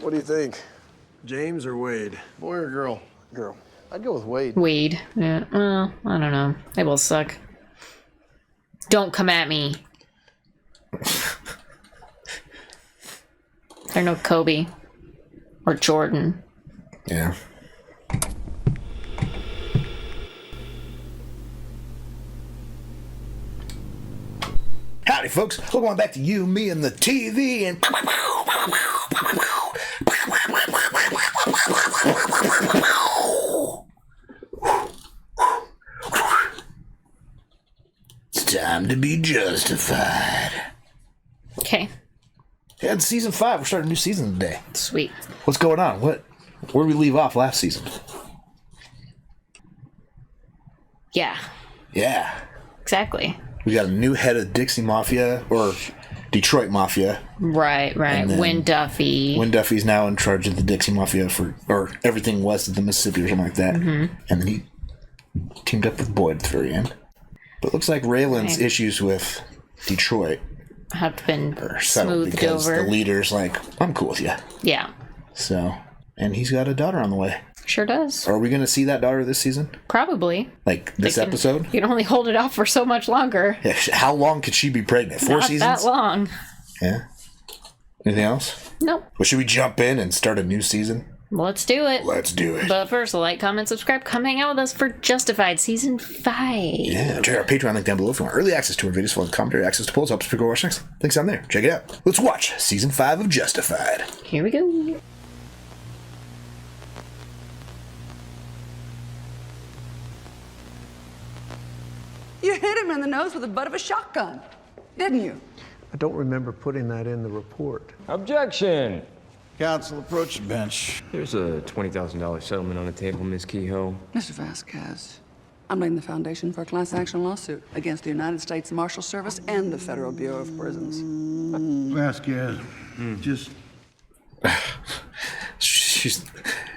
What do you think? James or Wade? Boy or girl? Girl. I'd go with Wade. Wade. Yeah. Well, I don't know. They both suck. Don't come at me. They're no Kobe. Or Jordan. Yeah. Howdy, folks. Welcome back to You, Me, and the TV, and... It's time to be justified. Okay. Yeah, it's season 5. We're starting a new season today. Sweet. What's going on? Where did we leave off last season? Yeah. Yeah. Exactly. We got a new head of Dixie Mafia, or Detroit Mafia. Right. Win Duffy. Win Duffy's now in charge of the Dixie Mafia or everything west of the Mississippi or something like that. Mm-hmm. And then he teamed up with Boyd at the very end. But it looks like Raylan's issues with Detroit have been settled because over. The leader's like, I'm cool with you. Yeah. So, and he's got a daughter on the way. Sure does. Are we going to see that daughter this season? Probably. Like this episode? You can only hold it off for so much longer. Yeah, how long could she be pregnant? 4 seasons? Not that long. Yeah. Anything else? Nope. Well, should we jump in and start a new season? Let's do it. Let's do it. But first, like, comment, subscribe, come hang out with us for Justified Season 5. Yeah, check out our Patreon link down below if you want early access to our videos, full commentary, access to polls, help us pick our watch next. Links down there. Check it out. Let's watch Season 5 of Justified. Here we go. You hit him in the nose with the butt of a shotgun, didn't you? I don't remember putting that in the report. Objection! Counsel, approach the bench. There's a $20,000 settlement on the table, Ms. Kehoe. Mr. Vasquez, I'm laying the foundation for a class action lawsuit against the United States Marshal Service and the Federal Bureau of Prisons. Vasquez, just... She's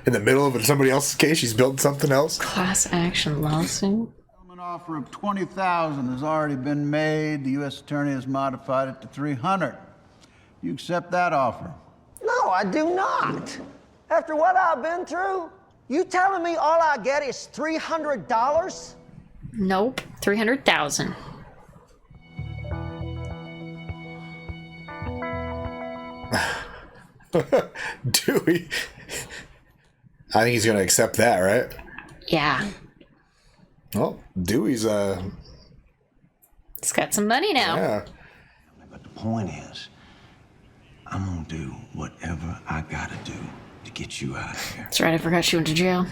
in the middle of somebody else's case. She's building something else. Class action lawsuit. An offer of $20,000 has already been made. The U.S. Attorney has modified it to $300,000. You accept that offer? No, I do not. After what I've been through, you telling me all I get is $300? Nope, 300,000. Dewey. I think he's going to accept that, right? Yeah. Well, Dewey's, He's got some money now. Yeah. But the point is, I'm gonna do whatever I gotta do to get you out of here. That's right, I forgot she went to jail.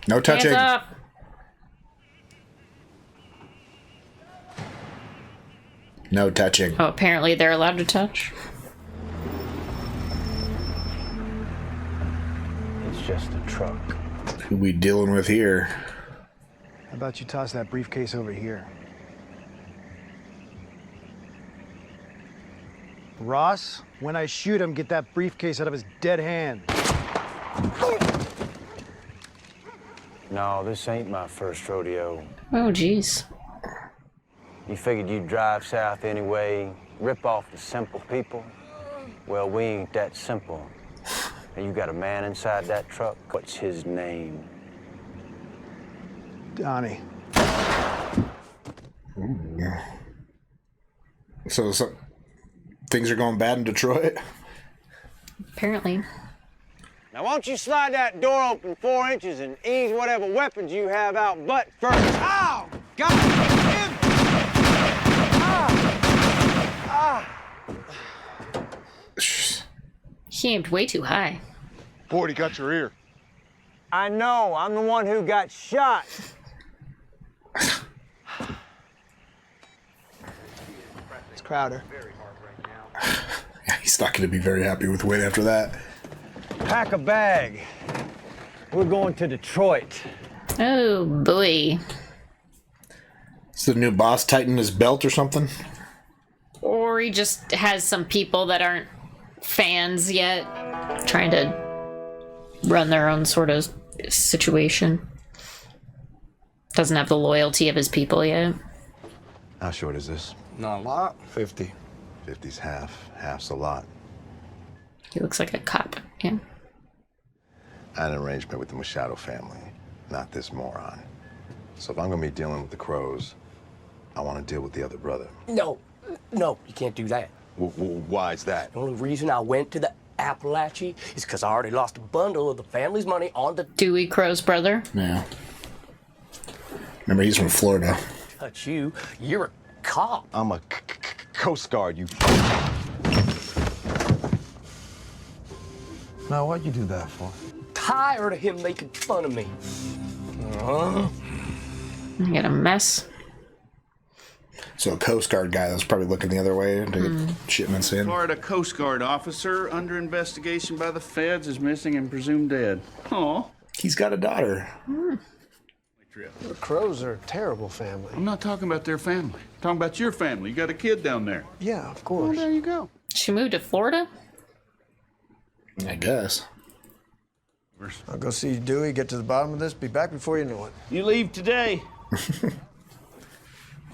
No touching. Hands up. No touching. Oh, apparently they're allowed to touch. It's just a truck. Who we dealing with here? How about you toss that briefcase over here? Ross, when I shoot him, get that briefcase out of his dead hand. No, this ain't my first rodeo. Oh, jeez. You figured you'd drive south anyway, rip off the simple people? Well, we ain't that simple. And you got a man inside that truck? What's his name? Donnie. So things are going bad in Detroit? Apparently. Now, won't you slide that door open 4 inches and ease whatever weapons you have out butt first? Ow! God! He aimed way too high. Boyd, he got your ear. I know, I'm the one who got shot. It's Crowder. Yeah, he's not going to be very happy with Wade after that. Pack a bag. We're going to Detroit. Oh, boy. Is the new boss tightening his belt or something? Or he just has some people that aren't fans yet, trying to run their own sort of situation. Doesn't have the loyalty of his people yet. How short is this? Not a lot. 50. 50's half. Half's a lot. He looks like a cop. Yeah. I had an arrangement with the Machado family, not this moron. So if I'm gonna be dealing with the Crows, I want to deal with the other brother. No, you can't do that. Why is that? The only reason I went to the Appalachie is because I already lost a bundle of the family's money on the... Dewey Crowe's brother? Yeah. Remember, he's from Florida. Touch you, you're a cop. I'm a Coast Guard, you... Now, what'd you do that for? Tired of him making fun of me. You got a mess. So a Coast Guard guy that's probably looking the other way to get shipments in. Florida Coast Guard officer under investigation by the feds is missing and presumed dead. Aw. He's got a daughter. The Crows are a terrible family. I'm not talking about their family. I'm talking about your family. You got a kid down there. Yeah, of course. Well, there you go. She moved to Florida? I guess. I'll go see Dewey, get to the bottom of this, be back before you know it. You leave today.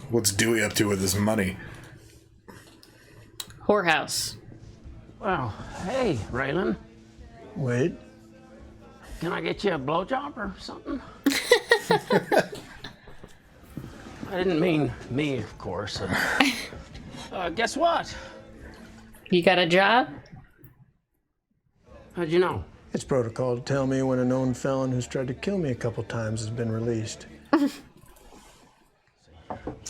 What's Dewey up to with his money? Whorehouse. Well, hey, Raylan. Wade? Can I get you a blowjob or something? I didn't mean me, of course. Guess what? You got a job? How'd you know? It's protocol to tell me when a known felon who's tried to kill me a couple times has been released.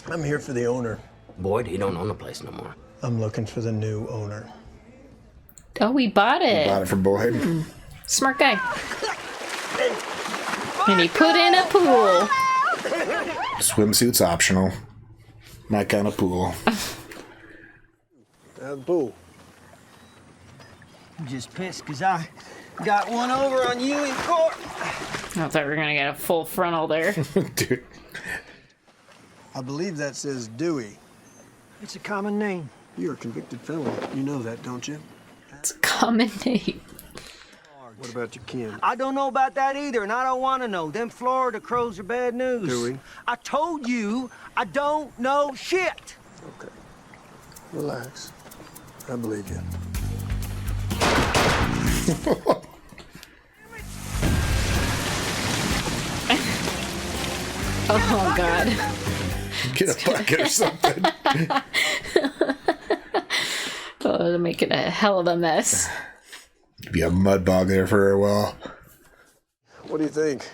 I'm here for the owner. Boyd, he don't own the place no more. I'm looking for the new owner. Oh, we bought it. Bought it for Boyd. Smart guy. And he put in a pool. Swimsuit's optional. Not kind of pool. Boo. I'm just pissed because I got one over on you in court. I thought we were gonna get a full frontal there. Dude. I believe that says Dewey. It's a common name. You're a convicted felon. You know that, don't you? It's a common name. What about your kin? I don't know about that either, and I don't want to know. Them Florida Crows are bad news. Dewey? I told you I don't know shit. Okay. Relax. I believe you. Oh, God. Get a bucket or something. Oh, they're making a hell of a mess. Be a mud bog there for a while. What do you think?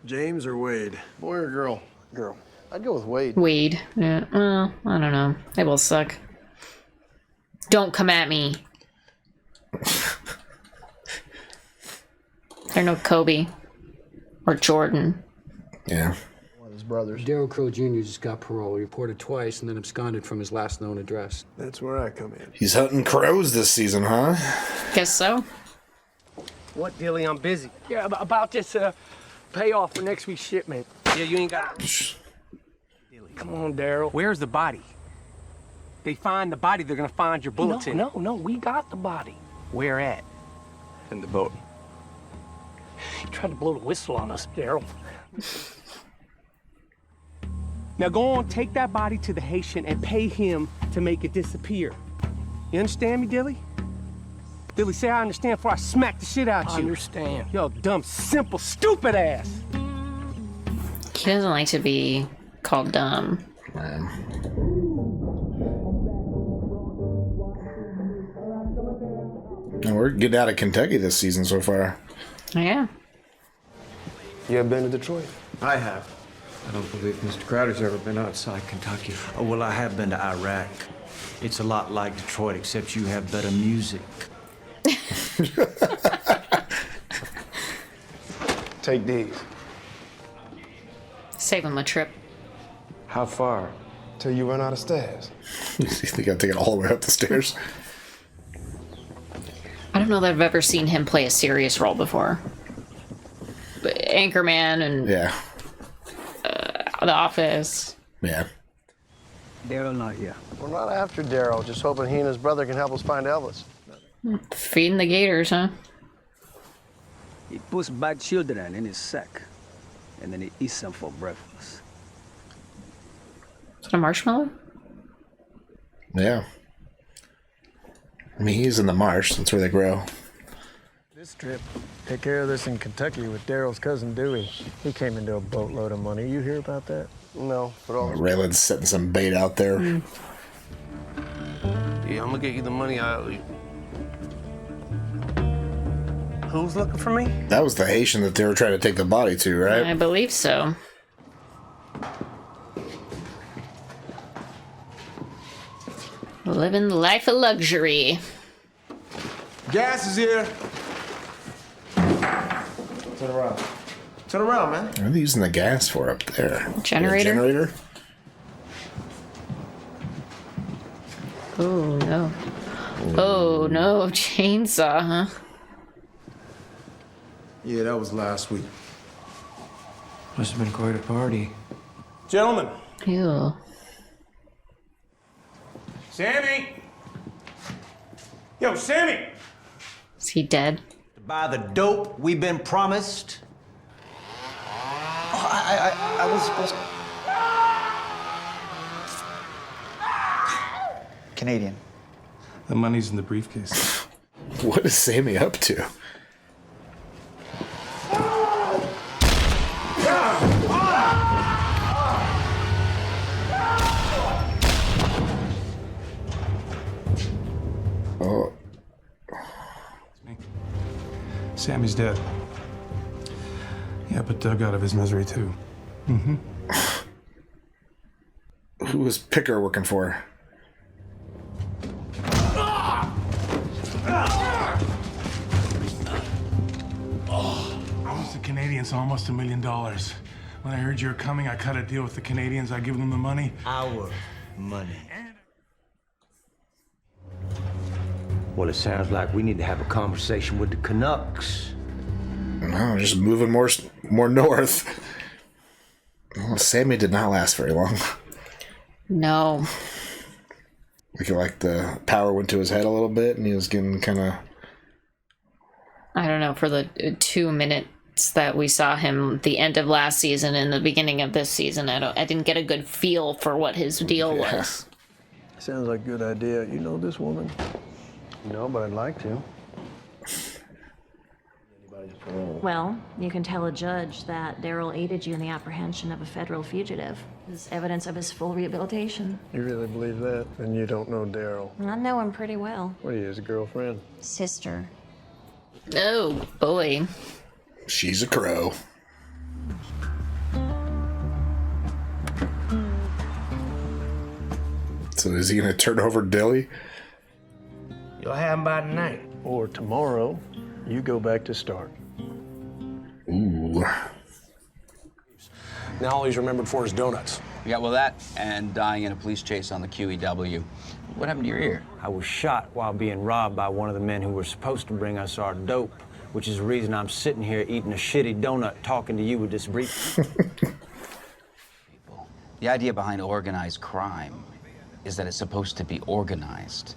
James or Wade? Boy or girl? Girl. I'd go with Wade. Wade. Yeah, well, I don't know. They both suck. Don't come at me. They're no Kobe. Or Jordan. Yeah. One of his brothers. Darryl Crowe Jr. just got parole. He reported twice and then absconded from his last known address. That's where I come in. He's hunting crows this season, huh? Guess so. What, Dilly? I'm busy. Yeah, about this payoff for next week's shipment. Yeah, you ain't got... Come on, Daryl. Where's the body? They find the body, they're gonna find your bulletin. No, we got the body. Where at? In the boat. You tried to blow the whistle on us, Daryl. Now go on, take that body to the Haitian and pay him to make it disappear. You understand me, Dilly? Dilly, say I understand before I smack the shit out you. I understand. Yo, dumb, simple, stupid ass. He doesn't like to be called dumb. And we're getting out of Kentucky this season so far. Yeah. You ever been to Detroit? I have. I don't believe Mr. Crowder's ever been outside Kentucky. Oh, well, I have been to Iraq. It's a lot like Detroit, except you have better music. Take these. Save him a trip. How far? Till you run out of stairs. You think I'll take it all the way up the stairs? I don't know that I've ever seen him play a serious role before. But Anchorman and yeah, The Office. Yeah. Daryl not here. We're not after Daryl, just hoping he and his brother can help us find Elvis. Feeding the gators, huh? He puts back children in his sack, and then he eats them for breakfast. Is that a marshmallow? Yeah. I mean, he's in the marsh. That's where they grow. This trip, take care of this in Kentucky with Daryl's cousin Dewey. He came into a boatload of money. You hear about that? No, but all. Raylan's setting some bait out there. Yeah, I'm gonna get you the money I owe you. Who's looking for me? That was the Haitian that they were trying to take the body to, right? I believe so. Living the life of luxury. Gas is here. Turn around. Turn around, man. What are they using the gas for up there? Generator? Generator? Oh, no. Oh, no. Chainsaw, huh? Yeah, that was last week. Must have been quite a party. Gentlemen. Ew. Sammy! Yo, Sammy! Is he dead? To buy the dope we've been promised. Oh, I was supposed to... Canadian. The money's in the briefcase. What is Sammy up to? Oh. Sammy's dead. Yeah, but dug out of his misery too. Mm-hmm. Who was Picker working for? I was the Canadians almost $1 million. When I heard you were coming, I cut a deal with the Canadians. I give them the money. Our money. Well, it sounds like we need to have a conversation with the Canucks. No, just moving more north. Well, Sammy did not last very long. No. I feel like the power went to his head a little bit, and he was getting kind of... I don't know, for the 2 minutes that we saw him the end of last season and the beginning of this season, I didn't get a good feel for what his deal was. Sounds like a good idea. You know this woman? No, but I'd like to. Well, you can tell a judge that Daryl aided you in the apprehension of a federal fugitive. As evidence of his full rehabilitation. You really believe that? And you don't know Daryl. I know him pretty well. What are you, his girlfriend? Sister. Oh, boy. She's a crow. So is he gonna turn over Dilly? You'll have him by tonight. Or tomorrow, you go back to start. Ooh. Now all he's remembered for is donuts. Yeah, well, that and dying in a police chase on the QEW. What happened to your ear? I was shot while being robbed by one of the men who were supposed to bring us our dope, which is the reason I'm sitting here eating a shitty donut talking to you with this brief. The idea behind organized crime is that it's supposed to be organized.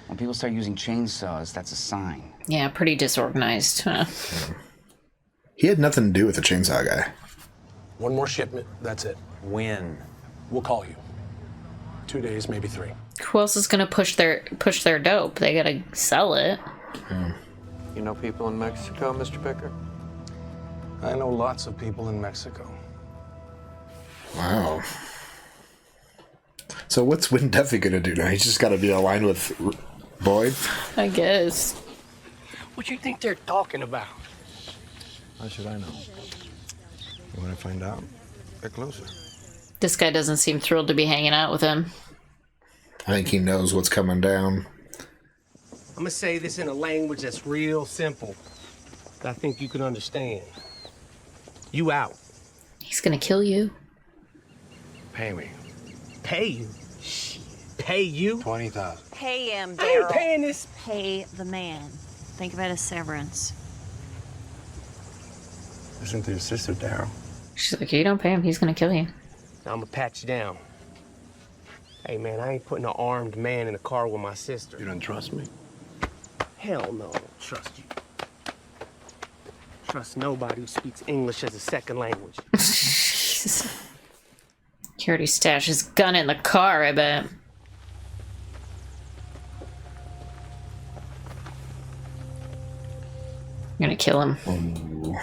When people start using chainsaws, that's a sign. Yeah, pretty disorganized. Huh? He had nothing to do with the chainsaw guy. One more shipment, that's it. When? We'll call you. 2 days, maybe 3. Who else is gonna push their dope? They gotta sell it. You know people in Mexico, Mr. Picker? I know lots of people in Mexico. Wow. So what's Win Duffy gonna do now? He's just gotta be aligned with Boyd? I guess. What you think they're talking about? How should I know? You want to find out? Get closer. This guy doesn't seem thrilled to be hanging out with him. I think he knows what's coming down. I'm gonna say this in a language that's real simple, that I think you can understand. You out. He's gonna kill you. Pay me. Pay you? Pay you? 20,000. Pay him, I ain't Daryl. paying this. Pay the man. Think of it as severance. Listen to your sister, Daryl. She's like, you don't pay him, he's gonna kill you. I'm gonna pat you down. Hey, man, I ain't putting an armed man in a car with my sister. You don't trust me? Hell no, I don't trust you. Trust nobody who speaks English as a second language. He already stashed his gun in the car, I bet. gonna kill him. Ooh.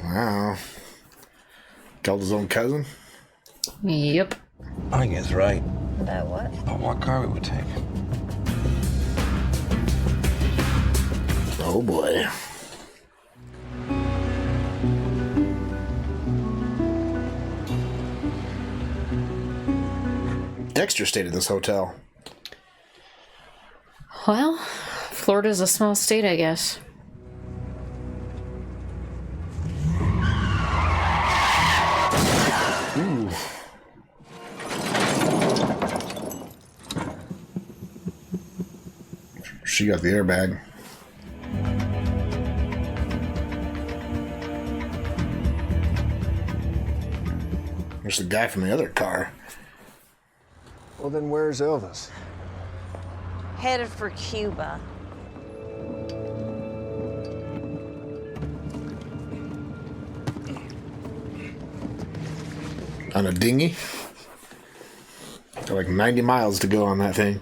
Wow. Killed his own cousin? Yep. I think it's right. About what? About what car we would take. Oh boy. Dexter stayed at this hotel. Well, Florida's a small state, I guess. Ooh. She got the airbag. There's the guy from the other car. Well, then where's Elvis? Headed for Cuba. On a dinghy? Got like 90 miles to go on that thing.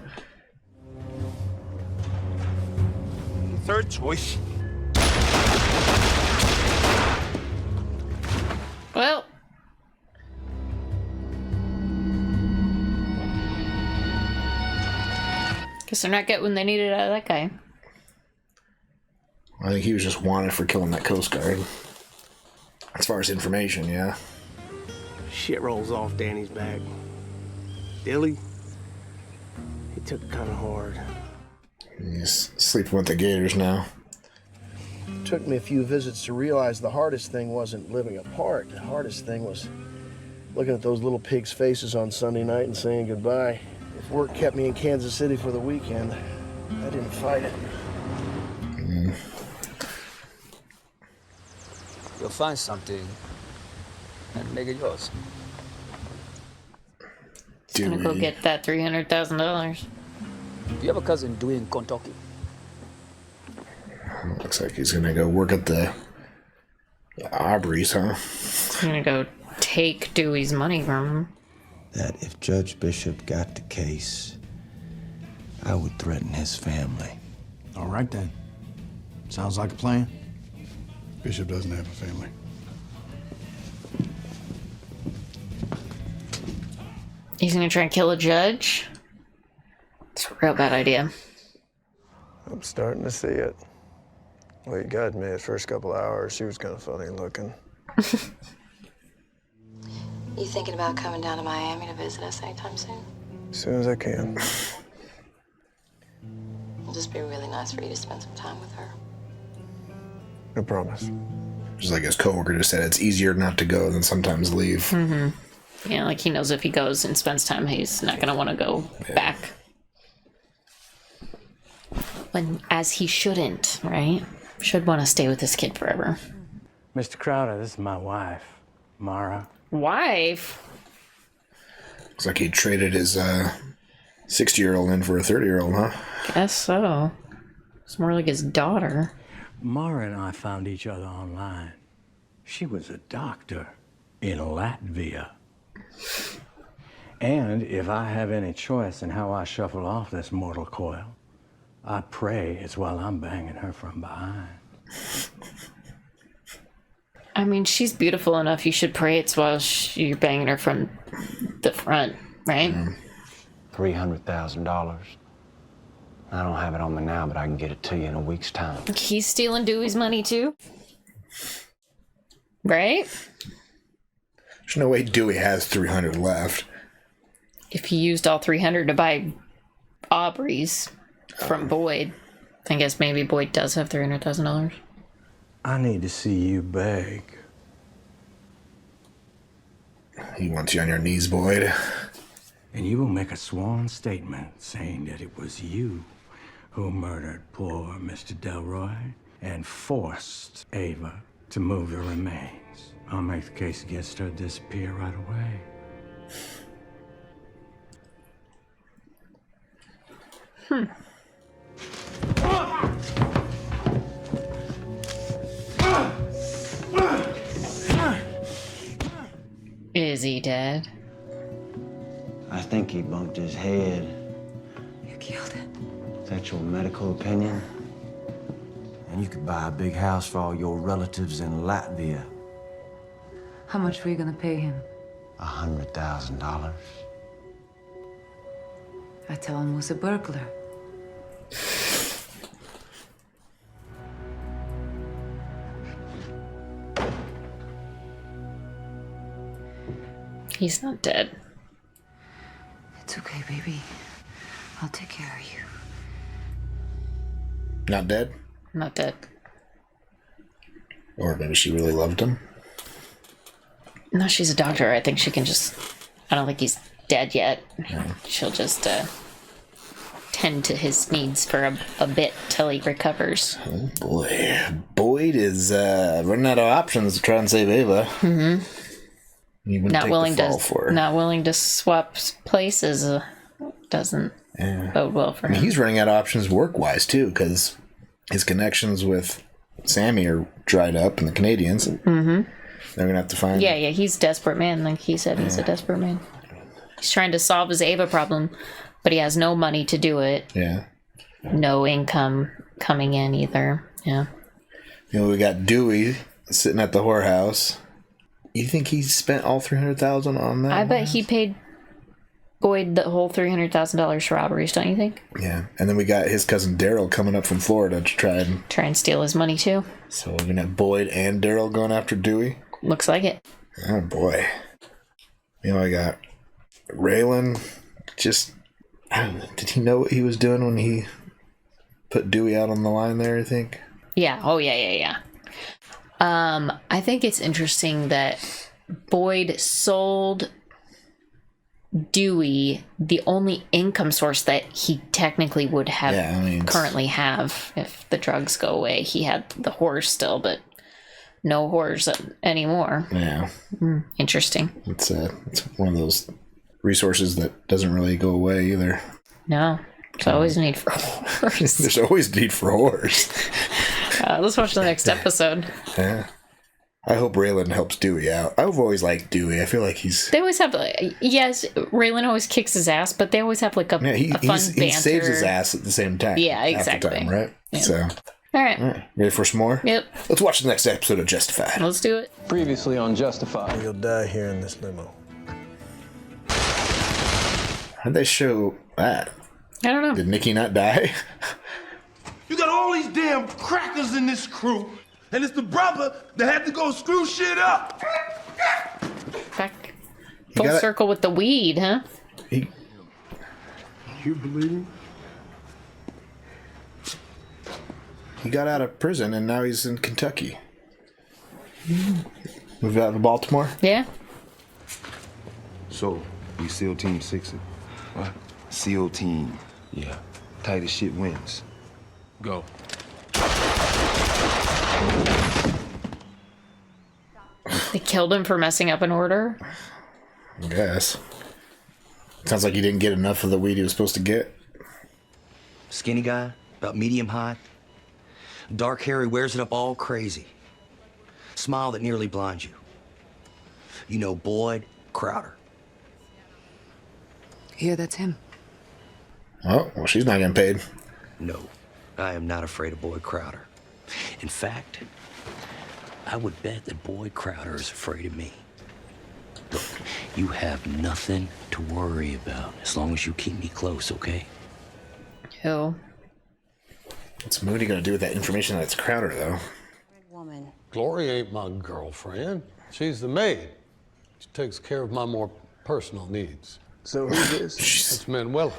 Third choice. Well. Guess they're not getting what they needed out of that guy. I think he was just wanted for killing that Coast Guard. As far as information, yeah. Shit rolls off Danny's back. Dilly, he took it kind of hard. He's sleeping with the Gators now. Took me a few visits to realize the hardest thing wasn't living apart. The hardest thing was looking at those little pigs' faces on Sunday night and saying goodbye. If work kept me in Kansas City for the weekend, I didn't fight it. You'll find something and make it yours. He's gonna go get that $300,000. Do you have a cousin Dewey in Kentucky? Looks like he's gonna go work at the Aubrey's, huh? He's gonna go take Dewey's money from him. That if Judge Bishop got the case, I would threaten his family. All right, then. Sounds like a plan. Bishop doesn't have a family. He's gonna try and kill a judge? It's a real bad idea. I'm starting to see it. Well, you gotta admit, first couple hours, she was kind of funny looking. You thinking about coming down to Miami to visit us anytime soon? As soon as I can. It'll just be really nice for you to spend some time with her. I promise. Just like his coworker just said, it's easier not to go than sometimes leave. Mm-hmm. Yeah, like he knows if he goes and spends time, he's not gonna want to go back. When, as he shouldn't, right? Should want to stay with this kid forever. Mr. Crowder, this is my wife, Mara. Wife? Looks like he traded his 60-year-old in for a 30-year-old, huh? Guess so. It's more like his daughter. Mara and I found each other online. She was a doctor in Latvia. And if I have any choice in how I shuffle off this mortal coil, I pray it's while I'm banging her from behind. I mean, she's beautiful enough. You should pray it's while you're banging her from the front, right? $300,000. I don't have it on me now, but I can get it to you in a week's time. He's stealing Dewey's money too, right? There's no way Dewey has 300 left. If he used all 300 to buy Aubrey's from Boyd, I guess maybe Boyd does have $300,000. I need to see you beg. He wants you on your knees, Boyd. And you will make a sworn statement saying that it was you who murdered poor Mr. Delroy and forced Ava to move the remains. I'll make the case against her disappear right away. Is he dead? I think he bumped his head. You killed him. Is that your medical opinion? And you could buy a big house for all your relatives in Latvia. How much were you gonna pay him? $100,000. I tell him he was a burglar. He's not dead. It's okay, baby. I'll take care of you. Not dead? Not dead. Or maybe she really loved him. No, she's a doctor. I think she can just... I don't think he's dead yet. She'll just tend to his needs for a bit till he recovers. Oh boy. Boyd is running out of options to try and save Ava. Mm-hmm. Not willing to swap places doesn't bode well for I mean, him. he's running out of options work-wise, too, because his connections with Sammy are dried up, and the Canadians. Mm-hmm. They're going to have to find... Yeah, he's a desperate man. Like he said, he's a desperate man. He's trying to solve his Ava problem, but he has no money to do it. Yeah. No income coming in either. Yeah. You know, we got Dewey sitting at the whorehouse. You think he spent all $300,000 on that? I bet he paid Boyd the whole $300,000 for robberies, don't you think? Yeah, and then we got his cousin Daryl coming up from Florida to try and steal his money too. So we're gonna have Boyd and Daryl going after Dewey. Looks like it. Oh boy. You know, I got Raylan. Just, I don't know, did he know what he was doing when he put Dewey out on the line there? I think. Yeah. Oh yeah. I think it's interesting that Boyd sold Dewey the only income source that he technically would have currently have if the drugs go away. He had the horse still, but no horse anymore. Yeah. Interesting. It's one of those resources that doesn't really go away either. No. There's always a need for a horse. There's always a need for a horse. Let's watch the next episode. Yeah. I hope Raylan helps Dewey out. I've always liked Dewey. I feel like They always have, yes, Raylan always kicks his ass, but they always have like a fun banter. He saves his ass at the same time. Yeah, exactly. Half the time, right? Yeah. So. All right. Ready for some more? Yep. Let's watch the next episode of Justified. Let's do it. Previously on Justified. You'll die here in this limo. How'd they show that? I don't know. Did Nikki not die? You got all these damn crackers in this crew, and it's the brother that had to go screw shit up. Back full circle with the weed, huh? You believe me? He got out of prison and now he's in Kentucky. Moved out to Baltimore? Yeah. So, you SEAL Team 60? What? SEAL Team. Yeah. Tightest shit wins. Go. They killed him for messing up an order? I guess. Sounds like he didn't get enough of the weed he was supposed to get. Skinny guy, about medium height. Dark hair, he wears it up all crazy. Smile that nearly blinds you. You know Boyd Crowder. Yeah, that's him. Oh, well, she's not getting paid. No, I am not afraid of Boyd Crowder. In fact, I would bet that Boyd Crowder is afraid of me. Look, you have nothing to worry about as long as you keep me close, okay? Who? What's Moody gonna do with that information that it's Crowder, though? Glory ain't my girlfriend. She's the maid. She takes care of my more personal needs. So who's this? It's Manuela.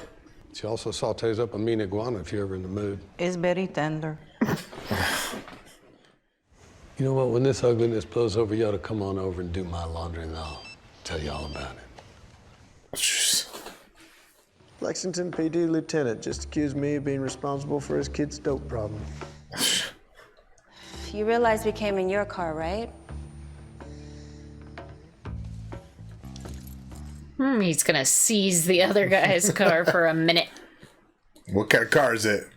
She also sautés up a mean iguana if you're ever in the mood. It's very tender. You know what? When this ugliness blows over, you ought to come on over and do my laundry, and I'll tell you all about it. Lexington PD lieutenant just accused me of being responsible for his kid's dope problem. You realize we came in your car, right? He's gonna seize the other guy's car for a minute. What kind of car is it?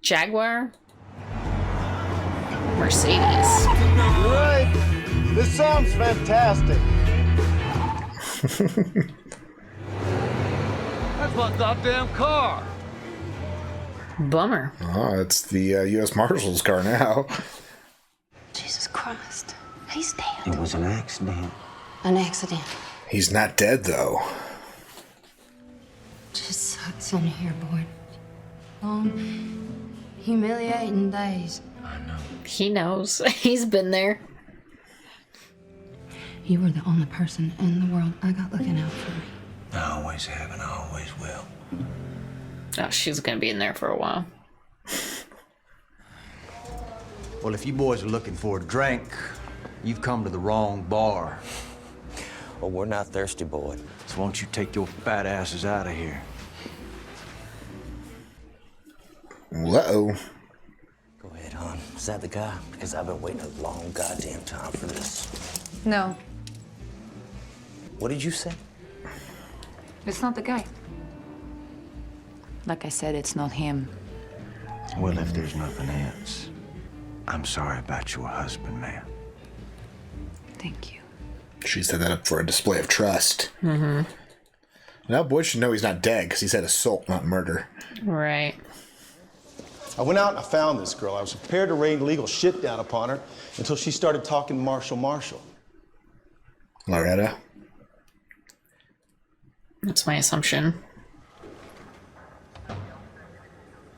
Jaguar? Mercedes. You're right. This sounds fantastic. Where's my goddamn car? Bummer. Oh, it's the U.S. Marshal's car now. Jesus Christ. He's dead. It was an accident. An accident. He's not dead, though. Just sucks in here, boy. Long, humiliating days. He knows. He's been there. You were the only person in the world I got looking out for me. I always have and I always will. Oh, she's gonna be in there for a while. Well, if you boys are looking for a drink, you've come to the wrong bar. Well, we're not thirsty, boy. So won't you take your fat asses out of here? Uh-oh. Go ahead, hon. Is that the guy? Because I've been waiting a long goddamn time for this. No, What did you say? it's not the guy. Like I said, it's not him. Well, if there's nothing else, I'm sorry about your husband, ma'am. Thank you. She set that up for a display of trust. Mm-hmm. Now, boy should know he's not dead because he said assault, not murder. Right. I went out and I found this girl. I was prepared to rain legal shit down upon her until she started talking Marshall. Loretta? That's my assumption. I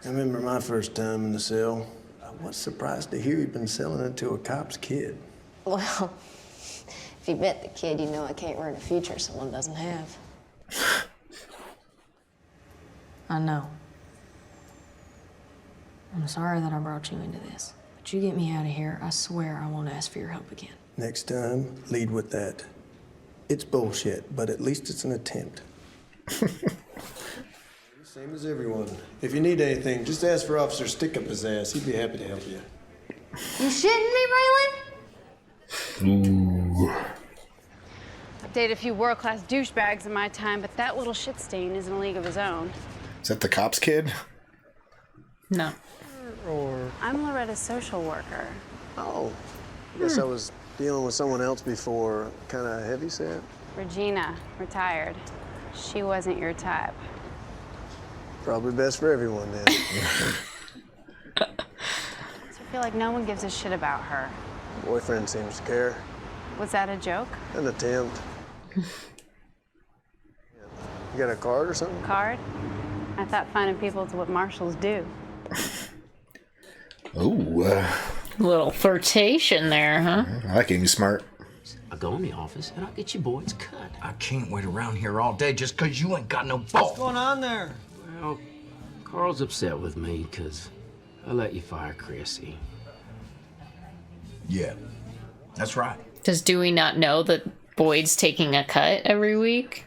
remember my first time in the cell. I was surprised to hear he'd been selling it to a cop's kid. Well, if you bet the kid, you know I can't ruin a future someone doesn't have. I know. I'm sorry that I brought you into this. But you get me out of here, I swear I won't ask for your help again. Next time, lead with that. It's bullshit, but at least it's an attempt. Same as everyone. If you need anything, just ask for Officer Stick Up his ass. He'd be happy to help you. You shitting me, Raylan? Ooh. I've dated a few world-class douchebags in my time, but that little shit stain is in a league of his own. Is that the cop's kid? No. Or... I'm Loretta's social worker. Oh. I guess I was dealing with someone else before. Kind of heavy set. Regina, retired. She wasn't your type. Probably best for everyone then. So I feel like no one gives a shit about her. Boyfriend seems to care. Was that a joke? An attempt. You got a card or something? Card? I thought finding people is what marshals do. Ooh. Little flirtation there, huh? I like Amy Smart. I'll go in the office and I'll get you boys cut. I can't wait around here all day just because you ain't got no balls. What's going on there? Well, Carl's upset with me because I let you fire Chrissy. Yeah, that's right. Does Dewey not know that Boyd's taking a cut every week?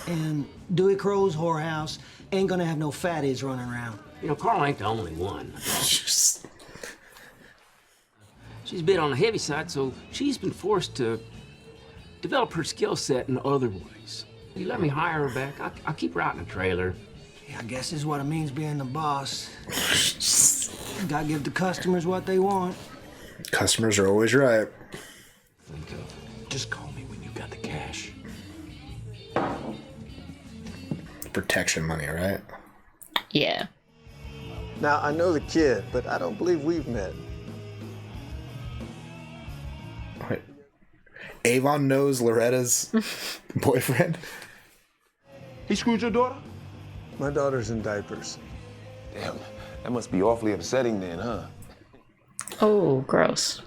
And Dewey Crowe's whorehouse ain't gonna have no fatties running around. You know, Carl ain't the only one. She's been on the heavy side, so she's been forced to develop her skill set in other ways. You let me hire her back, I'll keep her out in a trailer. Yeah, I guess this is what it means being the boss. Gotta give the customers what they want. Customers are always right. Think of it. Just call me when you got the cash. Protection money, right? Yeah. Now, I know the kid, but I don't believe we've met. Wait. Avon knows Loretta's boyfriend? He screwed your daughter? My daughter's in diapers. Damn, that must be awfully upsetting then, huh? Oh, gross.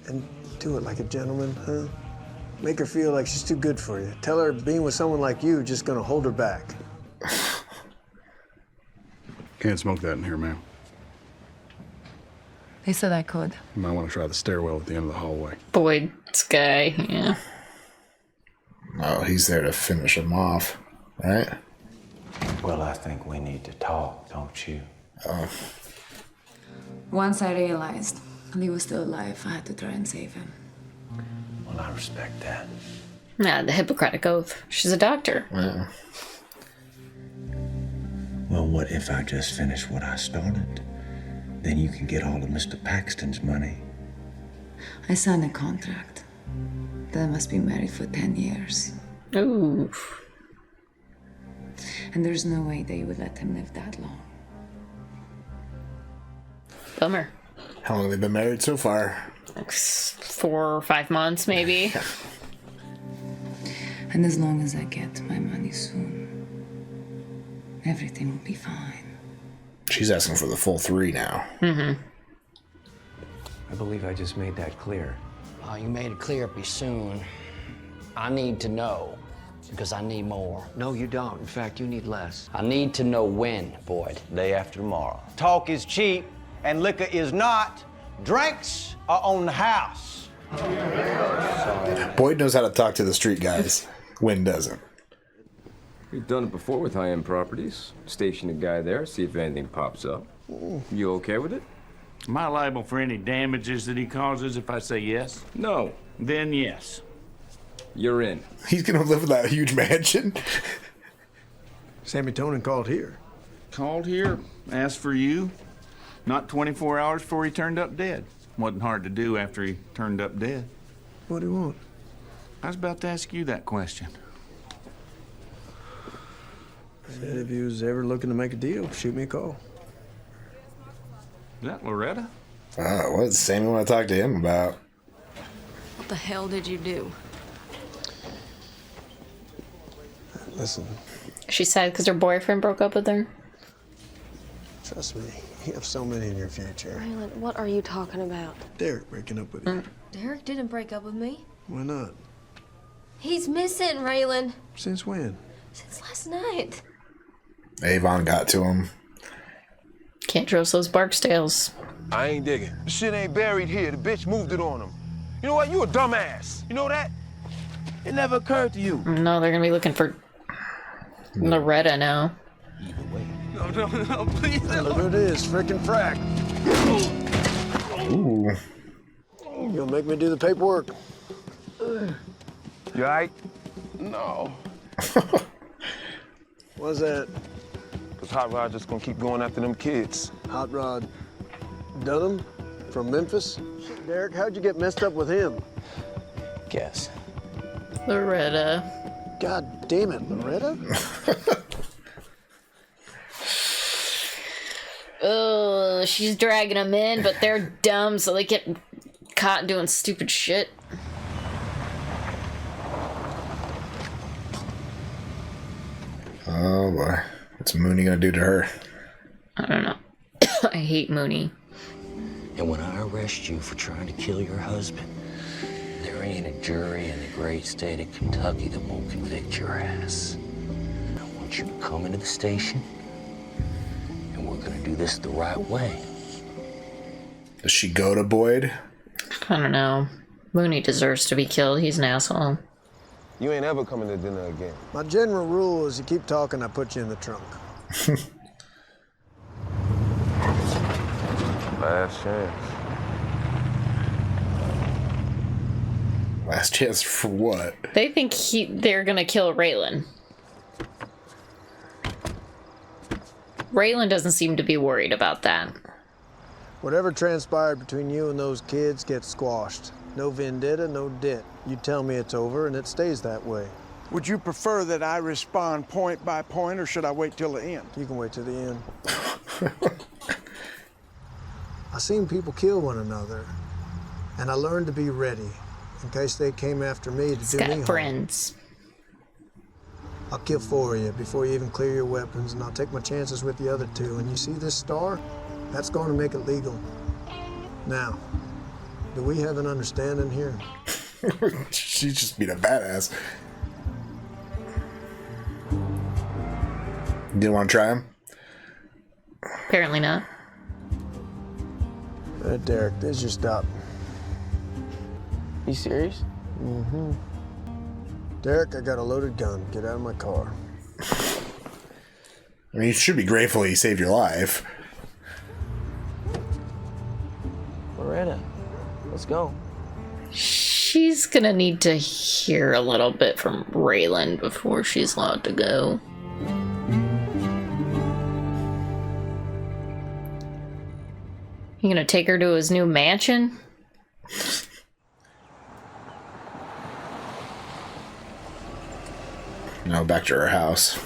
And do it like a gentleman, huh? Make her feel like she's too good for you. Tell her being with someone like you just gonna hold her back. Can't smoke that in here, ma'am. They said I could. You might want to try the stairwell at the end of the hallway. Boyd's guy, yeah. Oh, he's there to finish him off, right? Well, I think we need to talk, don't you? Oh. Once I realized Lee was still alive, I had to try and save him. Well, I respect that. Nah, the Hippocratic Oath. She's a doctor. Yeah. Well, what if I just finish what I started? Then you can get all of Mr. Paxton's money. I signed a contract that I must be married for 10 years. Ooh. And there's no way they would let him live that long. Bummer. How long have they been married so far? 4 or 5 months, maybe. And as long as I get my money soon, everything will be fine. She's asking for the full 3 now. Mm-hmm. I believe I just made that clear. Oh, you made it clear pretty soon. I need to know, because I need more. No, you don't. In fact, you need less. I need to know when, Boyd. Day after tomorrow. Talk is cheap and liquor is not. Drinks are on the house. Boyd knows how to talk to the street guys. Wynn doesn't. We've done it before with high-end properties. Station a guy there, see if anything pops up. You okay with it? Am I liable for any damages that he causes if I say yes? No. Then yes. You're in. He's gonna live in that huge mansion. Sammy Tonin called here. Called here, asked for you. Not 24 hours before he turned up dead. Wasn't hard to do after he turned up dead. What do you want? I was about to ask you that question. Said if you was ever looking to make a deal, shoot me a call. Is that Loretta? What does Sammy want to talk to him about? What the hell did you do? Listen. She's sad because her boyfriend broke up with her. Trust me, you have so many in your future. Raylan, what are you talking about? Derek breaking up with you. Derek didn't break up with me. Why not? He's missing, Raylan. Since when? Since last night. Avon got to him. Can't trust those Barksdales. I ain't digging. The shit ain't buried here. The bitch moved it on him. You know what? You a dumbass. You know that? It never occurred to you. No, they're gonna be looking for Loretta now. No, please. Look what it is, frickin' frack. Ooh. You gonna make me do the paperwork? You all right? No. What's that? Because Hot Rod just gonna keep going after them kids. Hot Rod Dunham from Memphis? Derek, how'd you get messed up with him? Guess. Loretta. God damn it, Loretta? Oh, she's dragging them in, but they're dumb, so they get caught doing stupid shit. Oh boy. What's Mooney gonna do to her? I don't know. I hate Mooney. And when I arrest you for trying to kill your husband, there ain't a jury in the great state of Kentucky that won't convict your ass. I want you to come into the station, and we're gonna do this the right way. Does she go to Boyd? I don't know. Mooney deserves to be killed. He's an asshole. You ain't ever coming to dinner again. My general rule is you keep talking, I put you in the trunk. Last chance. Last chance for what? They think they're gonna kill Raylan. Raylan doesn't seem to be worried about that. Whatever transpired between you and those kids gets squashed. No vendetta, no debt. You tell me it's over and it stays that way. Would you prefer that I respond point by point, or should I wait till the end? You can wait till the end. I seen people kill one another, and I learned to be ready in case they came after me to do me harm. Friends. I'll kill 4 of you before you even clear your weapons, and I'll take my chances with the other 2. And you see this star? That's going to make it legal. Now, do we have an understanding here? She's just being a badass. You didn't want to try him? Apparently not. Derek, this is your stop. You serious? Mm-hmm. Derek, I got a loaded gun. Get out of my car. I mean, you should be grateful he saved your life. Loretta, let's go. She's gonna need to hear a little bit from Raylan before she's allowed to go. You gonna take her to his new mansion? No, back to her house.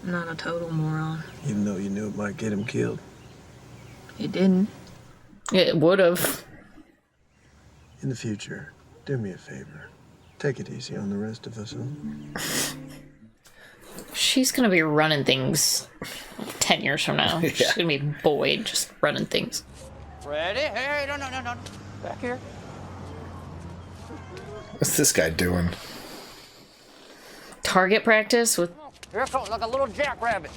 I'm not a total moron. Even though you knew it might get him killed. It didn't. It would have. In the future, do me a favor. Take it easy on the rest of us, huh? She's gonna be running things 10 years from now. Yeah. She's gonna be Boyd just running things. Ready? Hey, no. Back here. What's this guy doing? Target practice with Here it comes, like a little jackrabbit.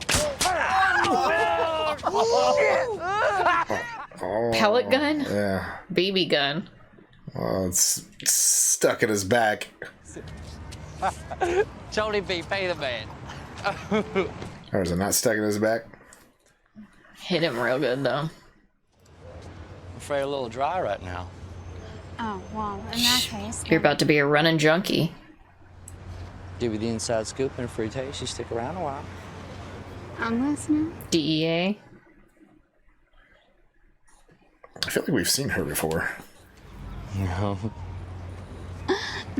pellet gun? Yeah. BB gun. Oh, it's stuck in his back. Tony B, pay the man. Or is it not stuck in his back? Hit him real good though. I'm afraid a little dry right now. Oh, well, in that case. You're about to be a running junkie. Give you the inside scoop and a free taste. You stick around a while. I'm listening. DEA. I feel like we've seen her before. No.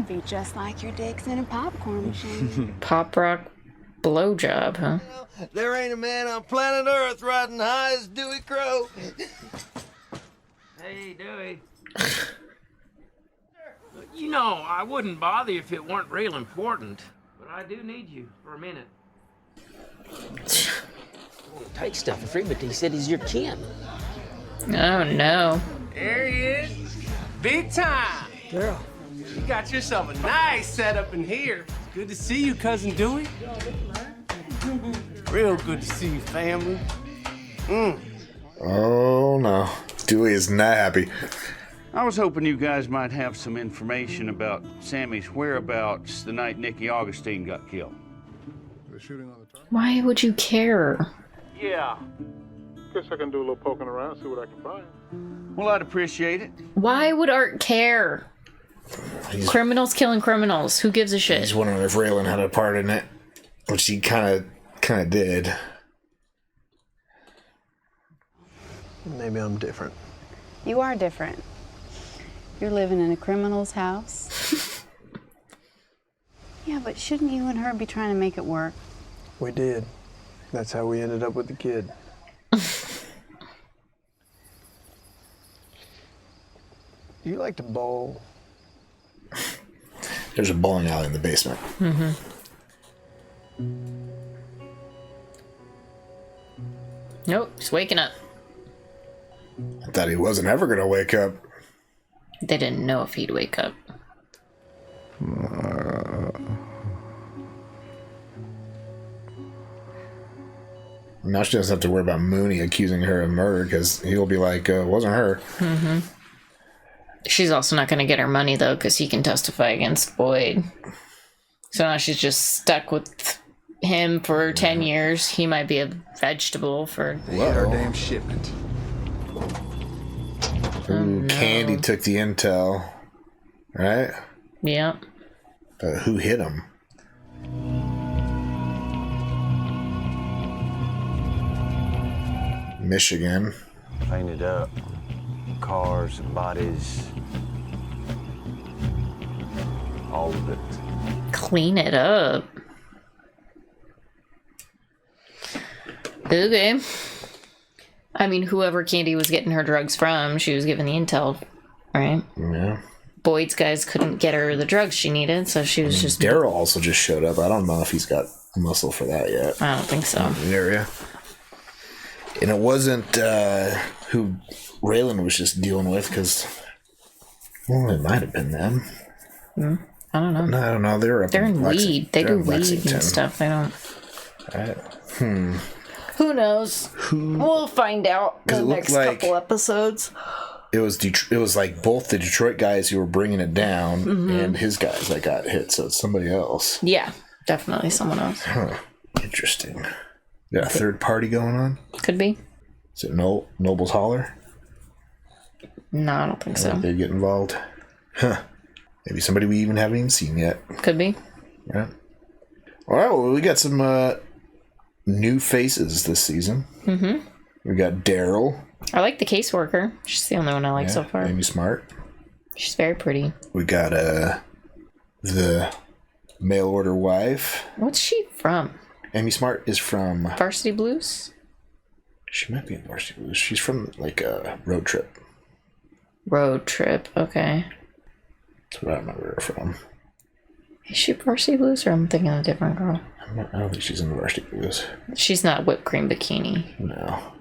Be just like your dicks in a popcorn machine. Pop rock blowjob, huh? There ain't a man on planet Earth riding high as Dewey Crowe. Hey, Dewey. You know, I wouldn't bother you if it weren't real important, but I do need you for a minute. Won't take stuff for free, but he said he's your kin. Oh no. There he is. Big time. Girl. You got yourself a nice setup in here. Good to see you, Cousin Dewey. Real good to see you, family. Oh no. Dewey is not happy. I was hoping you guys might have some information about Sammy's whereabouts the night Nicky Augustine got killed. Why would you care? Yeah. Guess I can do a little poking around, see what I can find. Well, I'd appreciate it. Why would Art care? Criminals killing criminals. Who gives a shit? He's wondering if Raylan had a part in it, which he kind of did. Maybe I'm different. You are different. You're living in a criminal's house. Yeah, but shouldn't you and her be trying to make it work? We did. That's how we ended up with the kid. You like to bowl? There's a bowling alley in the basement. Mm-hmm. Nope, he's waking up. I thought he wasn't ever going to wake up. They didn't know if he'd wake up. Now she doesn't have to worry about Mooney accusing her of murder because he'll be like, it wasn't her. Mm-hmm. She's also not going to get her money, though, because he can testify against Boyd. So now she's just stuck with him for 10 years. He might be a vegetable for... They hit our damn shipment. Ooh, Candy took the intel. Right? Yeah. But who hit him? Michigan. Painted up. Cars, bodies. All of it. Clean it up. Okay. I mean, whoever Candy was getting her drugs from, she was given the intel, right? Yeah. Boyd's guys couldn't get her the drugs she needed, so she was just... Daryl also just showed up. I don't know if he's got muscle for that yet. I don't think so. In the area. And it wasn't who Raylan was just dealing with, because... Well, it might have been them. I don't know. No, I don't know. They're in weed. They do weed and stuff. They don't... Who knows? We'll find out in the next couple episodes. It was like both the Detroit guys who were bringing it down and his guys that got hit, so it's somebody else. Yeah, definitely someone else. Huh. Interesting. Got a third party going on? Could be. Is it Noble's Holler? No, I don't think so. They'd get involved. Huh. Maybe somebody we even haven't even seen yet. Could be. Yeah. All right, well, we got some new faces this season. Mm-hmm. We got Daryl. I like the caseworker. She's the only one I like so far. Amy Smart. She's very pretty. We got the mail order wife. What's she from? Amy Smart is from Varsity Blues? She might be in Varsity Blues. She's from, like, a Road Trip. Road Trip, okay. That's what I remember her from. Is she Varsity Blues, or I'm thinking of a different girl? I don't think she's in Varsity Blues. She's not Whipped Cream Bikini. No.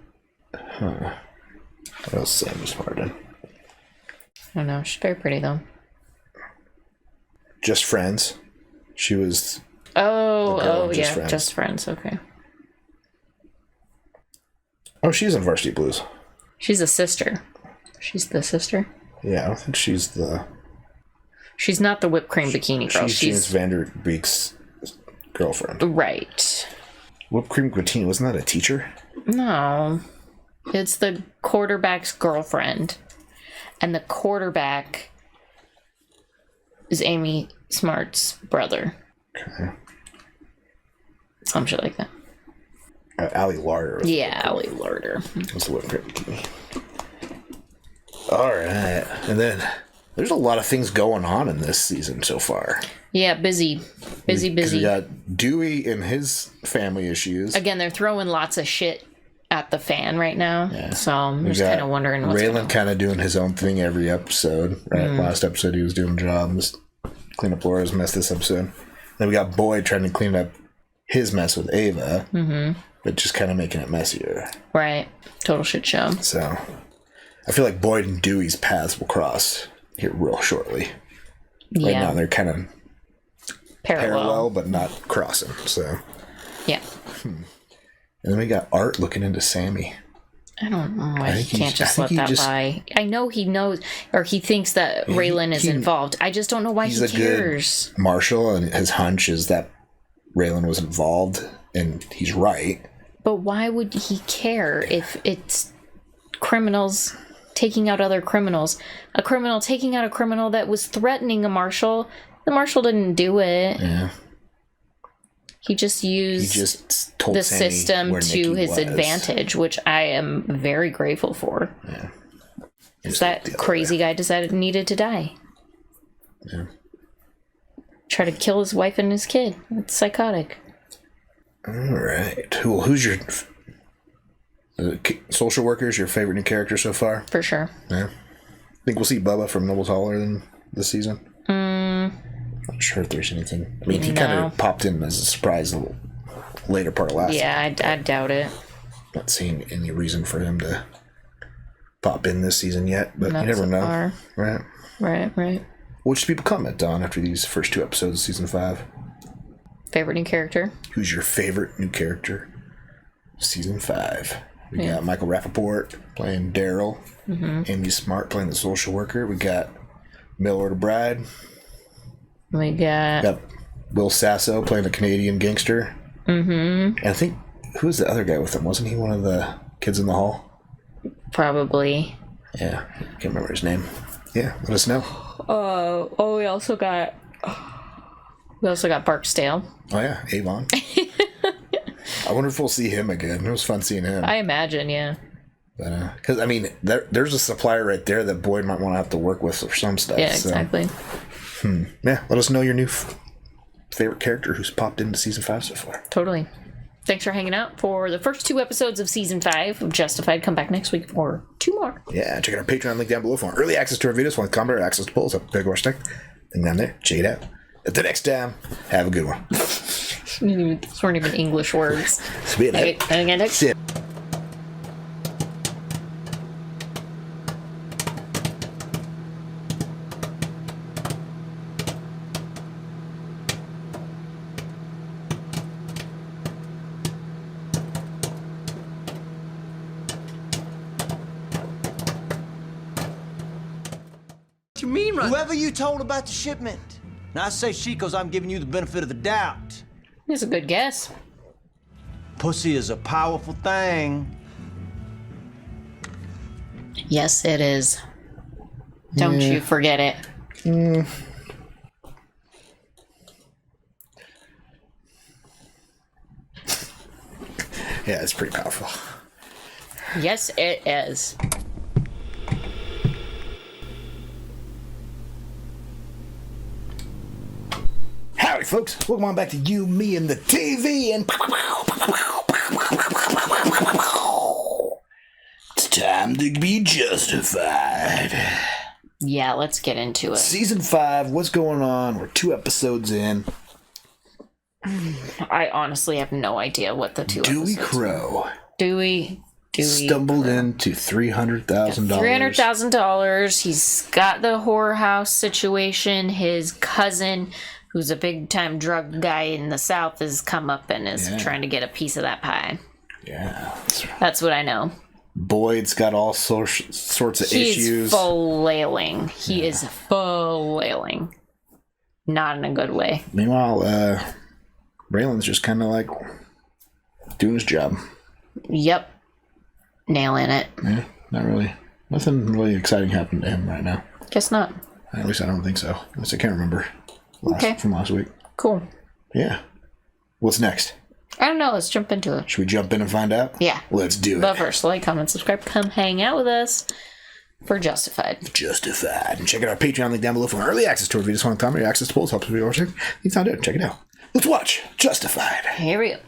Huh. What else is Amy Smart in? I don't know. She's very pretty, though. Just Friends. She was... Oh, Just yeah. Friends. Just Friends, okay. Oh, she's in Varsity Blues. She's a sister. She's the sister? Yeah, I don't think she's the... She's not the Whipped Cream Bikini girl. She's James Vander Beek's girlfriend. Right. Whipped Cream Bikini, wasn't that a teacher? No. It's the quarterback's girlfriend. And the quarterback is Amy Smart's brother. Okay. Some shit like that. Allie Larder. Yeah, Allie Larder. That's the Whipped Cream Bikini. Alright. And then there's a lot of things going on in this season so far. Yeah, busy. Busy. We got Dewey and his family issues. Again, they're throwing lots of shit at the fan right now. Yeah. So I'm We just got kind of wondering what's going on. Raylan kind of doing his own thing every episode, right? Last episode he was doing jobs, clean up Laura's mess this episode. Then we got Boyd trying to clean up his mess with Ava, but just kind of making it messier. Right. Total shit show. So I feel like Boyd and Dewey's paths will cross here real shortly. Right now they're kind of parallel but not crossing. So yeah. And then we got Art looking into Sammy. I don't know why he can't just let that lie. I know he knows, or he thinks that Raylan is involved. I just don't know why he cares. Good Marshal, and his hunch is that Raylan was involved, and he's right. But why would he care if it's criminals taking out other criminals? A criminal taking out a criminal that was threatening a marshal. The marshal didn't do it. Yeah. He just used told the Sammy system where to Nikki his was. advantage, which I am very grateful for. Yeah. Because that crazy guy needed to die. Yeah. Try to kill his wife and his kid. It's psychotic. All right. Well, who's your social workers? Your favorite new character so far? For sure. Yeah. Think we'll see Bubba from Noble Taller in this season? Not sure if there's anything. I mean, he kind of popped in as a surprise a little later part of last season. Yeah, I doubt it. Not seeing any reason for him to pop in this season yet, but Not you never so know. far. Right. What should people comment on after these first 2 episodes of season 5? Favorite new character? Who's your favorite new character? Season 5. We got Michael Rappaport playing Daryl. Amy Smart playing the social worker. We got Miller the Bride. We got Will Sasso playing the Canadian gangster. And I think, who was the other guy with him? Wasn't he one of the kids in the hall? Probably. Yeah, I can't remember his name. Yeah, let us know. We also got Barksdale. Oh yeah, Avon. I wonder if we'll see him again. It was fun seeing him. I imagine, yeah. But because I mean, there's a supplier right there that Boyd might want to have to work with for some stuff. Yeah, exactly. So. Yeah, let us know your new favorite character who's popped into season 5 so far. Totally. Thanks for hanging out for the first 2 episodes of season 5 of Justified. Come back next week for 2 more. Yeah, check out our Patreon link down below for early access to our videos, one comment, or access to polls up Big Horse Tech. Link down there. Check it out. Until next time, have a good one. Those weren't even English words. Spit it. Sit. What you mean, right? Whoever you told about the shipment. And I say she because I'm giving you the benefit of the doubt. That's a good guess. Pussy is a powerful thing. Yes, it is. Don't you forget it. Yeah, it's pretty powerful. Yes, it is. How Howdy, folks. Welcome on back to You, Me, and the TV. And it's time to be justified. Yeah, let's get into it. Season 5, what's going on? We're 2 episodes in. I honestly have no idea what the 2 Dewey episodes Crowe. Dewey stumbled into $300,000. $300,000. He's got the whorehouse situation. His cousin, who's a big-time drug guy in the South, has come up and is trying to get a piece of that pie. Yeah. That's what I know. Boyd's got all sorts of issues. He's flailing. He is flailing. Not in a good way. Meanwhile, Raylan's just kind of like doing his job. Yep. Nailing it. Yeah, not really. Nothing really exciting happened to him right now. Guess not. At least I don't think so. At least I can't remember from last week. Cool. Yeah. What's next? I don't know. Let's jump into it. Should we jump in and find out? Yeah. Let's do it. But first, like, comment, subscribe, come hang out with us for Justified. Justified. And check out our Patreon link down below for early access to our videos, fun comedy, access to polls, helps with your It's not it. Check it out. Let's watch Justified. Here we go.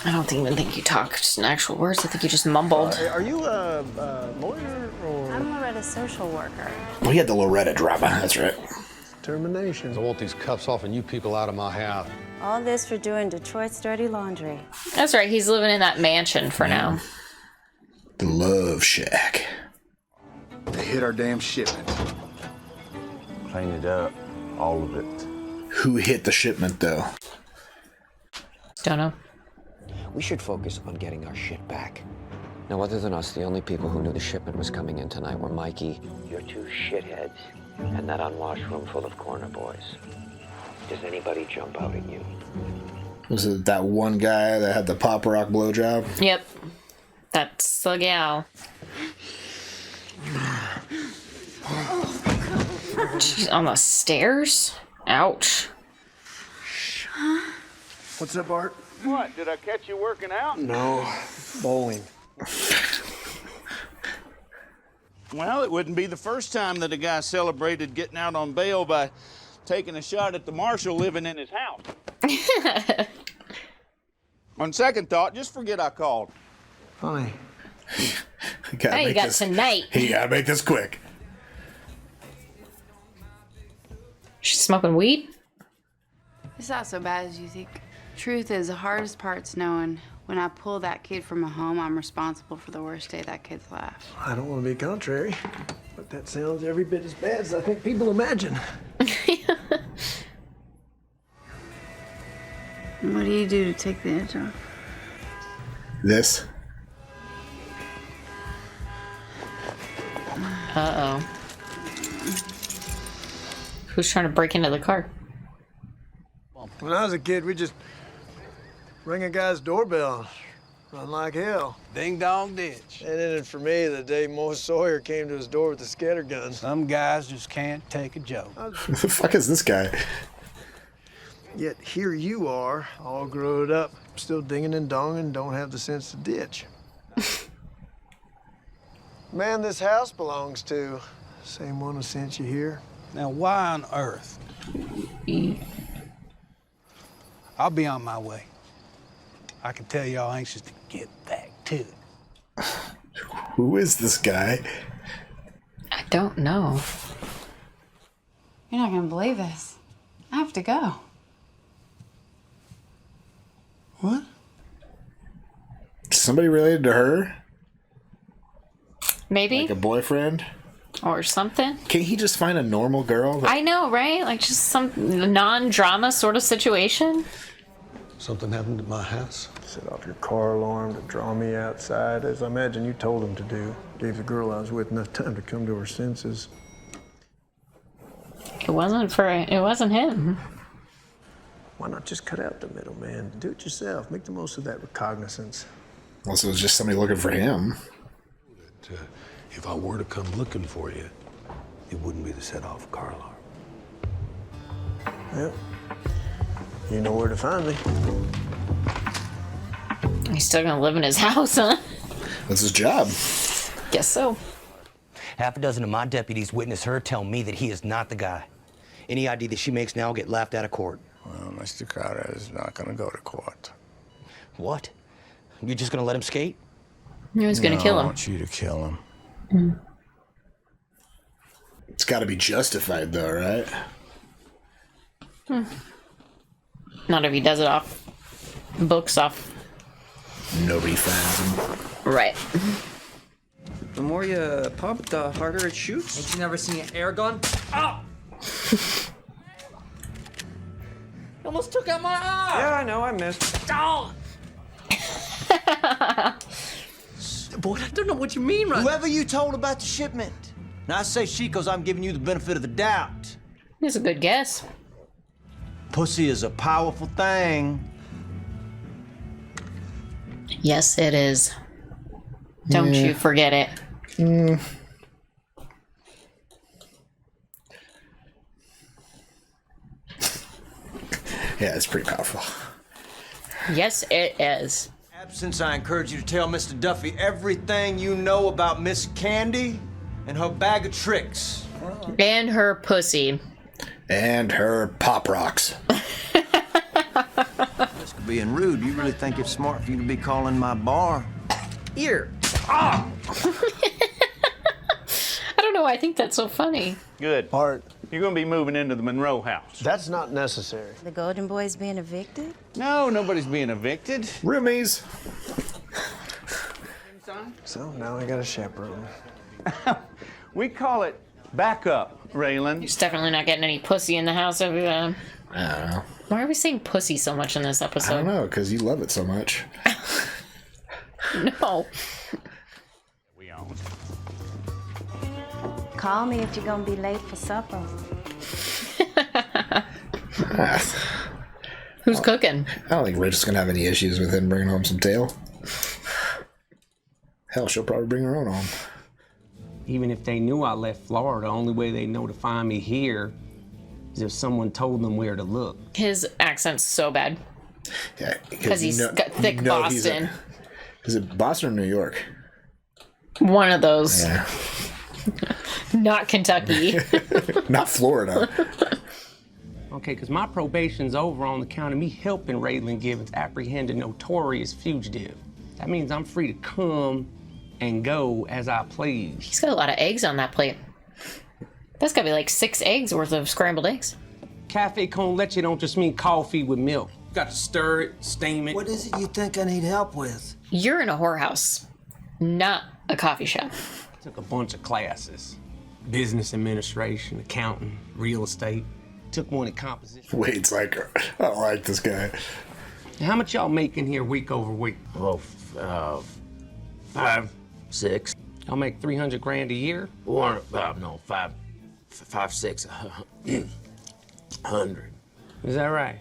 I don't even think you talked just in actual words. I think you just mumbled. Are you a lawyer or? I'm Loretta's social worker. We had the Loretta drama. That's right. Termination. I want these cuffs off and you people out of my house. All this for doing Detroit's dirty laundry. That's right. He's living in that mansion for now. The Love Shack. They hit our damn shipment. Clean it up. All of it. Who hit the shipment, though? Don't know. We should focus on getting our shit back. Now, other than us, the only people who knew the shipment was coming in tonight were Mikey, your 2 shitheads, and that unwashed room full of corner boys. Does anybody jump out at you? Was it that one guy that had the pop rock blowjob? Yep. That's the gal. She's on the stairs? Ouch. What's up, Art? What, did I catch you working out? No, bowling. Well, it wouldn't be the first time that a guy celebrated getting out on bail by taking a shot at the marshal living in his house. On second thought, just forget I called. Funny. Now you got tonight. You gotta make this quick. She's smoking weed? It's not so bad as you think. Truth is, the hardest part's knowing when I pull that kid from a home, I'm responsible for the worst day of that kid's life. I don't want to be contrary, but that sounds every bit as bad as I think people imagine. What do you do to take the edge off? This. Uh-oh. Who's trying to break into the car? When I was a kid, we just ring a guy's doorbell, run like hell. Ding dong ditch. And then for me, the day Mo Sawyer came to his door with a scatter gun. Some guys just can't take a joke. Who the fuck is this guy? Yet here you are, all growed up, still dinging and donging, don't have the sense to ditch. Man this house belongs to, same one who sent you here. Now, why on earth? I'll be on my way. I can tell y'all anxious to get back to it. Who is this guy? I don't know. You're not gonna believe this. I have to go. What? Somebody related to her? Maybe? Like a boyfriend? Or something? Can't he just find a normal girl? I know, right? Like just some non-drama sort of situation. Something happened at my house? Set off your car alarm to draw me outside, as I imagine you told him to do. Gave the girl I was with enough time to come to her senses. It wasn't him. Why not just cut out the middleman? Do it yourself. Make the most of that recognizance. Unless it was just somebody looking for him. If I were to come looking for you, it wouldn't be to set off a car alarm. Yep. You know where to find me. He's still gonna live in his house, huh? That's his job. Guess so. Half a dozen of my deputies witnessed her tell me that he is not the guy. Any ID that she makes now will get laughed out of court. Well, Mr. Crowder is not going to go to court. What? You're just going to let him skate? He was going to kill him. I want you to kill him. Mm. It's got to be justified, though, right? Hmm. Not if he does it off books off. Nobody finds him. Right. The more you pump, the harder it shoots. Ain't you never seen an air gun? Oh! Almost took out my eye! Yeah, I know, I missed. Oh! Boy, I don't know what you mean right Whoever you told about the shipment. Now I say she 'cause I'm giving you the benefit of the doubt. That's a good guess. Pussy is a powerful thing. Yes, it is. Don't Yeah. you forget it. Mm. Yeah, it's pretty powerful. Yes, it is. Absence, I encourage you to tell Mr. Duffy everything you know about Miss Candy and her bag of tricks. And her pussy. And her pop rocks. Just being rude, you really think it's smart for you to be calling my bar? Here. I don't know why I think that's so funny. Good. Art. You're going to be moving into the Monroe house. That's not necessary. The Golden Boy's being evicted? No, nobody's being evicted. Roomies. So now I got a chaperone. We call it backup, Raylan. He's definitely not getting any pussy in the house. I don't know. Why are we saying pussy so much in this episode? I don't know, because you love it so much. No. We own. Call me if you're gonna be late for supper. Who's cooking? I don't think Rachel's going to have any issues with him bringing home some tail. Hell, she'll probably bring her own home. Even if they knew I left Florida, the only way they know to find me here is if someone told them where to look. His accent's so bad. Yeah, Because he's got thick Boston. Is it Boston or New York? One of those. Yeah. Not Kentucky. Not Florida. Okay, because my probation's over on account of me helping Raylan Givens apprehend a notorious fugitive. That means I'm free to come and go as I please. He's got a lot of eggs on that plate. That's gotta be like 6 eggs worth of scrambled eggs. Cafe con leche don't just mean coffee with milk. You got to stir it, steam it. What is it you think I need help with? You're in a whorehouse, not a coffee shop. Took a bunch of classes. Business administration, accounting, real estate. Took one in composition. Wade's like, I don't like this guy. How much y'all making here week over week? Oh, 5, 6. Y'all make 300 grand a year? Or, no, 5, 6, 100. Is that right?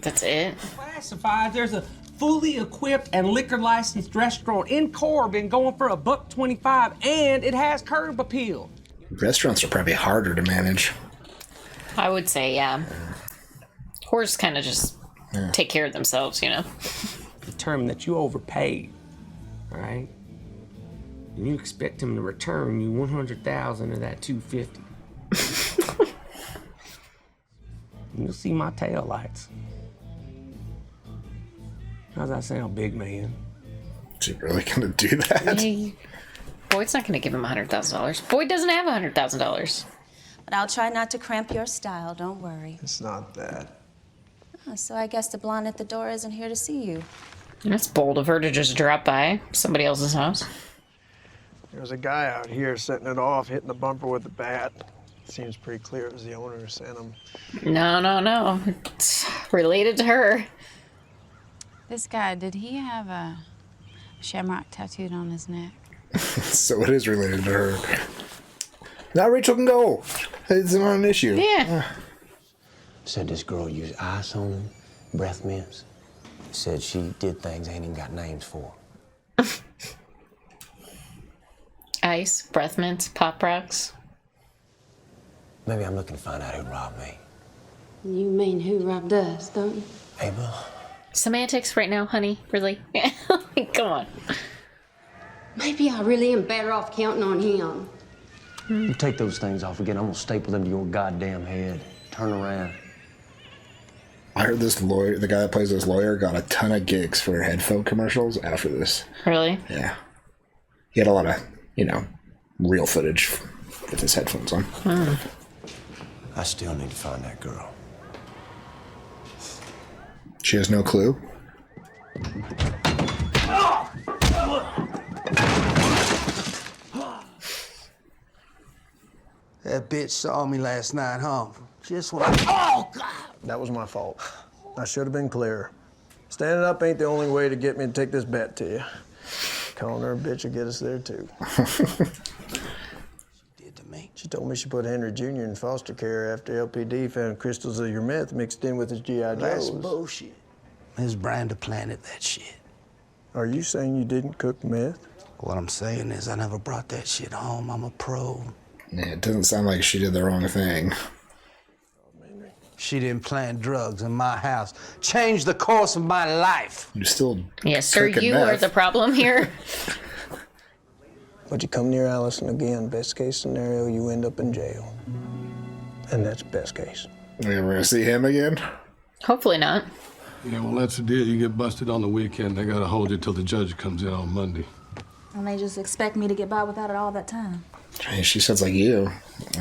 That's it? Classified, there's a fully equipped and liquor licensed restaurant in Corbin going for $1.25, and it has curb appeal. Restaurants are probably harder to manage. I would say, yeah. Whores kind of just take care of themselves, you know? Determine that you overpaid, all right? And you expect him to return you $100,000 of that $250. You'll see my tail lights. How's that sound, big man? Is he really gonna do that? Hey, Boyd's not gonna give him $100,000. Boyd doesn't have $100,000. But I'll try not to cramp your style, don't worry. It's not that. Oh, so I guess the blonde at the door isn't here to see you. That's bold of her to just drop by somebody else's house. There was a guy out here setting it off, hitting the bumper with a bat. Seems pretty clear it was the owner who sent him. No. It's related to her. This guy, did he have a shamrock tattooed on his neck? So it is related to her. Now Rachel can go. It's not an issue. Yeah. Said this girl used ice on him, breath mints. Said she did things I ain't even got names for. Ice, breath mints, pop rocks. Maybe I'm looking to find out who robbed me. You mean who robbed us, don't you? Abel? Semantics right now, honey. Really? Come on. Maybe I really am better off counting on him. You take those things off again, I'm gonna staple them to your goddamn head. Turn around. I heard this lawyer, the guy that plays this lawyer, got a ton of gigs for headphone commercials after this. Really? Yeah. He had a lot of, you know, real footage with his headphones on. I still need to find that girl. She has no clue. That bitch saw me last night, huh? Just when I... Oh, God! That was my fault. I should have been clearer. Standing up ain't the only way to get me to take this bet to you. Calling her a bitch will get us there, too. She told me she put Henry Jr. in foster care after LPD found crystals of your meth mixed in with his G.I. Joes. That's bullshit. Miss Branda planted that shit. Are you saying you didn't cook meth? What I'm saying is I never brought that shit home. I'm a pro. Yeah, it doesn't sound like she did the wrong thing. She didn't plant drugs in my house. Changed the course of my life. You still Yes, sir, you are the problem here. But you come near Allison again, best case scenario, you end up in jail. And that's best case. We ever gonna see him again? Hopefully not. Yeah, well, that's the deal. You get busted on the weekend, they gotta hold you till the judge comes in on Monday. And they just expect me to get by without it all that time. Hey, she sounds like you.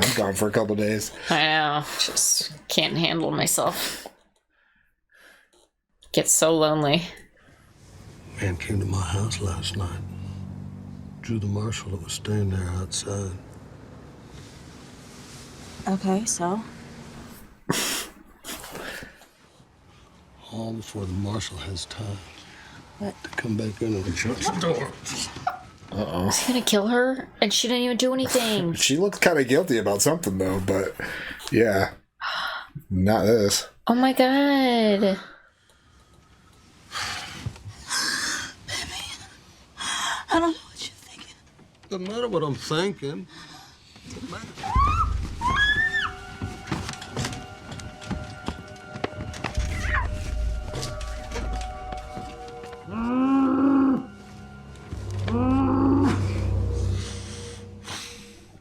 I'm gone for a couple days. I know. Just can't handle myself. Get so lonely. Man came to my house last night. Drew the marshal that was staying there outside. Okay, so? All before the marshal has time What? to come back in and shut the door. Uh-oh. He's gonna kill her, and she didn't even do anything. She looked kind of guilty about something, though, but yeah. Not this. Oh my god. I don't know what you're thinking. Doesn't matter what I'm thinking.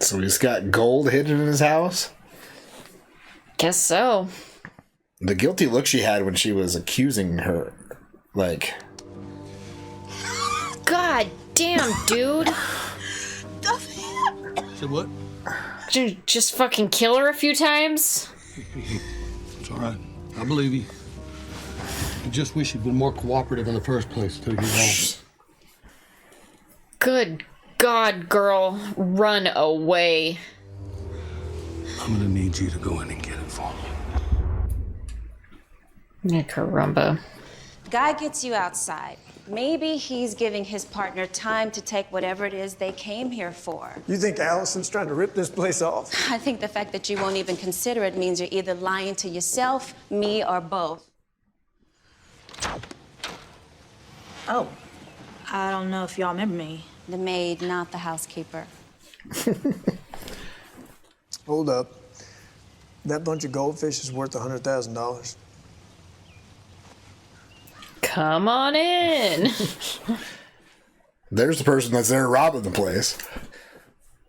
So he's got gold hidden in his house? Guess so. The guilty look she had when she was accusing her, like... God damn, dude. Said what? Did you just fucking kill her a few times? It's all right. I believe you. I just wish you'd been more cooperative in the first place to get home. Good God, girl. Run away. I'm gonna need you to go in and get it for me. Yeah, caramba. Guy gets you outside. Maybe he's giving his partner time to take whatever it is they came here for. You think Allison's trying to rip this place off? I think the fact that you won't even consider it means you're either lying to yourself, me, or both. Oh, I don't know if y'all remember me. The maid, not the housekeeper. Hold up. That bunch of goldfish is worth $100,000. Come on in. There's the person that's there robbing the place.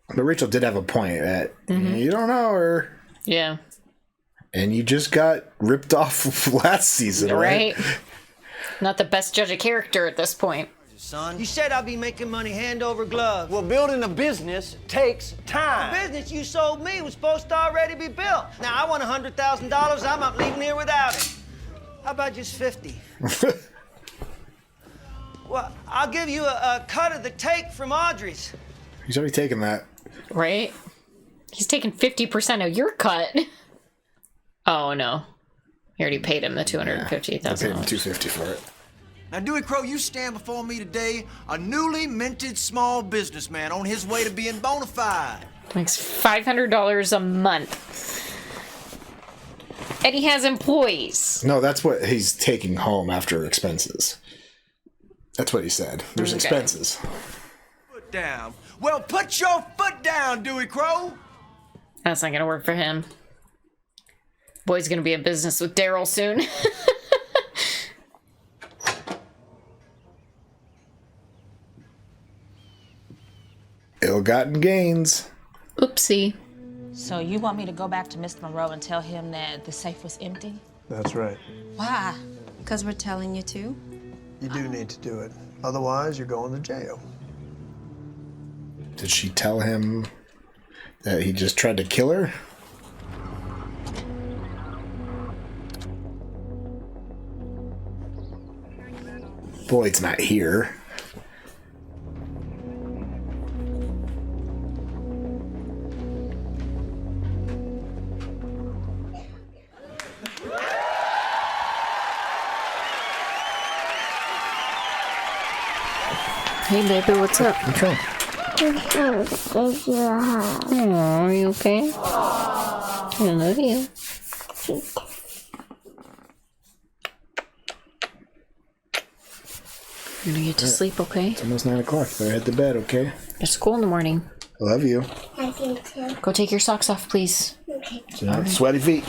But Rachel did have a point that you don't know her. Yeah. And you just got ripped off last season, right? Not the best judge of character at this point. Son, you said I'd be making money hand over glove. Well, building a business takes time. The business you sold me was supposed to already be built. Now, I want $100,000. I'm not leaving here without it. How about just 50? Well, I'll give you a cut of the take from Audrey's. He's already taken that. Right? He's taking 50% of your cut. Oh, no. You already paid him the $250,000. I paid him $250 for it. Now, Dewey Crowe, you stand before me today, a newly minted small businessman on his way to being bona fide. Makes $500 a month. And he has employees. No, that's what he's taking home after expenses. That's what he said. There's expenses. Foot down. Well, put your foot down, Dewey Crowe. That's not gonna work for him. Boy's gonna be in business with Daryl soon. Ill-gotten gains. Oopsie. So you want me to go back to Mr. Monroe and tell him that the safe was empty? That's right. Why? Because we're telling you to. You do need to do it. Otherwise, you're going to jail. Did she tell him that he just tried to kill her? Boyd's not here. Hey, baby, what's up? Okay. Oh, are you okay? I love you. You're gonna get to sleep, okay? It's almost 9 o'clock. Better head to bed, okay? There's school in the morning. I love you. I do too. Go take your socks off, please. Okay. Sweaty feet.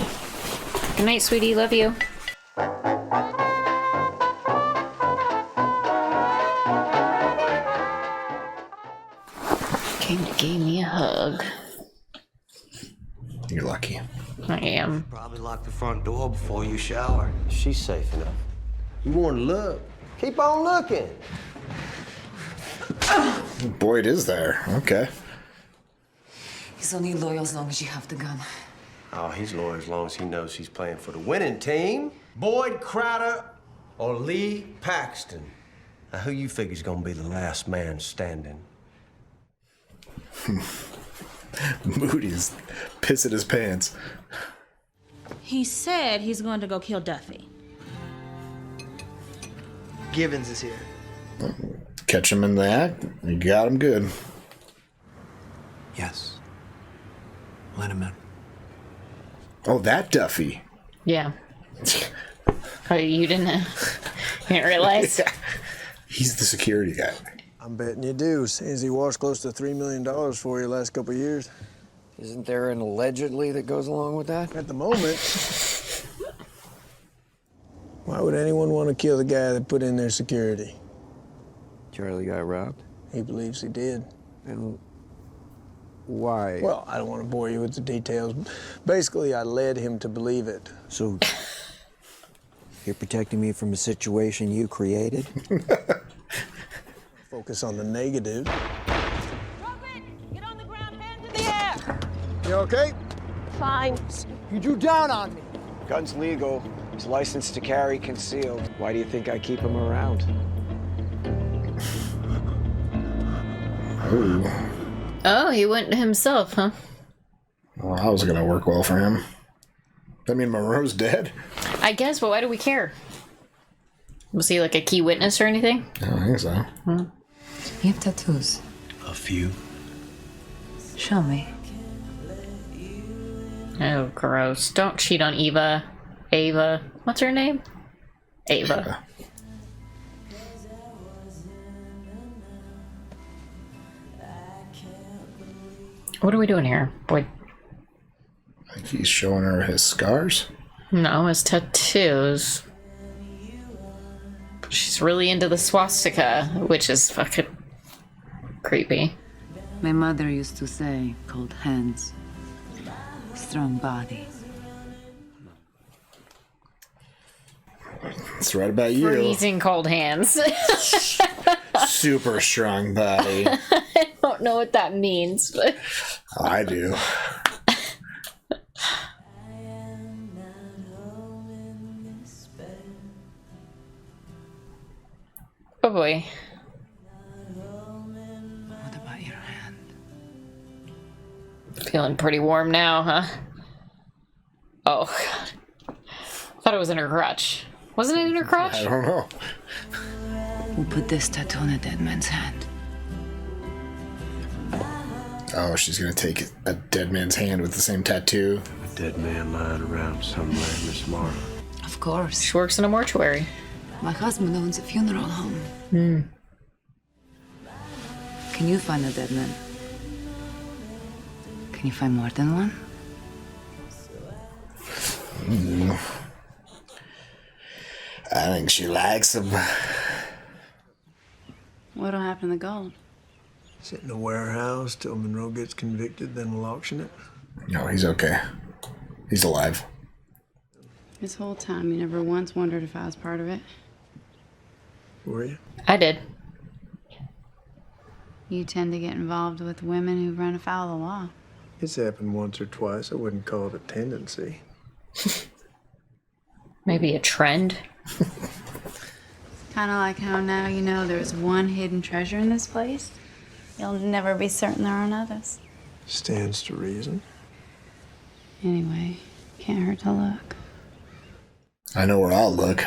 Good night, sweetie. Love you. Gave me a hug. You're lucky. I am. Probably lock the front door before you shower. She's safe enough. You want to look? Keep on looking. Boyd is there. Okay. He's only loyal as long as you have the gun. Oh, he's loyal as long as he knows he's playing for the winning team. Boyd Crowder or Lee Paxton. Now, who you figure's gonna be the last man standing? Moody's pissing his pants. He said he's going to go kill Duffy. Givens is here. Catch him in the act. You got him good. Yes. Let him in. Oh, that Duffy. Yeah. Oh, you didn't realize? He's the security guy. I'm betting you do, since he washed close to $3 million for you last couple of years. Isn't there an allegedly that goes along with that? At the moment. Why would anyone want to kill the guy that put in their security? Charlie got robbed? He believes he did. And why? Well, I don't want to bore you with the details. Basically, I led him to believe it. So, you're protecting me from a situation you created? Focus on the negative. Drop it! Get on the ground, hands in the air! You okay? Fine. You drew down on me. Gun's legal. He's licensed to carry concealed. Why do you think I keep him around? Ooh. Oh, he went himself, huh? Well, that was gonna work well for him. I mean, Monroe's dead. I guess, but why do we care? Was he like a key witness or anything? I don't think so. Hmm. You have tattoos. A few. Show me. Oh, gross. Don't cheat on Eva. Ava. What's her name? Ava. What are we doing here? Boy. I think he's showing her his scars. No, his tattoos. She's really into the swastika, which is fucking creepy. My mother used to say, cold hands, strong body. That's right about you. Freezing cold hands. Super strong body. I don't know what that means, but I do. oh boy. What about your hand? Feeling pretty warm now, huh? Oh, God. Thought it was in her crotch. Wasn't it in her crotch? I don't know. Who put this tattoo on a dead man's hand? Oh, she's gonna take a dead man's hand with the same tattoo. A dead man lying around somewhere, Miss Mara. Of course. She works in a mortuary. My husband owns a funeral home. Hmm. Can you find a dead man? Can you find more than one? I think she likes him. What'll happen to the gold? Sit in a warehouse till Monroe gets convicted, then we'll auction it. No, he's okay. He's alive. This whole time, you never once wondered if I was part of it. Were you? I did. You tend to get involved with women who run afoul of the law. It's happened once or twice. I wouldn't call it a tendency. Maybe a trend. Kind of like how now you know there's one hidden treasure in this place. You'll never be certain there aren't others. Stands to reason. Anyway, can't hurt to look. I know where I'll look.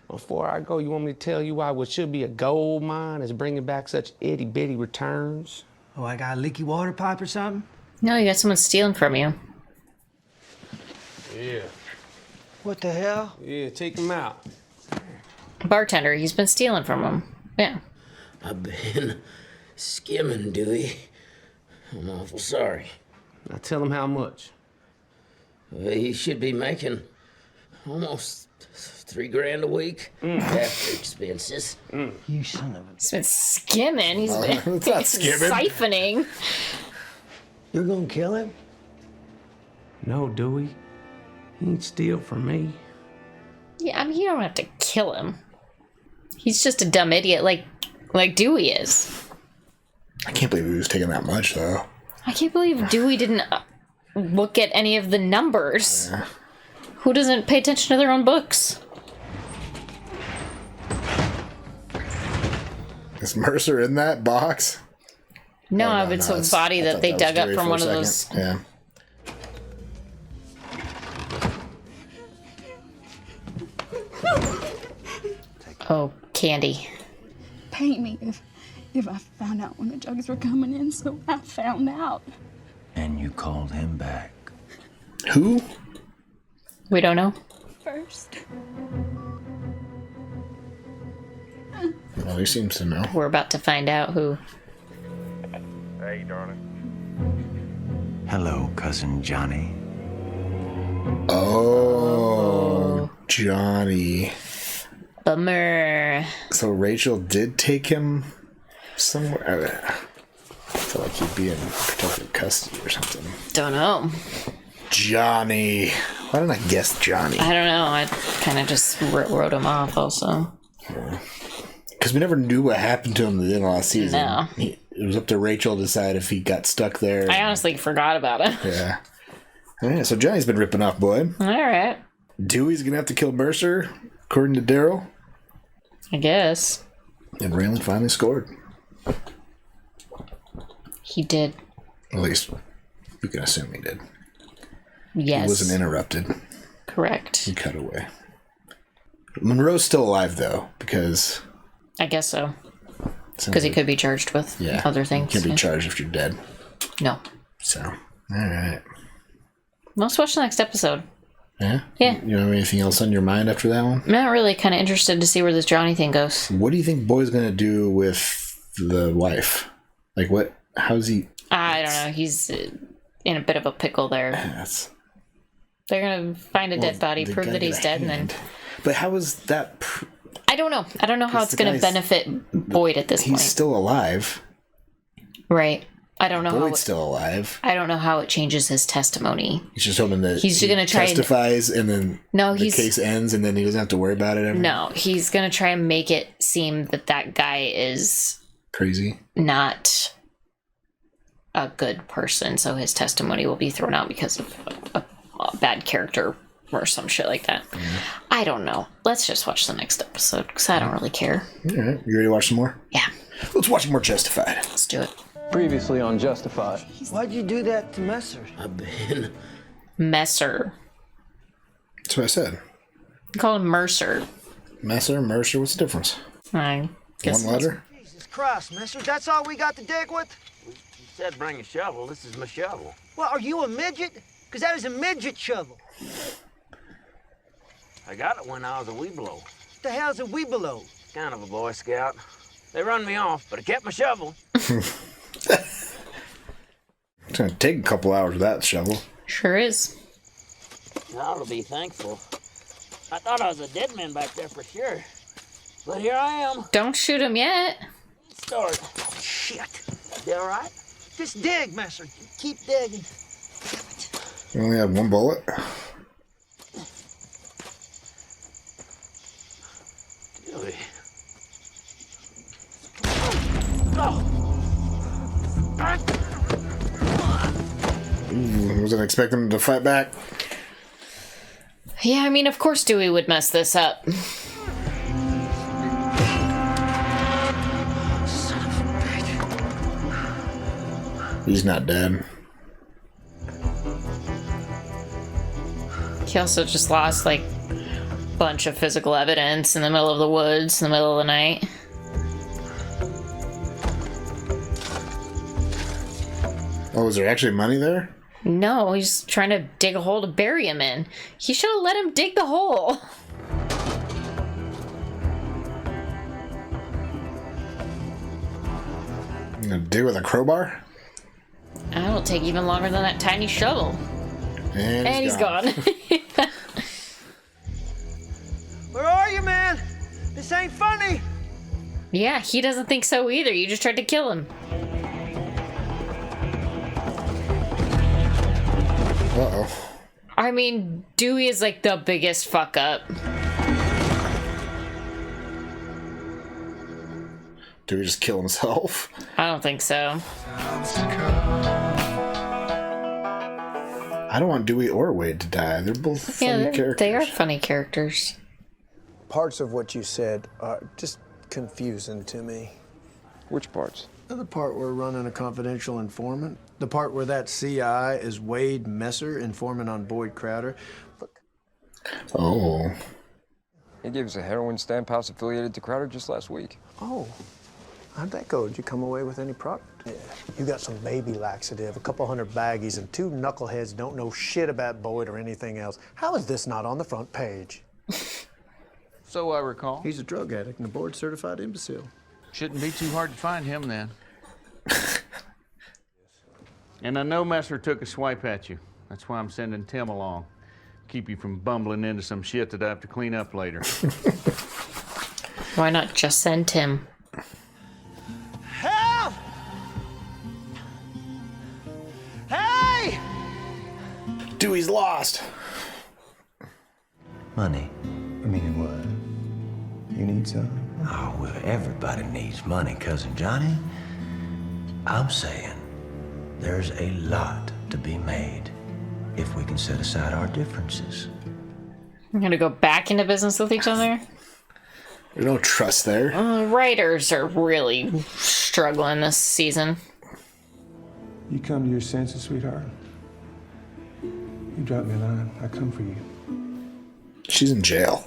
Before I go, you want me to tell you why what should be a gold mine is bringing back such itty-bitty returns? Oh, I got a leaky water pipe or something? No, you got someone stealing from you. Yeah. What the hell? Yeah, take him out. Bartender, he's been stealing from him. Yeah. I've been skimming, Dewey. I'm awful sorry. Now tell him how much. He should be making almost $3 grand a week after expenses. You son of a... He's been skimming. He's been it's not skimming. siphoning. You're gonna kill him? No, Dewey. He ain't steal from me. Yeah, I mean, you don't have to kill him. He's just a dumb idiot like Dewey is. I can't believe he was taking that much, though. I can't believe Dewey didn't look at any of the numbers. Yeah. Who doesn't pay attention to their own books? Is Mercer in that box? No, it's a body that they dug up from one of those. Yeah. Oh, candy. Pay me if I found out when the jugs were coming in, so I found out. And you called him back. Who? We don't know. First. Well, he seems to know. We're about to find out who. Hey, darling. Hello, cousin Johnny. Oh, Johnny. Bummer. So Rachel did take him somewhere. I feel like he'd be in protective custody or something. Don't know. Johnny. Why didn't I guess Johnny? I don't know. I kind of just wrote him off also. Because we never knew what happened to him at the end of last season. No. It was up to Rachel to decide if he got stuck there. I honestly forgot about it. Yeah. Yeah, so Johnny's been ripping off Boyd. All right. Dewey's going to have to kill Mercer, according to Daryl. I guess. And Raylan finally scored. He did. At least, we can assume he did. Yes. He wasn't interrupted. Correct. He cut away. Monroe's still alive, though, because... I guess so. Because he could be charged with other things. You can't be charged if you're dead. No. So, alright. Let's watch the next episode. Yeah? Yeah. You have anything else on your mind after that one? I'm not really kind of interested to see where this Johnny thing goes. What do you think Boyd's going to do with the wife? Like, what? How's he... I don't know. He's in a bit of a pickle there. Yes. They're going to find a dead body, prove that he's dead, and then... But how is that... I don't know. I don't know how it's going to benefit Boyd at this point. He's still alive. Right. I don't know how... Boyd's still alive. I don't know how it changes his testimony. He's just hoping that he's going to try testifies and then the case ends and then he doesn't have to worry about it anymore. No, he's going to try and make it seem that that guy is... crazy. Not a good person, so his testimony will be thrown out because of a bad character or some shit like that. Mm-hmm. I don't know. Let's just watch the next episode because I don't really care. All right. You ready to watch some more? Yeah. Let's watch more Justified. Let's do it. Previously on Justified. Why'd you do that to Messer? I've been... Messer. That's what I said. Call him Mercer. Mercer, what's the difference? I guess one letter? Jesus Christ, Messer, that's all we got to dig with? You said bring a shovel. This is my shovel. Well, are you a midget? Because that is a midget shovel. I got it when I was a weeblo. What the hell's a weeblo? Kind of a Boy Scout. They run me off, but I kept my shovel. It's going to take a couple hours with that shovel. Sure is. I ought to be thankful. I thought I was a dead man back there for sure. But here I am. Don't shoot him yet. Start. Shit. You all right? Just dig, Messer. Keep digging. You only had one bullet? Really? Wasn't expecting him to fight back. Yeah, I mean, of course Dewey would mess this up. He's not dead. He also just lost, like, a bunch of physical evidence in the middle of the woods in the middle of the night. Oh, was there actually money there? No, he's trying to dig a hole to bury him in. He should have let him dig the hole. You gonna dig with a crowbar? That'll take even longer than that tiny shovel. And he's gone. Where are you, man? This ain't funny. Yeah, he doesn't think so either. You just tried to kill him. Uh-oh. I mean, Dewey is like the biggest fuck up. Did he just kill himself? I don't think so. I don't want Dewey or Wade to die. They're both funny characters. They are funny characters. Parts of what you said are just confusing to me. Which parts? The part where we're running a confidential informant. The part where that CI is Wade Messer, informant on Boyd Crowder. Look. Oh. He gave us a heroin stamp house affiliated to Crowder just last week. Oh. How'd that go? Did you come away with any product? Yeah. You got some baby laxative, a couple hundred baggies, and two knuckleheads don't know shit about Boyd or anything else. How is this not on the front page? So I recall. He's a drug addict and a board-certified imbecile. Shouldn't be too hard to find him then. And I know Messer took a swipe at you. That's why I'm sending Tim along. Keep you from bumbling into some shit that I have to clean up later. Why not just send Tim? Help! Hey! Dewey's lost. Money. I mean, what? You need some? Oh, well, everybody needs money, Cousin Johnny. I'm saying there's a lot to be made if we can set aside our differences. We're gonna go back into business with each other? There's no trust there. Writers are really struggling this season. You come to your senses, sweetheart. You drop me a line, I come for you. She's in jail.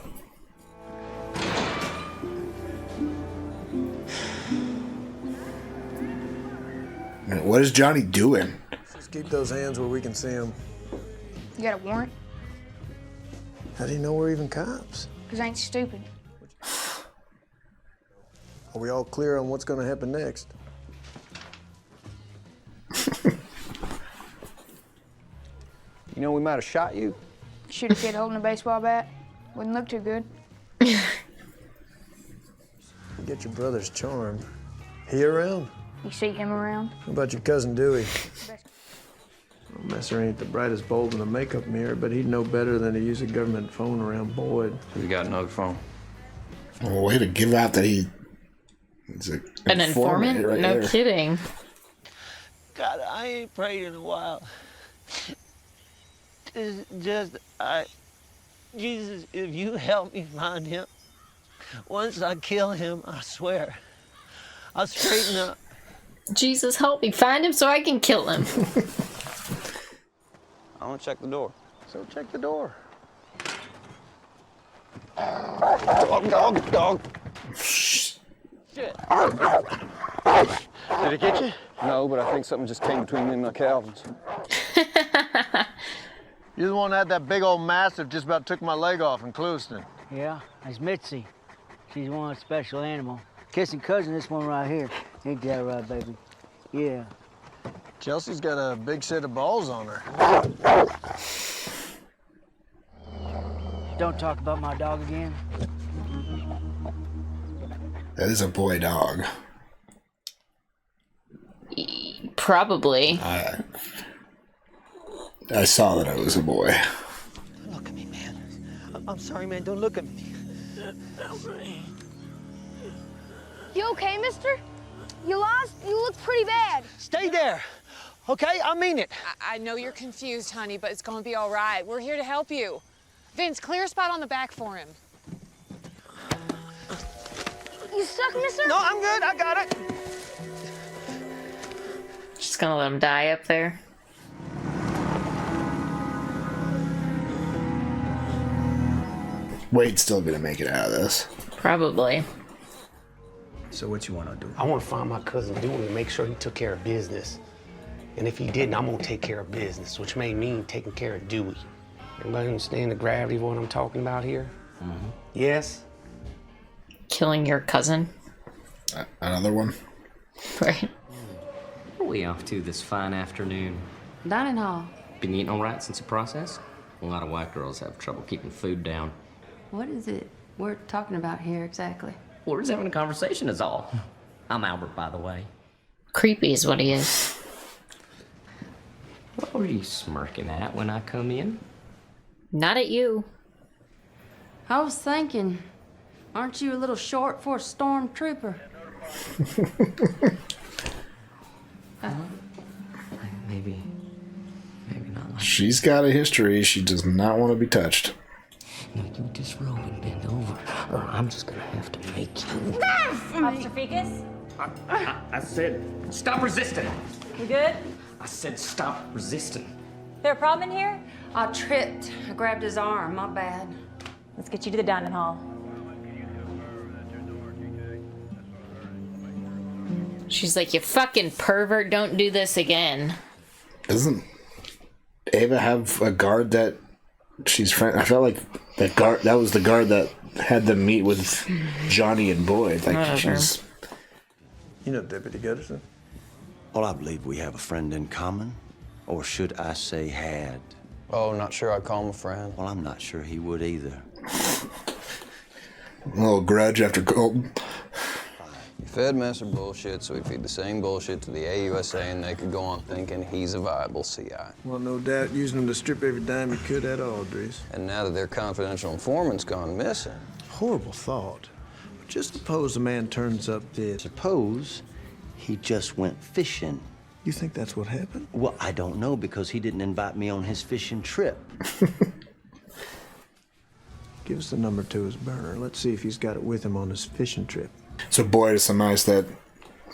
What is Johnny doing? Just keep those hands where we can see them. You got a warrant? How do you know we're even cops? Because I ain't stupid. Are we all clear on what's going to happen next? You know, we might have shot you. Shoot a kid holding a baseball bat. Wouldn't look too good. Get your brother's charm. He around? You see him around? What about your cousin Dewey? Well, Messer ain't the brightest bulb in the makeup mirror, but he'd know better than to use a government phone around Boyd. We got another phone. Well, way to give out that he's an informant? right No there. kidding. God, I ain't prayed in a while. Jesus, if you help me find him, once I kill him, I swear, I'll straighten up. Jesus, help me find him so I can kill him. I want to check the door. So check the door. Dog. Shit. Did it get you? No, but I think something just came between me and my Calvins. You're the one that had that big old mastiff just about took my leg off in Clewiston. Yeah, that's Mitzi. She's one special animal. Kissing cousin, this one right here. Ain't that right, baby? Yeah. Chelsea's got a big set of balls on her. Don't talk about my dog again. That is a boy dog. Probably. I saw that I was a boy. Look at me, man. I'm sorry, man. Don't look at me. You okay, mister? You lost? You look pretty bad. Stay there. Okay? I mean it. I know you're confused, honey, but it's gonna be all right. We're here to help you. Vince, clear a spot on the back for him. You stuck, mister? No, I'm good. I got it. Just gonna let him die up there. Wade's still gonna make it out of this. Probably. So what you want to do? I want to find my cousin Dewey and make sure he took care of business. And if he didn't, I'm gonna take care of business, which may mean taking care of Dewey. Everybody understand the gravity of what I'm talking about here? Mm-hmm. Yes? Killing your cousin. Another one? Right. Where are we off to this fine afternoon? Dining hall. Been eating all right since the process? A lot of white girls have trouble keeping food down. What is it we're talking about here exactly? We're just having a conversation is all. I'm Albert, by the way. Creepy is what he is. What were you smirking at when I come in? Not at you. I was thinking, aren't you a little short for a stormtrooper? Maybe not. She's got a history. She does not want to be touched. You disrobe and bend over, or I'm just gonna have to make you. Officer Ficus? I said, stop resisting. You good? I said, stop resisting. There a problem in here? I tripped. I grabbed his arm. My bad. Let's get you to the dining hall. She's like, you fucking pervert, don't do this again. Doesn't Ava have a guard that she's friend? I felt like that was the guard that had them meet with Johnny and Boyd. Like she's. You know Deputy Gutterson? Well, I believe we have a friend in common. Or should I say had? Oh, not sure I'd call him a friend. Well, I'm not sure he would either. A little grudge after Colton. You fed Messer bullshit, so he'd feed the same bullshit to the AUSA, and they could go on thinking he's a viable CI. Well, no doubt using him to strip every dime he could out of Audrey's. And now that their confidential informant's gone missing. Horrible thought. But just suppose a man turns up dead. Suppose he just went fishing. You think that's what happened? Well, I don't know because he didn't invite me on his fishing trip. Give us the number to his burner. Let's see if he's got it with him on his fishing trip. So Boyd is surmised that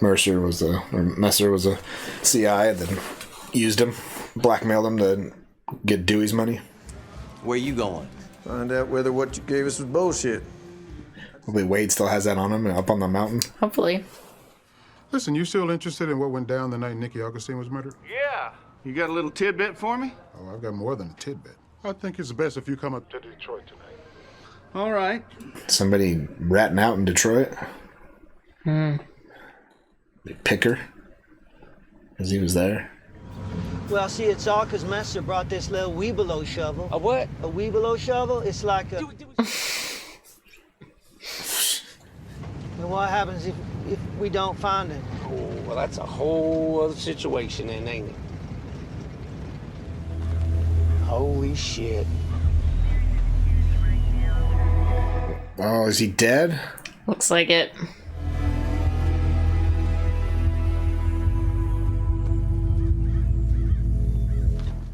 Messer was a CI and then used him, blackmailed him to get Dewey's money. Where you going? Find out whether what you gave us was bullshit. Hopefully Wade still has that on him up on the mountain. Hopefully. Listen, you still interested in what went down the night Nicky Augustine was murdered? Yeah. You got a little tidbit for me? Oh, I've got more than a tidbit. I think it's best if you come up to Detroit tonight. All right. Somebody ratting out in Detroit? They pick her? Because he was there? Well, see, it's all because Messer brought this little Weebelo shovel. A what? A Weebelo shovel? It's like a... And what happens if we don't find it? Oh, well, that's a whole other situation then, ain't it? Holy shit. Oh, is he dead? Looks like it.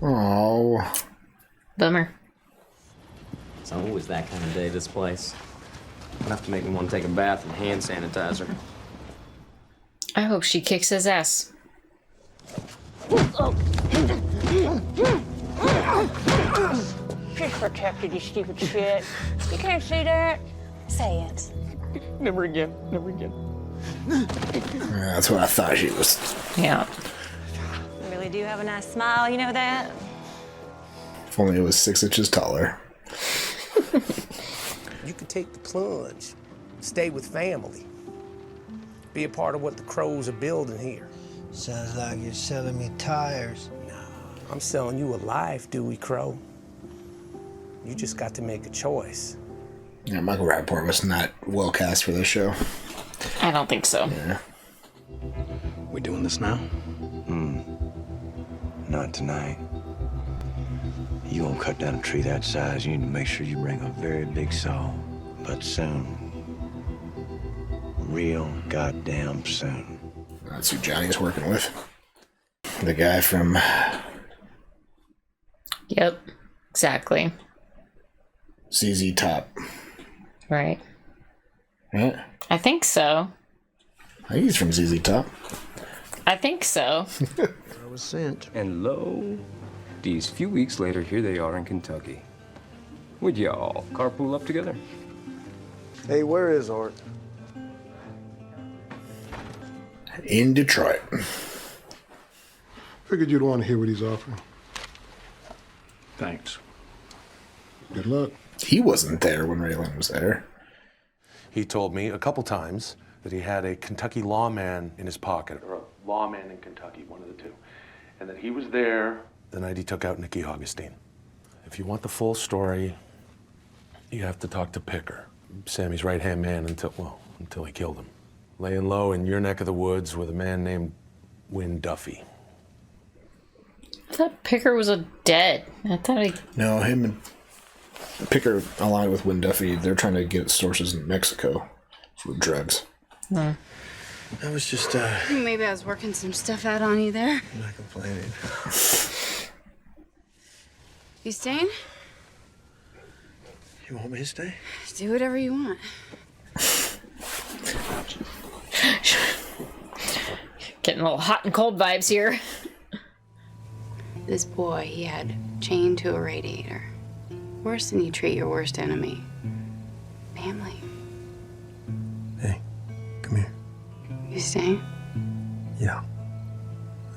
Oh. Bummer. It's always that kind of day, this place. Enough to make me want to take a bath in hand sanitizer. I hope she kicks his ass. She's protected, you stupid shit. You can't see that. Say it. Never again. Never again. Yeah, that's what I thought she was. Yeah. You really do have a nice smile, you know that? If only it was 6 inches taller. You could take the plunge, stay with family, be a part of what the Crows are building here. Sounds like you're selling me tires. I'm selling you a life, Dewey Crowe. You just got to make a choice. Yeah, Michael Rappaport was not well cast for this show. I don't think so. Yeah. We doing this now? Not tonight. You gonna cut down a tree that size, you need to make sure you bring a very big saw. But soon. Real goddamn soon. That's who Johnny's working with. The guy from... Yep, exactly. ZZ Top. Right. Right? I think so. I think he's from ZZ Top. I think so. I was sent. And lo, these few weeks later, here they are in Kentucky. Would y'all carpool up together? Hey, where is Art? In Detroit. Figured you'd want to hear what he's offering. Thanks. Good luck. He wasn't there when Raylan was there. He told me a couple times that he had a Kentucky lawman in his pocket, or a lawman in Kentucky, one of the two, and that he was there the night he took out Nicky Augustine. If you want the full story, you have to talk to Picker, Sammy's right-hand man until he killed him. Laying low in your neck of the woods with a man named Win Duffy. I thought Picker was dead. I thought he... No, him and Picker, along with Win Duffy, they're trying to get sources in Mexico for drugs. Hmm. I was just, Maybe I was working some stuff out on you there. I'm not complaining. You staying? You want me to stay? Do whatever you want. Getting a little hot and cold vibes here. This boy, he had chained to a radiator. Worse than you treat your worst enemy. Family. Hey, come here. You staying? Yeah.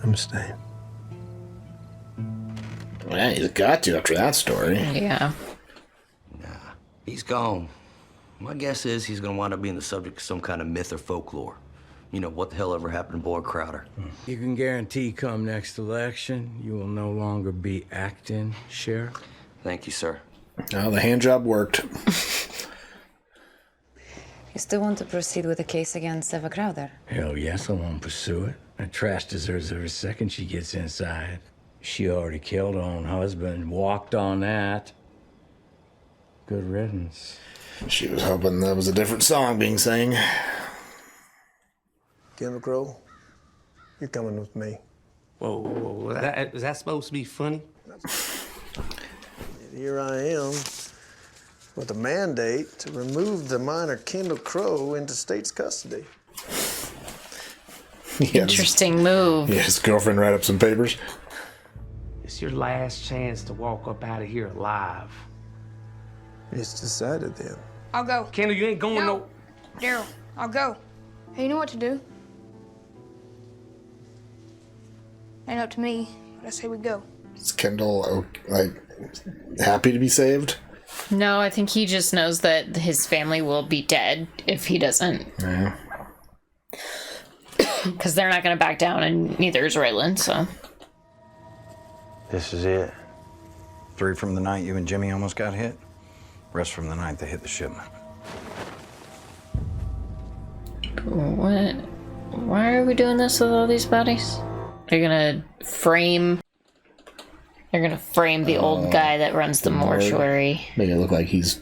I'm staying. Yeah, he's got to after that story. Yeah. He's gone. My guess is he's gonna wind up being the subject of some kind of myth or folklore. You know, what the hell ever happened to Boyd Crowder? You can guarantee come next election, you will no longer be acting sheriff? Thank you, sir. Oh, the hand job worked. You still want to proceed with the case against Eva Crowder? Hell yes, I won't pursue it. That trash deserves every second she gets inside. She already killed her own husband, walked on that. Good riddance. She was hoping that was a different song being sang. Kendall Crowe, you're coming with me. Whoa. Is that supposed to be funny? Here I am with a mandate to remove the minor Kendall Crowe into state's custody. Interesting move. Yeah, his girlfriend write up some papers. It's your last chance to walk up out of here alive. It's decided then. I'll go. Kendall, you ain't going no... Daryl, I'll go. Hey, you know what to do? Ain't up to me, but I say we go. Is Kendall, happy to be saved? No, I think he just knows that his family will be dead if he doesn't. Yeah. Because they're not going to back down, and neither is Raylan, so... This is it. 3 from the night you and Jimmy almost got hit. Rest from the night they hit the shipment. What? Why are we doing this with all these bodies? They're gonna frame... They're gonna frame the old guy that runs the mortuary. Make it look like he's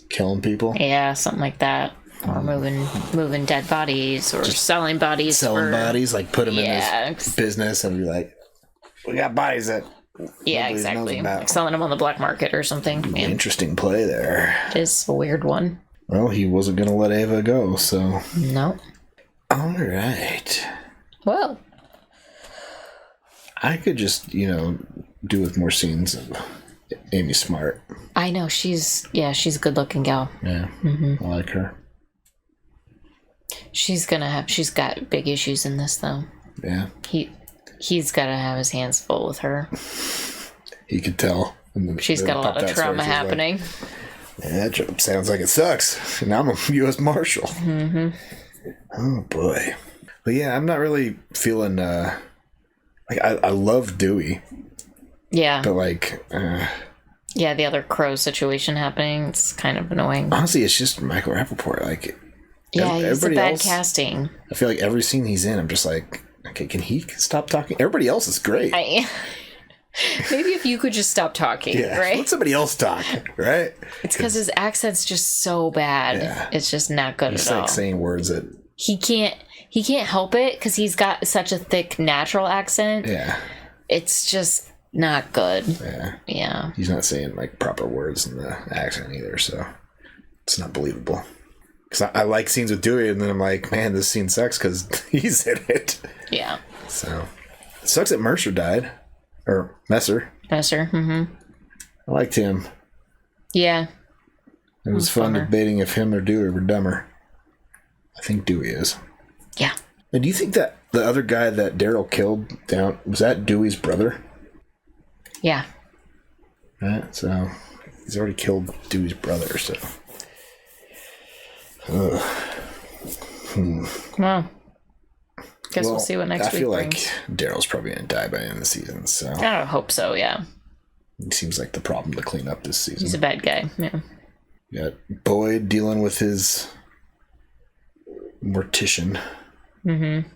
killing people. Yeah, something like that. Or moving dead bodies, or just selling bodies. Selling bodies, like put them in his business and be like, we got bodies that yeah, nobody exactly. knows about. Like selling them on the black market or something. Man, interesting play there. it is a weird one. Well, he wasn't gonna let Ava go, so no. All right. Well, I could just, do with more scenes of Amy Smart. I know she's a good-looking gal. Yeah, Mm-hmm. I like her. She's got big issues in this though. Yeah. He's got to have his hands full with her. He could tell. She's got a lot of trauma happening. Yeah, that sounds like it sucks. And I'm a U.S. Marshal. Mm-hmm. Oh boy. But yeah, I'm not really feeling I love Dewey. Yeah. But yeah, the other Crowe situation happening, it's kind of annoying. Honestly, it's just Michael Rappaport. Yeah, he's a bad casting. I feel like every scene he's in, I'm just like, Okay, can he stop talking? Everybody else is great. Maybe if you could just stop talking, right? Let somebody else talk, right? It's because his accent's just so bad. Yeah. It's just not good He's at all. like saying words that He can't help it because he's got such a thick natural accent. Yeah. It's just not good. Yeah. He's not saying like proper words in the accent either, so it's not believable. Because I like scenes with Dewey, and then I'm like, man, this scene sucks because he's in it. Yeah. So it sucks that Mercer died. Or Messer. Mm-hmm. I liked him. Yeah. It was fun debating if him or Dewey were dumber. I think Dewey is. Yeah. And do you think that the other guy that Daryl killed down, was that Dewey's brother? Yeah. Right? So he's already killed Dewey's brother, so. Ugh. Well, guess we'll see what next week brings. I feel like Daryl's probably going to die by the end of the season, so. I hope so, yeah. He seems like the problem to clean up this season. He's a bad guy, yeah. You got Boyd dealing with his mortician. Mm-hmm.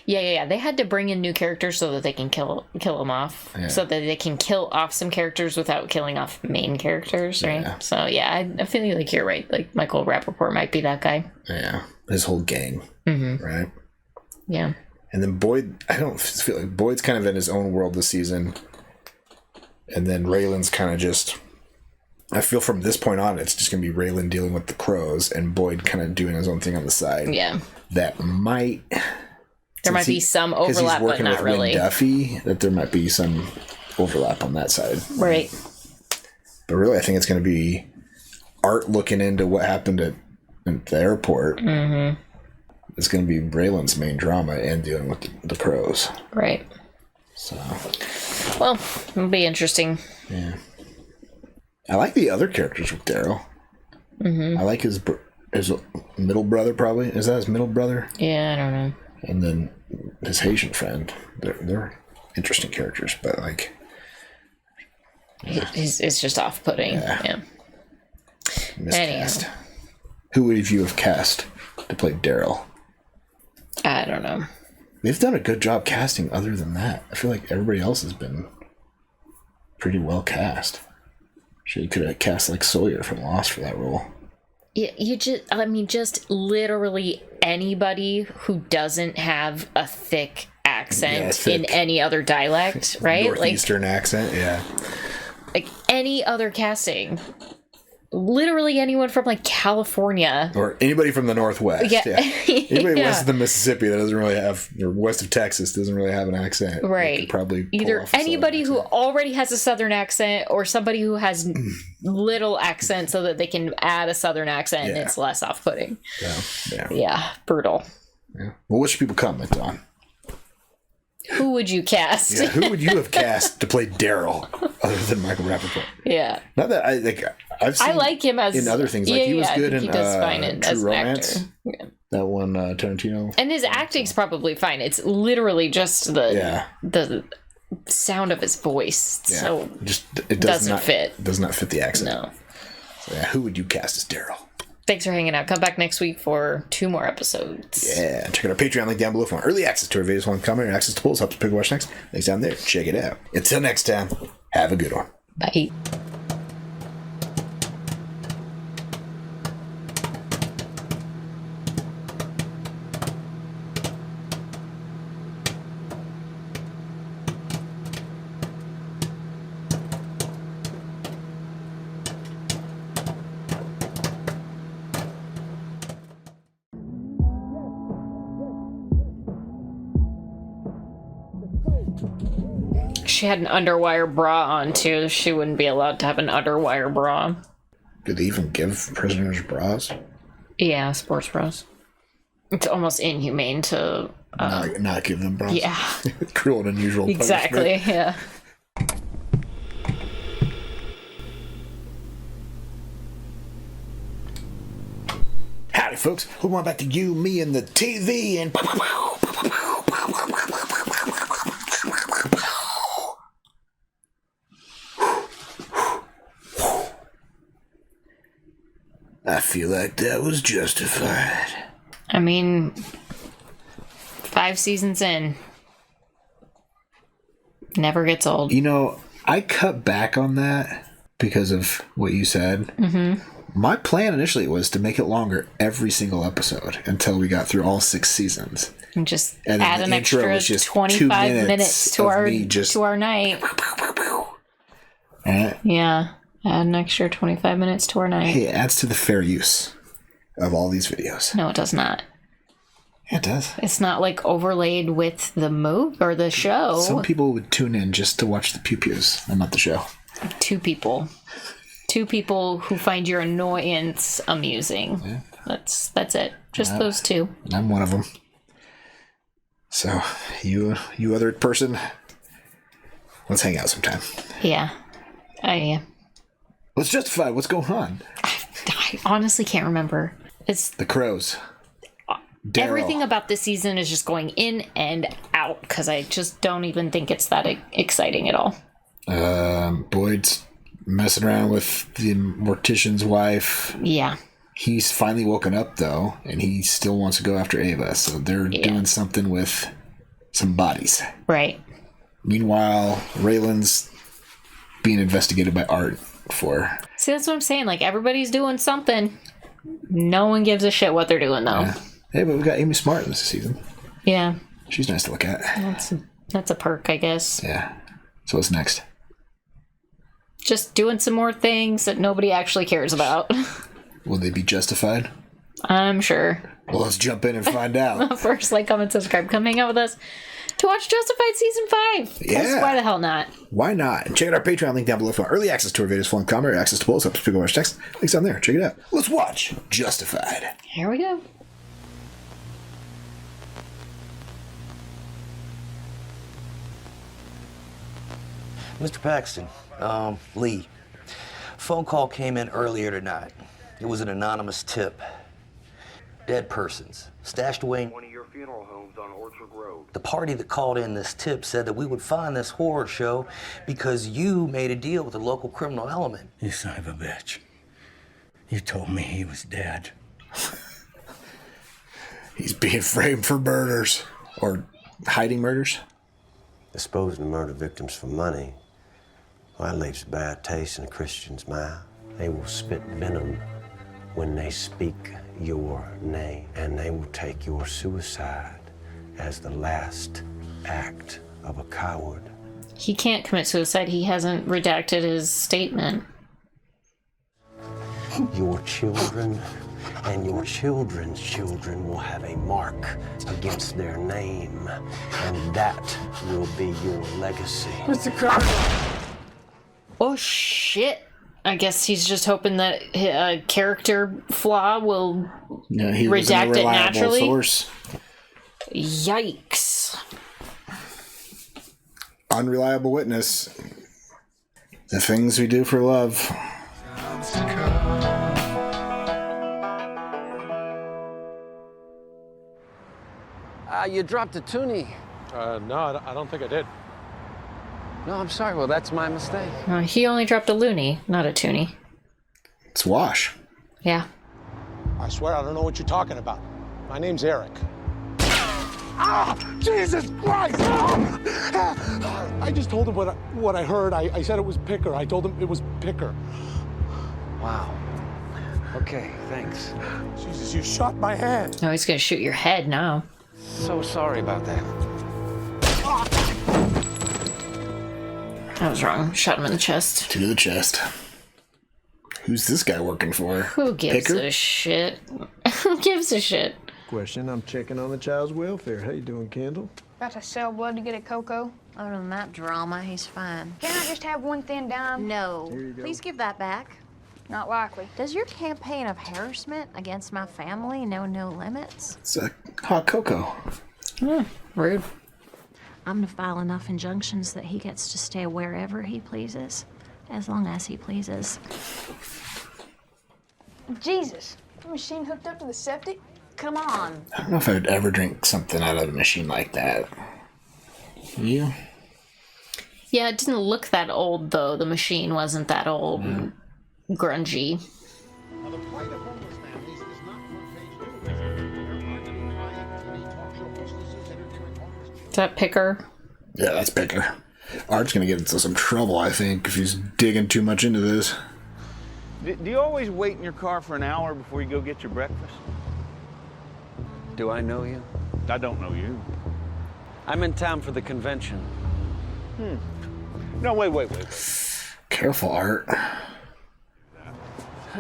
Yeah. They had to bring in new characters so that they can kill them off. Yeah. So that they can kill off some characters without killing off main characters, right? Yeah. So, yeah, I feel like you're right. Like, Michael Rappaport might be that guy. Yeah. His whole gang. Mm-hmm. Right? Yeah. And then Boyd, I don't feel like Boyd's kind of in his own world this season. And then Raylan's kind of just, I feel from this point on, it's just going to be Raylan dealing with the Crows and Boyd kind of doing his own thing on the side. Yeah. That might... There might be some overlap, but not really. Wynn Duffy, that there might be some overlap on that side. Right. But really, I think it's going to be Art looking into what happened at the airport. Mm-hmm. It's going to be Raylan's main drama and dealing with the Crows. Right. So. Well, it'll be interesting. Yeah. I like the other characters with Daryl. Mm-hmm. I like his middle brother, probably. Is that his middle brother? Yeah, I don't know. And then his Haitian friend. They're interesting characters, but like... It's just off-putting. Yeah. Miscast. Who would you have cast to play Daryl? I don't know. They've done a good job casting other than that. I feel like everybody else has been pretty well cast. Sure, you could have cast like Sawyer from Lost for that role. Yeah, just literally anybody who doesn't have a thick accent in any other dialect, right? Northeastern accent, yeah. Like any other casting. Literally anyone from like California. Or anybody from the Northwest. Yeah. Anybody west of the Mississippi that doesn't really have, or west of Texas doesn't really have an accent. Right. Probably either anybody who already has a Southern accent or somebody who has little accent so that they can add a Southern accent and it's less off-putting. Yeah. Brutal. Yeah. Well, what should people comment on? Who would you cast? Yeah, who would you have cast to play Daryl other than Michael Rappaport? Yeah. Not that I've seen I like him as in other things. Like he was good in he does fine True as Romance. an actor. Yeah. That one Tarantino. And his acting's probably fine. It's literally just the sound of his voice. Yeah. So it doesn't fit. Does not fit the accent. No. So who would you cast as Daryl? Thanks for hanging out. Come back next week for 2 more episodes. Yeah, check out our Patreon link down below for early access to our videos, one comment, and access to polls. Help us pick watch next. Links down there. Check it out. Until next time, have a good one. Bye. She had an underwire bra on too. She wouldn't be allowed to have an underwire bra. Do they even give prisoners bras? Yeah, sports bras. It's almost inhumane to not give them bras. Yeah. Cruel and unusual. Exactly. Punishment. Yeah. Howdy, folks. Welcome back to You, Me, and the TV, and I feel like that was justified. I mean, 5 seasons in. Never gets old. You know, I cut back on that because of what you said. Mm-hmm. My plan initially was to make it longer every single episode until we got through all 6 seasons. And just And add then an the intro extra was just 25 2 minutes to of our me just- to our night. And Yeah, add an extra 25 minutes to our night. hey, it adds to the fair use of all these videos. No, it does not. Yeah, it does. It's not like overlaid with the move or the show. Some people would tune in just to watch the pew-pews and not the show. 2 people. 2 people who find your annoyance amusing. Yeah. That's it. Just those 2. And I'm one of them. So, you other person, let's hang out sometime. Yeah. Let's justify what's going on. I honestly can't remember. It's The Crows. Daryl. everything about this season is just going in and out because I just don't even think it's that exciting at all. Boyd's messing around with the mortician's wife. Yeah. He's finally woken up, though, and he still wants to go after Ava, so they're doing something with some bodies. Right. Meanwhile, Raylan's being investigated by Art for... See, that's what I'm saying. Like, everybody's doing something. No one gives a shit what they're doing, though. Yeah. Hey, but we got Amy Smart in this season. Yeah. She's nice to look at. That's a perk, I guess. Yeah. So what's next? Just doing some more things that nobody actually cares about. Will they be justified? I'm sure. Well, let's jump in and find out. First, like, comment, subscribe, come hang out with us to watch Justified Season 5. Yeah. Why the hell not? Why not? And check out our Patreon link down below for early access to our videos, full and commentary, access to polls, up to speak over text. Links down there. Check it out. Let's watch Justified. Here we go. Mr. Paxton, Lee, phone call came in earlier tonight. It was an anonymous tip. Dead persons, stashed away in one of your funeral homes on Orchard Road. The party that called in this tip said that we would find this horror show because you made a deal with the local criminal element. You son of a bitch. You told me he was dead. He's being framed for murders. Or hiding murders. Disposing of murder victims for money. Well, that leaves a bad taste in a Christian's mouth. They will spit venom when they speak your name, and they will take your suicide as the last act of a coward. He can't commit suicide. He hasn't redacted his statement. Your children and your children's children will have a mark against their name, and that will be your legacy. Mr. Crowe. Oh, shit. I guess he's just hoping that a character flaw will redact it naturally. Source. Yikes. Unreliable witness. The things we do for love. You dropped a toonie. No, I don't think I did. No, I'm sorry. Well, that's my mistake. He only dropped a loony, not a toonie. It's Wash. Yeah. I swear I don't know what you're talking about. My name's Eric. Ah! Jesus Christ! Ah! I just told him what I heard. I said it was Picker. I told him it was Picker. Wow. Okay, thanks. Jesus, you shot my hand. No, he's gonna shoot your head now. So sorry about that. I was wrong. Shot him in the chest. To the chest. Who's this guy working for? Who gives Picker? a shit? Who gives a shit? Question, I'm checking on the child's welfare. How you doing, Kendall? About to sell blood to get a cocoa. Other than that drama, he's fine. Can't I just have one thin dime? No. Here you go. Please give that back. Not likely. Does your campaign of harassment against my family know no limits? It's a hot cocoa. Rude. I'm to file enough injunctions that he gets to stay wherever he pleases, as long as he pleases. Jesus, the machine hooked up to the septic? Come on. I don't know if I would ever drink something out of a machine like that. You? Yeah, it didn't look that old, though. The machine wasn't that old and grungy. Is that Picker? Yeah, that's Picker. Art's gonna get into some trouble, I think, if he's digging too much into this. Do you always wait in your car for an hour before you go get your breakfast? Do I know you? I don't know you. I'm in town for the convention. No, wait. Careful, Art.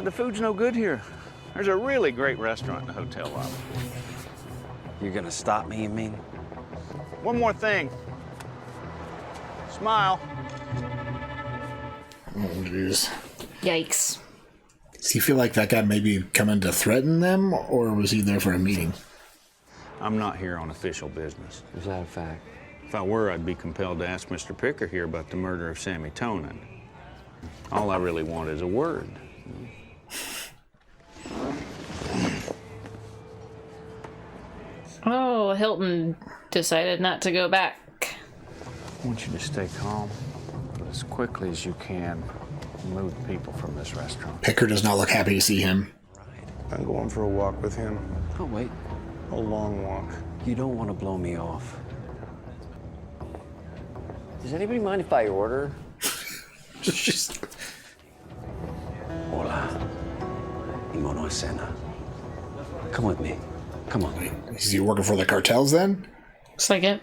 The food's no good here. There's a really great restaurant in the hotel lobby. You're gonna stop me, you mean? One more thing. Smile. Oh, jeez. Yikes. Does he feel like that guy maybe coming to threaten them, or was he there for a meeting? I'm not here on official business. Is that a fact? If I were, I'd be compelled to ask Mr. Picker here about the murder of Sammy Tonin. All I really want is a word. Oh, Hilton decided not to go back. I want you to stay calm, but as quickly as you can, move people from this restaurant. Picker does not look happy to see him. I'm going for a walk with him. Oh, wait. A long walk. You don't want to blow me off. Does anybody mind if I order? Hola. Y mono escena. Come with me. Come on. Is he working for the cartels then? Looks like it.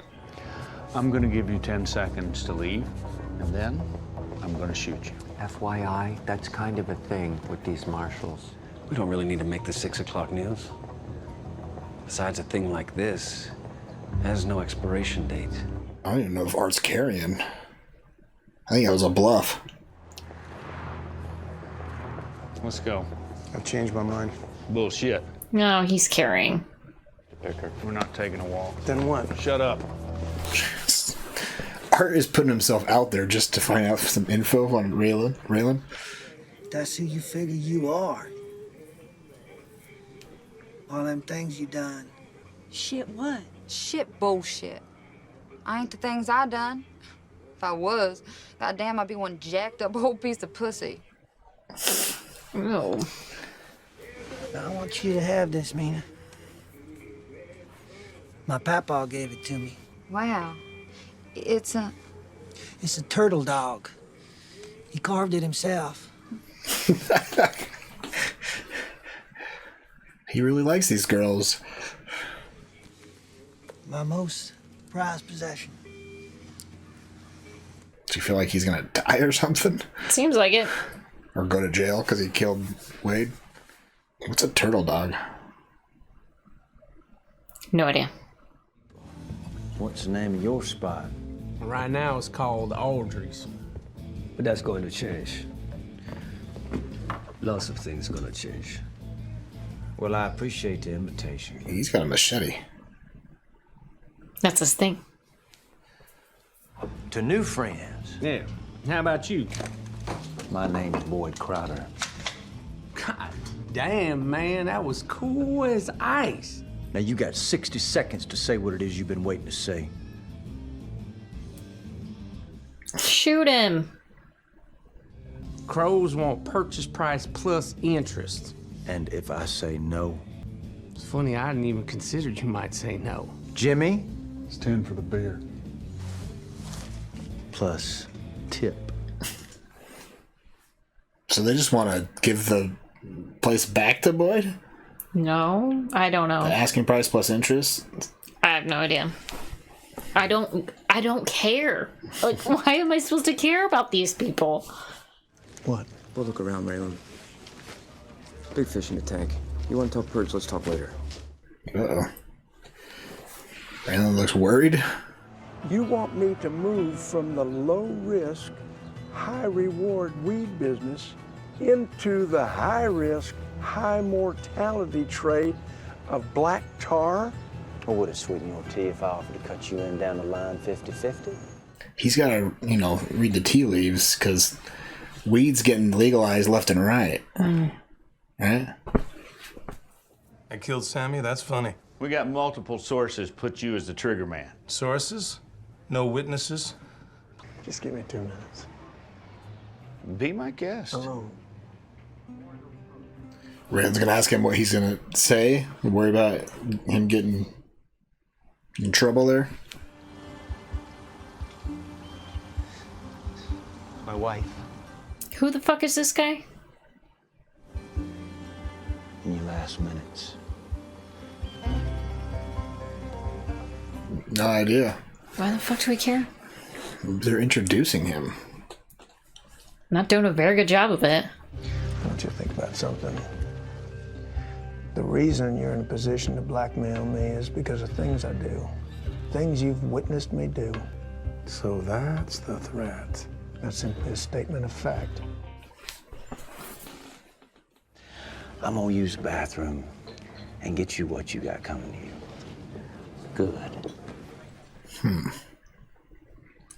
I'm going to give you 10 seconds to leave, and then I'm going to shoot you. FYI, that's kind of a thing with these marshals. We don't really need to make the 6 o'clock news. Besides, a thing like this has no expiration date. I don't even know if Art's carrying. I think that was a bluff. Let's go. I've changed my mind. Bullshit. No, he's carrying. Picker, we're not taking a walk. Then what? Shut up. Art is putting himself out there just to find out some info on Raylan. That's who you figure you are. All them things you done. Shit what? Shit bullshit. I ain't the things I done. If I was, goddamn, I'd be one jacked up old piece of pussy. Oh. I want you to have this, Mina. My papa gave it to me. Wow. It's a turtle dog. He carved it himself. He really likes these girls. My most prized possession. Do you feel like he's gonna die or something? Seems like it. Or go to jail because he killed Wade? What's a turtle dog? No idea. What's the name of your spot? Right now it's called Aldry's. But that's going to change. Lots of things are going to change. Well, I appreciate the invitation. He's got a machete. That's his thing. To new friends. Yeah. How about you? My name's Boyd Crowder. God damn, man, that was cool as ice. Now you got 60 seconds to say what it is you've been waiting to say. Shoot him. Crows want purchase price plus interest. And if I say no? It's funny, I hadn't even considered you might say no. Jimmy? It's 10 for the beer. Plus tip. So they just want to give the place back to Boyd? No, I don't know. The asking price plus interest? I have no idea. I don't care. Like, why am I supposed to care about these people? What? We'll look around, Raylan. Big fish in the tank. You want to talk purge? Let's talk later. Uh-oh. Raylan looks worried. You want me to move from the low-risk, high-reward weed business into the high-risk, high-mortality trade of black tar? Or would it sweeten your tea if I offered to cut you in down the line 50-50? He's got to, read the tea leaves because weed's getting legalized left and right. Right? I killed Sammy? That's funny. We got multiple sources put you as the trigger man. Sources? No witnesses? Just give me 2 minutes. Be my guest. Alone. Rand's gonna ask him what he's gonna say. Worry about him getting in trouble there. my wife. Who the fuck is this guy? In your last minutes. No idea. Why the fuck do we care? They're introducing him. Not doing a very good job of it. I want you to think about something. The reason you're in a position to blackmail me is because of things I do. Things you've witnessed me do. So that's the threat. That's simply a statement of fact. I'm gonna use the bathroom and get you what you got coming to you. Good.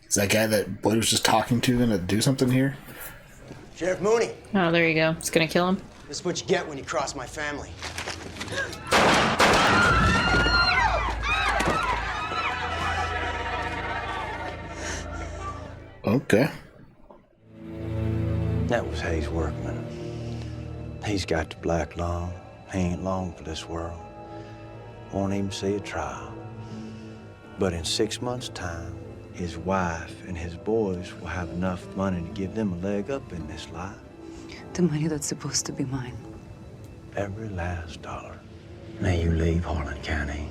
Is that guy that Boyd was just talking to gonna do something here? Sheriff Mooney, Oh, there you go. It's gonna kill him. this is what you get when you cross my family. Okay. That was Hayes Workman. He's got the black lung. He ain't long for this world. Won't even see a trial. But in 6 months' time, his wife and his boys will have enough money to give them a leg up in this life. The money that's supposed to be mine. Every last dollar. May you leave Harlan County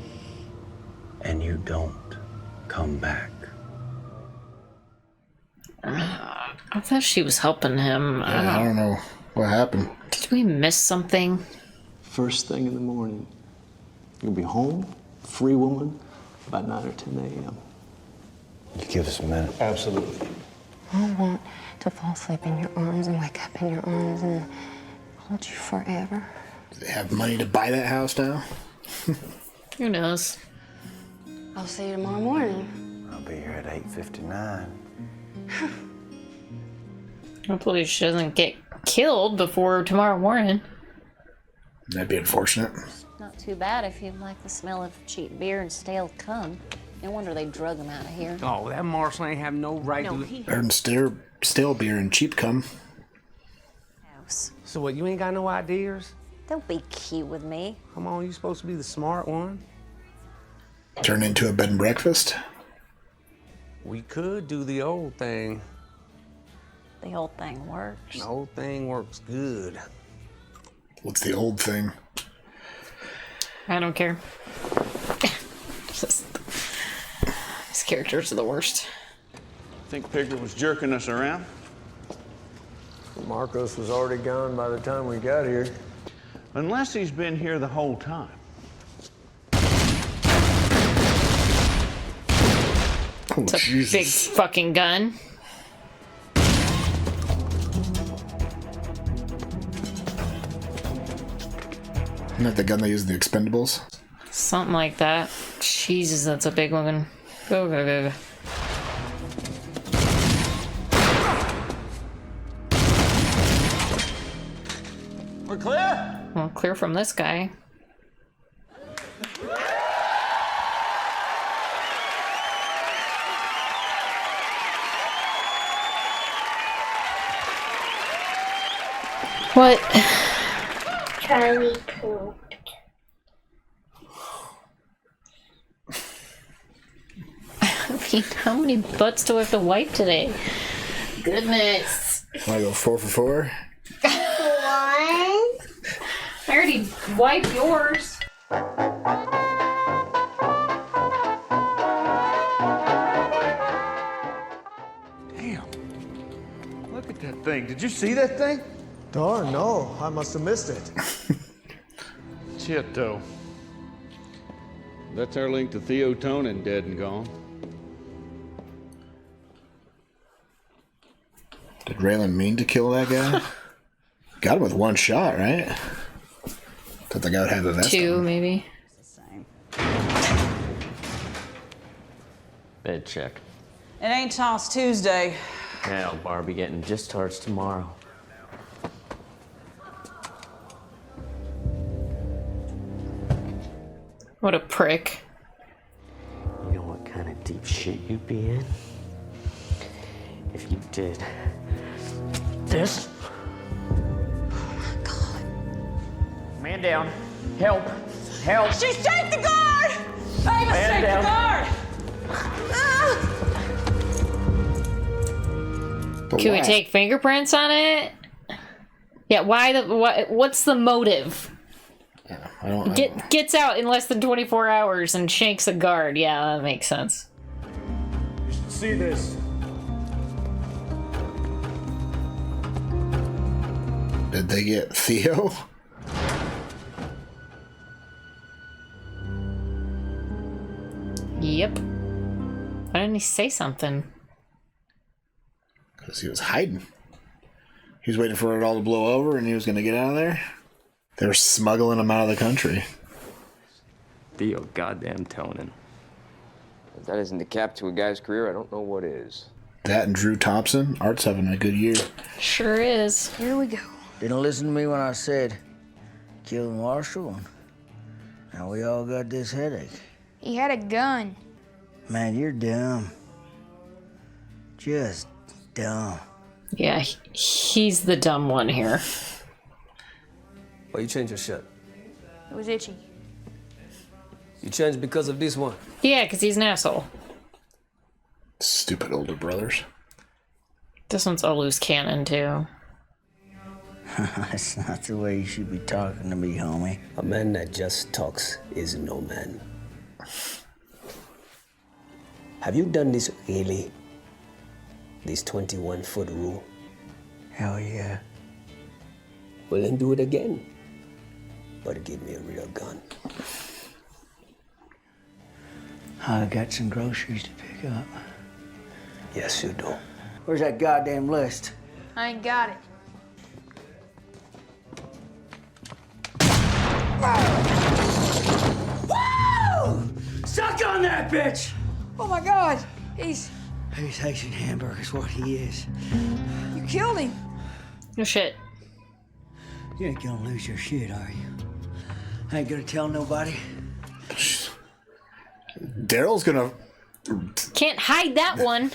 and you don't come back. I thought she was helping him. Yeah, I don't know what happened. Did we miss something? First thing in the morning, you'll be home, free woman, by 9 or 10 a.m. You give us a minute. Absolutely. I want to fall asleep in your arms and wake up in your arms and hold you forever. Do they have money to buy that house now? Who knows? I'll see you tomorrow morning. I'll be here at 8:59. Hopefully she doesn't get killed before tomorrow morning. That'd be unfortunate. Not too bad if you like the smell of cheap beer and stale cum. No wonder they drug him out of here. Oh, that Marshal ain't have no right No, to... he- Or stale beer and cheap cum. So what, you ain't got no ideas? Don't be cute with me. Come on, you supposed to be the smart one. Turn into a bed and breakfast. We could do the old thing. The whole thing works. The whole thing works good. What's the old thing? I don't care. Just, these characters are the worst. Think Pigger was jerking us around? Marcos was already gone by the time we got here. Unless he's been here the whole time. Oh, It's a big fucking gun. Isn't that the gun they use in the Expendables? Something like that. Jesus, that's a big one. Go, go, go, go. We're clear? Well, clear from this guy. What? Charlie pooped. I mean, how many butts do I have to wipe today? Goodness. Want to go 4 for 4? I already wiped yours. Damn. Look at that thing. Did you see that thing? Darn, no. I must have missed it. Shit, though. That's our link to Theo Tonin, dead and gone. Did Raylan mean to kill that guy? Got him with one shot, right? Thought the guy would have a vest 2, on. maybe. Bed check. It ain't Toss Tuesday. Hell, Barbie getting discharged tomorrow. What a prick. You know what kind of deep shit you'd be in? If you did this. Man down. Help. Help. She's take the guard! Ava, Man take down. the guard! Can we take fingerprints on it? Yeah, what's the motive? I don't. Gets out in less than 24 hours and shanks a guard. Yeah, that makes sense. You should see this. Did they get Theo? Yep. Why didn't he say something? Because he was hiding. He was waiting for it all to blow over and he was going to get out of there. They were smuggling him out of the country. Theo goddamn Tonin. If that isn't the cap to a guy's career, I don't know what is. That and Drew Thompson. Art's having a good year. Sure is. Here we go. Didn't listen to me when I said kill the marshal, and now we all got this headache. He had a gun. Man, you're dumb. Just dumb. Yeah, he's the dumb one here. Why you change your shirt? It was itchy. You changed because of this one? Yeah, because he's an asshole. Stupid older brothers. This one's a loose cannon, too. That's not the way you should be talking to me, homie. A man that just talks is no man. Have you done this really? This 21-foot rule? Hell yeah. Well, then do it again. But give me a real gun. I got some groceries to pick up. Yes, you do. Where's that goddamn list? I ain't got it. Whoa! Suck on that bitch! Oh my God, he's Haitian hamburger's what he is. you killed him. No shit. You ain't gonna lose your shit, are you? I ain't gonna tell nobody. Daryl's gonna... Can't hide that one.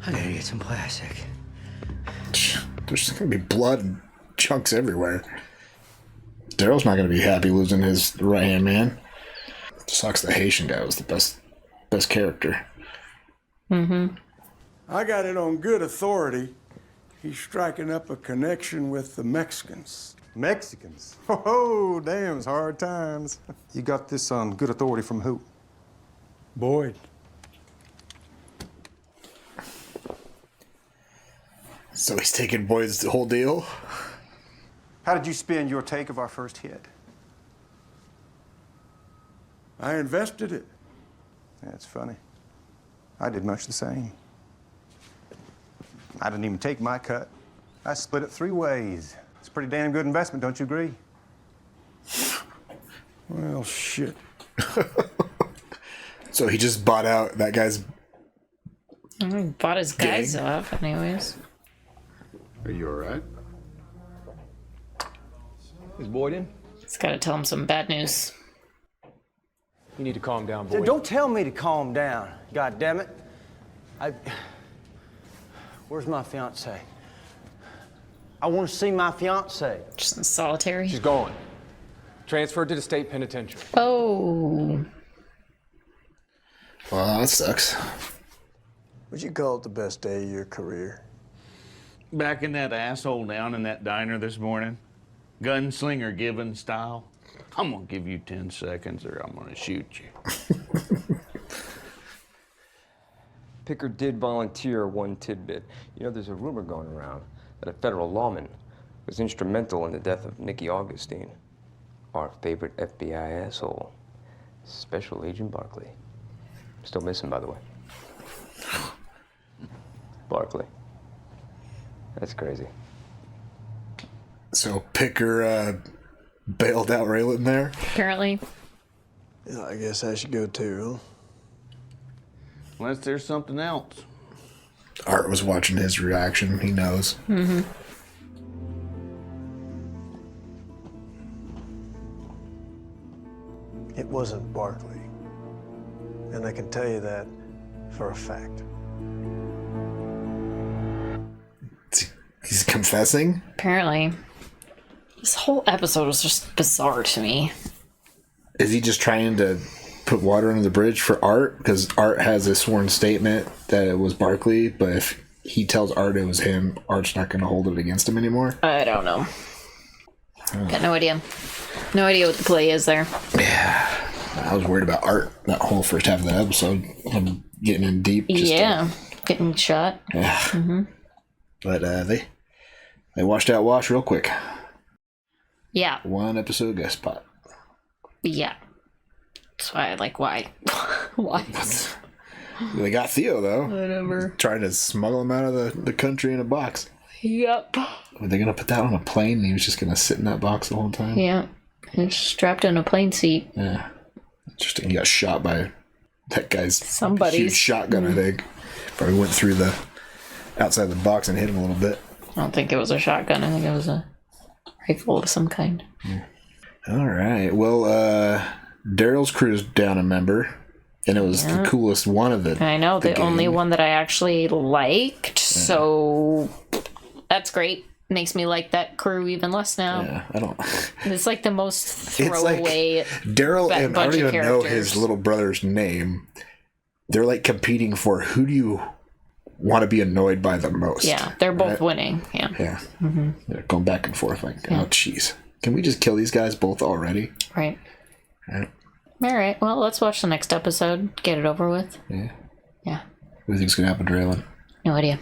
I gotta get some plastic. There's gonna be blood and chunks everywhere. Daryl's not gonna be happy losing his right-hand man. Sucks the Haitian guy was the best character. Mm-hmm. I got it on good authority. He's striking up a connection with the Mexicans. Mexicans? Oh, damn, it's hard times. You got this on good authority from who? Boyd. So he's taking Boyd's whole deal? How did you spin your take of our first hit? I invested it. That's funny. I did much the same. I didn't even take my cut. I split it 3 ways. It's a pretty damn good investment, don't you agree? Well, shit. So he just bought out that guy's... Bought his guys off, anyways. Are you all right? Is Boyd in? He's got to tell him some bad news. You need to calm down, Boyd. Don't tell me to calm down, God damn it. Where's my fiance? I want to see my fiance. Just in solitary. She's gone. Transferred to the state penitentiary. Oh. Well, that sucks. Would you call it the best day of your career? Backing that asshole down in that diner this morning, gunslinger Givens style. I'm gonna give you 10 seconds or I'm gonna shoot you. Picker did volunteer one tidbit. You know, there's a rumor going around that a federal lawman was instrumental in the death of Nicky Augustine, our favorite FBI asshole, Special Agent Barkley. Still missing, by the way. Barkley. That's crazy. So Picker bailed out Raylan there? Apparently. Yeah, I guess I should go too, huh? Unless there's something else. Art was watching his reaction. He knows. Mm-hmm. It wasn't Barkley. And I can tell you that for a fact. He's confessing? Apparently. This whole episode was just bizarre to me. Is he just trying to put water under the bridge for Art, because Art has a sworn statement that it was Barkley, but if he tells Art it was him, Art's not going to hold it against him anymore. I don't know. Got no idea. No idea what the play is there. Yeah. I was worried about Art that whole first half of the episode. Him getting in deep. Getting shot. Yeah. Mm-hmm. But they washed out Wash real quick. Yeah. 1 episode guest spot. Yeah. That's why I like why. Why? They got Theo, though. Whatever. Trying to smuggle him out of the country in a box. Yep. Are they going to put that on a plane and he was just going to sit in that box the whole time? Yeah. He's strapped in a plane seat. Yeah. Interesting. He got shot by that guy's Somebody's huge shotgun, I think. Probably went through the outside the box and hit him a little bit. I don't think it was a shotgun. I think it was a rifle of some kind. All right. Well, Daryl's crew's down a member, and it was the coolest one of it. I know, the only one that I actually liked. So that's great. Makes me like that crew even less now. Yeah, I don't. It's like the most throwaway. Daryl and I don't even know his little brother's name. They're like competing for who do you want to be annoyed by the most. Yeah, they're both winning. Yeah. Yeah. Mm-hmm. They're going back and forth like, oh, jeez. Can we just kill these guys both already? Right. Right. All right. Well, let's watch the next episode. Get it over with. Yeah. Yeah. What do you think's going to happen to Raylan? No idea.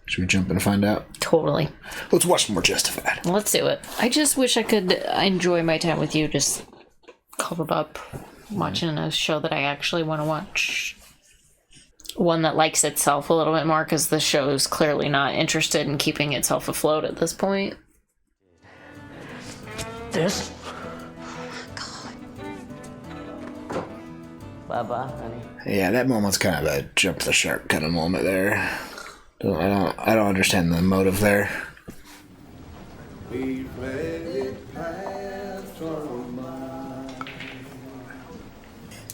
Should we jump in and find out? Totally. Let's watch some more Justified. Let's do it. I just wish I could enjoy my time with you, just cuddled up, watching a show that I actually want to watch. One that likes itself a little bit more, because the show is clearly not interested in keeping itself afloat at this point. This? Bye-bye, honey. Yeah, that moment's kind of a jump the shark kind of moment there. I don't understand the motive there.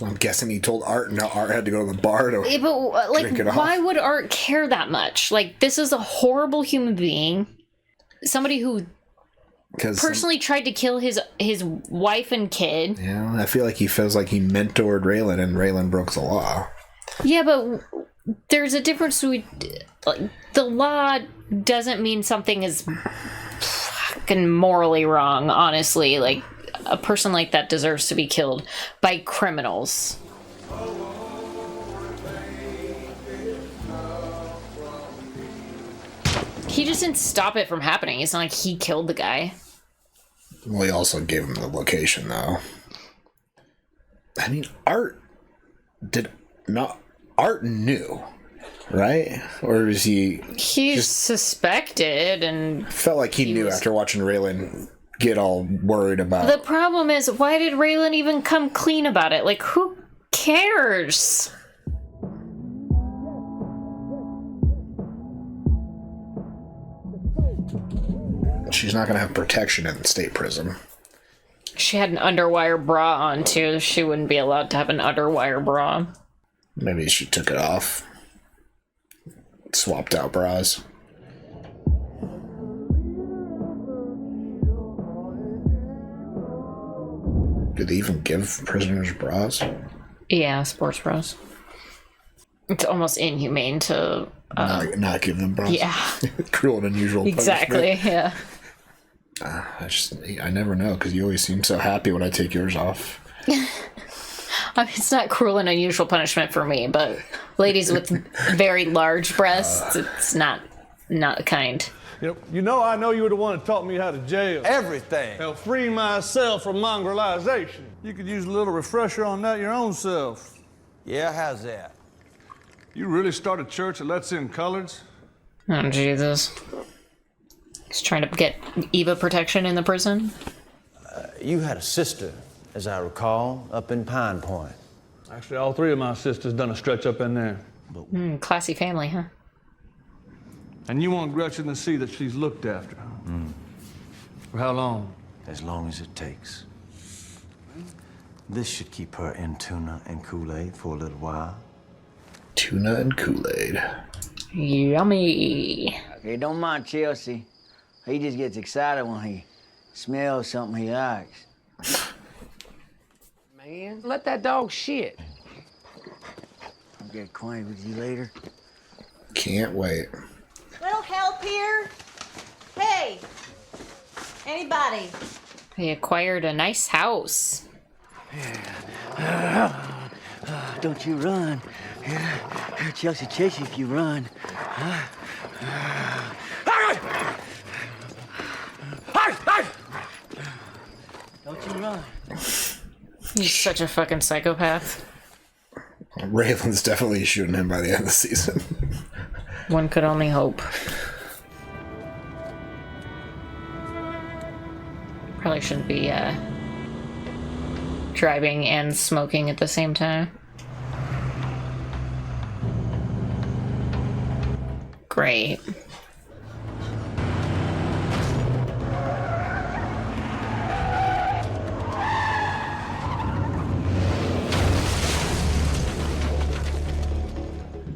I'm guessing he told Art, and now Art had to go to the bar to Yeah, but drink it off. why would Art care that much? Like, this is a horrible human being, somebody who personally tried to kill his wife and kid. Yeah, I feel like he feels like he mentored Raylan, and Raylan broke the law. Yeah, but there's a difference between, like, the law doesn't mean something is fucking morally wrong, honestly. Like, a person like that deserves to be killed by criminals. He just didn't stop it from happening. It's not like he killed the guy. Well, he also gave him the location, though. I mean, Art knew, right? Or was he... He suspected and... Felt like he knew after watching Raylan get all worried about... The problem is, why did Raylan even come clean about it? Like, who cares? She's not going to have protection in the state prison. She had an underwire bra on, too. She wouldn't be allowed to have an underwire bra. Maybe she took it off. Swapped out bras. Do they even give prisoners bras? Yeah, sports bras. It's almost inhumane to... not give them bras? Yeah. Cruel and unusual Exactly, punishment. yeah. I never know, because you always seem so happy when I take yours off. I mean, it's not cruel and unusual punishment for me, but ladies with very large breasts, it's not kind. You know, I know you were the one that taught me how to jail. Everything. Help free myself from mongrelization. You could use a little refresher on that your own self. Yeah, how's that? You really start a church that lets in coloreds? Oh, Jesus. He's trying to get Eva protection in the prison? You had a sister, as I recall, up in Pine Point. Actually, all 3 of my sisters done a stretch up in there. Classy family, huh? And you want Gretchen to see that she's looked after. For how long? As long as it takes. This should keep her in tuna and Kool-Aid for a little while. Tuna and Kool-Aid. Yummy. Okay, don't mind Chelsea. He just gets excited when he smells something he likes. man. Let that dog shit. I'll get acquainted with you later. Can't wait. Little help here? Hey! Anybody? They acquired a nice house. Don't you run. Chelsea chase you if you run. Don't you run. He's such a fucking psychopath. Raylan's definitely shooting him by the end of the season. One could only hope. Probably shouldn't be driving and smoking at the same time. Great.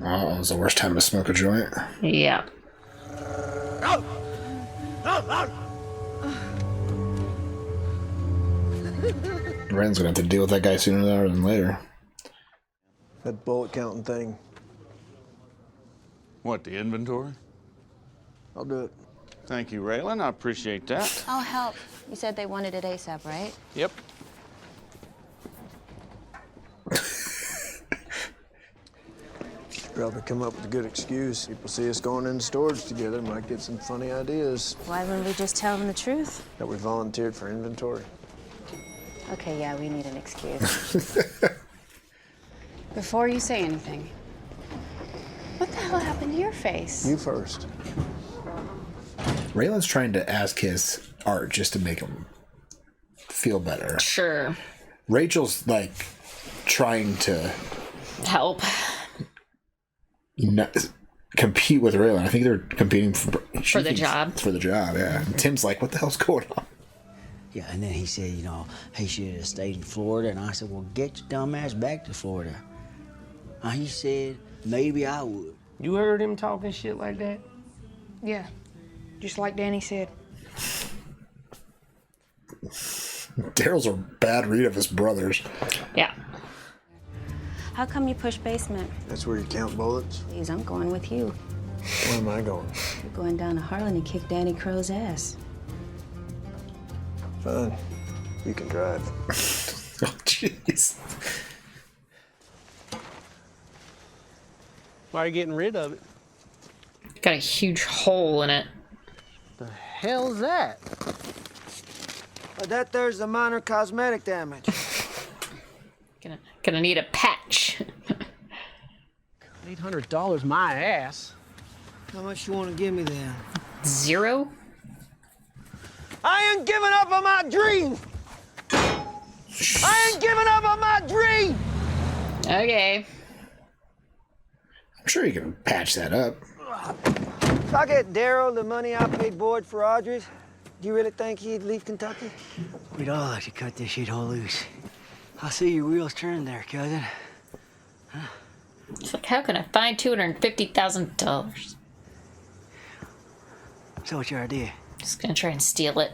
Oh, it was the worst time to smoke a joint. Yeah. Rand's gonna have to deal with that guy sooner rather than later. That bullet counting thing. What, the inventory? I'll do it. Thank you, Raylan. I appreciate that. I'll help. You said they wanted it ASAP, right? Yep. Should probably come up with a good excuse. People see us going into storage together, might get some funny ideas. Why wouldn't we just tell them the truth? That we volunteered for inventory. Okay, yeah, we need an excuse. Before you say anything, what the hell happened to your face? You first. Raylan's trying to ask his art just to make him feel better. Sure. Rachel's like trying to help. Compete with Raylan. I think they're competing for the job. For the job, yeah. And Tim's like, what the hell's going on? Yeah, and then he said, you know, he should have stayed in Florida. And I said, well, get your dumb ass back to Florida. And he said, maybe I would. You heard him talking shit like that? Yeah, just like Danny said. Daryl's a bad read of his brothers. Yeah. How come you push basement? That's where you count bullets? Please, I'm going with you. Where am I going? You're going down to Harlan and kick Danny Crowe's ass. Fine. You can drive. Oh, jeez. Why are you getting rid of it? Got a huge hole in it. The hell's that? That there's the minor cosmetic damage. Gonna need a patch. $800 my ass. How much you want to give me then? 0? I ain't giving up on my dream! I ain't giving up on my dream! Okay. I'm sure you can patch that up. If I get Daryl the money I paid Boyd for Audrey's, do you really think he'd leave Kentucky? We'd all like to cut this shit all loose. I see your wheels turn there, cousin. Huh? It's like, how can I find $250,000? So what's your idea? Just gonna try and steal it.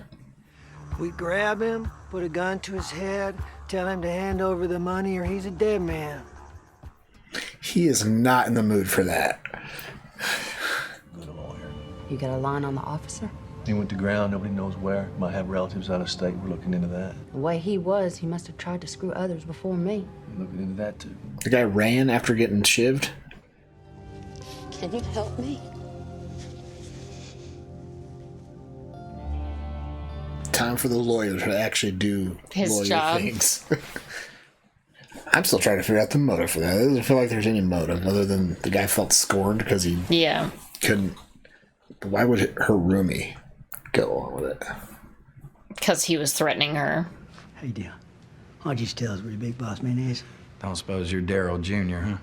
We grab him, put a gun to his head, tell him to hand over the money or he's a dead man. He is not in the mood for that. You got a line on the officer? He went to ground, nobody knows where. Might have relatives out of state. We're looking into that. The way he was, he must have tried to screw others before me. We're looking into that too. The guy ran after getting shivved. Can you help me? Time for the lawyer to actually do his lawyer job. things. I'm still trying to figure out the motive for that. It doesn't feel like there's any motive other than the guy felt scorned because he couldn't. Why would her roomie go along with it? Because he was threatening her. How you doing? Why don't you just tell us where your big boss man is? Don't suppose you're Daryl Jr., huh?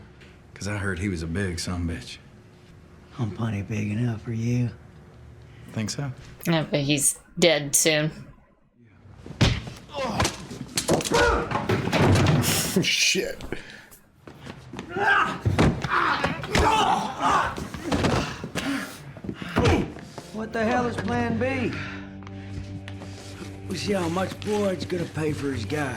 Because I heard he was a big sumbitch. I'm plenty big enough for you. Think so? Yeah, but he's dead soon. Shit. What the hell is plan B? We see how much Boyd's gonna pay for his guy.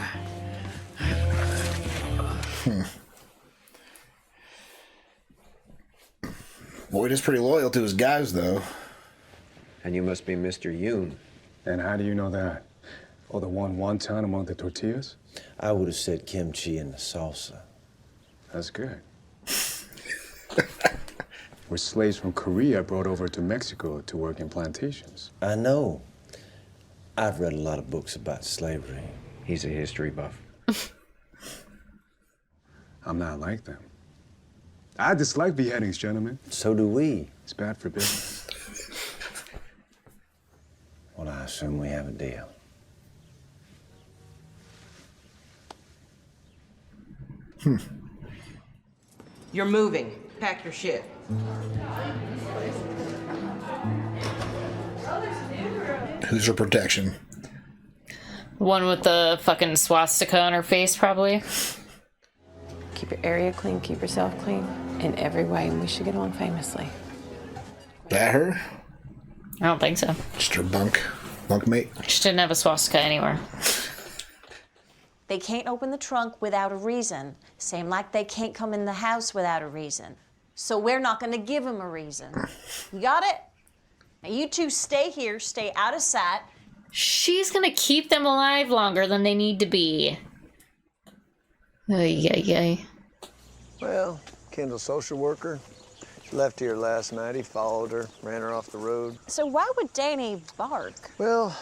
Boyd is pretty loyal to his guys, though. And you must be Mr. Yoon. And how do you know that? Or the one wonton among the tortillas? I would have said kimchi in the salsa. That's good. We're slaves from Korea brought over to Mexico to work in plantations. I know. I've read a lot of books about slavery. He's a history buff. I'm not like them. I dislike beheadings, gentlemen. So do we. It's bad for business. Well, I assume we have a deal. You're moving. Pack your shit. Who's her protection? The one with the fucking swastika on her face, probably. Keep your area clean, keep yourself clean in every way, and we should get on famously. That her? I don't think so. Just her bunkmate? She didn't have a swastika anywhere. They can't open the trunk without a reason. Same like they can't come in the house without a reason. So we're not gonna give them a reason. You got it? Now you two stay here, stay out of sight. She's gonna keep them alive longer than they need to be. Ay, ay, ay. Well, Kendall's social worker. She left here last night. He followed her, ran her off the road. So why would Danny bark? Well,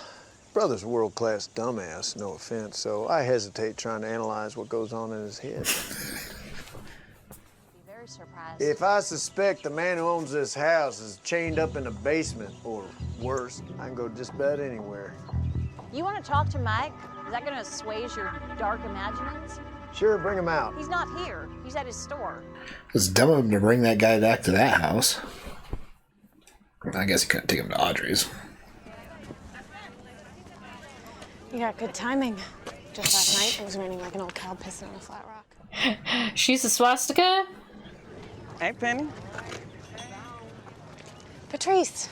brother's a world-class dumbass, no offense, so I hesitate trying to analyze what goes on in his head. Very surprised. If I suspect the man who owns this house is chained up in a basement, or worse, I can go just about anywhere. You want to talk to Mike? Is that going to assuage your dark imaginings? Sure, bring him out. He's not here. He's at his store. It's dumb of him to bring that guy back to that house. I guess he couldn't take him to Audrey's. You got good timing. Just last night, it was raining like an old cow pissing on a flat rock. She's a swastika? Hey, Penny. Patrice,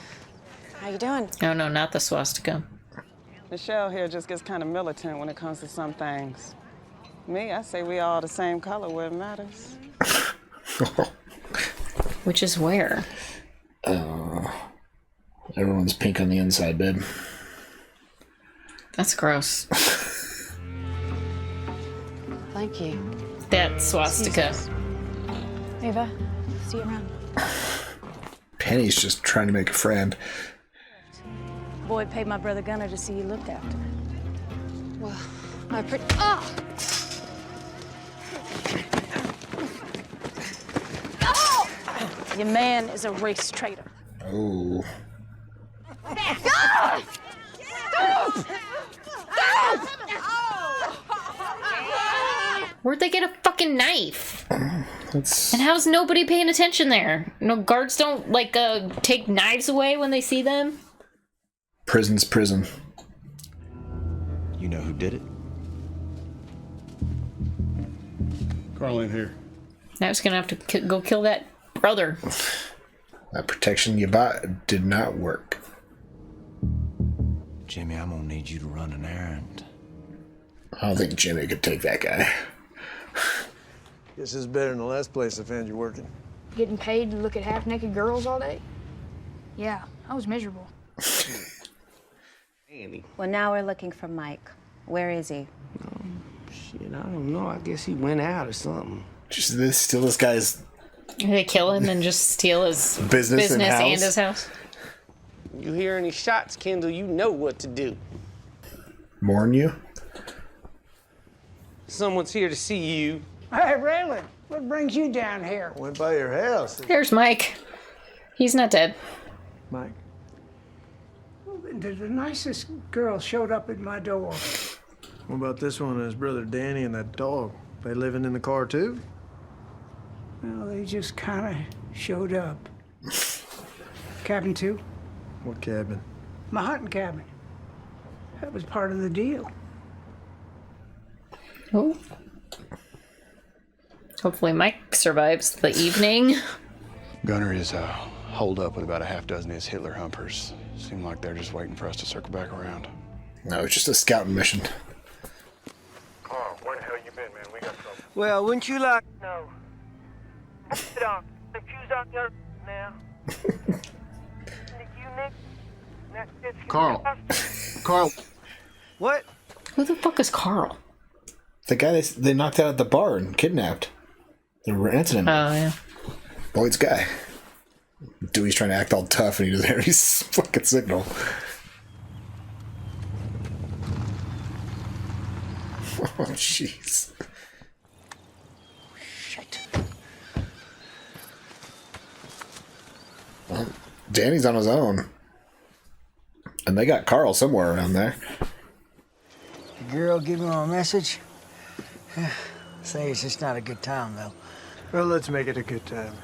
how you doing? No, no, not the swastika. Michelle here just gets kind of militant when it comes to some things. Me, I say we all the same color where it matters. Which is where? Everyone's pink on the inside, babe. That's gross. Thank you. That swastika. Ava, see you around. Penny's just trying to make a friend. Boyd paid my brother Gunner to see you looked after. Well, I Oh! Your man is a race traitor. Oh. Ah! Where'd they get a fucking knife? That's... And how's nobody paying attention there? No, guards don't, like, take knives away when they see them? Prison's prison. You know who did it? Carl ain't here. Now it's gonna have to go kill that brother. That protection you bought did not work. Jimmy, I'm gonna need you to run an errand. I don't think Jimmy could take that guy. Guess this is better than the last place I found you working. Getting paid to look at half-naked girls all day? Yeah, I was miserable. Well, now we're looking for Mike. Where is he? Shit, I don't know. I guess he went out or something. Just steal this guy's... They kill him and just steal his business and his house? You hear any shots, Kendall, you know what to do. Mourn you? Someone's here to see you. Hey, Raylan, what brings you down here? Went by your house. There's Mike. He's not dead. Mike? The nicest girl showed up at my door. What about this one and his brother Danny and that dog? They living in the car too? Well, they just kind of showed up. Cabin 2? What cabin? My hunting cabin. That was part of the deal. Oh. Hopefully Mike survives the evening. Gunner is holed up with about a half dozen of his Hitler humpers. Seem like they're just waiting for us to circle back around. No, it's just a scouting mission. Carl, where the hell you been, man? We got trouble. Well, wouldn't you like... No. Get off. The fuse on your now. Carl. Carl. What? Who the fuck is Carl? The guy they knocked out at the bar and kidnapped. They were incident. Oh, yeah. Boyd's guy. Dewey's trying to act all tough and he doesn't hear his fucking signal. Oh, jeez. Shit. Well, Danny's on his own. And they got Carl somewhere around there. The girl give him a message? Say it's just not a good time, though. Well, let's make it a good time.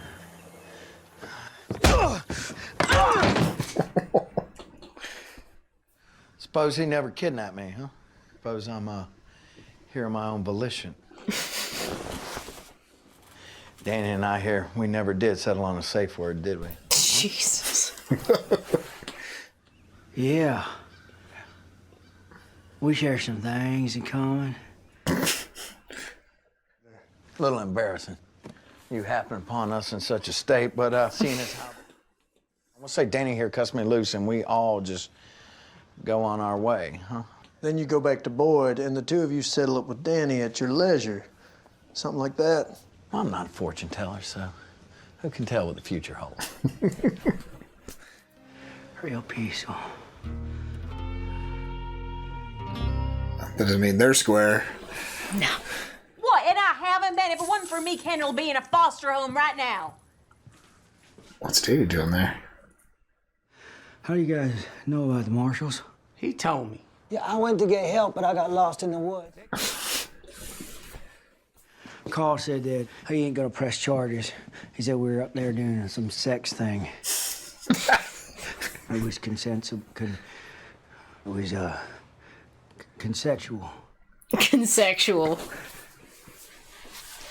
Suppose he never kidnapped me, huh? Suppose I'm here on my own volition. Danny and I here, we never did settle on a safe word, did we? Jesus. Yeah. We share some things in common. A little embarrassing. You happen upon us in such a state, but seeing as how... I'm gonna say Danny here cuts me loose and we all just go on our way, huh? Then you go back to Boyd, and the two of you settle it with Danny at your leisure. Something like that. Well, I'm not a fortune teller, so who can tell what the future holds? Real peaceful. That doesn't mean they're square. No. What? And I haven't been. If it wasn't for me, Kendall be in a foster home right now. What's Danny doing there? How do you guys know about the Marshals? He told me. Yeah, I went to get help, but I got lost in the woods. Carl said that he ain't gonna press charges. He said we were up there doing some sex thing. It was consensual. Consensual. Consensual.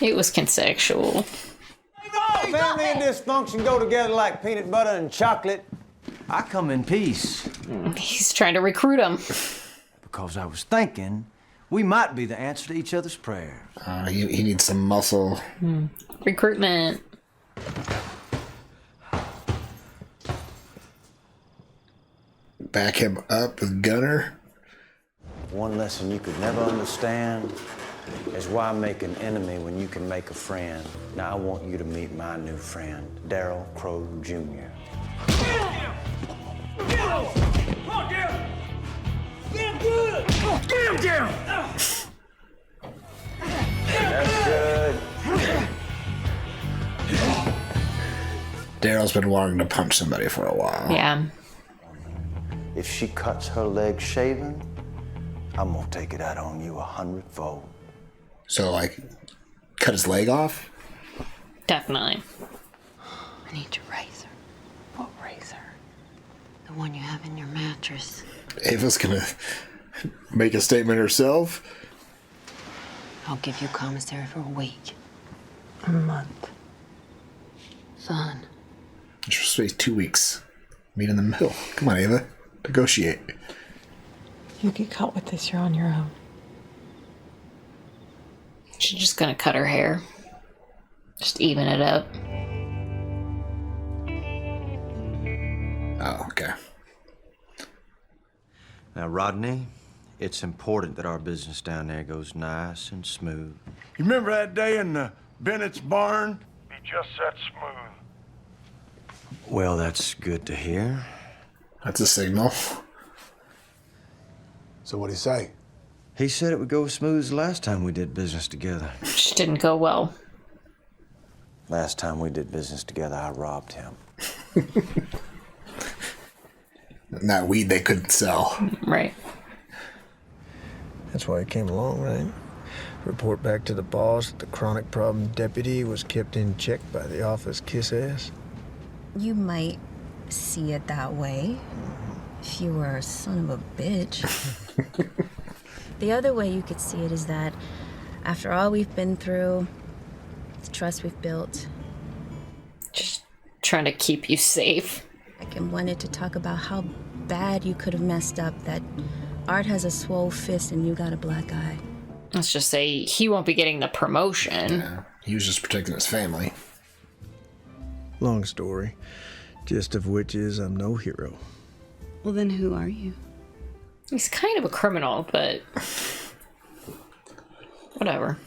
It was consensual. Family and dysfunction go together like peanut butter and chocolate. I come in peace. He's trying to recruit him. Because I was thinking we might be the answer to each other's prayers. He needs some muscle. Recruitment. Back him up with Gunner. One lesson you could never understand is why make an enemy when you can make a friend. Now I want you to meet my new friend, Daryl Crowe Jr. Get him down! That's good. Daryl's been wanting to punch somebody for a while. Yeah. If she cuts her leg shaving, I'm gonna take it out on you 100-fold. So, like, cut his leg off? Definitely. I need your razor. What razor? The one you have in your mattress. Ava's gonna make a statement herself. I'll give you commissary for a week. A month. Son. It's supposed to be 2 weeks. Meet in the middle. Come on, Ava. Negotiate. You get caught with this, you're on your own. She's just gonna cut her hair. Just even it up. Oh, okay. Now, Rodney, it's important that our business down there goes nice and smooth. You remember that day in the Bennett's barn? Be just that smooth. Well, that's good to hear. That's a signal. So what'd he say? He said it would go as smooth as the last time we did business together. Just didn't go well. Last time we did business together, I robbed him. And that weed they couldn't sell. Right. That's why he came along, right? Report back to the boss that the chronic problem deputy was kept in check by the office kiss ass. You might see it that way if you were a son of a bitch. The other way you could see it is that after all we've been through, the trust we've built, Just trying to keep you safe. I wanted to talk about how bad you could have messed up, that Art has a swole fist and you got a black eye. Let's just say he won't be getting the promotion. Yeah, he was just protecting his family. Long story, gist of which is I'm no hero. Well, then who are you? He's kind of a criminal, but whatever.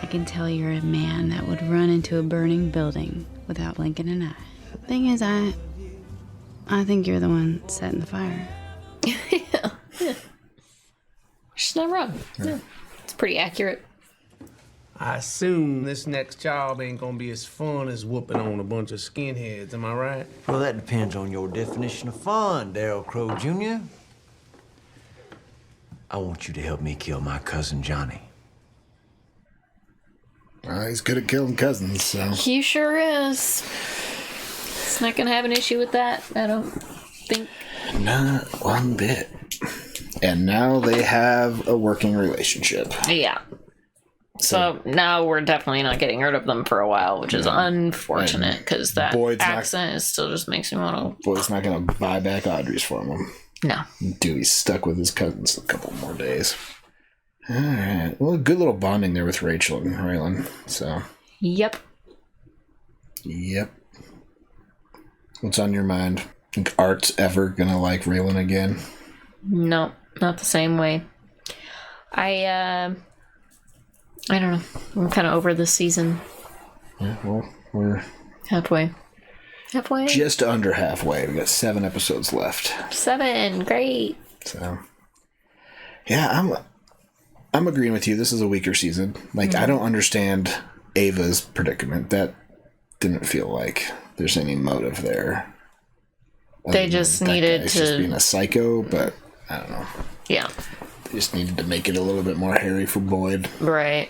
I can tell you're a man that would run into a burning building without blinking an eye. Thing is, I think you're the one setting the fire. Yeah. She's not wrong. Yeah. It's pretty accurate. I assume this next job ain't gonna be as fun as whooping on a bunch of skinheads, am I right? Well, that depends on your definition of fun, Daryl Crowe Jr. I want you to help me kill my cousin Johnny. Well, he's good at killing cousins, so... He sure is. It's not gonna have an issue with that, I don't think. Not one bit. And now they have a working relationship. Yeah. So now we're definitely not getting rid of them for a while, which is unfortunate, because that accent still just makes me want to... Boyd's not going to buy back Audrey's from him. No. Dewey's stuck with his cousins a couple more days. Alright. Well, good little bonding there with Rachel and Raylan, so... Yep. Yep. What's on your mind? Think Art's ever gonna like Raylan again? No, not the same way. I don't know. I'm kind of over this season. Yeah, well, we're... Halfway. Halfway? Just under halfway. We got 7 episodes left. 7, great. So... Yeah, I'm agreeing with you. This is a weaker season. Like, I don't understand Ava's predicament. That didn't feel like there's any motive there. They just needed to... just being a psycho, but I don't know. Yeah. They just needed to make it a little bit more hairy for Boyd. Right.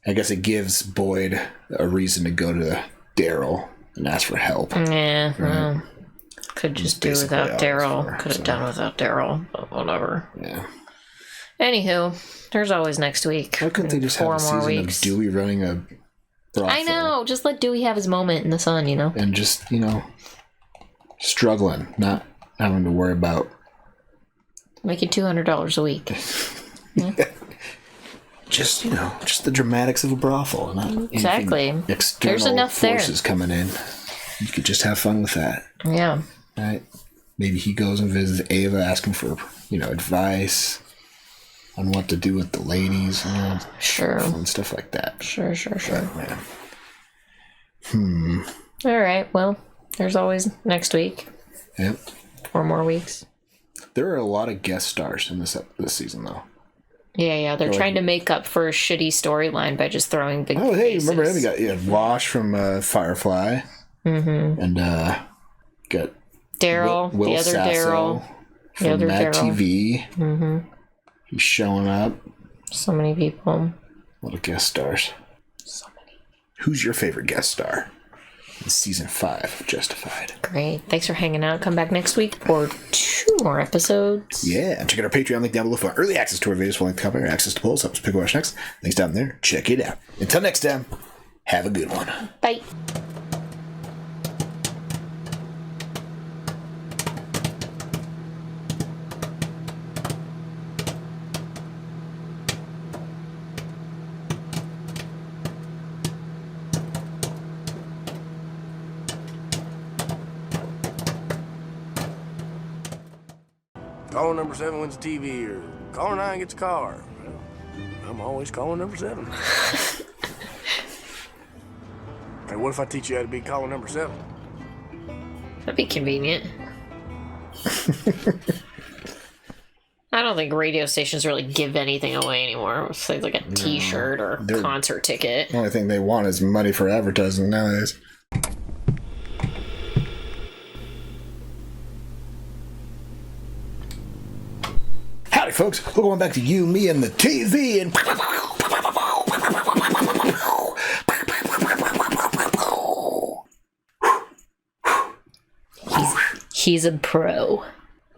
I guess it gives Boyd a reason to go to Daryl and ask for help. Yeah, right? well, could just do without Daryl. Could have done without Daryl, but whatever. Yeah. Anywho, there's always next week. Why couldn't they just have a season of Dewey running a brothel? I know. Just let Dewey have his moment in the sun, you know? And just, struggling, not having to worry about... Making $200 a week. Yeah. Just the dramatics of a brothel. Not exactly. External There's enough forces coming in. You could just have fun with that. Yeah. Right? Maybe he goes and visits Ava asking for, advice on what to do with the ladies. Sure. And stuff like that. Sure. But, All right, well, there's always next week. Yep. 4 more weeks. There are a lot of guest stars in this season, though. Yeah, they're trying to make up for a shitty storyline by just throwing big faces. Remember him? You had Wash from Firefly. Mm-hmm. And got Daryl, Will the other Sasso Daryl. from Mad TV. Mm-hmm. He's showing up. So many people. A lot of guest stars. So many. Who's your favorite guest star in season 5 of Justified? Great. Thanks for hanging out. Come back next week for 2 more episodes. Yeah, and check out our Patreon link down below for early access to our videos, full-length commentary, access to polls, help us pick what watch next. Links down there. Check it out. Until next time, have a good one. Bye. Caller number 7 wins the TV, or caller 9 gets a car. Well, I'm always calling number 7. Hey, what if I teach you how to be caller number 7? That'd be convenient. I don't think radio stations really give anything away anymore. It's like a t-shirt or a concert ticket. The only thing they want is money for advertising nowadays. Howdy, folks. We're going back to you, me, and the TV, and... He's a pro.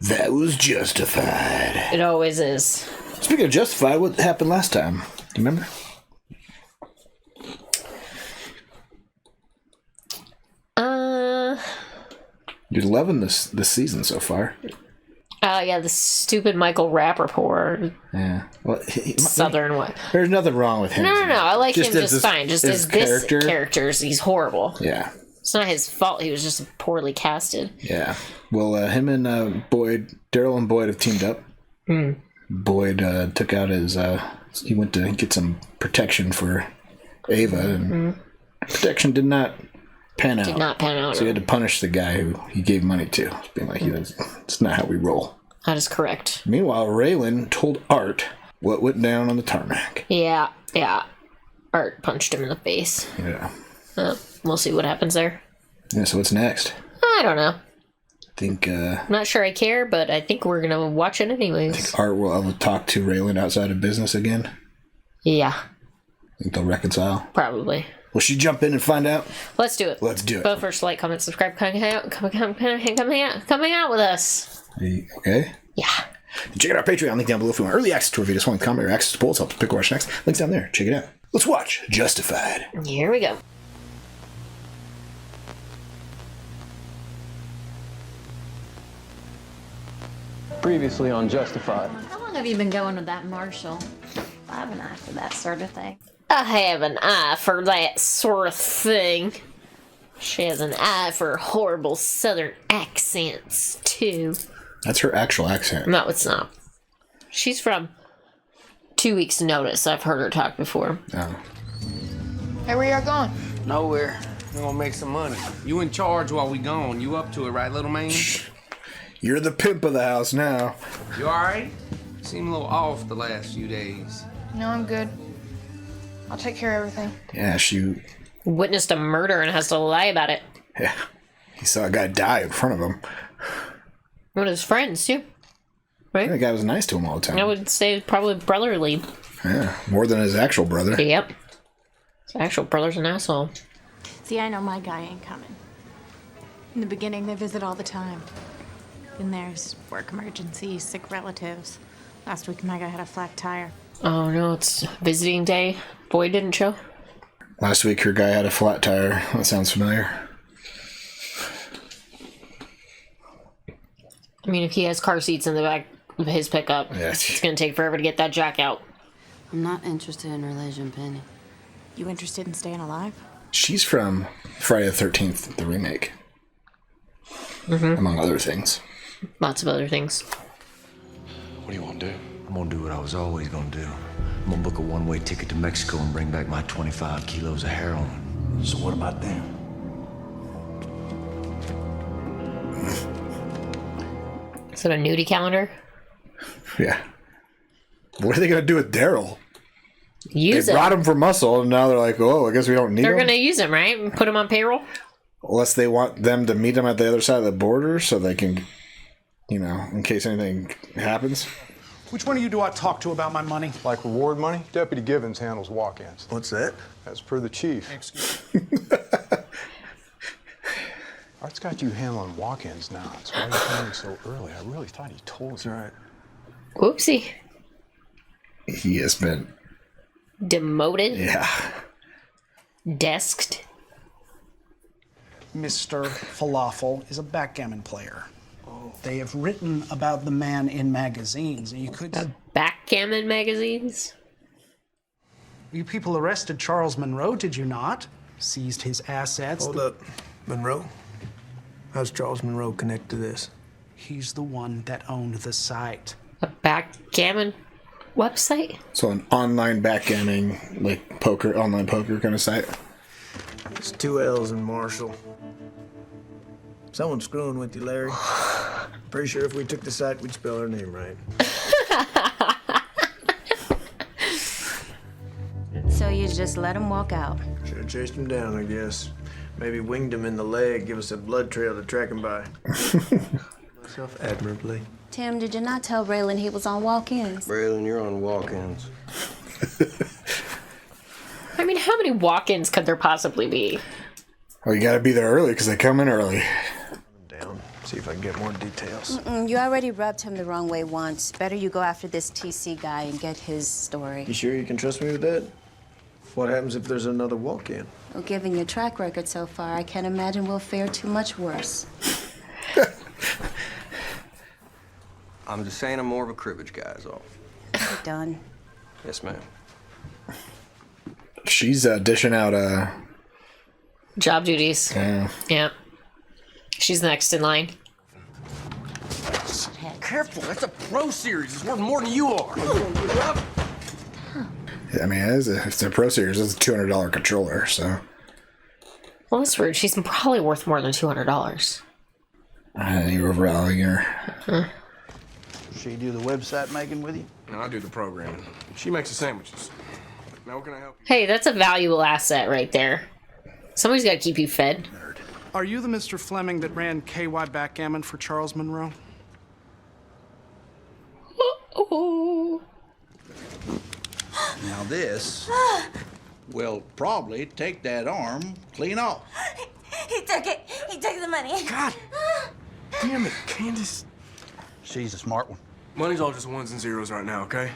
That was Justified. It always is. Speaking of Justified, what happened last time? Do you remember? Uh, You're loving this season so far. Oh, yeah, the stupid Michael Rappaport. Yeah. Well, Southern what? There's nothing wrong with him. No. I like him just as fine. Just as this character, he's horrible. Yeah. It's not his fault. He was just poorly casted. Yeah. Well, him and Boyd, Daryl and Boyd have teamed up. Boyd took out his... he went to get some protection for Ava, and protection did not pan out. Did not pan out. So he had to punish the guy who he gave money to. Being like, it's not how we roll. That is correct. Meanwhile, Raylan told Art what went down on the tarmac. Yeah. Art punched him in the face. Yeah. We'll see what happens there. Yeah, so what's next? I don't know. I think... I'm not sure I care, but I think we're going to watch it anyways. I think Art will ever talk to Raylan outside of business again. Yeah. Think they'll reconcile? Probably. Will she jump in and find out? Let's do it. Let's do it. But first, like, comment, subscribe, coming out with us. Are you okay? Yeah. Check out our Patreon, link down below if you want early access to our videos, comment, or access to polls, help us pick what watch next. Links down there. Check it out. Let's watch Justified. Here we go. Previously on Justified. How long have you been going with that Marshal? I have an eye for that sort of thing. I have an eye for that sort of thing. She has an eye for horrible southern accents, too. That's her actual accent. No, it's not. She's from 2 Weeks Notice. I've heard her talk before. Oh. Hey, where y'all going? Nowhere. We're gonna make some money. You in charge while we gone. You up to it, right, little man? You're the pimp of the house now. You alright? Seem a little off the last few days. No, I'm good. I'll take care of everything. Yeah, she... Witnessed a murder and has to lie about it. Yeah. He saw a guy die in front of him. One of his friends, too. Right? The guy was nice to him all the time. I would say probably brotherly. Yeah, more than his actual brother. Yep. His actual brother's an asshole. See, I know my guy ain't coming. In the beginning, they visit all the time. Then there's work emergencies, sick relatives. Last week, my guy had a flat tire. Oh no, it's visiting day. Boyd didn't show. Last week, her guy had a flat tire. That sounds familiar. I mean, if he has car seats in the back of his pickup, it's gonna take forever to get that jack out. I'm not interested in religion, Penny. You interested in staying alive? She's from Friday the 13th, the remake. Among other things. Lots of other things. What do you want to do? I'm gonna do what I was always gonna do. I'm gonna book a one-way ticket to Mexico and bring back my 25 kilos of heroin. So what about them? Is it a nudie calendar? Yeah. What are they gonna do with Daryl? Use They brought him for muscle, and now they're like, oh, I guess we don't need They're him? gonna use him, right? And put him on payroll? Unless they want them to meet him at the other side of the border so they can, you know, in case anything happens. Which one of you do I talk to about my money? Like reward money? Deputy Givens handles walk-ins. What's that? As per the chief. Excuse me. Art's got you handling walk-ins now. That's why you're coming so early. I really thought he told you. Right. Whoopsie. He has been Demoted? Yeah. Desked? Mr. Falafel is a backgammon player. They have written about the man in magazines, and you could... Backgammon magazines? You people arrested Charles Monroe, did you not? Seized his assets. Hold up. Monroe? How's Charles Monroe connected to this? He's the one that owned the site. A backgammon website? So an online backgammon, like poker, online poker kind of site. It's 2 L's in Marshall. Someone's screwing with you, Larry. Pretty sure if we took the site, we'd spell her name right. So you just let him walk out? Should have chased him down, I guess. Maybe winged him in the leg, give us a blood trail to track him by. Myself admirably. Tim, did you not tell Raylan he was on walk-ins? Raylan, you're on walk-ins. I mean, how many walk-ins could there possibly be? Well, you gotta be there early because they come in early. Down. See if I can get more details. You already rubbed him the wrong way once. Better you go after this TC guy and get his story. You sure you can trust me with that? What happens if there's another walk-in? Well, given your track record so far, I can't imagine we'll fare too much worse. I'm just saying I'm more of a cribbage guy, is all. Get done. Yes, ma'am. She's dishing out Job duties. Yeah. Yeah. She's next in line. Careful, that's a pro series. It's worth more than you are. I mean, it's a Pro Series. It's a $200 controller, so. Well, that's rude. She's probably worth more than $200. I think you're overvaluing her. She do the website making with you? No, I do the programming. She makes the sandwiches. Now, what can I help you? Hey, that's a valuable asset right there. Somebody's got to keep you fed. Are you the Mr. Fleming that ran KY Backgammon for Charles Monroe? Oh. Now this will probably take that arm clean off. He took it. He took the money. God damn it, Candace. She's a smart one. Money's all just ones and zeros right now, okay?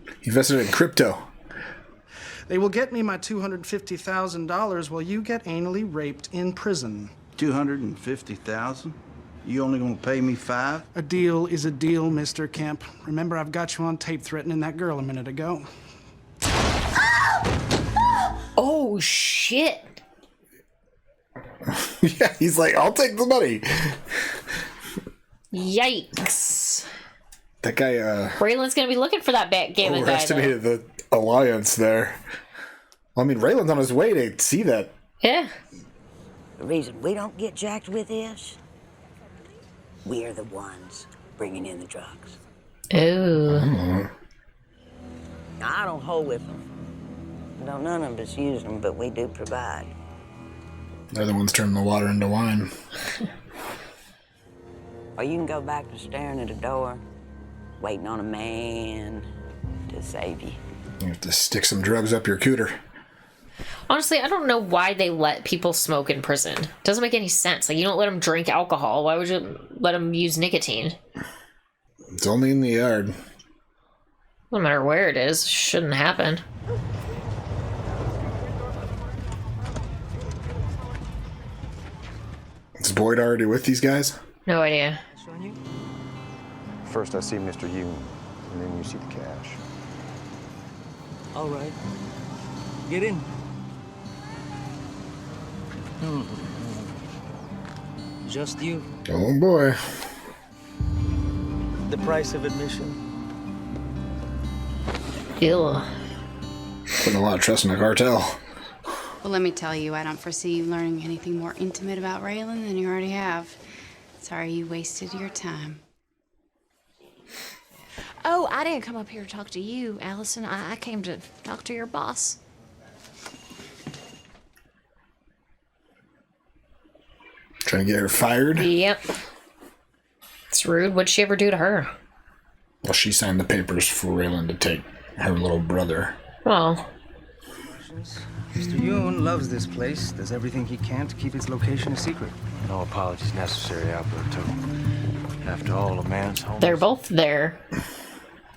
You invested in crypto. They will get me my $250,000 while you get anally raped in prison. $250,000? You only gonna pay me $5? A deal is a deal, Mr. Kemp. Remember, I've got you on tape threatening that girl a minute ago. Oh, shit. Yeah, he's like, I'll take the money. Yikes. That guy, Raylan's gonna be looking for that backgammon guy, though. overestimated the alliance there. Well, I mean, Raylan's on his way to see that. Yeah. The reason we don't get jacked with is we're the ones bringing in the drugs. Ooh. I don't hold with them. Don't none of us use them, but we do provide. They're the ones turning the water into wine. Or you can go back to staring at a door, waiting on a man to save you. You have to stick some drugs up your cooter. Honestly, I don't know why they let people smoke in prison. Doesn't make any sense. Like, you don't let them drink alcohol. Why would you let them use nicotine? It's only in the yard. No matter where it is, shouldn't happen. Is Boyd already with these guys? No idea. First I see Mr. Yoon, and then you see the cash. All right. Get in. Just you. Oh boy. The price of admission. Ew. Putting a lot of trust in the cartel. Well, let me tell you, I don't foresee you learning anything more intimate about Raylan than you already have. Sorry you wasted your time. Oh, I didn't come up here to talk to you, Allison. I came to talk to your boss. Trying to get her fired? Yep. It's rude. What'd she ever do to her? Well, she signed the papers for Raylan to take her little brother. Well. Mr. Yoon loves this place, does everything he can to keep its location a secret. No apologies necessary, Alberto. After all, a man's home. They're both there.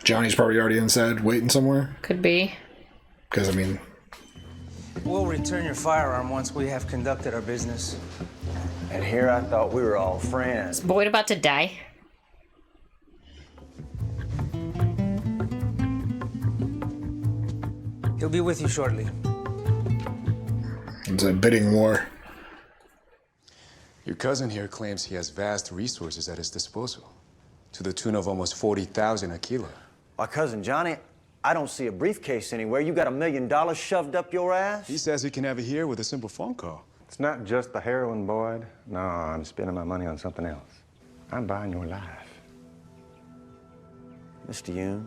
Johnny's probably already inside, waiting somewhere. Could be. Because, I mean... We'll return your firearm once we have conducted our business. And here I thought we were all friends. Is Boyd about to die? He'll be with you shortly. It's a bidding war. Your cousin here claims he has vast resources at his disposal, to the tune of almost 40,000 a kilo. My cousin Johnny, I don't see a briefcase anywhere. You got $1 million shoved up your ass? He says he can have it here with a simple phone call. It's not just the heroin, Boyd. No, I'm spending my money on something else. I'm buying your life. Mr. Yoon.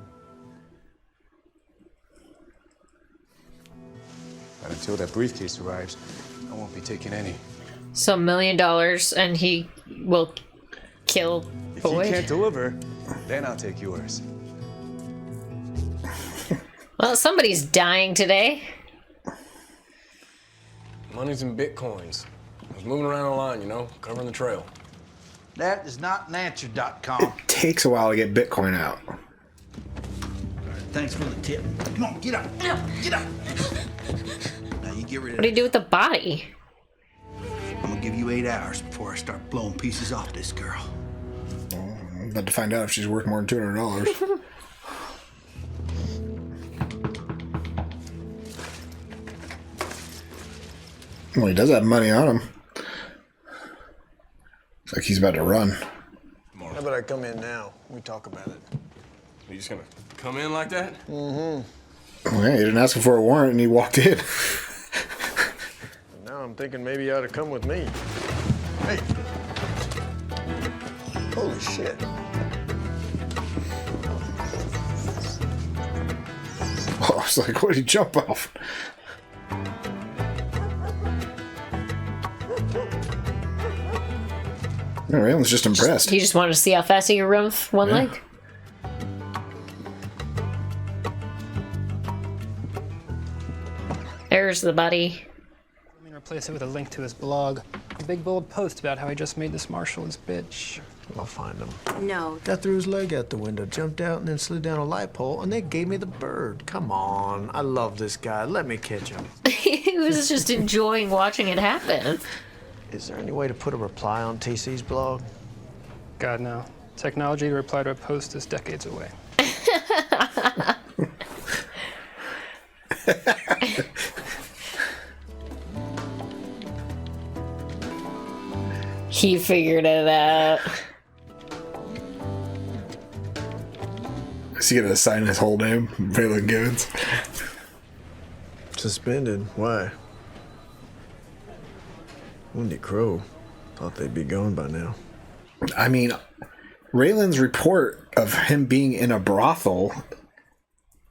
But until that briefcase arrives, I won't be taking any. So $1 million and he will kill Boyd? If he can't deliver, then I'll take yours. Well, somebody's dying today. Money's in bitcoins. I was moving around online, you know, covering the trail. That is not an answer.com. It takes a while to get Bitcoin out. Thanks for the tip. Come on, get up. Get up. Now you get rid of What do you do with the body? I'm gonna give you 8 hours before I start blowing pieces off this girl. Oh I'm about to find out if she's worth more than $200. Well, he does have money on him. It's like he's about to run. How about I come in now? We talk about it. You just gonna come in like that? Mm-hmm. Well, yeah, he didn't ask him for a warrant and he walked in. Now I'm thinking maybe you ought to come with me. Hey. Holy shit. Oh, I was like, what did he jump off? No, Raylan's just impressed. He just wanted to see how fast he could run with one leg. There's the body. Let me replace it with a link to his blog. A big bold post about how he just made this Marshal his bitch. I'll find him. No. Guy threw his leg out the window, jumped out, and then slid down a light pole, and they gave me the bird. Come on. I love this guy. Let me catch him. He was just enjoying watching it happen. Is there any way to put a reply on TC's blog? God, no. Technology to reply to a post is decades away. He figured it out. Is he gonna sign his whole name? Raylan Givens? Suspended? Why? Wendy Crowe. Thought they'd be gone by now. I mean, Raylan's report of him being in a brothel,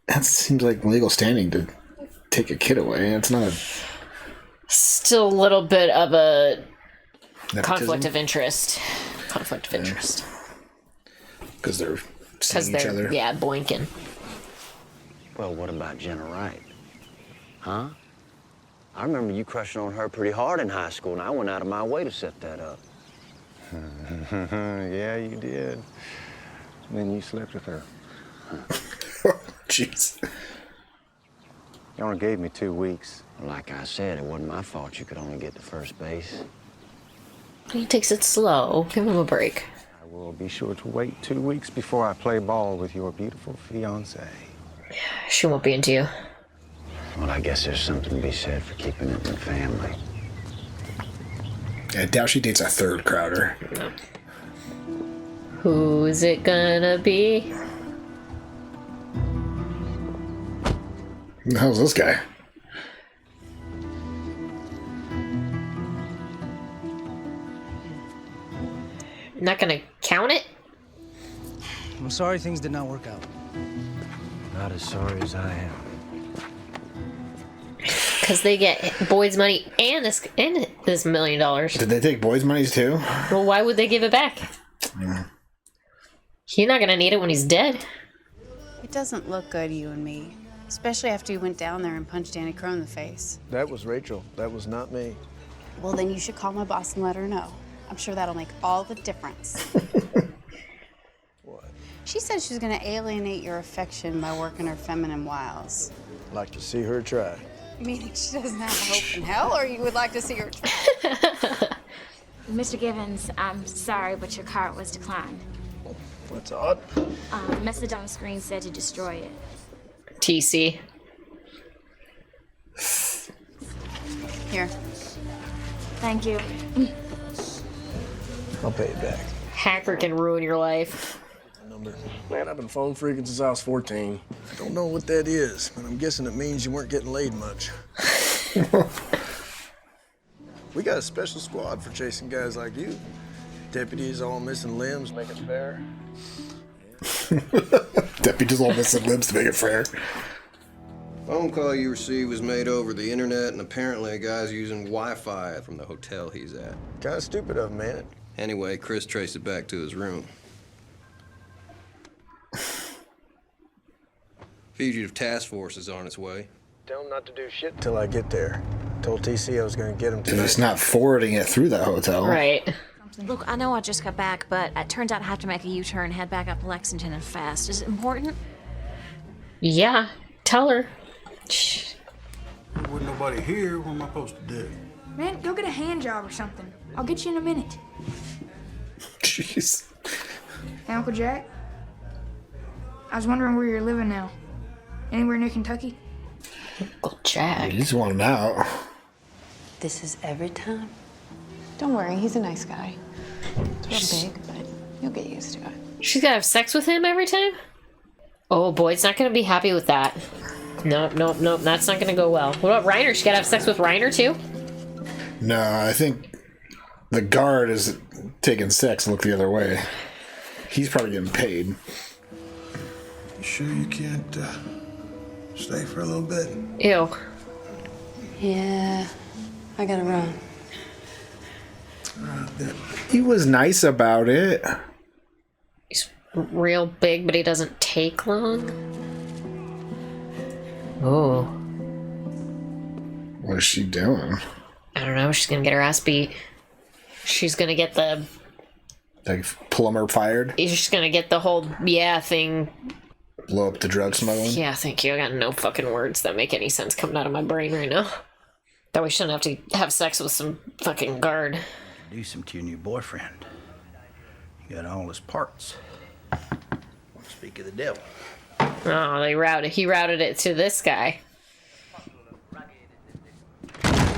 that seems like legal standing to take a kid away. It's not. Still a little bit of a Nepotism? conflict of interest. Conflict of interest. Because they're seeing each other. Yeah, boinking. Well, what about Jenna Wright? Huh? I remember you crushing on her pretty hard in high school, and I went out of my way to set that up. Yeah, you did. Then you slept with her. Jeez. You only gave me 2 weeks. Like I said, it wasn't my fault you could only get to first base. He takes it slow. Give him a break. I will be sure to wait 2 weeks before I play ball with your beautiful fiancée. She won't be into you. Well, I guess there's something to be said for keeping it in the family. I doubt she dates a third Crowder. No. Who's it gonna be? Who the hell's this guy? Not gonna count it? I'm sorry things did not work out. Not as sorry as I am. Because they get Boyd's money and this $1 million. Did they take Boyd's monies too? Well, why would they give it back? He's not gonna need it when he's dead. It doesn't look good, you and me. Especially after you went down there and punched Danny Crowe in the face. That was Rachel. That was not me. Well, then you should call my boss and let her know. I'm sure that'll make all the difference. What? She said she's gonna alienate your affection by working her feminine wiles. Like to see her try. Meaning she doesn't have a hope in hell, or you would like to see her try? Mr. Givens, I'm sorry, but your card was declined. What's odd? Message on the screen said to destroy it. TC. Here. Thank you. I'll pay it back. Hacker can ruin your life. Number. Man, I've been phone freaking since I was 14. Don't know what that is, but I'm guessing it means you weren't getting laid much. We got a special squad for chasing guys like you. Deputies all missing limbs, make it fair. Deputies all missing limbs to make it fair. Phone call you received was made over the internet, and apparently a guy's using Wi-Fi from the hotel he's at. Kinda stupid of him, man. Anyway, Chris traced it back to his room. Fugitive task force is on its way. Tell him not to do shit till I get there. Told TC I was gonna get him They're tonight. just not forwarding it through that hotel. Right. Look, I know I just got back, but it turns out I have to make a U-turn, head back up to Lexington and fast. Is it important? Yeah. Tell her. There wasn't nobody here. What am I supposed to do? Man, go get a hand job or something. I'll get you in a minute. Jeez. Hey, Uncle Jack. I was wondering where you're living now. Anywhere near Kentucky? Uncle Jack. You just want him out. This is every time? Don't worry, he's a nice guy. It's real big, but you'll get used to it. She's gotta have sex with him every time? Oh, Boyd's not gonna be happy with that. Nope, that's not gonna go well. What about Reiner? She gotta have sex with Reiner too? No, I think the guard is taking sex and look the other way. He's probably getting paid. You sure you can't stay for a little bit? Ew. Yeah, I gotta run. He was nice about it. He's real big, but he doesn't take long. Oh. What is she doing? I don't know. She's gonna get her ass beat. She's gonna get the... Like, plumber fired? She's gonna get the whole, thing. Blow up the drug smuggling? Yeah, thank you. I got no fucking words that make any sense coming out of my brain right now. That we shouldn't have to have sex with some fucking guard. Do some to your new boyfriend. You got all his parts. Speak of the devil. Oh, he routed it to this guy.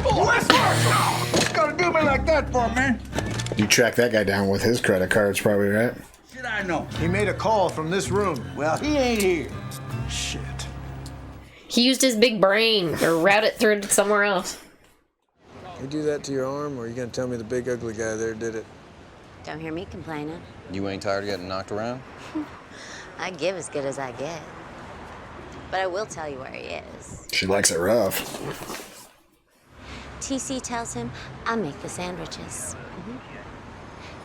Oh, West Marshal! You gotta do me like that for me. You track that guy down with his credit cards, probably, right? Should I know? He made a call from this room. Well, he ain't here. Shit. He used his big brain, or route it through to somewhere else. You do that to your arm, or are you gonna tell me the big ugly guy there did it? Don't hear me complaining. You ain't tired of getting knocked around? I give as good as I get. But I will tell you where he is. She likes it rough. TC tells him I make the sandwiches.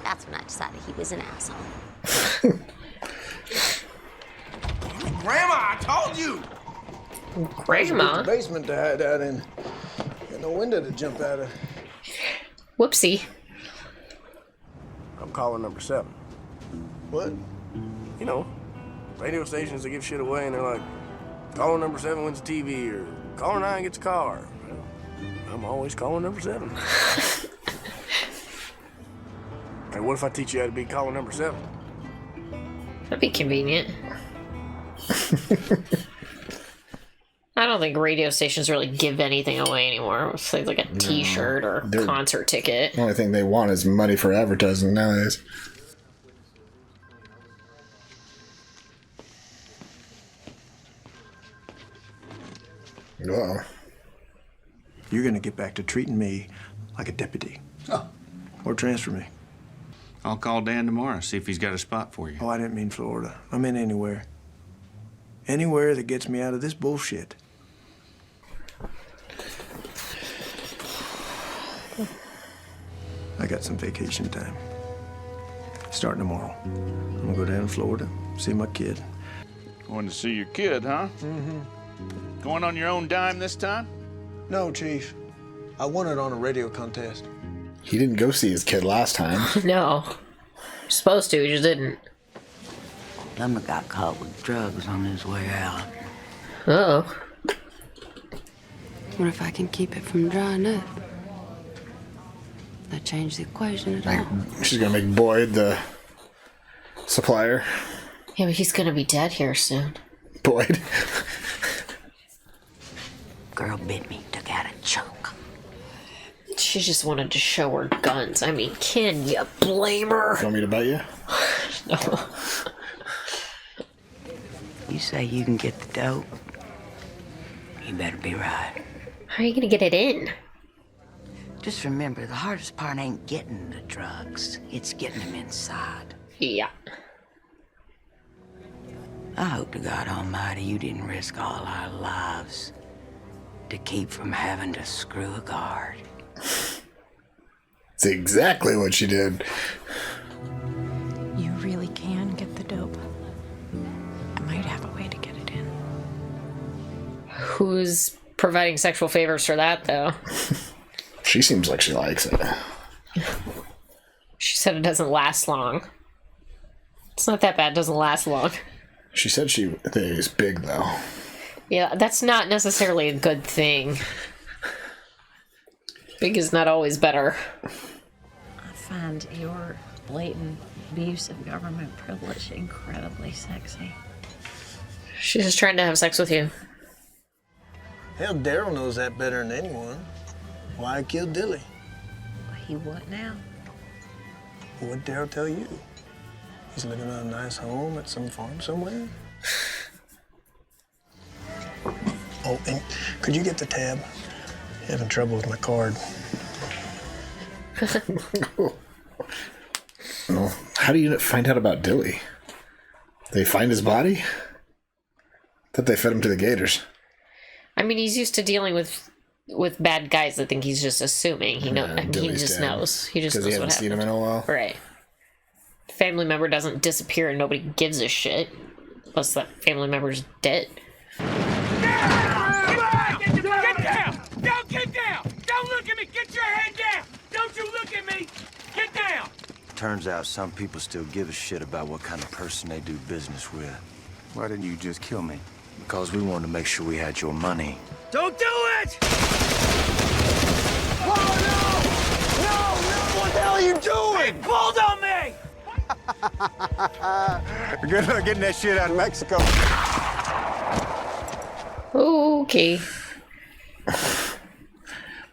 That's when I decided he was an asshole. Grandma, I told you! Grandma? The basement to hide out in. Got no window to jump out of. Whoopsie. I'm calling number 7. What? You know, radio stations that give shit away and they're like, caller number 7 wins a TV or caller 9 gets a car. Well, I'm always calling number 7. Hey, what if I teach you how to be caller number 7? That'd be convenient. I don't think radio stations really give anything away anymore. It's like a t-shirt or a concert ticket. The only thing they want is money for advertising nowadays. Uh-oh. You're gonna get back to treating me like a deputy. Oh. Or transfer me. I'll call Dan tomorrow, see if he's got a spot for you. Oh, I didn't mean Florida. I meant anywhere. Anywhere that gets me out of this bullshit. I got some vacation time. Starting tomorrow. I'm gonna go down to Florida, see my kid. Going to see your kid, huh? Mm-hmm. Going on your own dime this time? No, Chief. I won it on a radio contest. He didn't go see his kid last time. No. You're supposed to, he just didn't. Lumber got caught with drugs on his way out. Uh-oh. What if I can keep it from drying up? That changed the equation at all. She's gonna make Boyd the supplier. Yeah, but he's gonna be dead here soon. Boyd. Girl bit me, took out a chunk. She just wanted to show her guns. I mean, can you blame her? You want me to bite you? No. You say you can get the dope? You better be right. How are you gonna get it in? Just remember, the hardest part ain't getting the drugs. It's getting them inside. Yeah. I hope to God Almighty you didn't risk all our lives to keep from having to screw a guard. That's exactly what she did. You really can get the dope. I might have a way to get it in. Who's providing sexual favors for that, though? She seems like she likes it. She said it doesn't last long. It's not that bad, it doesn't last long. She said she is big, though. Yeah, that's not necessarily a good thing. Big is not always better. I find your blatant abuse of government privilege incredibly sexy. She's just trying to have sex with you. Hell, Daryl knows that better than anyone. Why I killed Dilly? He what now? What'd Daryl tell you? He's living in a nice home at some farm somewhere? Oh, and could you get the tab? Having trouble with my card. Well, how do you find out about Dilly? They find his body? Thought they fed him to the gators. I mean, he's used to dealing with bad guys. I think he's just assuming. He just knows. He just knows what happened. Because he hasn't seen him in a while. Right. Family member doesn't disappear and nobody gives a shit. Unless that family member's dead. Get down! Don't get down! Don't look at me! Get your head down! Don't you look at me! Get down! Turns out some people still give a shit about what kind of person they do business with. Why didn't you just kill me? Because we wanted to make sure we had your money. Don't do it! Oh, no! No! What the hell are you doing? He pulled on me! Good luck getting that shit out of Mexico. Okay.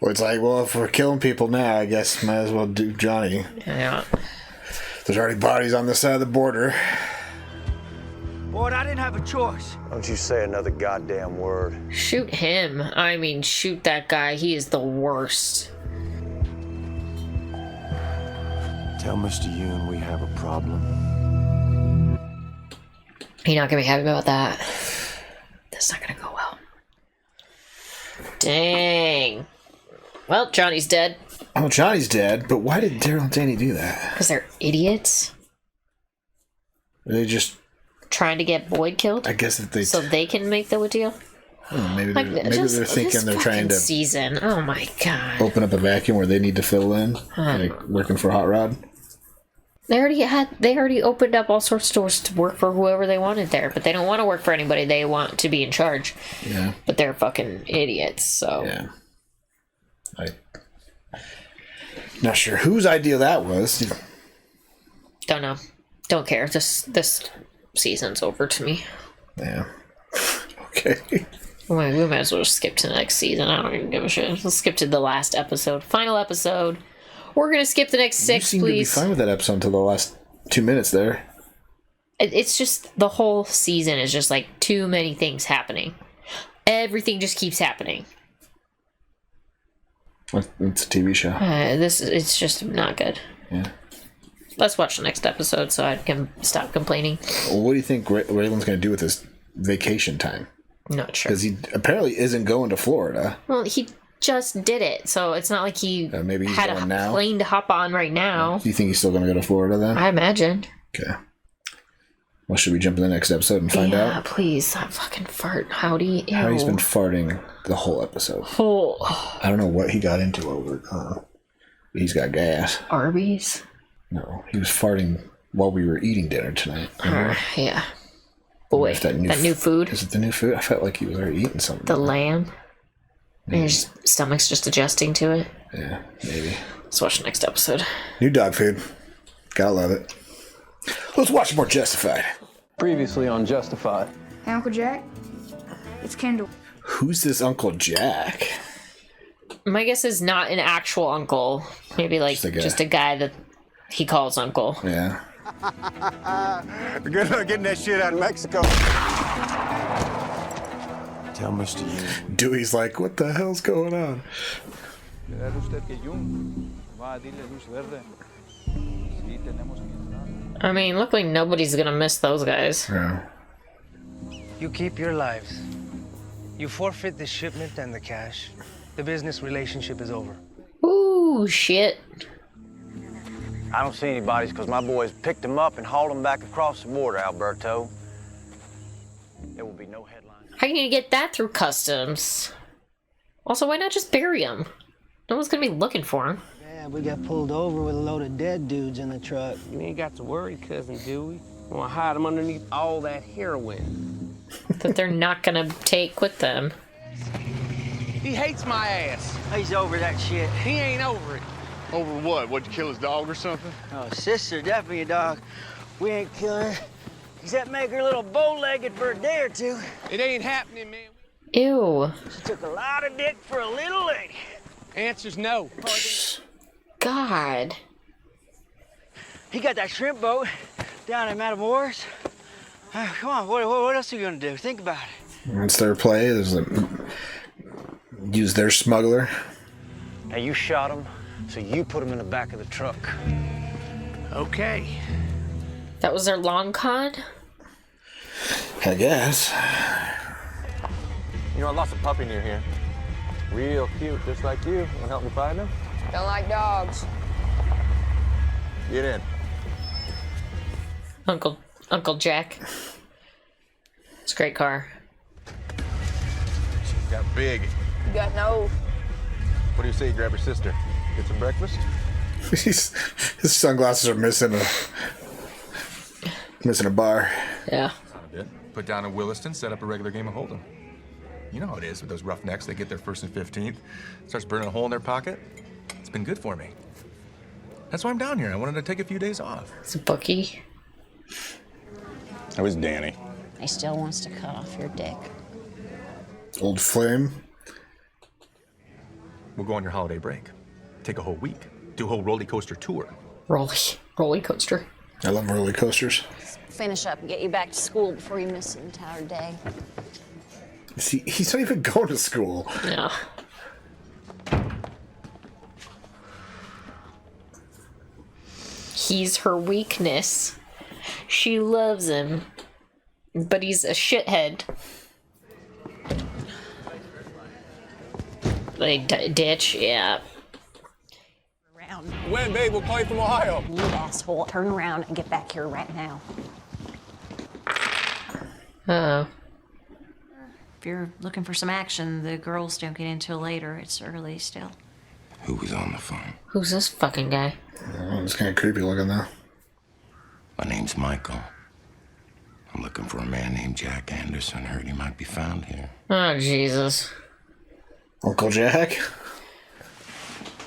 Well, it's like, well, if we're killing people now, I guess might as well do Johnny. Yeah. There's already bodies on this side of the border. Boy, I didn't have a choice. Don't you say another goddamn word. Shoot him. I mean, shoot that guy. He is the worst. Tell Mr. Yoon we have a problem. You're not gonna be happy about that. That's not gonna go well. Dang. Well, Johnny's dead. Oh, Johnny's dead, but why did Daryl and Danny do that? Because they're idiots. Were they just trying to get Boyd killed? I guess that they... So they can make the deal? Maybe they're thinking they're trying to... season. Oh my god. Open up a vacuum where they need to fill in. Like working for Hot Rod. They already opened up all sorts of doors to work for whoever they wanted there, but they don't want to work for anybody. They want to be in charge. Yeah. But they're fucking idiots, so... Yeah. Not sure whose idea that was. Don't know. Don't care. This season's over to me. Yeah. Okay. We might as well just skip to the next season. I don't even give a shit. Let's skip to the last episode. Final episode. We're gonna skip the next 6, please. You seem to be fine with that episode until the last 2 minutes there. It's just the whole season is just like too many things happening. Everything just keeps happening. It's a TV show. It's just not good. Yeah. Let's watch the next episode so I can stop complaining. Well, what do you think Raylan's going to do with his vacation time? Not sure. Because he apparently isn't going to Florida. Well, he just did it, so it's not like he maybe he's had going a now? plane to hop on right now. Do you think he's still going to go to Florida then? I imagine. Okay. Well, should we jump in the next episode and find out? Yeah, please. That fucking fart. Howdy. Ew. Howdy's been farting the whole episode. I don't know what he got into over. He's got gas. Arby's? No, he was farting while we were eating dinner tonight. Yeah. Boy, that new food. Is it the new food? I felt like he was already eating something. The lamb. And his stomach's just adjusting to it. Yeah, maybe. Let's watch the next episode. New dog food. Gotta love it. Let's watch more Justified. Previously on Justified. Hey, Uncle Jack? It's Kendall. Who's this Uncle Jack? My guess is not an actual uncle. Maybe like just a guy that he calls uncle. Yeah. Good luck getting that shit out of Mexico. Tell Mr. Yoon. Dewey's like, what the hell's going on? I mean, luckily nobody's gonna miss those guys. Yeah. You keep your lives. You forfeit the shipment and the cash. The business relationship is over. Ooh, shit. I don't see any bodies because my boys picked them up and hauled them back across the border, Alberto. There will be no headlines. How can you get that through customs? Also, why not just bury them? No one's gonna be looking for them. Yeah, we got pulled over with a load of dead dudes in the truck. You ain't got to worry, Cousin Dewey. We're gonna hide them underneath all that heroin. That they're not gonna take with them. He hates my ass. He's over that shit. He ain't over it. Over what? What'd you kill his dog or something? Oh, sister, definitely a dog. We ain't killing her, except make her a little bow-legged for a day or two. It ain't happening, man. Ew. She took a lot of dick for a little lady. Answer's no. God. He got that shrimp boat down in Matamoros. Come on, what else are you gonna do? Think about it. It's their play. There's a use their smuggler. Now you shot him, so you put him in the back of the truck. Okay. That was their long con? I guess. You know, I lost a puppy near here. Real cute, just like you. Want to help me find him? Don't like dogs. Get in. Uncle Jack. It's a great car. She's got big. You got no. What do you say you grab your sister? Get some breakfast? His sunglasses are missing a bar. Yeah. Put down a Williston, set up a regular game of Hold'em. You know how it is with those roughnecks. They get their first and 15th. Starts burning a hole in their pocket. It's been good for me. That's why I'm down here. I wanted to take a few days off. It's a bookie. That was Danny. He still wants to cut off your dick. Old flame. We'll go on your holiday break. Take a whole week. Do a whole roller coaster tour. Roller coaster. I love roller coasters. Finish up and get you back to school before you miss an entire day. See, he's not even going to school. Yeah. He's her weakness. She loves him, but he's a shithead. Like ditch, yeah. When, babe? We'll call you from Ohio. You asshole, turn around and get back here right now. Uh-oh. If you're looking for some action, the girls don't get in till later. It's early still. Who was on the phone? Who's this fucking guy? It's kind of creepy looking though. My name's Michael. I'm looking for a man named Jack Anderson. Heard he might be found here. Oh, Jesus. Uncle Jack?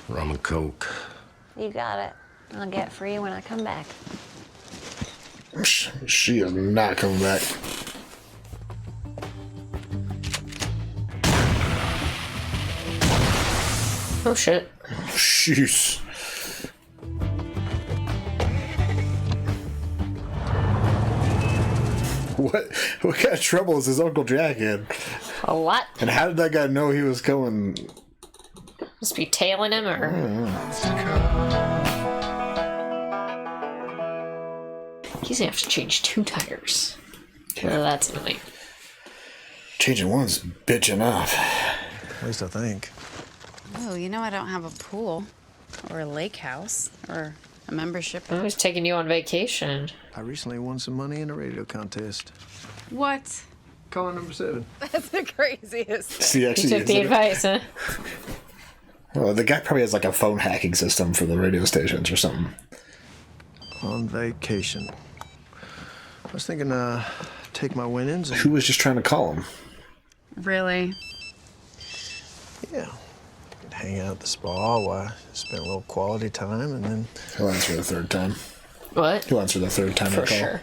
Rum and Coke. You got it. I'll get it for you when I come back. She is not coming back. Oh, shit. Jeez. What kind of trouble is his Uncle Jack in? A lot. And how did that guy know he was coming? Must be tailing him, or... He's gonna have to change 2 tires. Yeah. Well, that's annoying. Changing one's bitch enough. At least I think. Oh, you know I don't have a pool or a lake house or a membership. I was taking you on vacation. I recently won some money in a radio contest. What? Caller number 7. That's the craziest. See, actually, you took the advice, huh? Well, the guy probably has like a phone hacking system for the radio stations or something. On vacation. I was thinking, take my winnings. Who was just trying to call him? Really? Yeah. Hang out at the spa while I spend a little quality time, and then... He'll answer the 3rd time. What? He'll answer the 3rd time I call. Sure.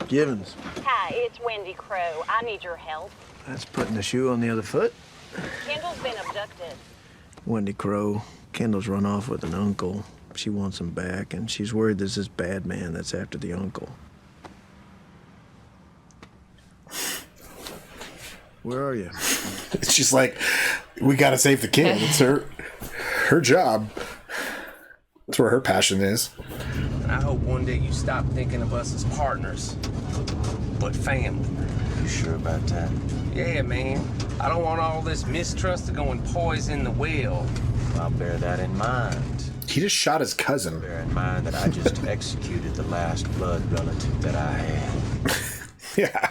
Givens. Hi, it's Wendy Crowe. I need your help. That's putting the shoe on the other foot. Kendall's been abducted. Wendy Crowe. Kendall's run off with an uncle. She wants him back, and she's worried there's this bad man that's after the uncle. Where are you? She's like, we gotta save the kid. It's her job. That's where her passion is. I hope one day you stop thinking of us as partners, but family. You sure about that? Yeah, man. I don't want all this mistrust to go and poison the well. I'll bear that in mind. He just shot his cousin. Bear in mind that I just executed the last blood relative that I had. Yeah.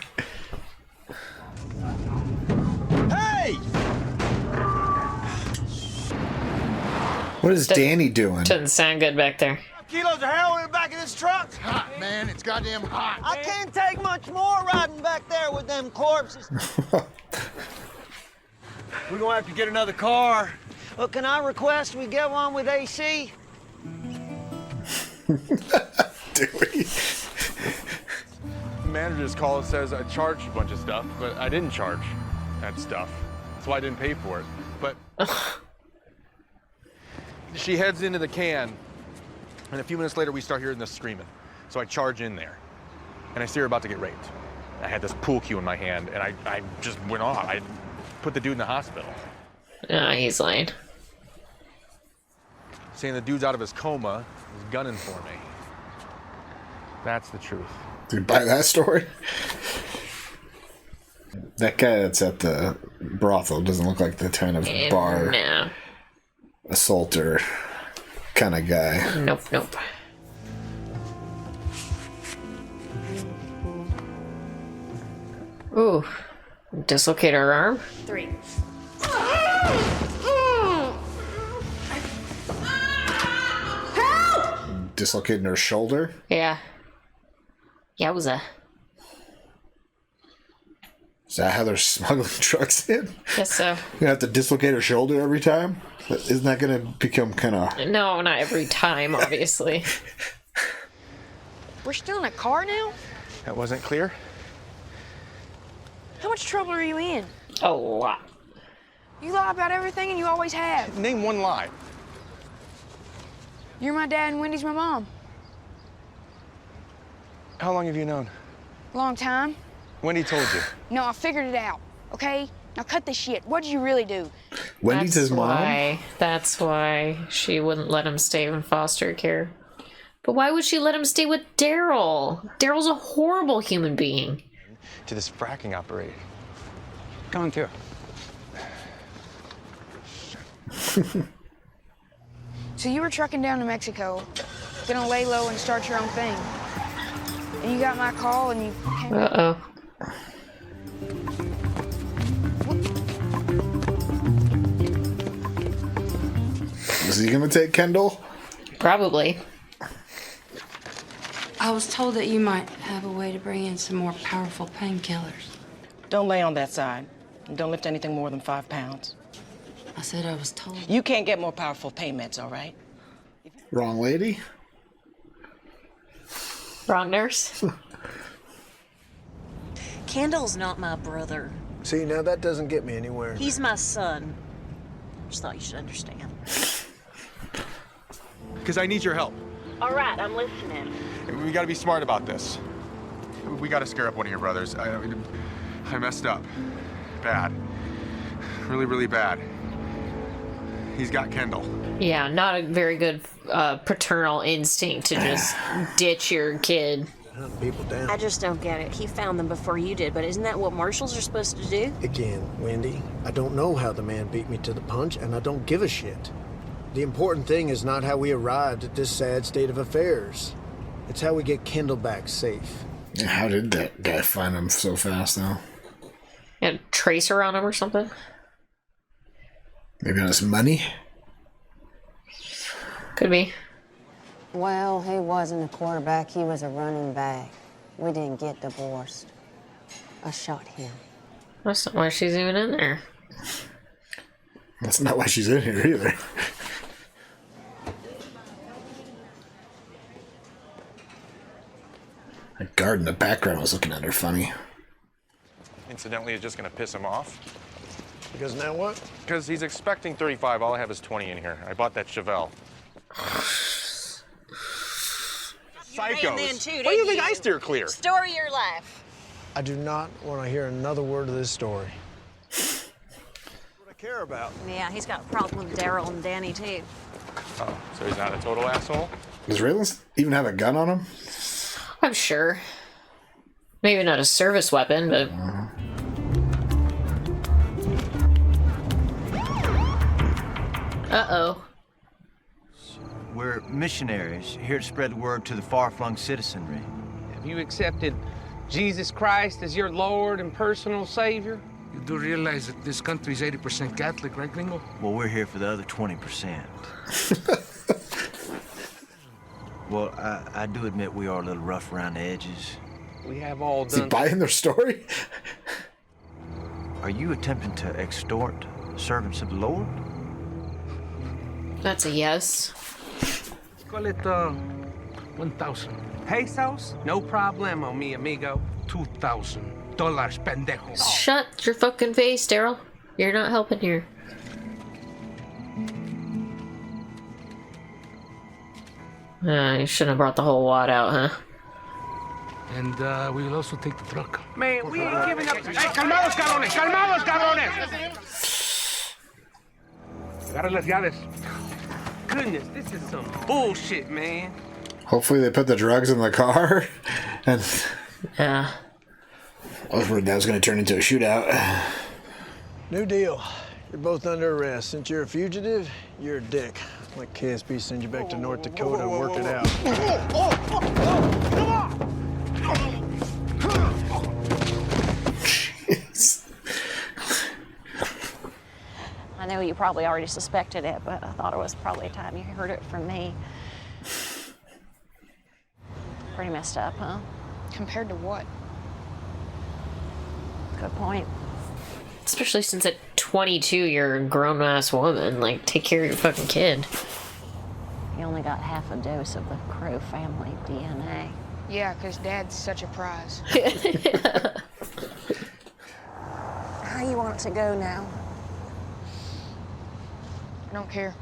Hey! What is Danny doing? Doesn't sound good back there. Kilos of heroin in the back of this truck? It's hot, man. It's goddamn hot. I can't take much more riding back there with them corpses. We're gonna have to get another car Well, can I request we get one with AC? Do we? The manager just called and says I charged a bunch of stuff, but I didn't charge that stuff. That's why I didn't pay for it. But she heads into the can, and a few minutes later we start hearing this screaming. So I charge in there, and I see her about to get raped. I had this pool cue in my hand, and I just went off. I put the dude in the hospital. Ah, he's lying. Saying the dude's out of his coma, he's gunning for me. That's the truth. Did you buy that story? That guy that's at the brothel doesn't look like the kind of bar assaulter kind of guy. Nope, nope. Ooh, dislocate her arm. 3. Dislocating her shoulder? Yeah. Yowza. Is that how they're smuggling drugs in? Guess so. You have to dislocate her shoulder every time? Isn't that going to become kind of... No, not every time, obviously. We're still in a car now? That wasn't clear? How much trouble are you in? A lot. You lie about everything and you always have. Name one lie. You're my dad and Wendy's my mom. How long have you known? Long time. Wendy told you. No, I figured it out, okay? Now cut this shit. What did you really do? Wendy's his mom? That's why she wouldn't let him stay in foster care. But why would she let him stay with Daryl? Daryl's a horrible human being. To this fracking operation. Going through. So you were trucking down to Mexico, gonna lay low and start your own thing. And you got my call and you came... Uh-oh. Is he gonna take Kendall? Probably. I was told that you might have a way to bring in some more powerful painkillers. Don't lay on that side. And don't lift anything more than 5 pounds. I said I was told. You can't get more powerful pain meds, all right? Wrong lady? Wrong nurse? Kendall's not my brother. See, now that doesn't get me anywhere. He's my son. Just thought you should understand. Because I need your help. All right, I'm listening. We got to be smart about this. We got to scare up one of your brothers. I messed up. Bad. Really, really bad. He's got Kendall. Yeah, not a very good paternal instinct to just ditch your kid. People down. I just don't get it. He found them before you did, but isn't that what marshals are supposed to do? Again, Wendy, I don't know how the man beat me to the punch, and I don't give a shit. The important thing is not how we arrived at this sad state of affairs. It's how we get Kendall back safe. Yeah, how did that guy find him so fast, though? Had a tracer on him or something? Maybe on his money? Could be. Well, he wasn't a quarterback, he was a running back. We didn't get divorced. I shot him. That's not why she's even in there. That's not why she's in here either. That guard in the background was looking at her funny. Incidentally, it's just going to piss him off. Because now what? Because he's expecting 35. All I have is 20 in here. I bought that Chevelle. Psychos. Why do you think I steer clear? Story of your life. I do not want to hear another word of this story. What I care about. Yeah, he's got a problem with Daryl and Danny, too. Oh, so he's not a total asshole? Does Raylan even have a gun on him? I'm sure. Maybe not a service weapon, but... Uh-oh. We're missionaries, here to spread the word to the far-flung citizenry. Have you accepted Jesus Christ as your Lord and personal Savior? You do realize that this country is 80% Catholic, right, Gringo? Well, we're here for the other 20%. Well, I do admit we are a little rough around the edges. We have all Is he buying their story? Are you attempting to extort servants of the Lord? That's a yes. Call it 1,000 pesos. No problemo, mi amigo. $2,000, pendejo. Shut your fucking face, Daryl. You're not helping here. You shouldn't have brought the whole wad out, huh? And we will also take the truck. Man, we ain't giving up. Hey, calmados, cabrones! Calmados, cabrones! Agarra las llaves. Goodness, this is some bullshit, man. Hopefully they put the drugs in the car. And yeah. I was worried that was going to turn into a shootout. New deal. You're both under arrest. Since you're a fugitive, you're a dick. Like KSB send you back to North Dakota and work it out. Jeez. I know you probably already suspected it, but I thought it was probably time you heard it from me. Pretty messed up, huh? Compared to what? Good point. Especially since at 22 you're a grown-ass woman. Like, take care of your fucking kid. You only got half a dose of the Crowe family DNA. Yeah, because Dad's such a prize. How you want it to go now? I don't care.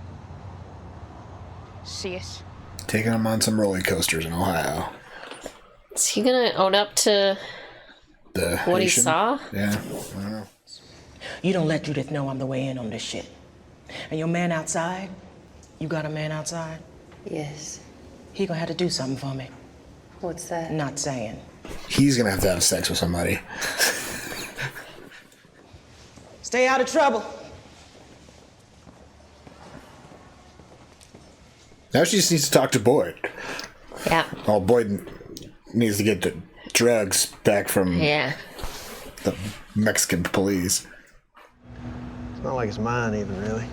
See us. Taking him on some roller coasters in Ohio. Is he gonna own up to what he saw? Yeah, I don't know. You don't let Judith know I'm the way in on this shit. And your man outside, you got a man outside? Yes. He gonna have to do something for me. What's that? Not saying. He's going to have sex with somebody. Stay out of trouble. Now she just needs to talk to Boyd. Yeah. Oh, Boyd needs to get the drugs back from the Mexican police. It's not like it's mine even, really.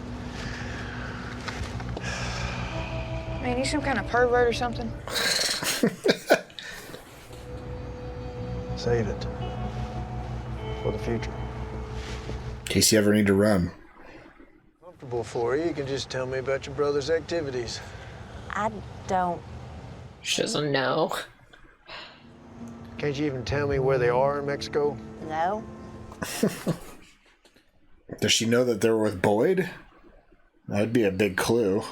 Man, you some kind of pervert or something? Save it. For the future. In case you ever need to run. Comfortable for you. You can just tell me about your brother's activities. I don't. She doesn't know. Can't you even tell me where they are in Mexico? No. Does she know that they're with Boyd? That'd be a big clue.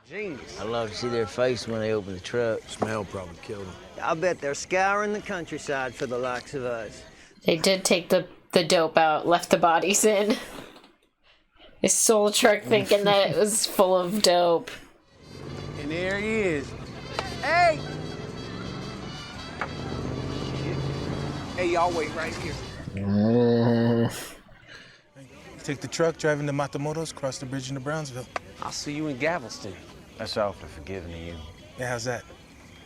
Genius. I'd love to see their face when they open the truck. Smell probably killed them. I bet they're scouring the countryside for the likes of us. They did take the dope out, left the bodies in. They sold the truck thinking that it was full of dope. And there he is. Hey! Hey, y'all wait right here. Take the truck, driving to Matamoros, cross the bridge into Brownsville. I'll see you in Galveston. That's awfully forgiving of you. Yeah, how's that?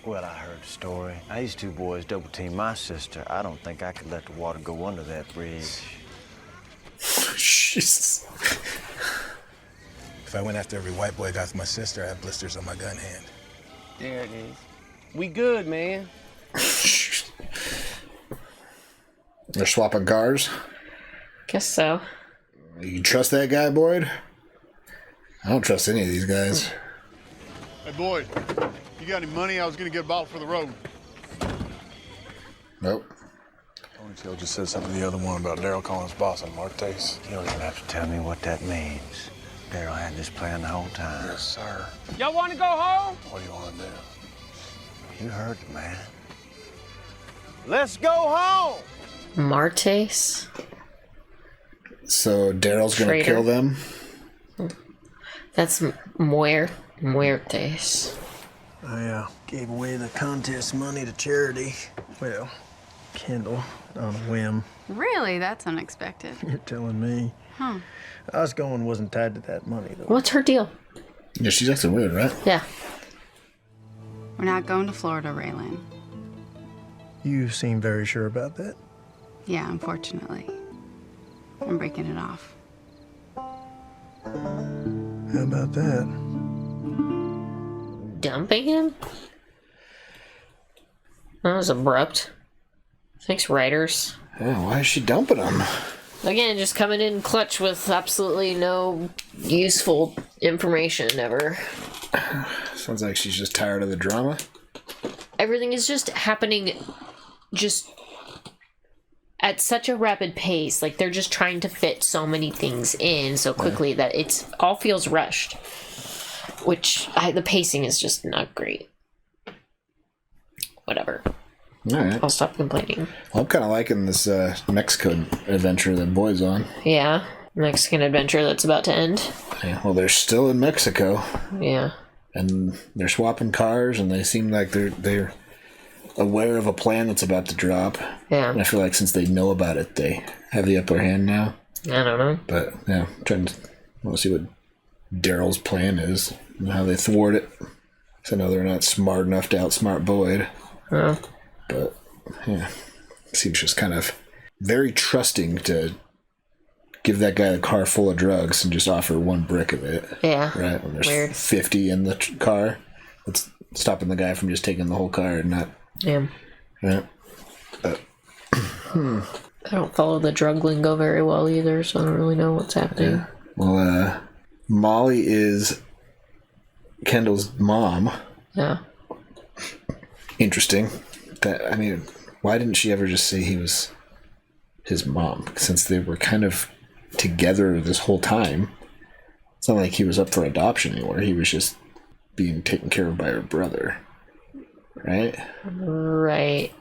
Well, I heard the story. Now, these two boys double-teamed my sister. I don't think I could let the water go under that bridge. Jesus. If I went after every white boy got my sister, I have blisters on my gun hand. There it is. We good, man. They're swapping cars? Guess so. You trust that guy, Boyd? I don't trust any of these guys. Hey, Boyd, you got any money? I was gonna get a bottle for the road. Nope. Ponytail just said something to the other one about Daryl calling his boss on Martes. You don't even have to tell me what that means. Daryl had this plan the whole time. Yes, sir. Y'all want to go home? What do you want to do? You heard the man. Let's go home! Martes? So Daryl's gonna kill them? That's Muertes. I gave away the contest money to charity. Well, Kendall, on a whim. Really? That's unexpected. You're telling me. Huh. Us going wasn't tied to that money, though. What's her deal? Yeah, she's acting weird, right? Yeah. We're not going to Florida, Raylan. You seem very sure about that. Yeah, unfortunately. I'm breaking it off. How about that? Dumping him? That was abrupt. Thanks, writers. Yeah, why is she dumping him? Again, just coming in clutch with absolutely no useful information ever. Sounds like she's just tired of the drama. Everything is just happening just at such a rapid pace. Like, they're just trying to fit so many things in so quickly that it's all feels rushed. Which, the pacing is just not great. Whatever. All right. I'll stop complaining. Well, I'm kind of liking this Mexico adventure that Boyd's on. Yeah. Mexican adventure that's about to end. Yeah, well, they're still in Mexico. Yeah. And they're swapping cars, and they seem like they're aware of a plan that's about to drop. Yeah. And I feel like since they know about it, they have the upper hand now. I don't know. But, yeah, I'm trying to want to see what Daryl's plan is and how they thwart it. Because I know they're not smart enough to outsmart Boyd. Oh. But, yeah, seems just kind of very trusting to give that guy the car full of drugs and just offer one brick of it. Yeah. Right? When there's Weird. 50 in the car. It's stopping the guy from just taking the whole car and not... Yeah. Right? I don't follow the drug lingo very well either, so I don't really know what's happening. Yeah. Well, Molly is Kendall's mom. Yeah. Interesting. I mean, why didn't she ever just say he was his mom? Since they were kind of together this whole time. It's not like he was up for adoption anymore. He was just being taken care of by her brother. Right? Right.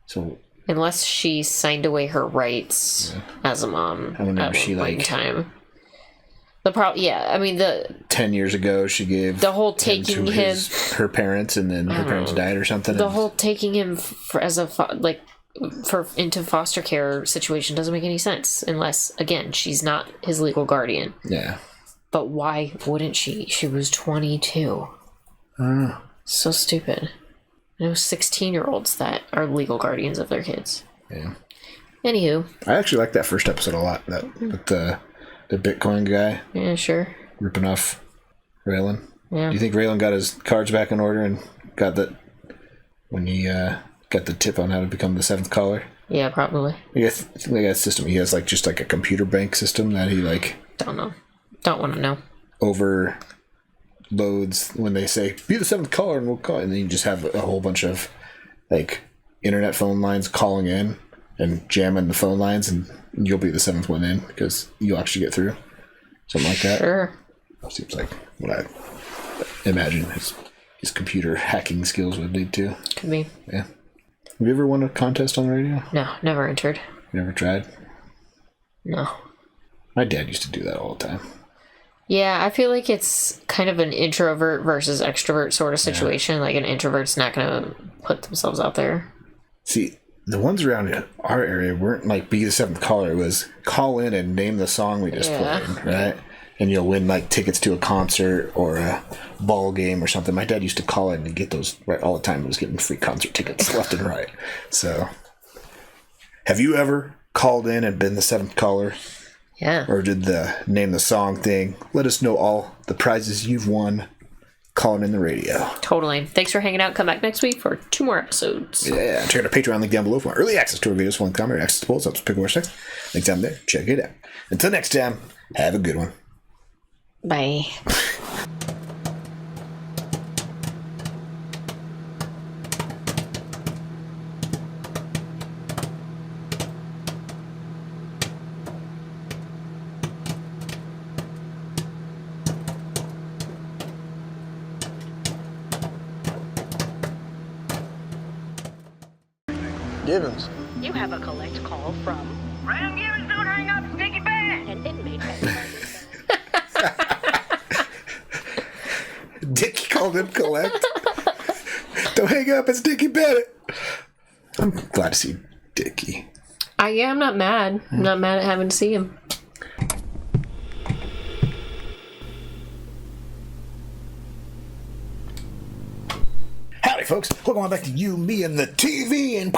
So... Unless she signed away her rights as a mom I wonder at if she, one point in like... time. I mean, 10 years ago, she gave the whole him taking to her parents, and then her parents died or something. The whole taking him into foster care situation doesn't make any sense unless, again, she's not his legal guardian. Yeah. But why wouldn't she? She was 22. So stupid. I know 16-year-olds that are legal guardians of their kids. Yeah. Anywho. I actually like that first episode a lot. That with the Bitcoin guy. Yeah, sure. Ripping off Raylan. Yeah. Do you think Raylan got his cards back in order and got that when he got the tip on how to become the seventh caller? Yeah, probably. I think they got a system. He has just a computer bank system that he Don't know. Don't want to know. Overloads when they say be the seventh caller and we'll call, and then you just have a whole bunch of internet phone lines calling in and jamming the phone lines, and you'll be the seventh one in because you'll actually get through. Something like that. Sure. Seems like what I imagine his computer hacking skills would lead to. Could be. Yeah. Have you ever won a contest on the radio? No, never entered. Never tried? No. My dad used to do that all the time. Yeah, I feel like it's kind of an introvert versus extrovert sort of situation. Like, an introvert's not going to put themselves out there. See, the ones around our area weren't be the seventh caller. It was call in and name the song we just played, right? And you'll win tickets to a concert or a ball game or something. My dad used to call in and get those right all the time. He was getting free concert tickets left and right. So, have you ever called in and been the seventh caller? Yeah. Or did the name the song thing? Let us know all the prizes you've won calling in the radio. Totally. Thanks for hanging out. Come back next week for 2 more episodes. Yeah, check out our Patreon link down below for early access to our videos, full comedy, access to polls, up to pick more next. Link down there. Check it out. Until next time, have a good one. Bye. Givens. You have a collect call from Raylan Givens. Don't hang up, sticky bad. An inmate has Dickie called him collect. Don't hang up, it's Dickie Bennett. I'm glad to see Dickie. I'm not mad. I'm not mad at having to see him. Howdy, folks. Welcome on back to You, Me, and the TV. And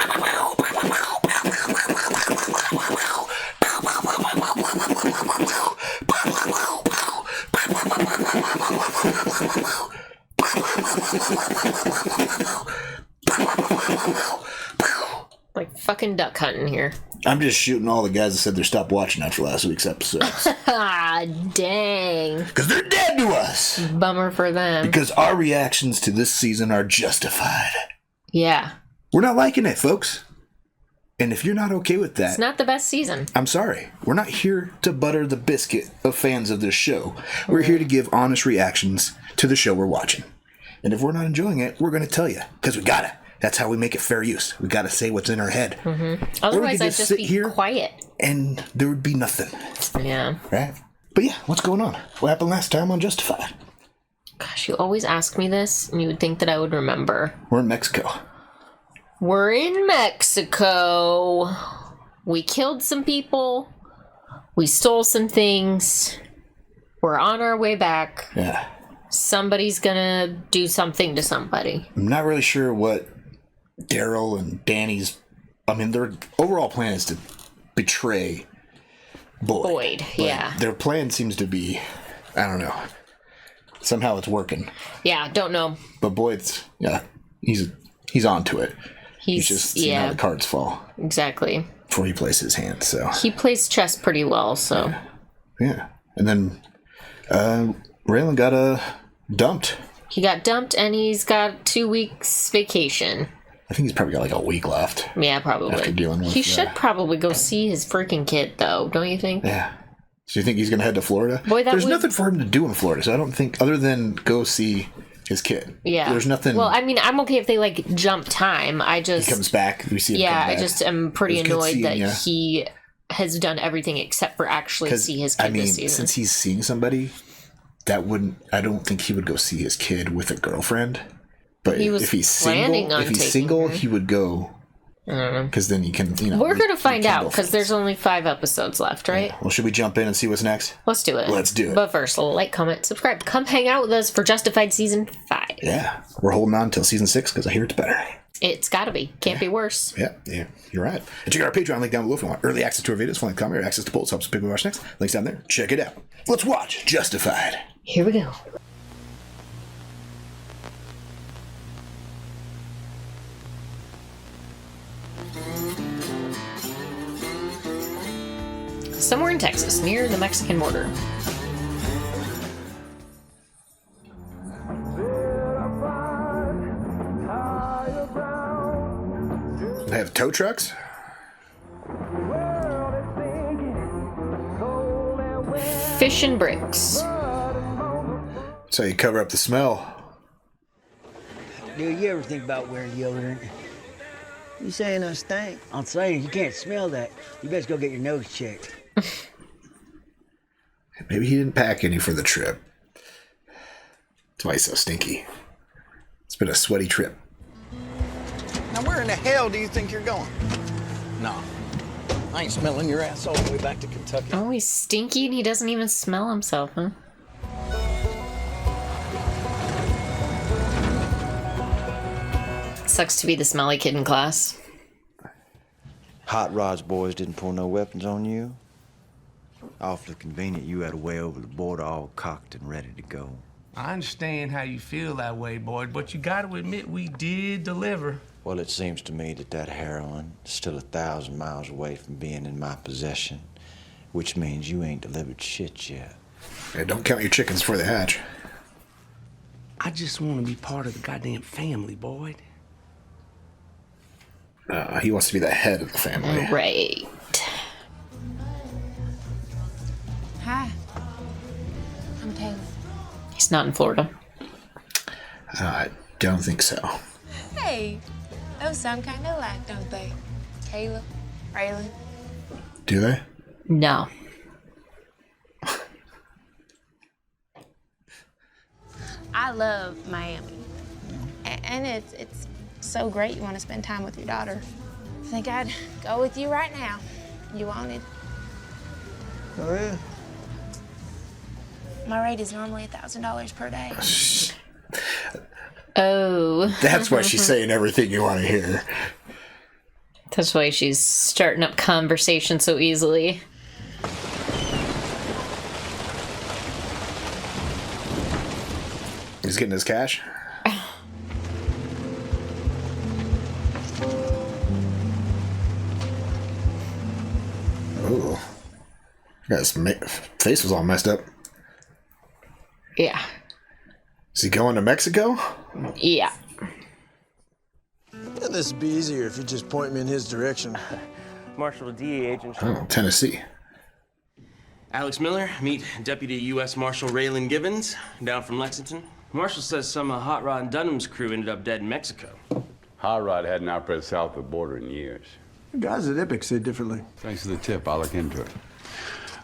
like fucking duck hunting here. I'm just shooting all the guys that said they stopped watching after last week's episodes. Ah, dang. Because they're dead to us. Bummer for them. Because our reactions to this season are justified. Yeah. We're not liking it, folks. And if you're not okay with that, It's not the best season. I'm sorry. We're not here to butter the biscuit of fans of this show. We're here to give honest reactions to the show we're watching. And if we're not enjoying it, we're going to tell you. Because we gotta. That's how we make it fair use. We gotta say what's in our head. Otherwise, I'd just be quiet. And there would be nothing. Yeah. Right? But yeah, what's going on? What happened last time on Justified? Gosh, you always ask me this, and you would think that I would remember. We're in Mexico. We're in Mexico. We killed some people. We stole some things. We're on our way back. Yeah. Somebody's gonna do something to somebody. I'm not really sure what Daryl and Danny's... I mean, their overall plan is to betray Boyd. Yeah. Their plan seems to be... I don't know. Somehow it's working. Yeah, don't know. But Boyd's... Yeah, he's onto it. He's just seeing how the cards fall. Exactly. Before he plays his hand, so... He plays chess pretty well, so... Yeah. And then Raylan got dumped. He got dumped, and he's got 2 weeks vacation. I think he's probably got like a week left. Yeah, probably. After dealing with he should probably go see his freaking kid, though, don't you think? Yeah. So you think he's going to head to Florida? Boy, There's nothing for him to do in Florida, so I don't think, other than go see his kid. Yeah. There's nothing... Well, I mean, I'm okay if they, like, jump time. I just... He comes back, we see him come back. I just am pretty annoyed that he has done everything except for actually see his kid this season. Since he's seeing somebody, I don't think he would go see his kid with a girlfriend. But if he's single, he would go. I don't know. Because then you can, We're going to find out, because there's only 5 episodes left, right? Yeah. Well, should we jump in and see what's next? Let's do it. Let's do it. But first, like, comment, subscribe. Come hang out with us for Justified Season 5. Yeah. We're holding on until Season 6, because I hear it's better. It's gotta be. Can't be worse. Yeah, you're right. And check out our Patreon link down below if you want early access to our videos, full-length comedy, or access to polls, helps pick what we watch next. Links down there. Check it out. Let's watch Justified. Here we go. Somewhere in Texas, near the Mexican border. They have tow trucks? Fish and bricks. That's how you cover up the smell. Dude, you ever think about wearing deodorant? You saying I stink? I'm saying you can't smell that. You best go get your nose checked. Maybe he didn't pack any for the trip. That's why he's so stinky. It's been a sweaty trip. Now where in the hell do you think you're going? No, I ain't smelling your ass all the way back to Kentucky. Oh, he's stinky and he doesn't even smell himself, huh? Sucks to be the smelly kid in class. Hot Rod's boys didn't pull no weapons on you? Awfully convenient you had a way over the border all cocked and ready to go. I understand how you feel that way, Boyd, but you gotta admit we did deliver. Well, it seems to me that heroin is still 1,000 miles away from being in my possession, which means you ain't delivered shit yet. Yeah, don't count your chickens before they hatch. I just want to be part of the goddamn family, Boyd. He wants to be the head of the family. Right. Hi. I'm Taylor. He's not in Florida. I don't think so. Hey, those sound kind of alike, don't they? Taylor, Raylan. Do they? No. I love Miami. And it's so great you want to spend time with your daughter. I think I'd go with you right now. You wanted. Oh, yeah? My rate is normally $1,000 per day. Oh. That's why she's saying everything you want to hear. That's why she's starting up conversation so easily. He's getting his cash. His face was all messed up. Yeah. Is he going to Mexico? Yeah. Yeah, this would be easier if you just point me in his direction. Marshal, DA agent. Oh, Tennessee. Alex Miller, meet Deputy U.S. Marshal Raylan Givens, down from Lexington. Marshal says some Hot Rod and Dunham's crew ended up dead in Mexico. Hot Rod hadn't operated south of the border in years. The guys at Epic say differently. Thanks for the tip. I'll look into it.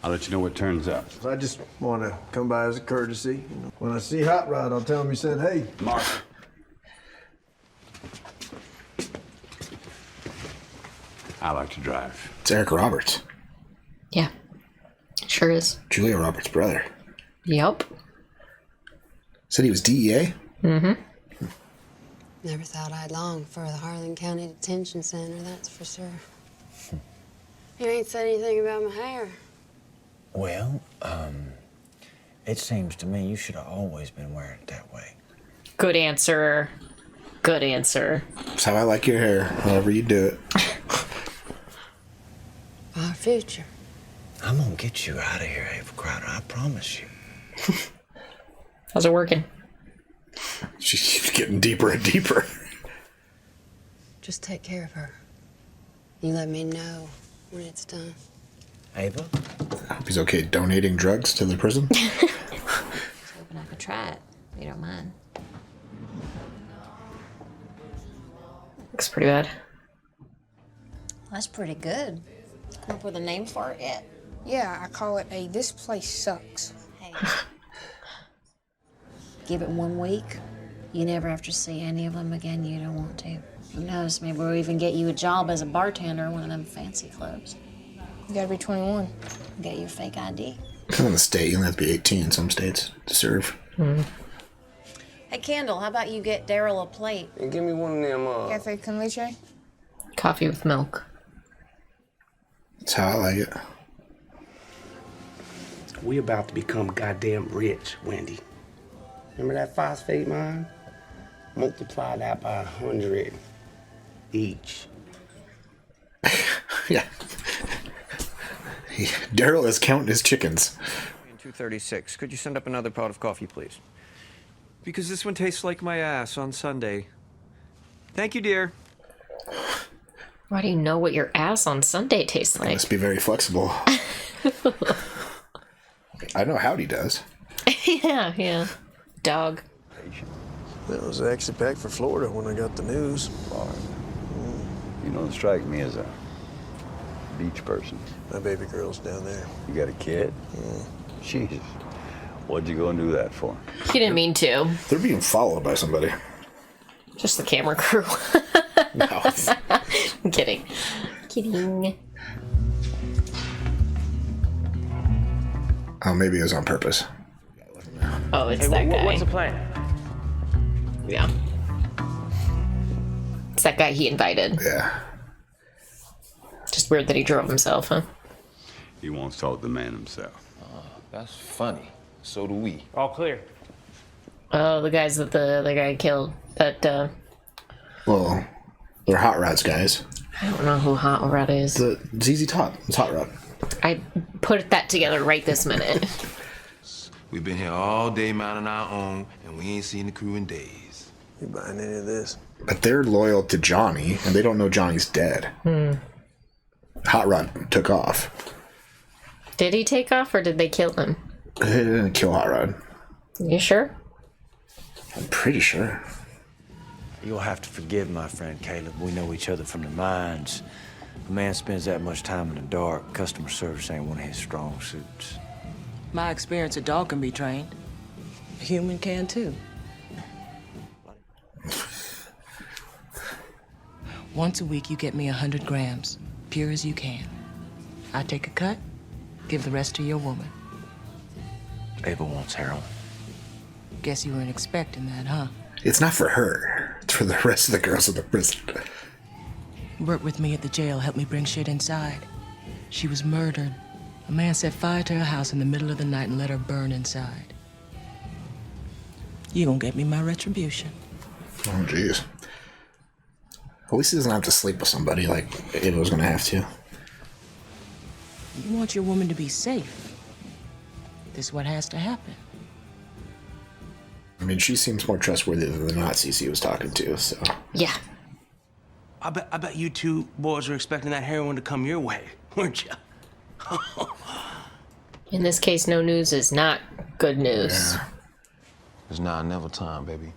I'll let you know what turns up. I just want to come by as a courtesy. You know, when I see Hot Rod, I'll tell him you said, hey. Mark. I like to drive. It's Eric Roberts. Yeah. Sure is. Julia Roberts' brother. Yup. Said he was DEA? Mm-hmm. Never thought I'd long for the Harlan County Detention Center, that's for sure. You ain't said anything about my hair. Well, it seems to me you should have always been wearing it that way. Good answer. Good answer. That's how I like your hair, however you do it. Our future. I'm gonna get you out of here, Ava Crowder, I promise you. How's it working? She keeps getting deeper and deeper. Just take care of her. You let me know when it's done. Ava? I hope he's okay donating drugs to the prison. I was hoping I could try it, if you don't mind. Looks pretty bad. That's pretty good. Come up with a name for it yet? Yeah, I call it a This Place Sucks. Hey. Give it 1 week. You never have to see any of them again. You don't want to. Who knows? Maybe we'll even get you a job as a bartender in one of them fancy clubs. You gotta be 21. Get you a fake ID. In the state, you only have to be 18 in some states to serve. Mm. Hey, Kendall, how about you get Daryl a plate? And give me one of them, Cafe con leche? Coffee with milk. That's how I like it. We about to become goddamn rich, Wendy. Remember that phosphate mine? Multiply that by 100 each. Yeah. Daryl is counting his chickens. 236. Could you send up another pot of coffee, please? Because this one tastes like my ass on Sunday. Thank you, dear. Why do you know what your ass on Sunday tastes like? Must be very flexible. I know Howdy does. Yeah. Dog. That was actually packed for Florida when I got the news. You don't strike me as a beach person. My baby girl's down there. You got a kid? Jesus. What'd you go and do that for? He didn't mean to. They're being followed by somebody. Just the camera crew. No. I'm kidding. Kidding. Oh, maybe it was on purpose. Oh, it's that guy. What's the plan? Yeah. It's that guy he invited. Yeah. Just weird that he drove himself, huh? He wants to talk to the man himself. That's funny. So do we. All clear. Oh, the guys that the guy killed. That, Well, they're Hot Rod's guys. I don't know who Hot Rod is. The ZZ Top. It's Hot Rod. I put that together right this minute. We've been here all day minding our own, and we ain't seen the crew in days. You buying any of this? But they're loyal to Johnny, and they don't know Johnny's dead. Hot Rod took off. Did he take off, or did they kill him? They didn't kill Hot Rod. You sure? I'm pretty sure. You'll have to forgive my friend Caleb. We know each other from the mines. A man spends that much time in the dark. Customer service ain't one of his strong suits. My experience, a dog can be trained. A human can too. Once a week, you get me 100 grams, pure as you can. I take a cut, give the rest to your woman. Ava wants heroin. Guess you weren't expecting that, huh? It's not for her. It's for the rest of the girls in the prison. Worked with me at the jail, helped me bring shit inside. She was murdered. A man set fire to her house in the middle of the night and let her burn inside. You gonna get me my retribution. Oh, jeez. At least he doesn't have to sleep with somebody like Ava was gonna have to. You want your woman to be safe. This is what has to happen. I mean, she seems more trustworthy than the Nazis he was talking to, so. Yeah. I bet you two boys were expecting that heroin to come your way, weren't you? In this case, no news is not good news. Yeah. It's now or never time, baby.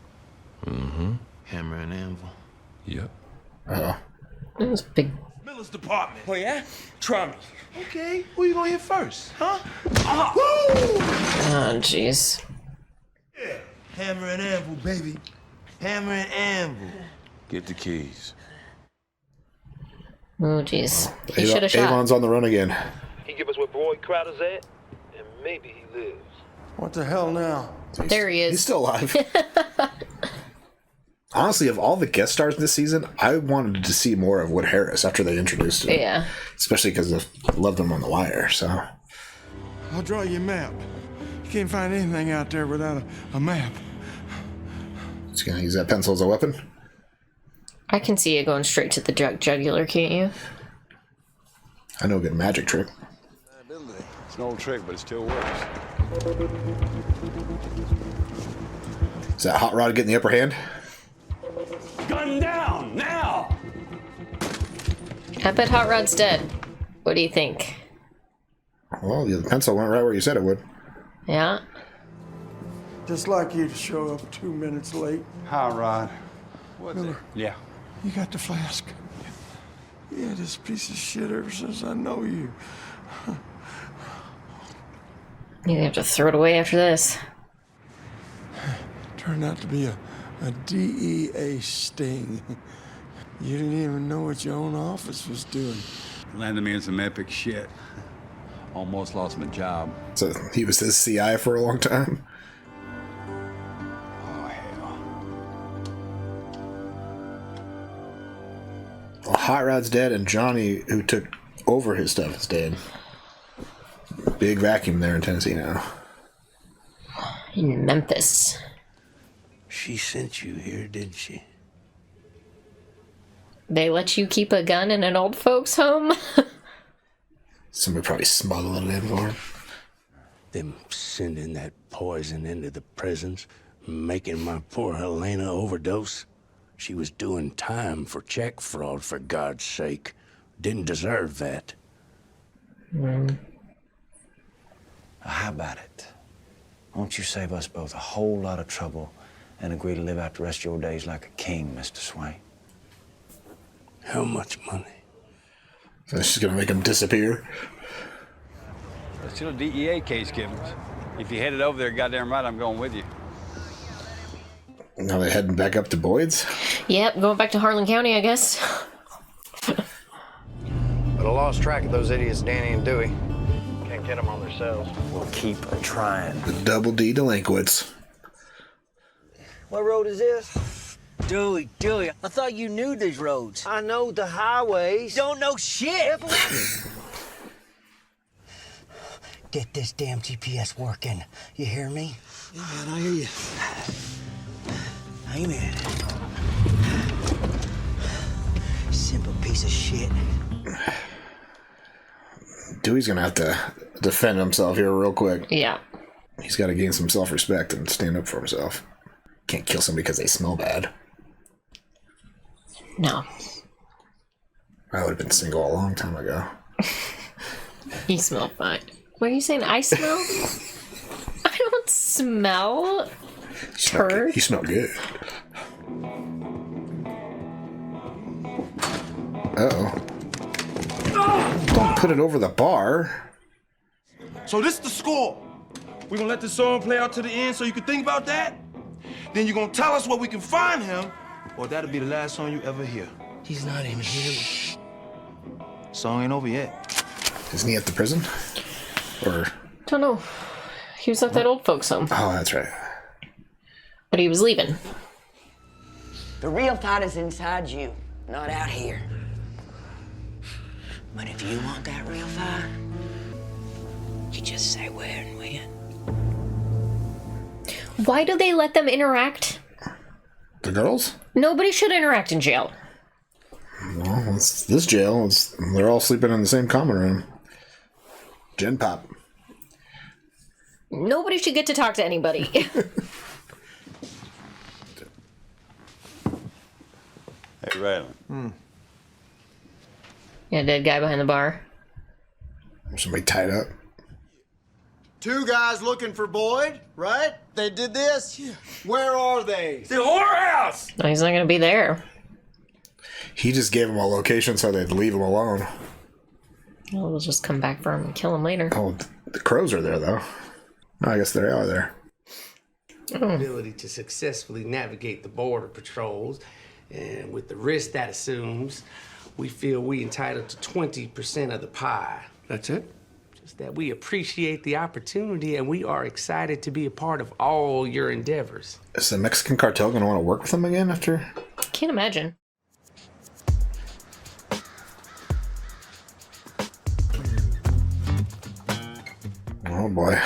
Mm-hmm. Hammer and anvil. Yep. Uh-oh. It was big. Miller's department. Oh, yeah? Try me. Okay, who you gonna hit first, huh? Oh, jeez. Yeah. Hammer and anvil, baby. Hammer and anvil. Get the keys. Oh, jeez. He should have shot. Avon's on the run again. He give us where Roy Crowder's at, and maybe he lives. What the hell now? There he is. He's still alive. Honestly, of all the guest stars this season, I wanted to see more of Wood Harris after they introduced him. Yeah. Especially because I loved him on The Wire, so. I'll draw you a map. You can't find anything out there without a map. He's gonna use that pencil as a weapon? I can see it going straight to the jugular, can't you? I know a good magic trick. It's an old trick, but it still works. Is that Hot Rod getting the upper hand? Gun down, now! I bet Hot Rod's dead. What do you think? Well, the pencil went right where you said it would. Yeah? Just like you to show up 2 minutes late. Hot Rod. What's Miller, it? Yeah. You got the flask. Yeah, this piece of shit ever since I know you. You have to throw it away after this. Turned out to be a DEA sting. You didn't even know what your own office was doing. Landed me in some epic shit. Almost lost my job. So he was his CI for a long time? Oh, hell. Well, Hot Rod's dead, and Johnny, who took over his stuff, is dead. Big vacuum there in Tennessee now. In Memphis. She sent you here, didn't she? They let you keep a gun in an old folks' home? Somebody probably smuggled it in for him. Them sending that poison into the prisons, making my poor Helena overdose. She was doing time for check fraud, for God's sake. Didn't deserve that. How about it? Won't you save us both a whole lot of trouble and agree to live out the rest of your days like a king, Mr. Swain? How much money? So she's gonna make him disappear. It's still a DEA case, Givens. If you headed over there, goddamn right, I'm going with you. Now they're heading back up to Boyd's? Yep, going back to Harlan County, I guess. But I lost track of those idiots, Danny and Dewey. Can't get them on their cells. We'll keep trying. The Double D delinquents. What road is this? Dewey, I thought you knew these roads. I know the highways. Don't know shit. Get this damn GPS working. You hear me? Yeah, man, I hear you. Amen. Simple piece of shit. Dewey's gonna have to defend himself here real quick. Yeah. He's gotta gain some self-respect and stand up for himself. Can't kill somebody because they smell bad. No. I would have been single a long time ago. You smell fine. What are you saying? I smell? I don't smell turd. You smell good. Uh-oh. Don't put it over the bar. So this is the score. We're gonna let this song play out to the end so you can think about that. Then you're gonna tell us where we can find him, or that'll be the last song you ever hear. He's not even here. Song ain't over yet. Isn't he at the prison? Or... Don't know. He was at that old folks' home. Oh, that's right. But he was leaving. The real fight is inside you, not out here. But if you want that real fight, you just say where and when. Why do they let them interact? The girls? Nobody should interact in jail. Well, it's this jail. They're all sleeping in the same common room. Gen Pop. Nobody should get to talk to anybody. Hey, Raylan. Yeah, dead guy behind the bar. Somebody tied up. 2 guys looking for Boyd, right? They did this? Yeah. Where are they? The whorehouse! No, he's not gonna be there. He just gave him a location so they'd leave him alone. Well, we'll just come back for him and kill him later. Oh, the Crows are there, though. Oh, I guess they are there. Ability to successfully navigate the border patrols, and with the risk that assumes, we feel we entitled to 20% of the pie. That's it? Just that we appreciate the opportunity and we are excited to be a part of all your endeavors. Is the Mexican cartel going to want to work with them again after? Can't imagine. Oh, boy.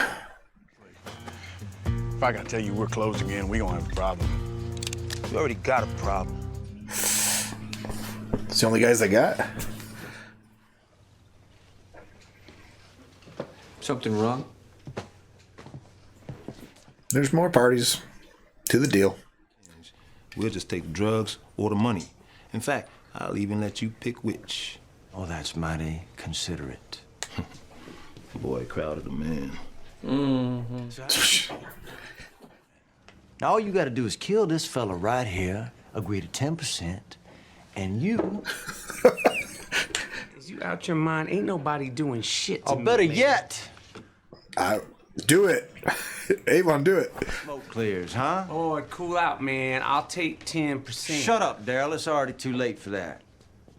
If I gotta tell you we're closing in, we gonna have a problem. We already got a problem. It's the only guys they got? Something wrong? There's more parties to the deal. We'll just take the drugs or the money. In fact, I'll even let you pick which. Oh, that's mighty considerate. Boy, Crowder's the man. Mm-hmm. Now all you gotta do is kill this fella right here, agree to 10%, and you... Is you out your mind? Ain't nobody doing shit to me, better man. yet... Do it. Avon, do it. Smoke clears, huh? Oh, cool out, man. I'll take 10%. Shut up, Daryl. It's already too late for that.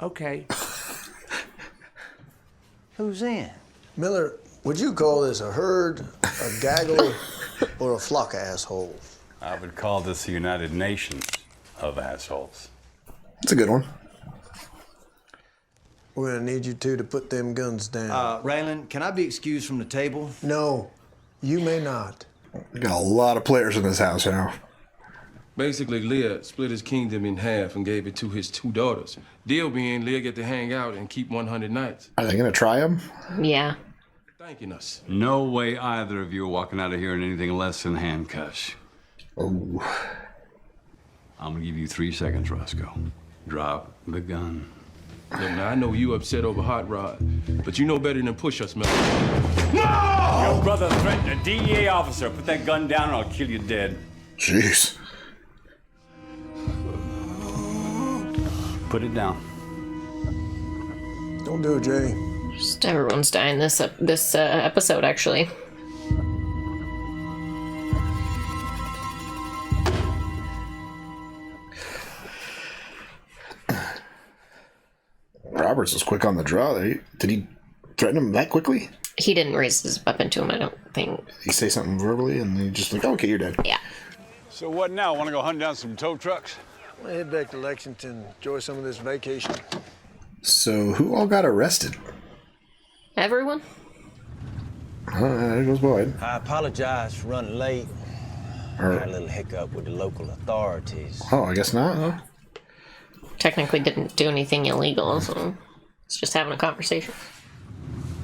Okay. Who's in? Miller, would you call this a herd, a gaggle, or a flock of assholes? I would call this the United Nations of assholes. That's a good one. We're gonna need you two to put them guns down. Raylan, can I be excused from the table? No, you may not. We got a lot of players in this house now. Basically, Leah split his kingdom in half and gave it to his 2 daughters. Deal being, Leah get to hang out and keep 100 nights. Are they going to try him? Yeah. Thanking us. No way either of you are walking out of here in anything less than handcuffs. Oh. I'm going to give you 3 seconds, Roscoe. Drop the gun. Look, now, I know you upset over Hot Rod, but you know better than push us, Miller. No! Your brother threatened a DEA officer. Put that gun down or I'll kill you dead. Jeez. Put it down. Don't do it, Jay. Just everyone's dying this episode, actually. Roberts was quick on the draw. Did he threaten him that quickly? He didn't raise his weapon to him, I don't think. Did he say something verbally and he just like, oh, okay, you're dead. Yeah. So what now? Want to go hunt down some tow trucks? I'm gonna head back to Lexington, enjoy some of this vacation. So who all got arrested? Everyone? There goes Boyd. I apologize for running late. I had a little hiccup with the local authorities. Oh, I guess not, huh? Technically didn't do anything illegal, so it's just having a conversation.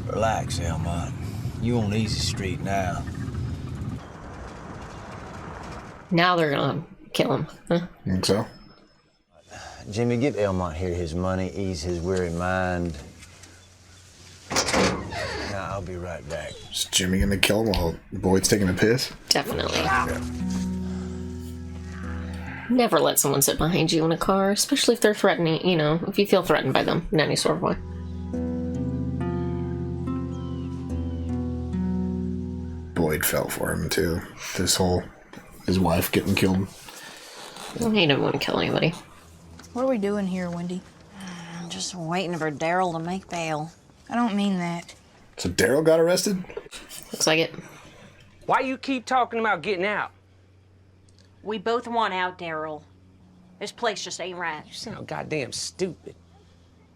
Relax, Elmont. You on easy street now. Now they're gonna kill him. Huh? You think so? Jimmy, give Elmont here his money, ease his weary mind. Now, I'll be right back. Is Jimmy gonna kill him while Boyd's taking a piss? Definitely. Never let someone sit behind you in a car, especially if they're threatening, you know, if you feel threatened by them in any sort of way. Boyd fell for him, too. His wife getting killed. He didn't want to kill anybody. What are we doing here, Wendy? I'm just waiting for Daryl to make bail. I don't mean that. So Daryl got arrested? Looks like it. Why you keep talking about getting out? We both want out, Daryl. This place just ain't right. You sound goddamn stupid.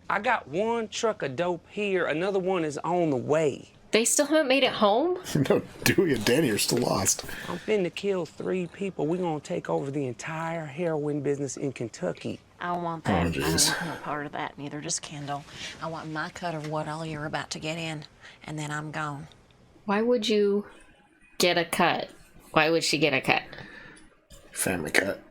I got 1 truck of dope here, another one is on the way. They still haven't made it home? No, Dewey and Danny are still lost. I'm finna kill 3 people. We gonna take over the entire heroin business in Kentucky. I don't want that. I don't want no part of that, neither does Kendall. I want my cut of what all you're about to get in, and then I'm gone. Why would you get a cut? Why would she get a cut? Family cut.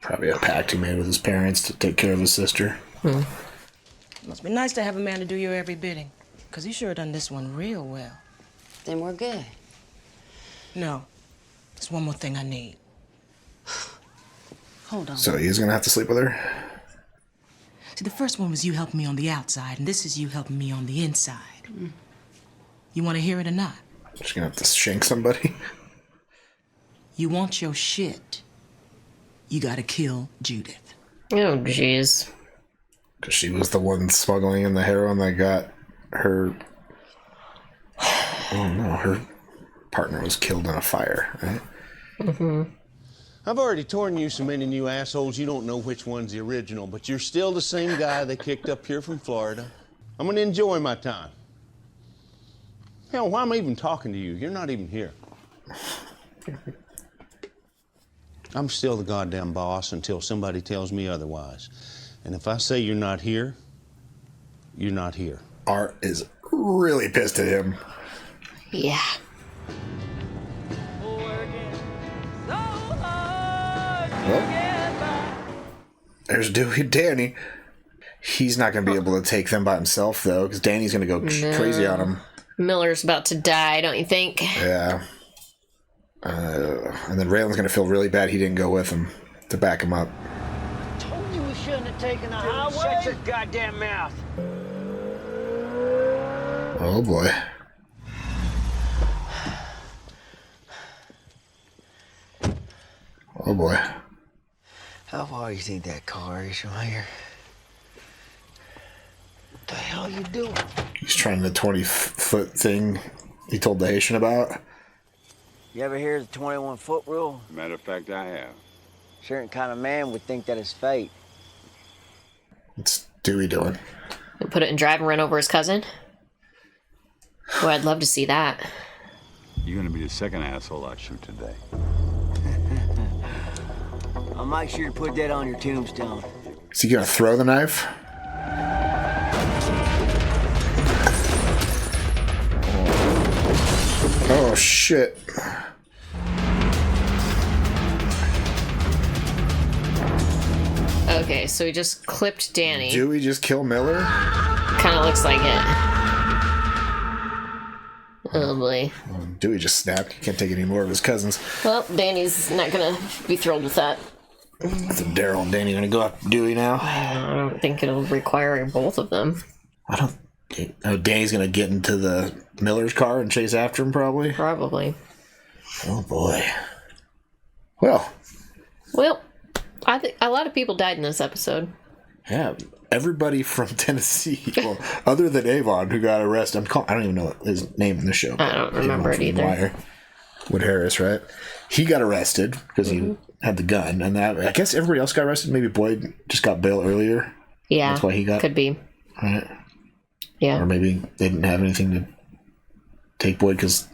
Probably a pact he made with his parents to take care of his sister. Must be nice to have a man to do your every bidding, because he sure done this one real well. Then we're good. No. There's one more thing I need. Hold on. So he's gonna have to sleep with her? See, the first one was you helping me on the outside, and this is you helping me on the inside. You want to hear it or not? She's gonna have to shank somebody? You want your shit, you gotta kill Judith. Oh, jeez. Because she was the one smuggling in the heroin that got her... Oh no, her partner was killed in a fire, right? I've already torn you so many new assholes you don't know which one's the original, but you're still the same guy they kicked up here from Florida. I'm gonna enjoy my time. Hell, why am I even talking to you? You're not even here. I'm still the goddamn boss until somebody tells me otherwise. And if I say you're not here, you're not here. Art is really pissed at him. Yeah. Well, there's Dewey and Danny. He's not going to be able to take them by himself, though, because Danny's going to go crazy on him. Miller's about to die, don't you think? Yeah. And then Raylan's going to feel really bad he didn't go with him to back him up. Told you we shouldn't have taken the highway. Shut your goddamn mouth. Oh, boy. Oh, boy. How far you think that car is from here? What the hell are you doing? He's trying the 20-foot thing he told the Haitian about. You ever hear the 21-foot rule? Matter of fact, I have. Certain kind of man would think that is fate. What's Dewey doing? He'll put it in drive and run over his cousin? Oh, I'd love to see that. You're gonna be the second asshole I shoot today. I'll make sure to put that on your tombstone. Is he gonna throw the knife? Oh, shit. Okay, so he just clipped Danny. Dewey just kill Miller? Kind of looks like it. Oh boy. Dewey just snapped. He can't take any more of his cousins. Well, Danny's not gonna be thrilled with that. So Daryl and Danny gonna go after Dewey now? I don't think it'll require both of them. Danny's gonna get into the Miller's car and chase after him, probably? Probably. Oh boy. Well, I think a lot of people died in this episode. yeah, everybody from Tennessee, well, other than Avon, who got arrested. I don't even know his name in the show. I don't remember it either. Wire. Wood Harris, right? He got arrested because he had the gun, and that I guess everybody else got arrested. Maybe Boyd just got bail earlier. Yeah, that's why he got. Could be. Right. Yeah. Or maybe they didn't have anything to take Boyd because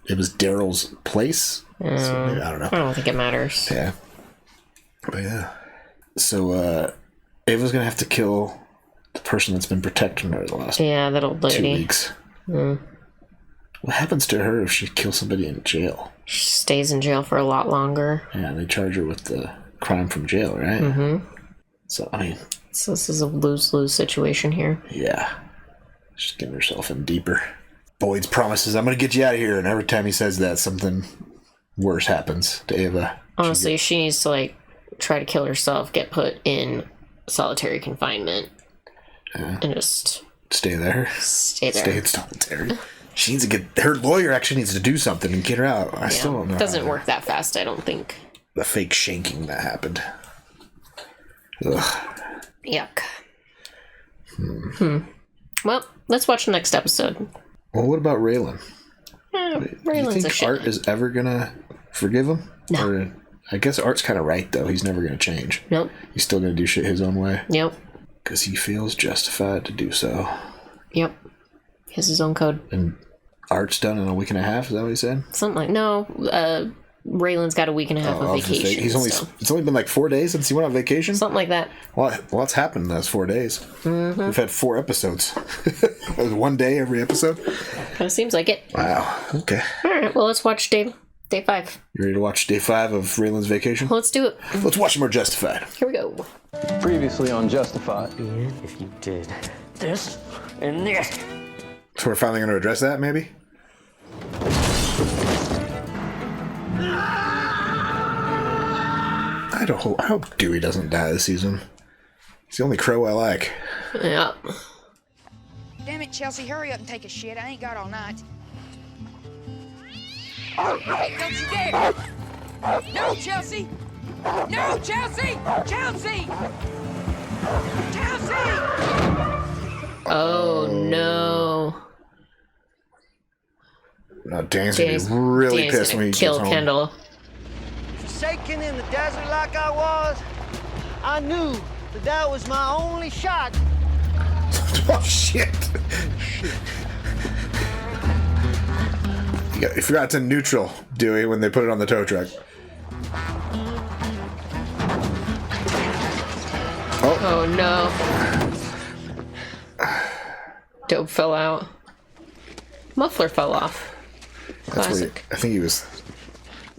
it was Daryl's place. So maybe, I don't know. I don't think it matters. Yeah. But yeah. So Ava's gonna have to kill the person that's been protecting her the last that old lady. 2 weeks. What happens to her if she kills somebody in jail? She stays in jail for a lot longer. Yeah, they charge her with the crime from jail, right? Mm-hmm. So I mean, so this is a lose-lose situation here. Yeah. She's getting herself in deeper. Boyd's promises, I'm gonna get you out of here, and every time he says that, something worse happens to Ava. Honestly, she needs to try to kill herself, get put in solitary confinement, and just stay there. Stay there. Stay in solitary. She needs to get her lawyer. Actually needs to do something and get her out. I still don't know. It doesn't work that fast, I don't think. The fake shanking that happened. Ugh. Yuck. Well, let's watch the next episode. Well, what about Raylan? Raylan's you think a shit. Art is ever gonna forgive him? No. Or, I guess Art's kind of right though. He's never gonna change. Nope. He's still gonna do shit his own way. Yep. Because he feels justified to do so. Yep. He has his own code. And art's done in a week and a half. Is that what he said? Something like no. Raylan's got a week and a half of vacation. It's only been like 4 days since he went on vacation. Something like that. Well, lots happened in those 4 days. Mm-hmm. We've had 4 episodes. It was 1 day every episode. Kind of seems like it. Wow. Okay. All right. Well, let's watch day 5. You ready to watch day 5 of Raylan's vacation? Let's do it. Let's watch more Justified. Here we go. Previously on Justified. If you did this and this. So we're finally going to address that, maybe? I hope Dewey doesn't die this season. He's the only Crowe I like. Yeah. Damn it, Chelsea, hurry up and take a shit. I ain't got all night. Hey, don't you dare! No, Chelsea! No, Chelsea! Chelsea! Chelsea! Oh no. No, Dan's gonna be really pissed when he kill gets home. Kendall. Forsaken in the desert like I was, I knew that was my only shot. Oh, shit. You forgot to neutral, Dewey, when they put it on the tow truck. Oh no. Dope fell out. Muffler fell off. Classic. I think he was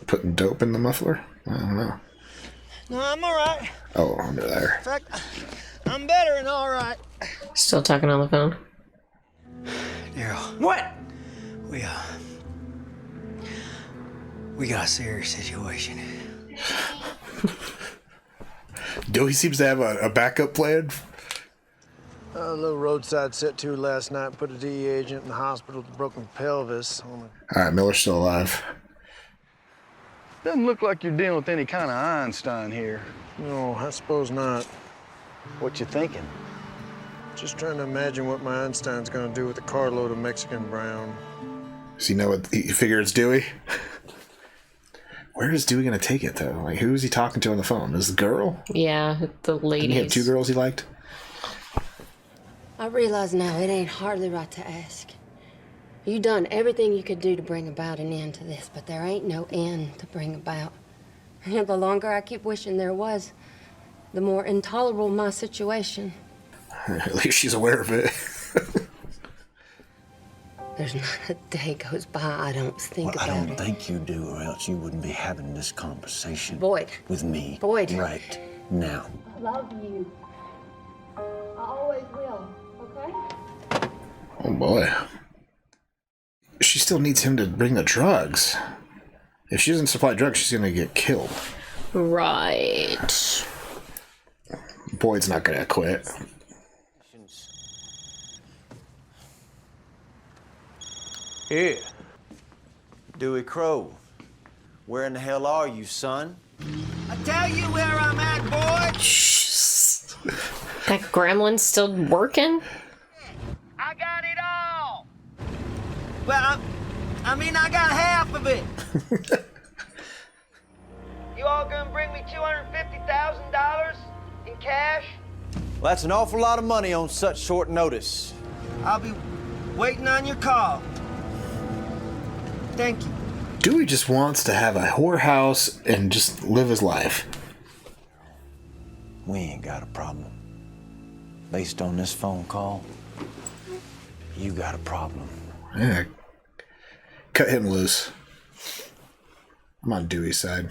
putting dope in the muffler. I don't know. No, I'm all right. Oh, under there. In fact, I'm better and all right. Still talking on the phone. Daryl. What? We got a serious situation. Dewey seems to have a backup plan. A little roadside set to last night. Put a DE agent in the hospital with a broken pelvis. Alright, Miller's still alive. Doesn't look like you're dealing with any kind of Einstein here. No, I suppose not. What you thinking? Just trying to imagine what my Einstein's gonna do with a carload of Mexican brown. Does he know what you figure it's Dewey? Where is Dewey gonna take it though? Like, who is he talking to on the phone? Is the girl? Yeah, the ladies. Didn't he have 2 girls he liked? I realize now it ain't hardly right to ask. You done everything you could do to bring about an end to this, but there ain't no end to bring about. And the longer I keep wishing there was, the more intolerable my situation. At least she's aware of it. There's not a day goes by I don't think about it. I don't think you do, or else you wouldn't be having this conversation Boyd. with me Boyd. right now. I love you. I always will, okay? Oh boy. She still needs him to bring the drugs. If she doesn't supply drugs, she's gonna get killed. Right. Boyd's not gonna quit. Here. Dewey Crowe. Where in the hell are you, son? I tell you where I'm at, boy. That gremlin's still working? I got it all. Well, I mean, I got half of it. You all gonna bring me $250,000 in cash? Well, that's an awful lot of money on such short notice. I'll be waiting on your call. Thank you. Dewey just wants to have a whorehouse and just live his life. We ain't got a problem. Based on this phone call, you got a problem. Yeah. Cut him loose. I'm on Dewey's side.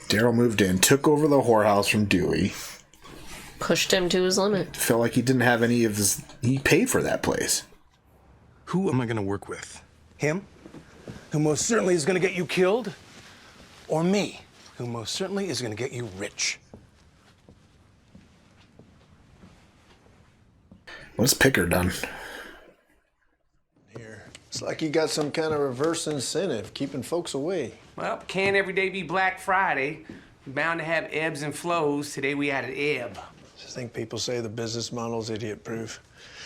Daryl moved in, took over the whorehouse from Dewey. Pushed him to his limit. Felt like he didn't have any of his... He paid for that place. Who am I gonna work with? Him, who most certainly is gonna get you killed, or me, who most certainly is gonna get you rich. What's Picker done? It's like you got some kind of reverse incentive, keeping folks away. Well, can't every day be Black Friday. Bound to have ebbs and flows. Today we had an ebb. Just think people say the business model's idiot-proof.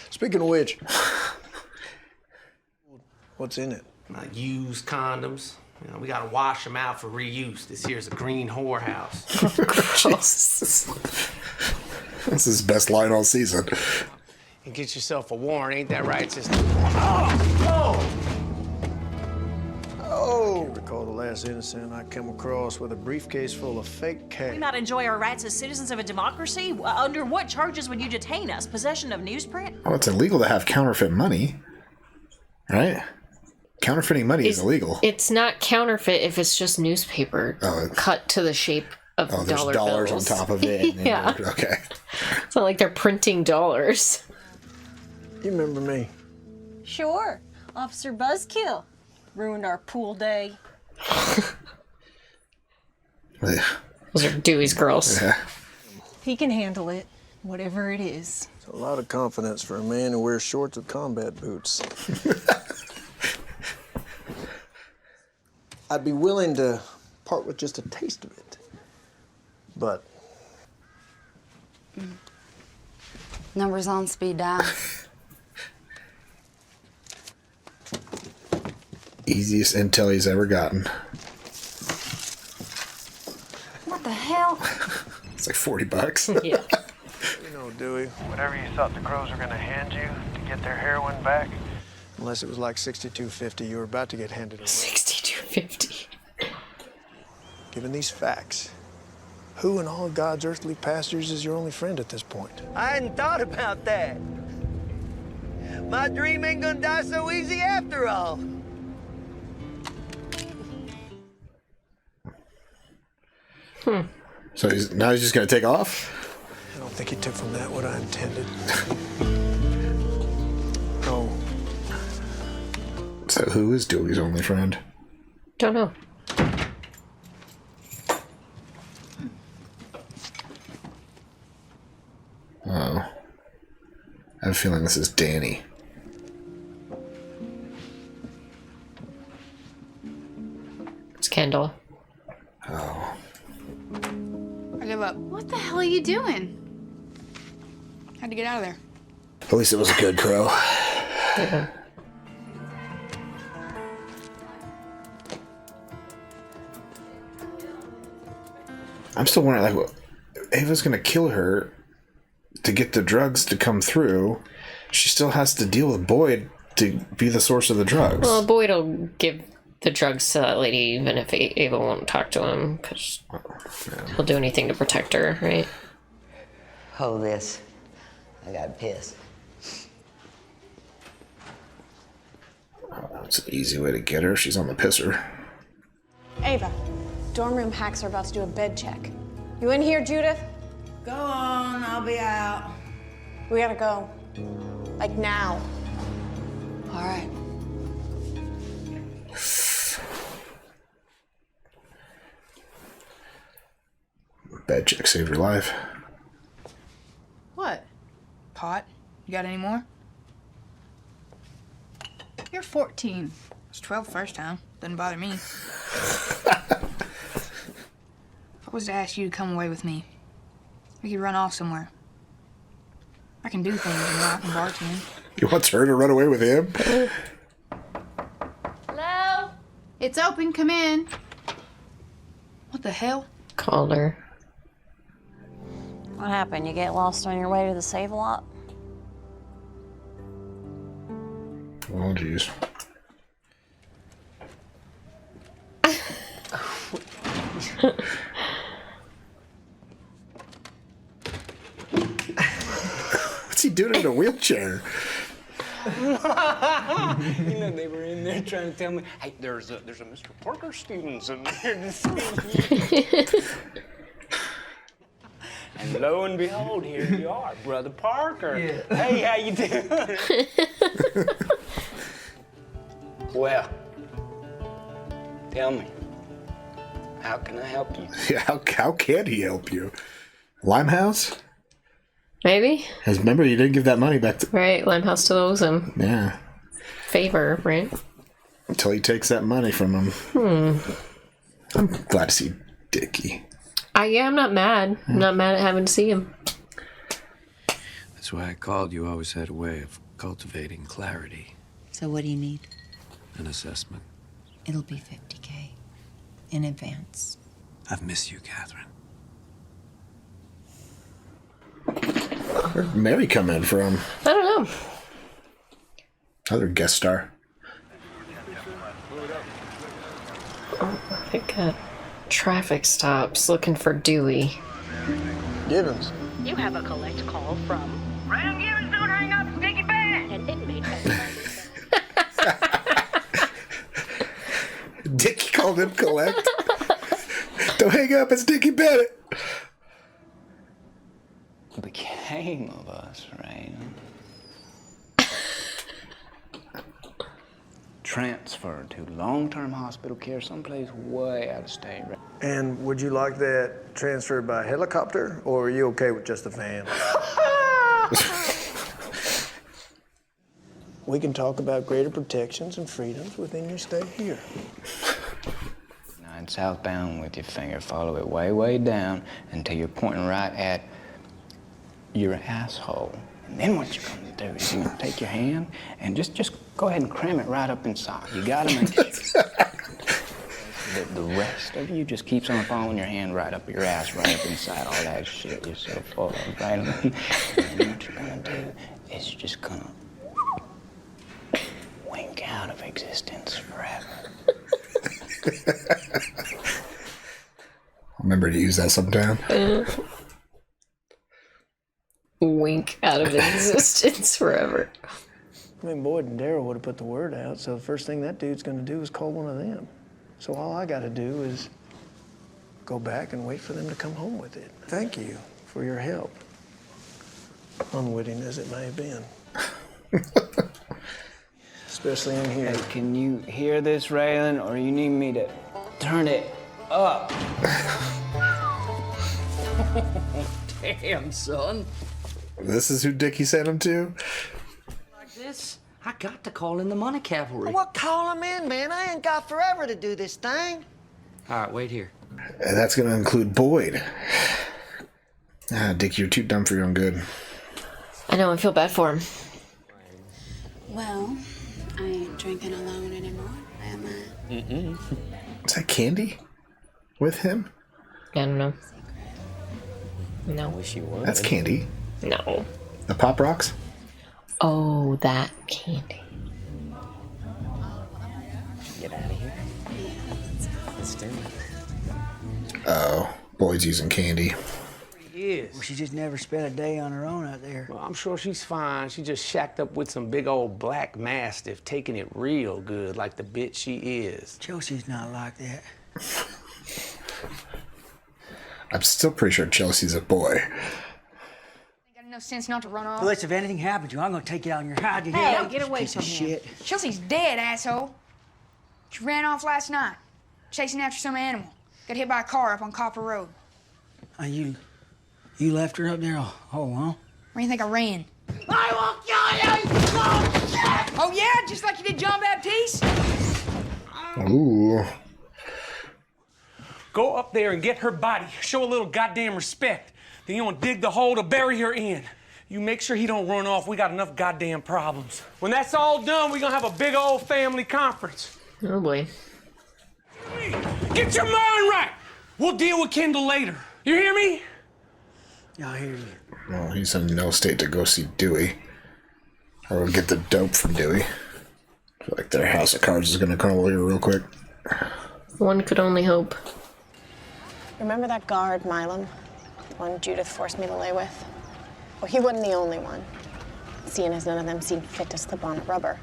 Speaking of which, what's in it? Used condoms. You know, we gotta wash them out for reuse. This here's a green whorehouse. Jesus. That's his best line all season. and get yourself a warrant. Ain't that right, sister? Oh! I can't recall the last innocent I come across with a briefcase full of fake cash. We not enjoy our rights as citizens of a democracy? Under what charges would you detain us? Possession of newsprint? Well, it's illegal to have counterfeit money, right? Counterfeiting money is illegal. It's not counterfeit if it's just newspaper cut to the shape of there's dollar dollars bills. on top of it. And Yeah. Okay. It's not like they're printing dollars. You remember me? Sure. Officer Buzzkill. Ruined our pool day. Those are Dewey's girls. Yeah. He can handle it, whatever it is. It's a lot of confidence for a man who wears shorts with combat boots. I'd be willing to part with just a taste of it, but... Numbers on speed dial. Easiest intel he's ever gotten. What the hell? It's like $40. Yeah. You know, Dewey, whatever you thought the Crows were going to hand you to get their heroin back, unless it was like $62.50, you were about to get handed away. $62.50. Given these facts, who in all of God's earthly pastures is your only friend at this point? I hadn't thought about that. My dream ain't gonna die so easy after all. So now he's just gonna take off? I don't think he took from that what I intended. Oh. So who is Dewey's only friend? Don't know. Oh. I have a feeling this is Danny. It's Kendall. Oh. I give up. What the hell are you doing? Had to get out of there. At least it was a good Crow. Yeah. I'm still wondering, like, what, Ava's gonna kill her to get the drugs to come through. She still has to deal with Boyd to be the source of the drugs. Well, Boyd will give the drugs to that lady even if Ava won't talk to him, because he'll do anything to protect her, right? Hold this. I got pissed. It's an easy way to get her. She's on the pisser. Ava, dorm room hacks are about to do a bed check. You in here, Judith? Go on, I'll be out. We gotta go. Like now. All right. Bed check saved your life. What? Pot? You got any more? You're 14. I was 12 first time. Doesn't bother me. If I was to ask you to come away with me, we could run off somewhere. I can do things, you know, I can bartend. You want her to run away with him? Hello? It's open, come in. What the hell? Called her. What happened? You get lost on your way to the Save-A-Lot? Oh, jeez. What's he doing in a wheelchair? You know, they were in there trying to tell me, hey, there's a Mr. Parker Stevens in there to see you. And lo and behold, here you are, Brother Parker. Yeah. Hey, how you doing? Well, tell me, how can I help you? Yeah, how can he help you? Limehouse? Maybe. Because remember, you didn't give that money back to... Right, Limehouse still owes him. Yeah. Favor, right? Until he takes that money from him. I'm glad to see Dickie. I'm not mad. I'm not mad at having to see him. That's why I called. You always had a way of cultivating clarity. So what do you need? An assessment. It'll be $50K in advance. I've missed you, Catherine. Where'd Mary come in from? I don't know. Other guest star. Oh, I think traffic stops looking for Dewey. Givens. You have a collect call from Raylan Givens. Don't hang up, Sticky Bad. An inmate has Dickie called him collect. Don't hang up, it's Dickie Bennett. What became of us, right? Transferred to long-term hospital care someplace way out of state. Right? And would you like that transferred by helicopter, or are you okay with just the van? We can talk about greater protections and freedoms within your stay here. 9 southbound with your finger. Follow it way, way down until you're pointing right at your asshole. And then what you're gonna do is you're gonna take your hand and just go ahead and cram it right up inside. You gotta make sure that the rest of you just keeps on following your hand right up your ass, right up inside all that shit you're so full of, right? And then what you're gonna do is you're just gonna wink out of existence forever. Remember to use that sometime. Wink out of existence forever. I mean, Boyd and Daryl would have put the word out, so the first thing that dude's gonna do is call one of them. So all I gotta do is go back and wait for them to come home with it. Thank you for your help, unwitting as it may have been. Especially in here. Hey, can you hear this, Raylan, or you need me to turn it up? Damn, son. This is who Dickie sent him to? Like this, I got to call in the money cavalry. Well, call him in, man. I ain't got forever to do this thing. All right, wait here. And that's gonna include Boyd. Ah, Dickie, you're too dumb for your own good. I know, I feel bad for him. Well, I ain't drinking alone anymore, am I? Mm-mm. Is that Candy with him? I don't know. No. Wish you would. That's Candy. No. The Pop Rocks? Oh, that Candy. Get out of here. Let's do it. Oh, Boyd's using Candy. Well, she just never spent a day on her own out there. Well, I'm sure she's fine. She just shacked up with some big old black mastiff, taking it real good like the bitch she is. Chelsea's not like that. I'm still pretty sure Chelsea's a boy. You got enough sense not to run off. Listen, if anything happens to you, I'm gonna take it out on your hide. Hey, get away piece from of him. shit. Chelsea's dead, asshole. She ran off last night, chasing after some animal. Got hit by a car up on Copper Road. You left her up there? Oh, huh? Where do you think I ran? I will kill you, you little shit! Oh, yeah? Just like you did John Baptiste? Ooh. Go up there and get her body. Show a little goddamn respect. Then you gonna dig the hole to bury her in. You make sure he don't run off. We got enough goddamn problems. When that's all done, we gonna have a big old family conference. Oh boy. Get your mind right. We'll deal with Kendall later. You hear me? Yeah, I hear you. Well, he's in no state to go see Dewey. Or we'll get the dope from Dewey. I feel like their house of cards is gonna crumble here real quick. One could only hope. Remember that guard, Milam? The one Judith forced me to lay with? Well, he wasn't the only one, seeing as none of them seemed fit to slip on a rubber.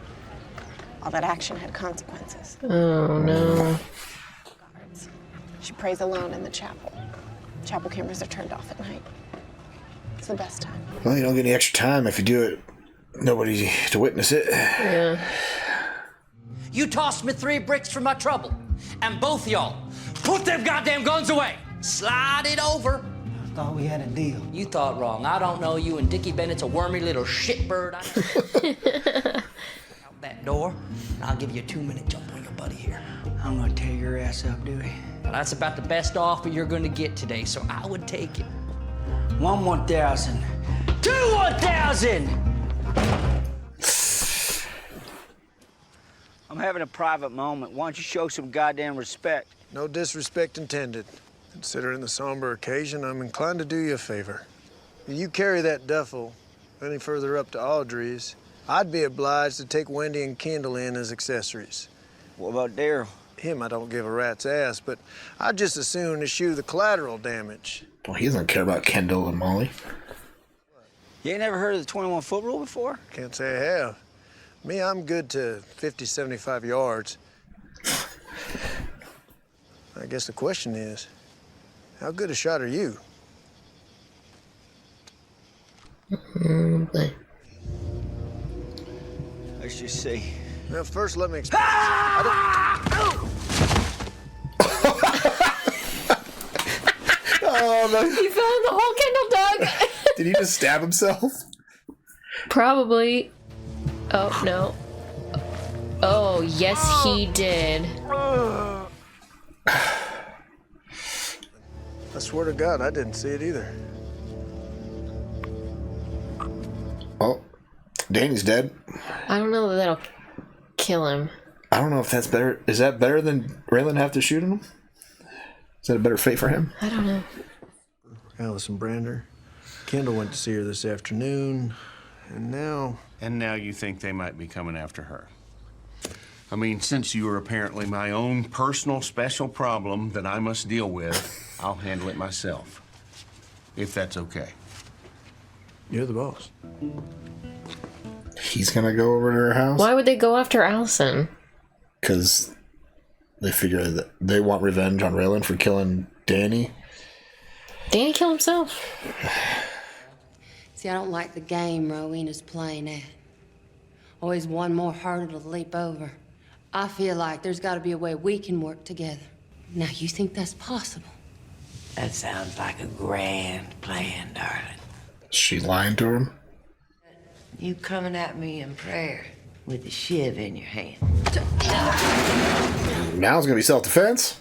All that action had consequences. Oh, no. Guards. She prays alone in the chapel. Chapel cameras are turned off at night. It's the best time. Well, you don't get any extra time if you do it. Nobody to witness it. Yeah. You tossed me 3 bricks for my trouble. And both y'all, put them goddamn guns away. Slide it over. I thought we had a deal. You thought wrong. I don't know you, and Dickie Bennett's a wormy little shitbird. Out that door, and I'll give you a 2-minute jump on your buddy here. I'm gonna tear your ass up, Dewey. Well, that's about the best offer you're gonna get today, so I would take it. 1 1,000. 2 1,000! I'm having a private moment. Why don't you show some goddamn respect? No disrespect intended. Considering the somber occasion, I'm inclined to do you a favor. You carry that duffel any further up to Audrey's, I'd be obliged to take Wendy and Kendall in as accessories. What about Daryl? Him, I don't give a rat's ass, but I'd just as soon eschew the collateral damage. Well, he doesn't care about Kendall and Molly. You ain't never heard of the 21-foot rule before? Can't say I have. Me, I'm good to 50, 75 yards. I guess the question is, how good a shot are you? Let's just see. Now, first, let me explain. I Oh, no. You fell in the hole, Kendall, dog. Did he just stab himself? Probably. Oh, no. Oh, yes, he did. I swear to God, I didn't see it either. Oh, Danny's dead. I don't know that that'll kill him. I don't know if that's better. Is that better than Raylan have to shoot him? Is that a better fate for him? I don't know. Allison Brander. Kendall went to see her this afternoon, and now... And now you think they might be coming after her. I mean, since you are apparently my own personal special problem that I must deal with, I'll handle it myself. If that's okay. You're the boss. He's gonna go over to her house? Why would they go after Allison? Because they figure that they want revenge on Raylan for killing Danny. Danny killed himself. See, I don't like the game Rowena's playing at. Always one more hurdle to leap over. I feel like there's got to be a way we can work together. Now, you think that's possible? That sounds like a grand plan, darling. Is she lying to him? You coming at me in prayer with a shiv in your hand. Now it's gonna be self-defense.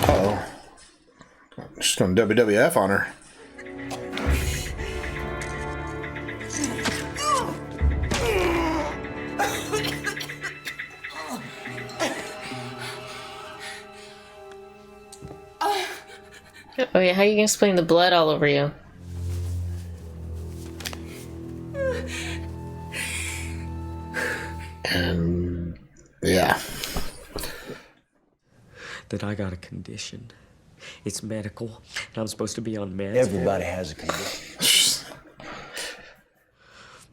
Uh-oh. She's gonna WWF on her. Oh yeah, how are you gonna explain the blood all over you? And yeah. That I got a condition. It's medical, and I'm supposed to be on meds. Everybody has a condition.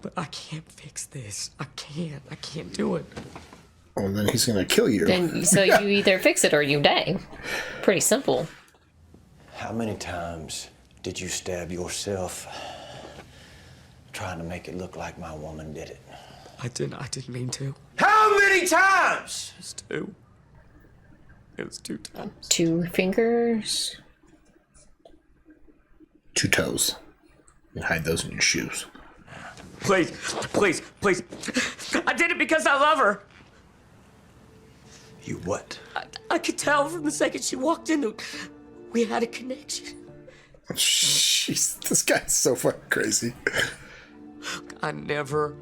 But I can't fix this. I can't do it. Well, then he's gonna kill you. Then so you either fix it or you die. Pretty simple. How many times did you stab yourself trying to make it look like my woman did it? I didn't mean to. How many times? It was two. It was 2 times. 2 fingers. 2 toes. You hide those in your shoes. Please, please, please. I did it because I love her. You what? I could tell from the second she walked in that we had a connection. Jeez, this guy's so fucking crazy. I never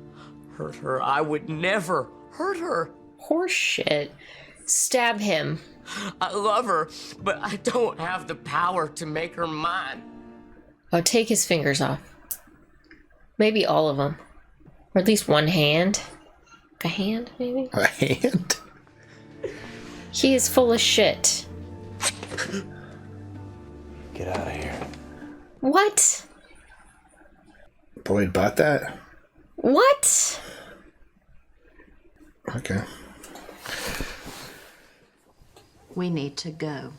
hurt her. I would never hurt her. Horse shit. Stab him. I love her, but I don't have the power to make her mine. Oh, take his fingers off. Maybe all of them. Or at least one hand. A hand, maybe? A hand? He is full of shit. Get out of here. What? Boyd bought that? What? Okay. We need to go.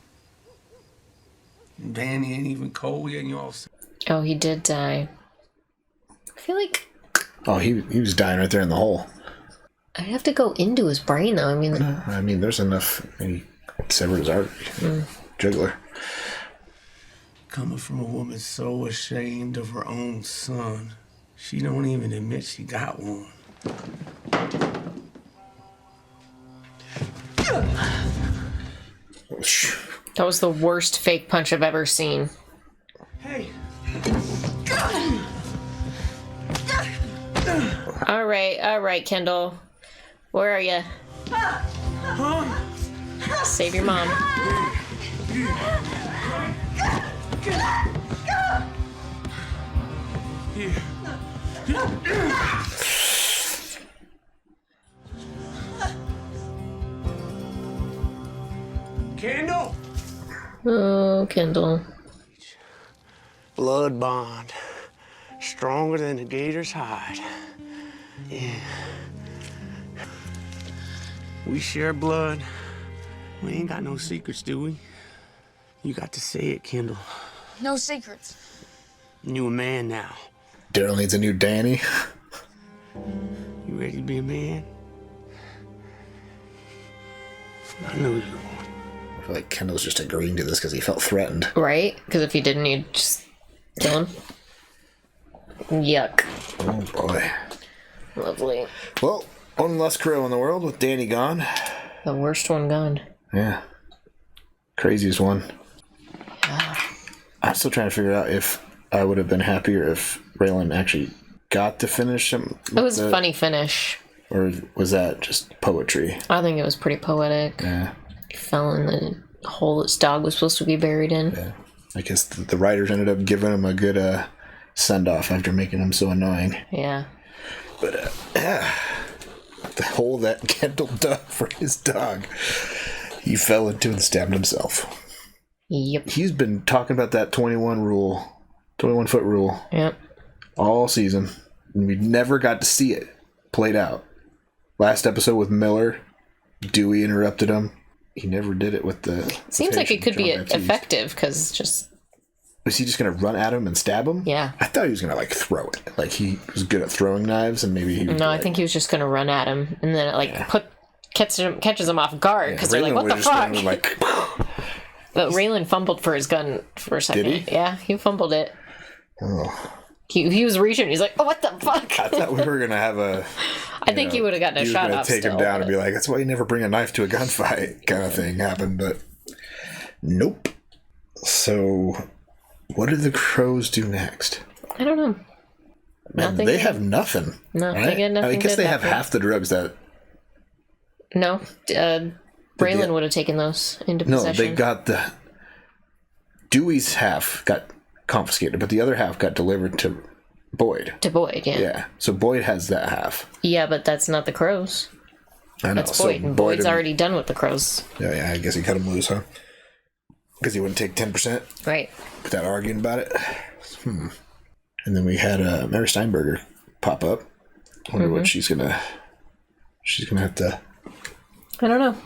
Danny ain't even cold yet, and you all... Oh, he did die. I feel like Oh, he was dying right there in the hole. I'd have to go into his brain, though. I mean, there's enough. He severed his artery. Jugular. Coming from a woman so ashamed of her own son, she don't even admit she got one. That was the worst fake punch I've ever seen. Hey. All right, Kendall. Where are you? Save your mom. Kendall! Oh, Kendall. Blood bond. Stronger than a gator's hide. Yeah. We share blood. We ain't got no secrets, do we? You got to say it, Kendall. No secrets. You a man now. Daryl needs a new Danny. You ready to be a man? I know you are. I feel like Kendall's just agreeing to this because he felt threatened. Right? Because if he didn't, you'd just kill him. Yuck. Oh boy. Lovely. Well, one less Crowe in the world with Danny gone. The worst one gone. Yeah. Craziest one. Yeah. I'm still trying to figure out if I would have been happier if Raylan actually got to finish him. It was a funny finish. Or was that just poetry? I think it was pretty poetic. Yeah. He fell in the hole his dog was supposed to be buried in. Yeah. I guess the writers ended up giving him a good send-off after making him so annoying. Yeah. But, yeah. The hole that Kendall dug for his dog, he fell into and stabbed himself. Yep. He's been talking about that 21-foot rule. Yep. All season. And we never got to see it played out. Last episode with Miller, Dewey interrupted him. He never did it with the... Seems like it could be effective, because just... Was he just going to run at him and stab him? Yeah. I thought he was going to, throw it. Like, he was good at throwing knives, and maybe he... No, I think he was just going to run at him, and then it, catches him off guard, because they're like, what the fuck? But Raylan fumbled for his gun for a second. Did he? Yeah, he fumbled it. Oh. He was reaching, he's like, oh, what the fuck? I thought we were going to have a... I think he would have gotten a shot off take him down and be like, that's why you never bring a knife to a gunfight kind of thing happen, but nope. So, what did the Crows do next? I don't know. Man, they have nothing. No, right? they get nothing. I guess good they have happen. half the drugs that... No, Raylan would have taken those into possession. No, they got the... Dewey's half got confiscated, but the other half got delivered to Boyd. To Boyd, yeah. Yeah, so Boyd has that half. Yeah, but that's not the Crows. I know. That's Boyd, and Boyd's already done with the Crows. Yeah, I guess he cut him loose, huh? Because he wouldn't take 10%? Right. Without arguing about it? And then we had Mary Steinberger pop up. Wonder what she's gonna have to... I don't know.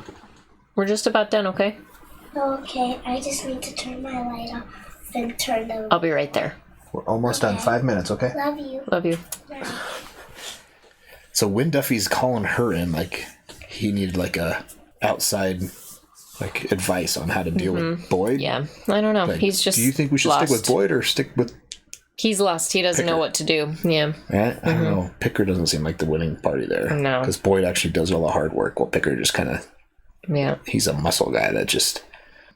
We're just about done, okay? Okay, I just need to turn my light off and turn the... I'll be right there. We're almost done. 5 minutes, okay? Love you. Love you. So when Duffy's calling her in, he needed a outside advice on how to deal with Boyd. Yeah, I don't know. He's just... Do you think we should lost. stick with Boyd or stick with... He's lost. He doesn't know what to do. Yeah. Right? I don't know. Picker doesn't seem like the winning party there. No. Because Boyd actually does all the hard work, while Picker just kind of... Yeah. He's a muscle guy that just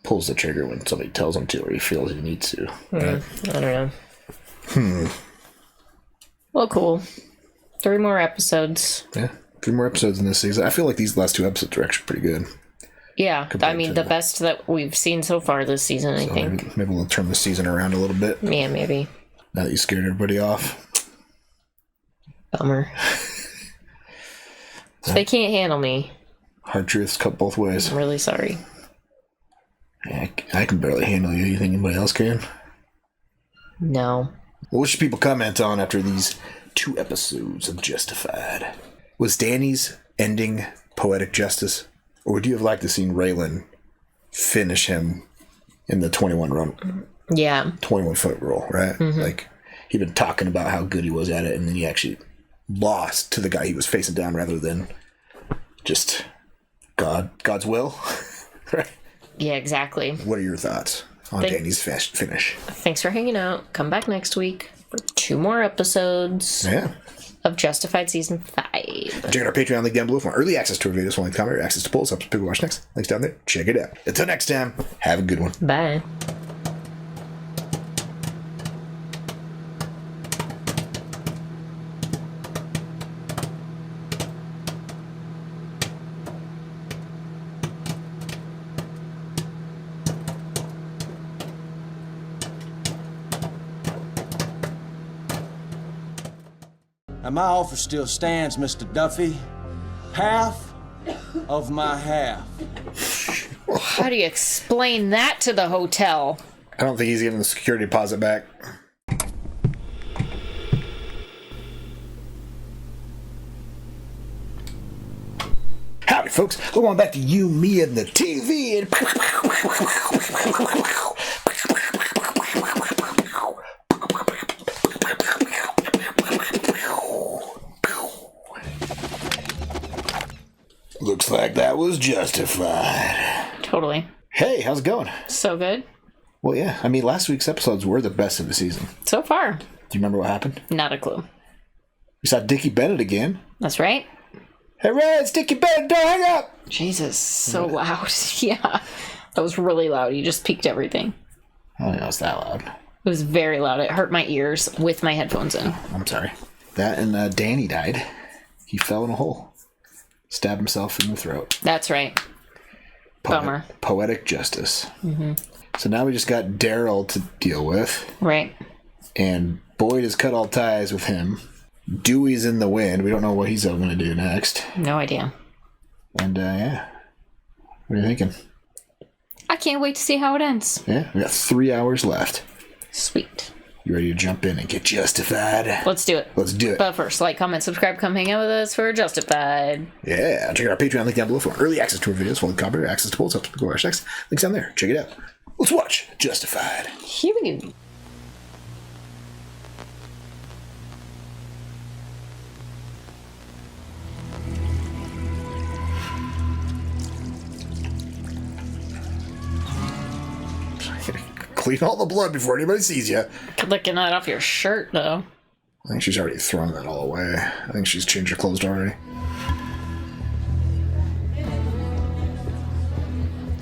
pulls the trigger when somebody tells him to or he feels he needs to. Right? I don't know. Well, cool. 3 more episodes. Yeah. 3 more episodes in this season. I feel like these last 2 episodes are actually pretty good. Yeah. I mean, the best that we've seen so far this season, I think. Maybe we'll turn the season around a little bit. Yeah, maybe. Now that you scared everybody off. Bummer. So they can't handle me. Hard truths cut both ways. I'm really sorry. Yeah, I can barely handle you. You think anybody else can? No. What should people comment on after these 2 episodes of Justified? Was Danny's ending poetic justice? Or would you have liked to seen Raylan finish him in the 21-foot rule, right? He'd been talking about how good he was at it, and then he actually lost to the guy he was facing down rather than just God's will. Right? Yeah, exactly. What are your thoughts on Danny's finish? Thanks for hanging out. Come back next week for 2 more episodes of Justified Season 5. Check out our Patreon link down below for early access to our videos, only comment, access to polls, helps people watch next. Links down there. Check it out. Until next time, have a good one. Bye. And my offer still stands, Mr. Duffy. Half of my half. How do you explain that to the hotel? I don't think he's giving the security deposit back. Howdy, folks. We're going back to You, Me, and the TV. And looks like that was justified. Totally. Hey, how's it going? So good. Well, yeah. I mean, last week's episodes were the best of the season. So far. Do you remember what happened? Not a clue. We saw Dickie Bennett again. That's right. Hey, Red, it's Dickie Bennett. Don't hang up. Jesus, so loud. Yeah. That was really loud. You just peaked everything. I don't know it's that loud. It was very loud. It hurt my ears with my headphones in. I'm sorry. That and Danny died. He fell in a hole. Stabbed himself in the throat. That's right. Bummer. Poetic justice. Mm-hmm. So now we just got Daryl to deal with. Right. And Boyd has cut all ties with him. Dewey's in the wind. We don't know what he's going to do next. No idea. And, yeah. What are you thinking? I can't wait to see how it ends. Yeah, we got 3 hours left. Sweet. You ready to jump in and get justified? Let's do it. Let's do it. But first, like, comment, subscribe, come hang out with us for Justified. Yeah, check out our Patreon link down below for early access to our videos, full commentary, access to polls, helps people our sex. Links down there. Check it out. Let's watch Justified. Here we go. Clean all the blood before anybody sees you. Licking that off your shirt, though. I think she's already thrown that all away. I think she's changed her clothes already.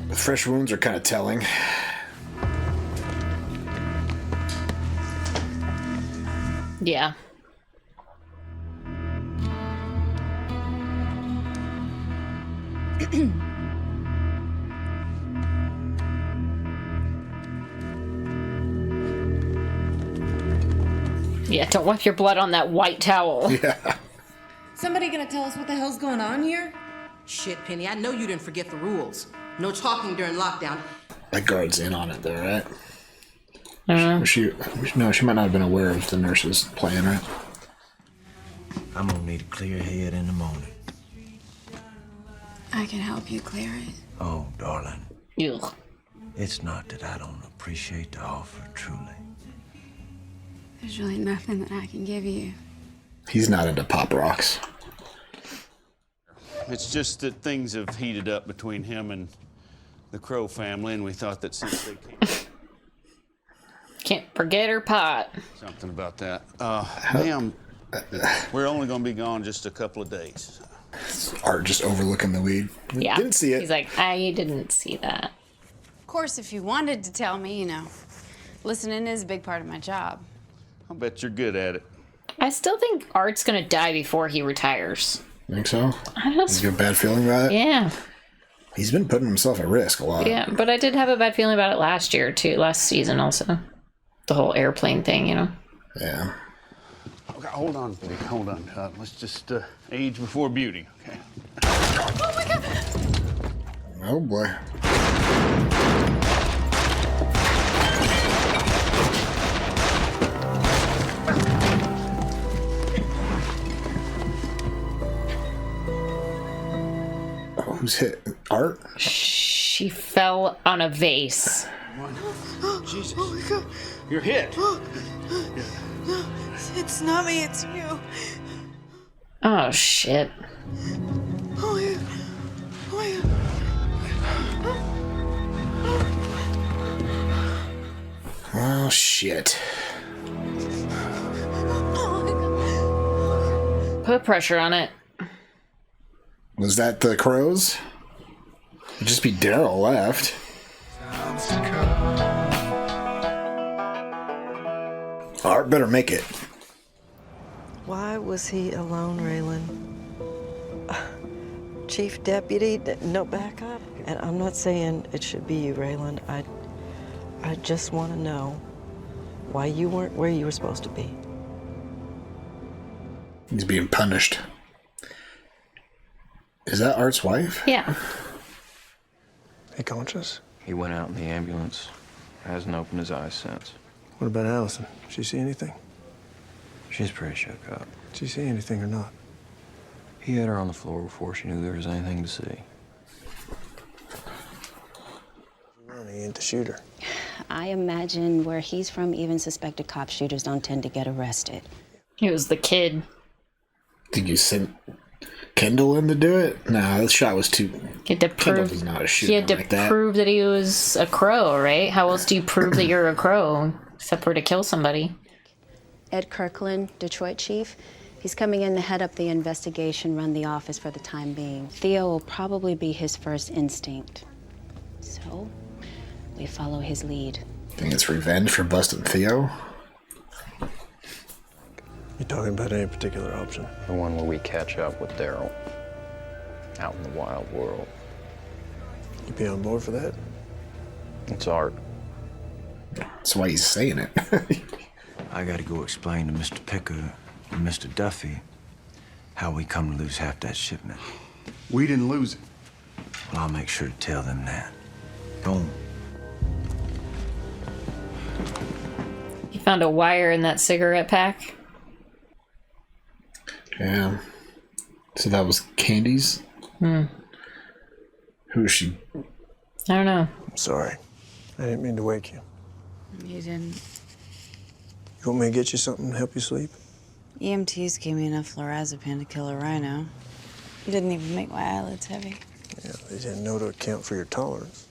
The fresh wounds are kind of telling. Yeah. Yeah, don't wipe your blood on that white towel. Yeah. Somebody gonna tell us what the hell's going on here? Shit, Penny, I know you didn't forget the rules. No talking during lockdown. That guard's in on it, though, right? I don't know. She might not have been aware of the nurse's plan, right? I'm gonna need a clear head in the morning. I can help you clear it. Oh, darling. Ugh. It's not that I don't appreciate the offer, truly. There's really nothing that I can give you. He's not into pop rocks. It's just that things have heated up between him and the Crowe family, and we thought that since they came... Can't forget her pot. Something about that. Ma'am, we're only going to be gone just a couple of days. Art just overlooking the weed. Yeah. Didn't see it. He's like, I didn't see that. Of course, if you wanted to tell me, listening is a big part of my job. I'll bet you're good at it. I still think Art's gonna die before he retires. Think so? I just... You have a bad feeling about it? Yeah. He's been putting himself at risk a lot. Yeah, but I did have a bad feeling about it last year, too. Last season, also. The whole airplane thing, Yeah. Okay, hold on, buddy. Hold on. Let's just age before beauty, okay? Oh, my God! Oh, boy. Who's hit? Art? She fell on a vase. Jesus. Oh, my God. You're hit. No, it's not me, it's you. Oh, shit. Oh, yeah. Oh, yeah. Oh, shit. Put pressure on it. Was that the Crows? It'd just be Daryl left. Art better make it. Why was he alone, Raylan? Chief Deputy, no backup? And I'm not saying it should be you, Raylan. I just want to know why you weren't where you were supposed to be. He's being punished. Is that Art's wife? Yeah. He conscious? He went out in the ambulance. Hasn't opened his eyes since. What about Allison? She see anything? She's pretty shook up. Did she see anything or not? He had her on the floor before she knew there was anything to see. He ain't the shooter. I imagine where he's from, even suspected cop shooters don't tend to get arrested. He was the kid. Think you sent Kendall in to do it? Nah, this shot was too... He had to Kendall prove, was not a shooter he had to like that. prove that he was a Crow, right? How else do you prove that you're a Crow except for to kill somebody? Ed Kirkland, Detroit chief, he's coming in to head up the investigation, run the office for the time being. Theo will probably be his first instinct. So, we follow his lead. Think it's revenge for busting Theo? You talking about any particular option? The one where we catch up with Daryl. Out in the wild world. You be on board for that? It's Art. That's why he's saying it. I gotta go explain to Mr. Picker and Mr. Duffy how we come to lose half that shipment. We didn't lose it. Well, I'll make sure to tell them that. Boom. He found a wire in that cigarette pack. Yeah. So that was Candy's? Who is she? I don't know. I'm sorry. I didn't mean to wake you. You didn't. You want me to get you something to help you sleep? EMTs gave me enough lorazepam to kill a rhino. You didn't even make my eyelids heavy. Yeah, they didn't know to account for your tolerance.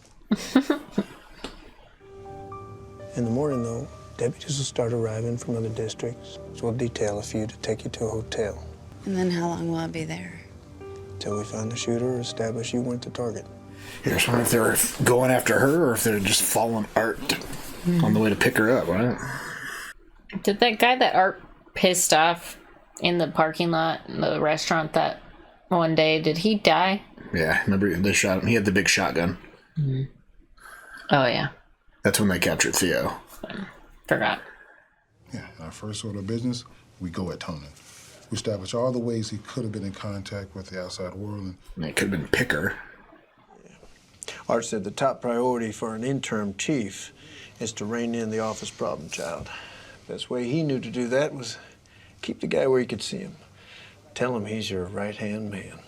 In the morning, though, deputies will start arriving from other districts. So we'll detail a few to take you to a hotel. And then how long will I be there? Till we find the shooter or establish you weren't the target. I just wonder if they were going after her or if they're just following Art on the way to pick her up, right? Did that guy that Art pissed off in the parking lot in the restaurant that one day, did he die? Yeah, remember they shot him. He had the big shotgun. Oh, yeah. That's when they captured Theo. Forgot. Yeah, our first order of business, we go at Tonin. We establish all the ways he could have been in contact with the outside world. And it could have been Picker. Art said the top priority for an interim chief is to rein in the office problem child. Best way he knew to do that was keep the guy where you could see him. Tell him he's your right-hand man.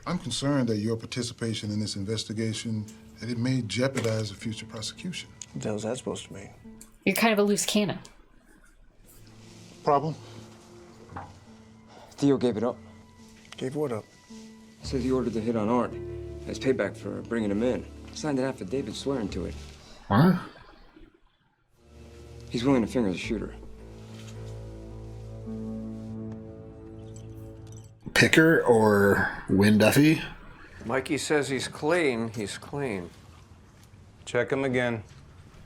I'm concerned that your participation in this investigation, that it may jeopardize a future prosecution. What the hell's that supposed to mean? You're kind of a loose cannon. Problem? Theo gave it up. Gave what up? Says he ordered the hit on Art as payback for bringing him in. Signed an affidavit swearing to it. What? He's willing to finger the shooter. Picker or Win Duffy? Mikey says he's clean. He's clean. Check him again.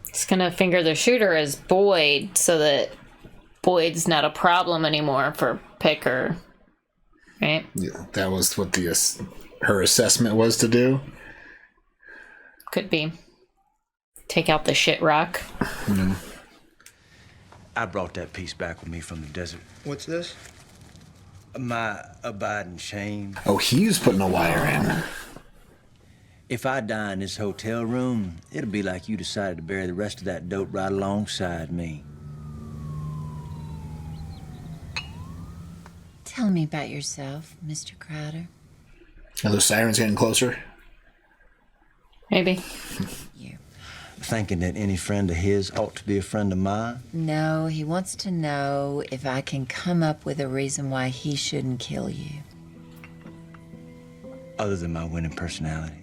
He's gonna finger the shooter as Boyd so that Boyd's not a problem anymore for Picker. Right? Yeah, that was what her assessment was to do. Could be. Take out the shit rock. I brought that piece back with me from the desert. What's this? My abiding shame. Oh, he's putting a wire in. If I die in this hotel room, it'll be like you decided to bury the rest of that dope right alongside me. Tell me about yourself, Mr. Crowder. Are those sirens getting closer? Maybe. Thinking that any friend of his ought to be a friend of mine? No, he wants to know if I can come up with a reason why he shouldn't kill you. Other than my winning personality.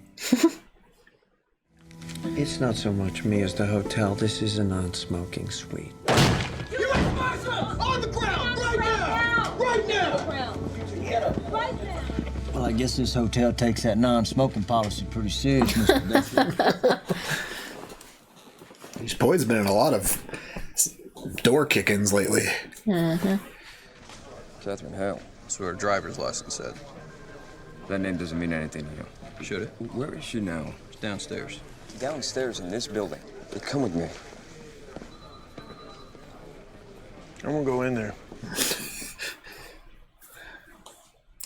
It's not so much me as the hotel. This is a non-smoking suite. On the ground! Right now! Right now! Well, I guess this hotel takes that non-smoking policy pretty serious, Mr. Duffy. Boyd's been in a lot of door kickings lately. Catherine Hale. That's what her driver's license said. That name doesn't mean anything to you. Should it? Where is she now? It's downstairs. Downstairs in this building. Hey, come with me. I'm gonna go in there.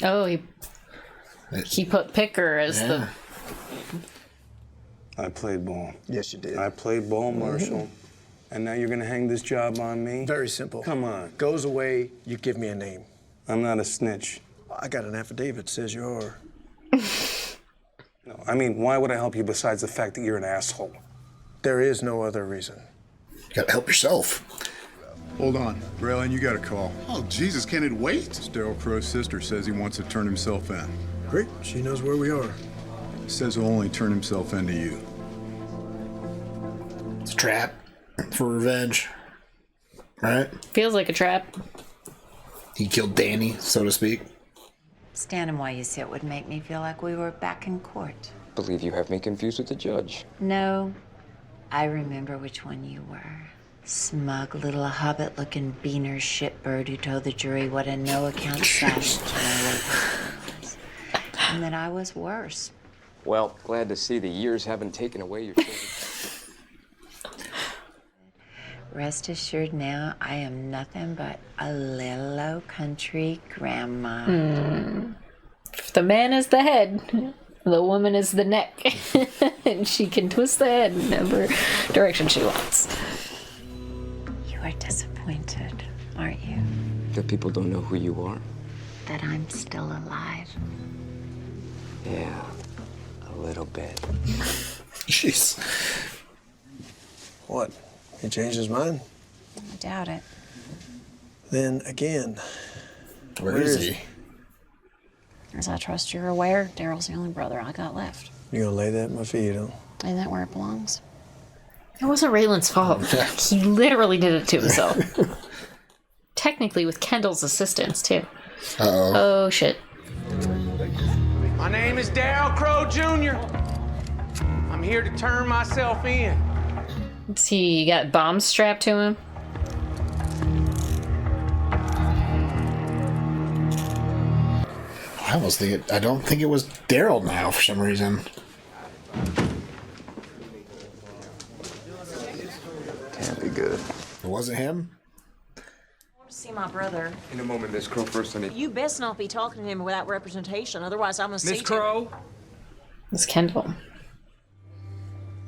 Oh, he put Picker as the... I played ball. Yes, you did. I played ball, Marshal. And now you're gonna hang this job on me? Very simple. Come on. Goes away, you give me a name. I'm not a snitch. I got an affidavit that says you are. No, I mean, why would I help you besides the fact that you're an asshole? There is no other reason. You gotta help yourself. Hold on. Raylan, you got a call. Oh, Jesus, can it wait? It's Daryl Crowe's sister says he wants to turn himself in. Great, she knows where we are. Says he'll only turn himself into you. It's a trap for revenge. Right? Feels like a trap. He killed Danny, so to speak. Standing while you sit would make me feel like we were back in court. Believe you have me confused with the judge. No, I remember which one you were. Smug little hobbit-looking beaner shitbird who told the jury what a no-account savage my rape was. And that I was worse. Well, glad to see the years haven't taken away your children. Rest assured now, I am nothing but a little low country grandma. If the man is the head, the woman is the neck. And she can twist the head in whatever direction she wants. You are disappointed, aren't you? That people don't know who you are? That I'm still alive. Yeah, a little bit. Jeez. What? He changed his mind? I doubt it. Then again, Where is he? As I trust you're aware, Daryl's the only brother I got left. You gonna lay that at my feet, huh? Ain't that where it belongs? It wasn't Raylan's fault. He literally did it to himself. Technically with Kendall's assistance, too. Uh-oh. Oh, shit. My name is Daryl Crowe Jr. I'm here to turn myself in. He got bombs strapped to him. I almost think it. I don't think it was Daryl now for some reason. Can't be good. It wasn't him? I want to see my brother. In a moment, Miss Crowe. First, I need... You best not be talking to him without representation, otherwise I'm gonna see Miss Crowe? It's Kendall.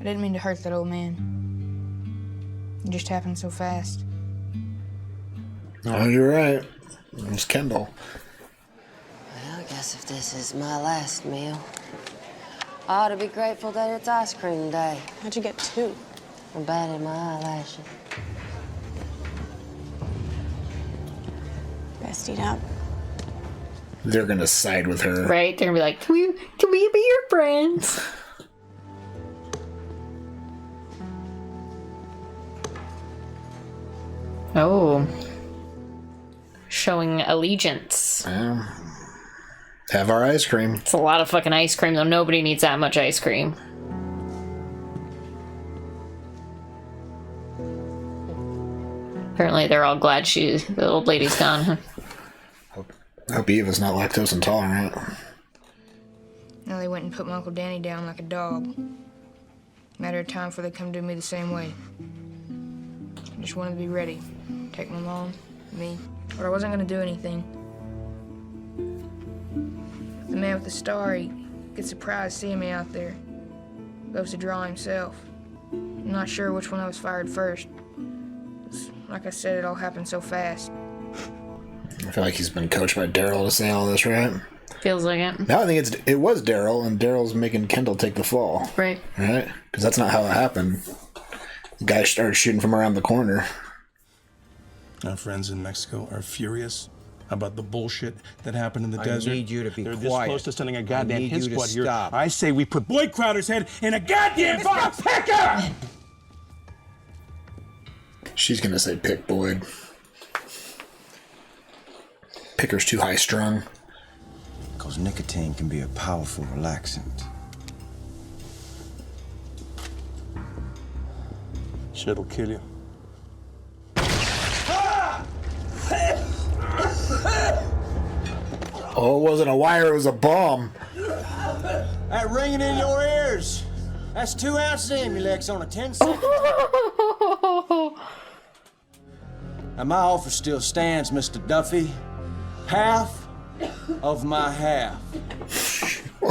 I didn't mean to hurt that old man. It just happened so fast. Oh, you're right. It was Kendall. Well, I guess if this is my last meal, I ought to be grateful that it's ice cream day. How'd you get two? I'm bad at my eyelashes. Best eat up. They're gonna side with her. Right? They're gonna be like, can we be your friends? Oh. Showing allegiance. Have our ice cream. It's a lot of fucking ice cream, though. Nobody needs that much ice cream. Apparently they're all glad the old lady's gone. I hope Eva's not lactose intolerant. Now they went and put my Uncle Danny down like a dog. Matter of time before they come do me the same way. I just wanted to be ready. Take my mom, me, but I wasn't gonna do anything. The man with the star, he gets surprised seeing me out there. Goes to draw himself. I'm not sure which one I was fired first. Like I said, it all happened so fast. I feel like he's been coached by Daryl to say all this, right? Feels like it. Now I think it was Daryl, and Daryl's making Kendall take the fall. Right. Right? Because that's not how it happened. The guy started shooting from around the corner. Our friends in Mexico are furious about the bullshit that happened in the I desert. need you to be They're quiet. this close to sending a goddamn need hit you to squad here. stop. I say we put Boyd Crowder's head in a goddamn box. Picker! She's gonna say pick Boyd. Picker's too high strung. Because nicotine can be a powerful relaxant. Shit'll kill you. Oh, it wasn't a wire, it was a bomb. That ringing in your ears. That's 2 ounces of Amulex on a 10-second. And my offer still stands, Mr. Duffy. Half of my half.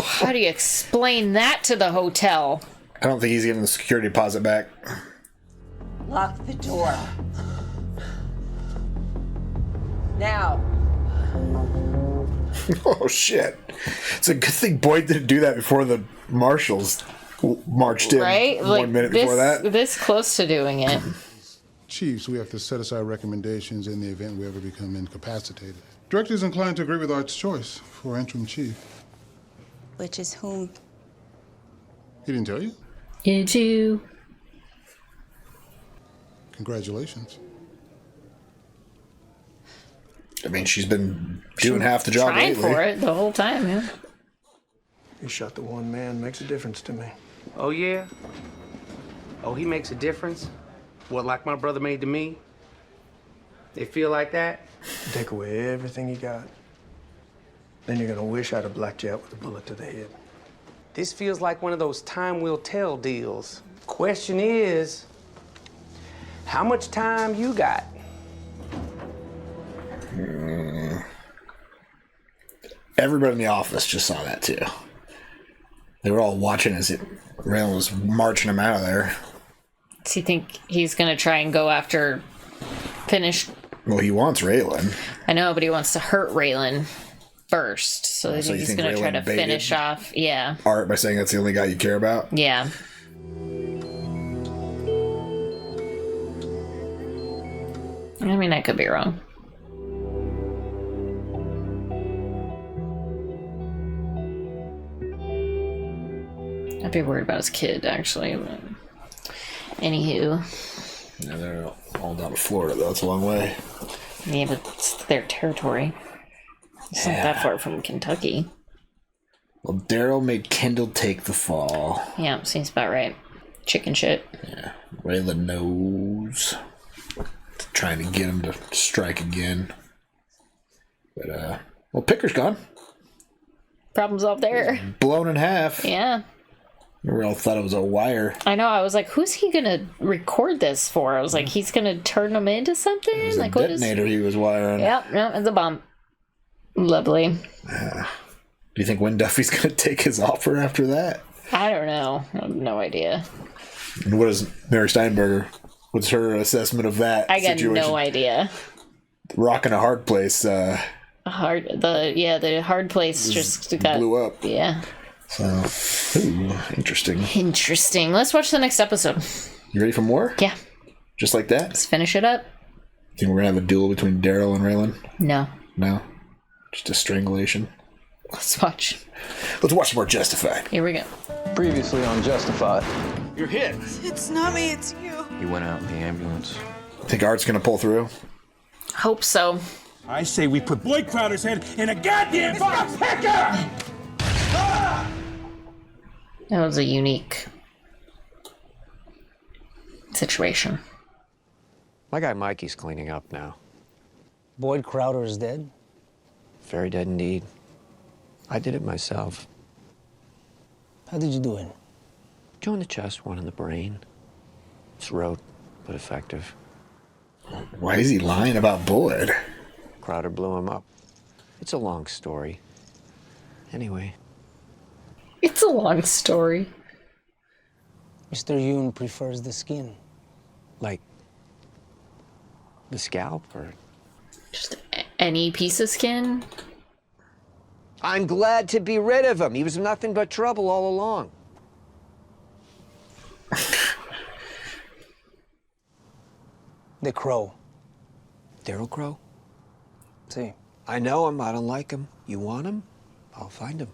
How do you explain that to the hotel? I don't think he's getting the security deposit back. Lock the door. Now. Oh shit! It's a good thing Boyd didn't do that before the marshals marched in. Right? 1 minute before that. This close to doing it. Chiefs, we have to set aside recommendations in the event we ever become incapacitated. Director is inclined to agree with Art's choice for interim chief. Which is whom? He didn't tell you? You do. Congratulations. I mean, she's been doing half the job Trying lately. for it the whole time, yeah. You shot the one man makes a difference to me. Oh, yeah? Oh, he makes a difference? What, like my brother made to me? They feel like that? Take away everything you got. Then you're gonna wish I'd have blacked you out with a bullet to the head. This feels like one of those time will tell deals. Question is, how much time you got? Everybody in the office just saw that too. They were all watching as Raylan was marching him out of there. Does he think he's gonna try and go after finish? Well, he wants Raylan. I know, but he wants to hurt Raylan first. So I think he's gonna try to finish off. Yeah. Art by saying that's the only guy you care about. Yeah. I mean, I could be wrong. I'd be worried about his kid, actually. But anywho. Yeah, they're all down to Florida, though. It's a long way. Yeah, but it's their territory. It's not that far from Kentucky. Well, Daryl made Kendall take the fall. Yeah, seems about right. Chicken shit. Yeah, Raylan knows. Trying to get him to strike again. But, well, Picker's gone. Problem solved there. Blown in half. Yeah. We all thought it was a wire. I know. I was like, who's he gonna record this for? I was like, he's gonna turn them into something? It was like, a what is... detonator he was wiring. Yep, it's a bomb. Lovely. Do you think Wynn Duffy's gonna take his offer after that? I don't know. I have no idea. And what is Mary Steinberger? What's her assessment of that I got situation? no idea. Rocking a hard place. The hard place just got blew up. Yeah. So, ooh, interesting. Interesting. Let's watch the next episode. You ready for more? Yeah. Just like that? Let's finish it up. Think we're gonna have a duel between Daryl and Raylan? No. No? Just a strangulation? Let's watch. Let's watch more Justified. Here we go. Previously on Justified. You're hit. It's not me, it's you. You went out in the ambulance. Think Art's gonna pull through? Hope so. I say we put Boyd Crowder's head in a goddamn box. Picker! That was a unique situation. My guy Mikey's cleaning up now. Boyd Crowder is dead? Very dead indeed. I did it myself. How did you do it? Two in the chest, one in the brain. Throat, but effective. Why is he lying about Boyd? Crowder blew him up. It's a long story. Anyway. It's a long story. Mr. Yoon prefers the skin. Like the scalp, or just any piece of skin? I'm glad to be rid of him. He was nothing but trouble all along. The Crowe. Daryl Crowe? See. I know him. I don't like him. You want him? I'll find him.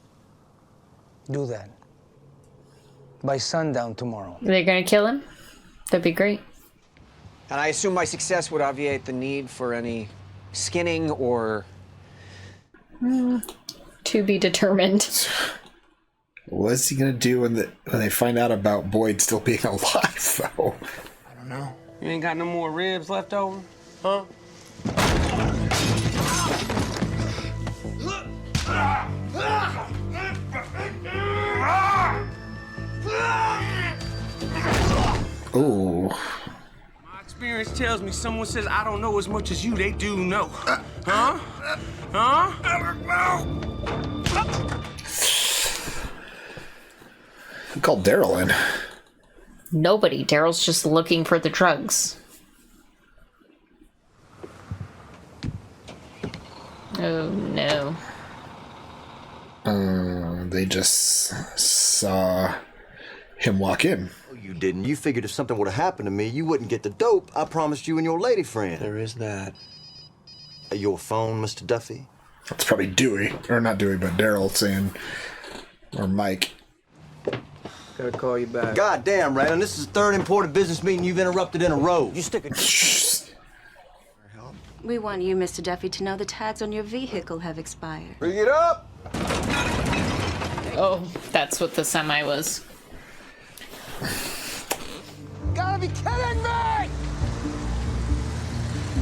Do that. By sundown tomorrow. They're gonna kill him? That'd be great. And I assume my success would obviate the need for any skinning or... To be determined. What's he gonna do when they find out about Boyd still being alive, though? I don't know. You ain't got no more ribs left over? Huh? Ooh. My experience tells me someone says I don't know as much as you, they do know. Huh? Huh? Who called Daryl in? Nobody. Daryl's just looking for the drugs. Oh no. They just saw him walk in. Oh, you didn't. You figured if something would have happened to me, you wouldn't get the dope I promised you and your lady friend. There is that. Your phone, Mr. Duffy? That's probably Dewey. Or not Dewey, but Daryl saying, or Mike. Gotta call you back. God damn, Raylan, this is the third important business meeting you've interrupted in a row. You stick a... We want you, Mr. Duffy, to know the tags on your vehicle have expired. Bring it up! Oh, that's what the semi was. Gotta be kidding me!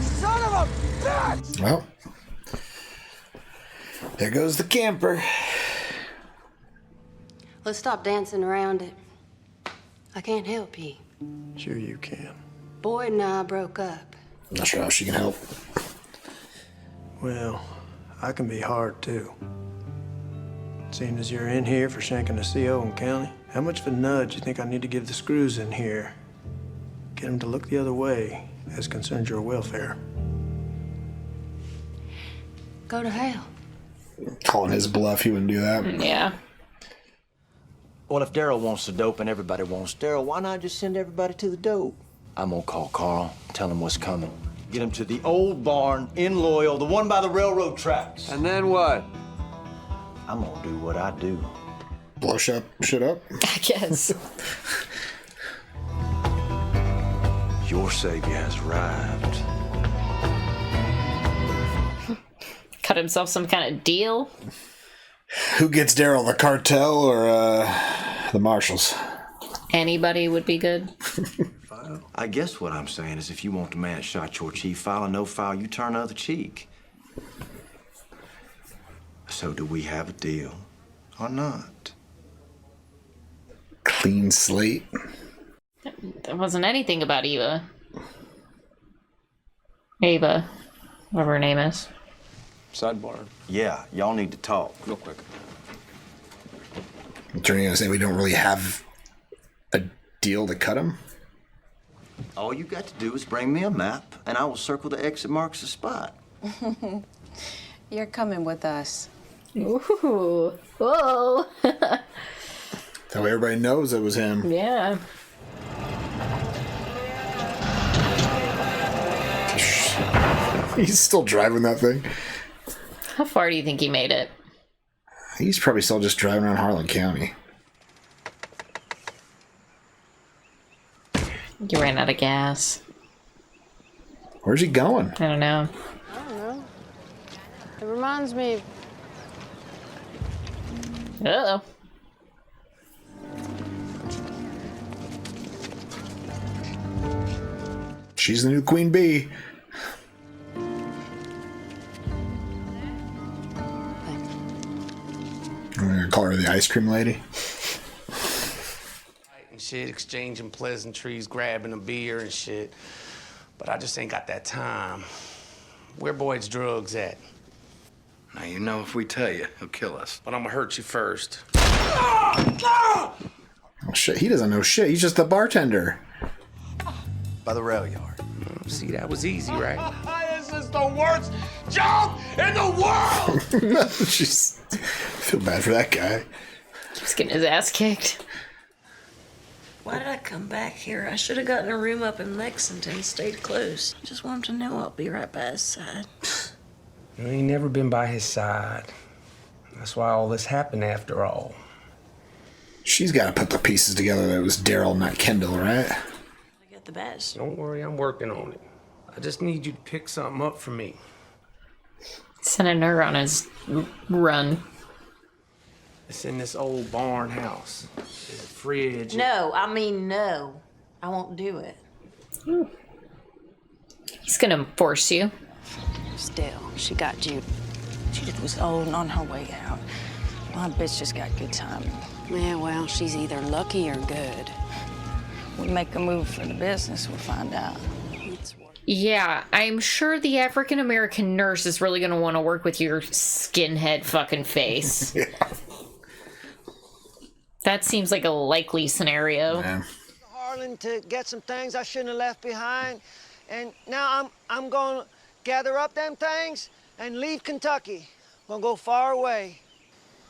Son of a bitch! Well, there goes the camper. Let's stop dancing around it. I can't help you. Sure you can. Boyd and I broke up. I'm not sure how she can help. Well, I can be hard too. Seeing as you're in here for shanking a CO in county, how much of a nudge you think I need to give the screws in here? Get them to look the other way as concerns your welfare. Go to hell. Calling his bluff, he wouldn't do that. Yeah. Well, if Daryl wants the dope and everybody wants Daryl, why not just send everybody to the dope? I'm gonna call Carl, tell him what's coming. Get him to the old barn in Loyal, the one by the railroad tracks. And then what? I'm gonna do what I do. Blow shit up? I guess. Your savior has arrived. Cut himself some kind of deal. Who gets Daryl, the cartel or the marshals? Anybody would be good. I guess what I'm saying is if you want the man that shot your chief, file or no file, you turn the other cheek. So do we have a deal or not? Clean slate. There wasn't anything about Eva. Ava, whatever her name is. Sidebar. Yeah, y'all need to talk. Real quick. Attorney gonna say we don't really have a deal to cut him? All you got to do is bring me a map, and I will circle the X that marks the spot. You're coming with us. Ooh. Whoa. That way everybody knows it was him. Yeah. He's still driving that thing. How far do you think he made it? He's probably still just driving around Harlan County. You ran out of gas. Where's he going? I don't know. I don't know. It reminds me of... Uh-oh. She's the new Queen Bee. I'm gonna call her the ice cream lady. And shit, exchanging pleasantries, grabbing a beer and shit. But I just ain't got that time. Where Boyd's drugs at? Now, you know if we tell you, he'll kill us. But I'm gonna hurt you first. Oh shit, he doesn't know shit. He's just the bartender. By the rail yard. See, that was easy, right? This is the worst job in the world! Jeez. I feel bad for that guy. Keeps getting his ass kicked. Why did I come back here? I should have gotten a room up in Lexington, stayed close. Just want him to know I'll be right by his side. You ain't never been by his side. That's why all this happened after all. She's got to put the pieces together that it was Daryl, not Kendall, right? I get the best. Don't worry, I'm working on it. I just need you to pick something up for me. Sending her on his run. It's in this old barn house. There's a fridge. No, I mean no. I won't do it. He's gonna force you. Still, she got Jude. Judith was old and on her way out. My bitch just got good timing. Yeah, well, she's either lucky or good. We make a move for the business, we'll find out. It's worth Yeah, I'm sure the African American nurse is really gonna want to work with your skinhead fucking face. Yeah. That seems like a likely scenario. Yeah. Harlan to get some things I shouldn't have left behind, and now I'm gonna gather up them things and leave Kentucky. Gonna go far away.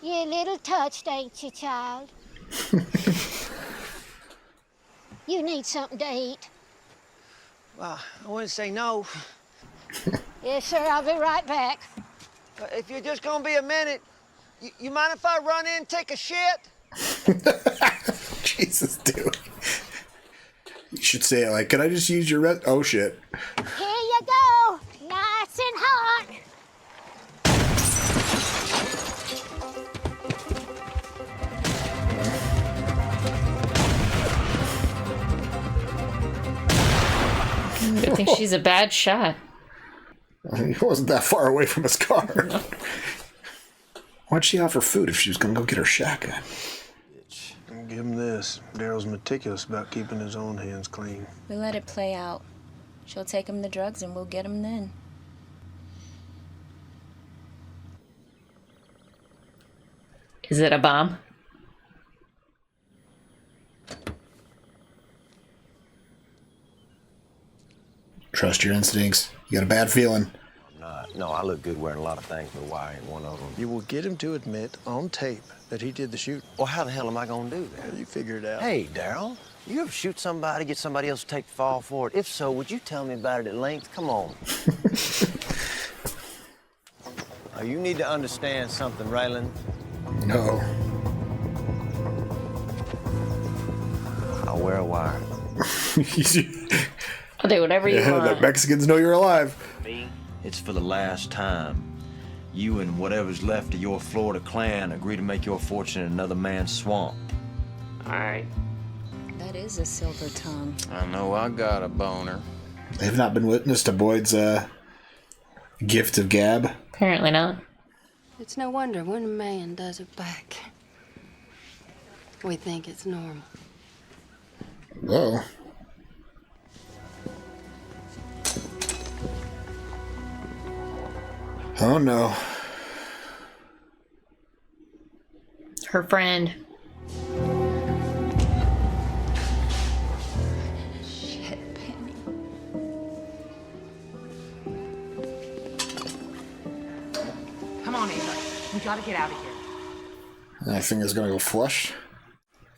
You're a little touched, ain't you, child? You need something to eat. Well, I wouldn't say no. Yes, sir, I'll be right back. If you're just gonna be a minute, you mind if I run in and take a shit? Jesus, dude. You should say it like, can I just use your oh shit. Here you go, nice and hot. I think she's a bad shot. He wasn't that far away from his car. No. Why'd she offer food if she was gonna go get her shotgun? Give him this. Daryl's meticulous about keeping his own hands clean. We let it play out. She'll take him the drugs and we'll get him then. Is it a bomb? Trust your instincts. You got a bad feeling. No, I look good wearing a lot of things, but why ain't one of them? You will get him to admit on tape that he did the shooting. Well, how the hell am I gonna do that? You figure it out. Hey, Daryl, you ever shoot somebody, get somebody else to take the fall for it? If so, would you tell me about it at length? Come on. You need to understand something, Raylan. No. I'll wear a wire. I'll do whatever you want. The Mexicans know you're alive. Me? It's for the last time. You and whatever's left of your Florida clan agree to make your fortune in another man's swamp. All right. That is a silver tongue. I know I got a boner. They have not been witness to Boyd's gift of gab. Apparently not. It's no wonder when a man does it back, we think it's normal. Whoa. Oh no. Her friend. Shit, Penny. Come on, Ava. We gotta get out of here. I think it's gonna go flush.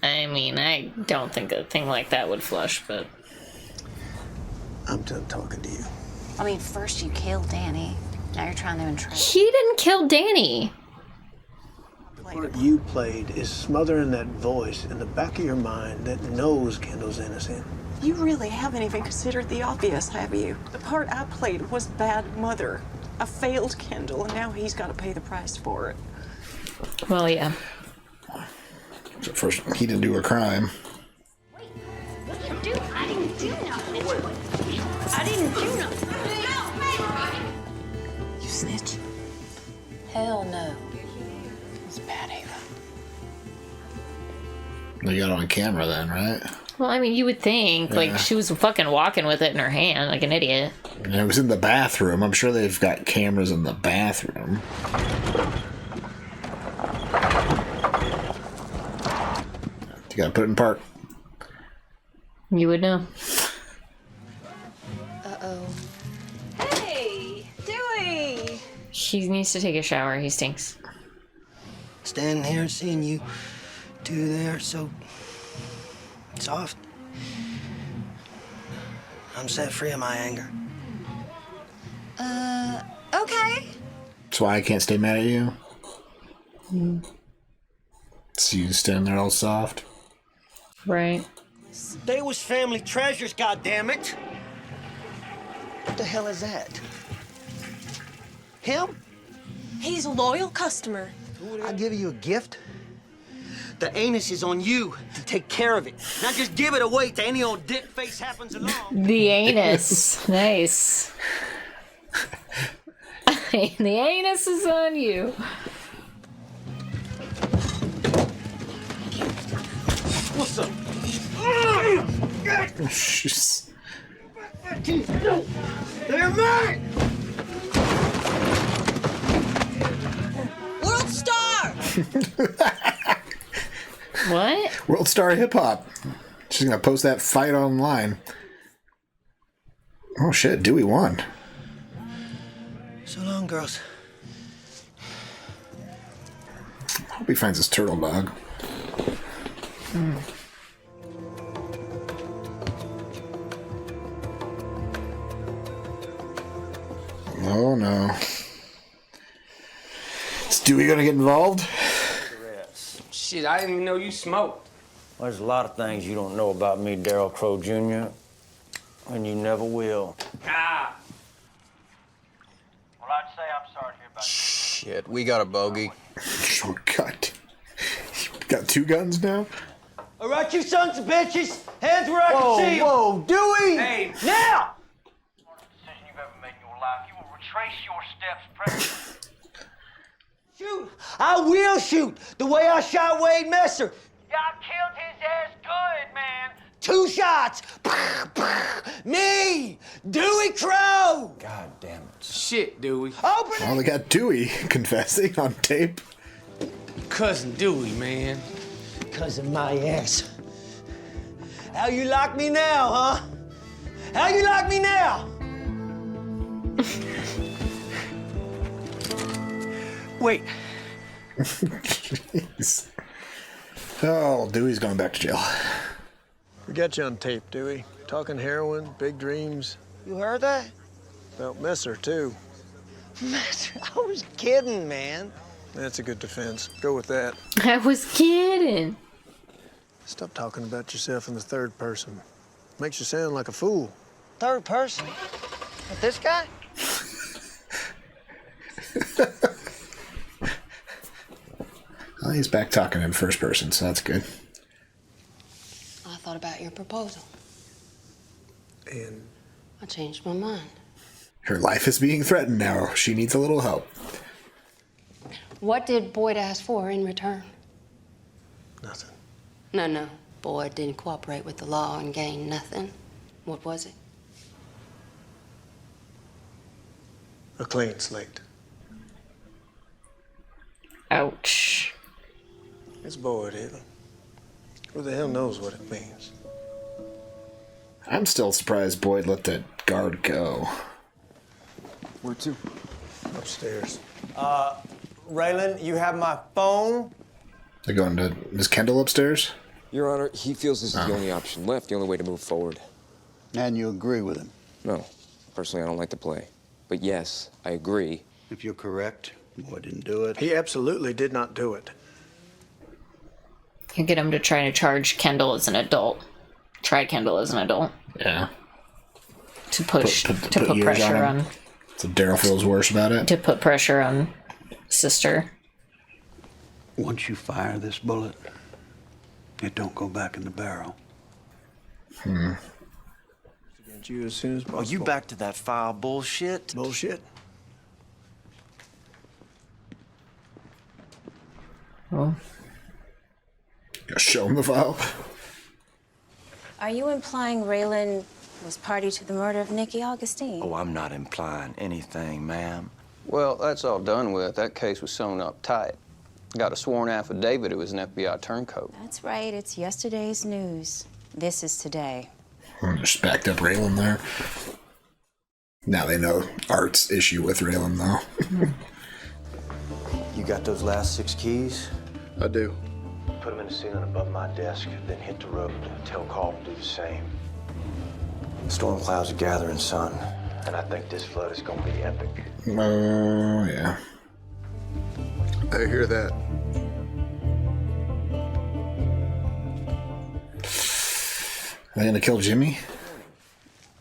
I mean, I don't think a thing like that would flush, but... I'm done talking to you. I mean, first you killed Danny. Now you're trying to entrap. He didn't kill Danny. The part you played is smothering that voice in the back of your mind that knows Kendall's innocent. You really haven't even considered the obvious, have you? The part I played was bad mother. I failed Kendall, and now he's got to pay the price for it. Well, yeah. So first, he didn't do a crime. What did you do? I didn't do nothing. I didn't do nothing. You snitch? Hell no. It's bad, Ava. They got it on camera then, right? Well, I mean, you would think, Yeah. like, she was fucking walking with it in her hand like an idiot. And it was in the bathroom. I'm sure they've got cameras in the bathroom. You gotta put it in park. You would know. Uh-oh. Hey, Dewey! He needs to take a shower. He stinks. Standing here and seeing you two there so soft. I'm set free of my anger. Okay. That's why I can't stay mad at you. See you standing there all soft. Right. They was family treasures, goddammit. What the hell is that? Him? He's a loyal customer. I give you a gift. The anus is on you to take care of it. Not just give it away to any old dick face happens along. The anus. Nice. The anus is on you. What's up? Jeez. They're mine! World Star! What? World Star Hip Hop. She's gonna post that fight online. Oh shit, Dewey won. So long, girls. I hope he finds his turtle dog. Oh no. Is Dewey gonna get involved? Shit, I didn't even know you smoked. Well, there's a lot of things you don't know about me, Daryl Crowe Jr., and you never will. Ah! Well, I'd say I'm sorry to hear about Shit, we got a bogey. Got two guns now? All right, you sons of bitches. Hands where I Whoa, can see 'em. whoa, Dewey! Hey, Now! Decision you've ever made in your life. You will retrace your steps, President. Shoot! I will shoot the way I shot Wade Messer. Y'all killed his ass good, man. 2 shots. Me, Dewey Crowe. God damn it. shit, Dewey. Open it. Well, they got Dewey confessing on tape. Cousin Dewey, man. Cousin my ass. How you like me now, huh? How you like me now? Wait. Jeez. Oh, Dewey's going back to jail. We got you on tape, Dewey. Talking heroin, big dreams. You heard that? About Messer, too. Messer, I was kidding, man. That's a good defense. Go with that. I was kidding. Stop talking about yourself in the third person. Makes you sound like a fool. Third person? With this guy? Well, he's back talking in first person, so that's good. I thought about your proposal. And I changed my mind. Her life is being threatened now. She needs a little help. What did Boyd ask for in return? nothing. No. Boyd didn't cooperate with the law and gained nothing. What was it? A clean slate. Ouch. It's Boyd, Eva. Who the hell knows what it means? I'm still surprised Boyd let that guard go. Where to? Upstairs. Raylan, you have my phone? They're going to... Is Kendall upstairs? Your Honor, he feels this is the only option left, the only way to move forward. And you agree with him? No. Personally, I don't like the play. But yes, I agree. If you're correct, Boyd didn't do it. He absolutely did not do it. You get him to try to charge Kendall as an adult. Try Kendall as an adult. Yeah. To push, Put to put years pressure on him. So Daryl feels worse about it? To put pressure on sister. Once you fire this bullet, it don't go back in the barrel. Get you as soon as possible. Oh, you back to that file bullshit? Bullshit. Oh. Gotta show him the file. Are you implying Raylan was party to the murder of Nikki Augustine? Oh, I'm not implying anything, ma'am. Well, that's all done with. That case was sewn up tight. Got a sworn affidavit it was an FBI turncoat. That's right, it's yesterday's news. This is today. Just backed up Raylan there. Now they know Art's issue with Raylan, though. You got those last 6 keys? I do. Put them in the ceiling above my desk, then hit the road. Tell Carl to do the same. Storm clouds are gathering, son, and I think this flood is gonna be epic. Oh, yeah. I hear that. Are they gonna kill Jimmy?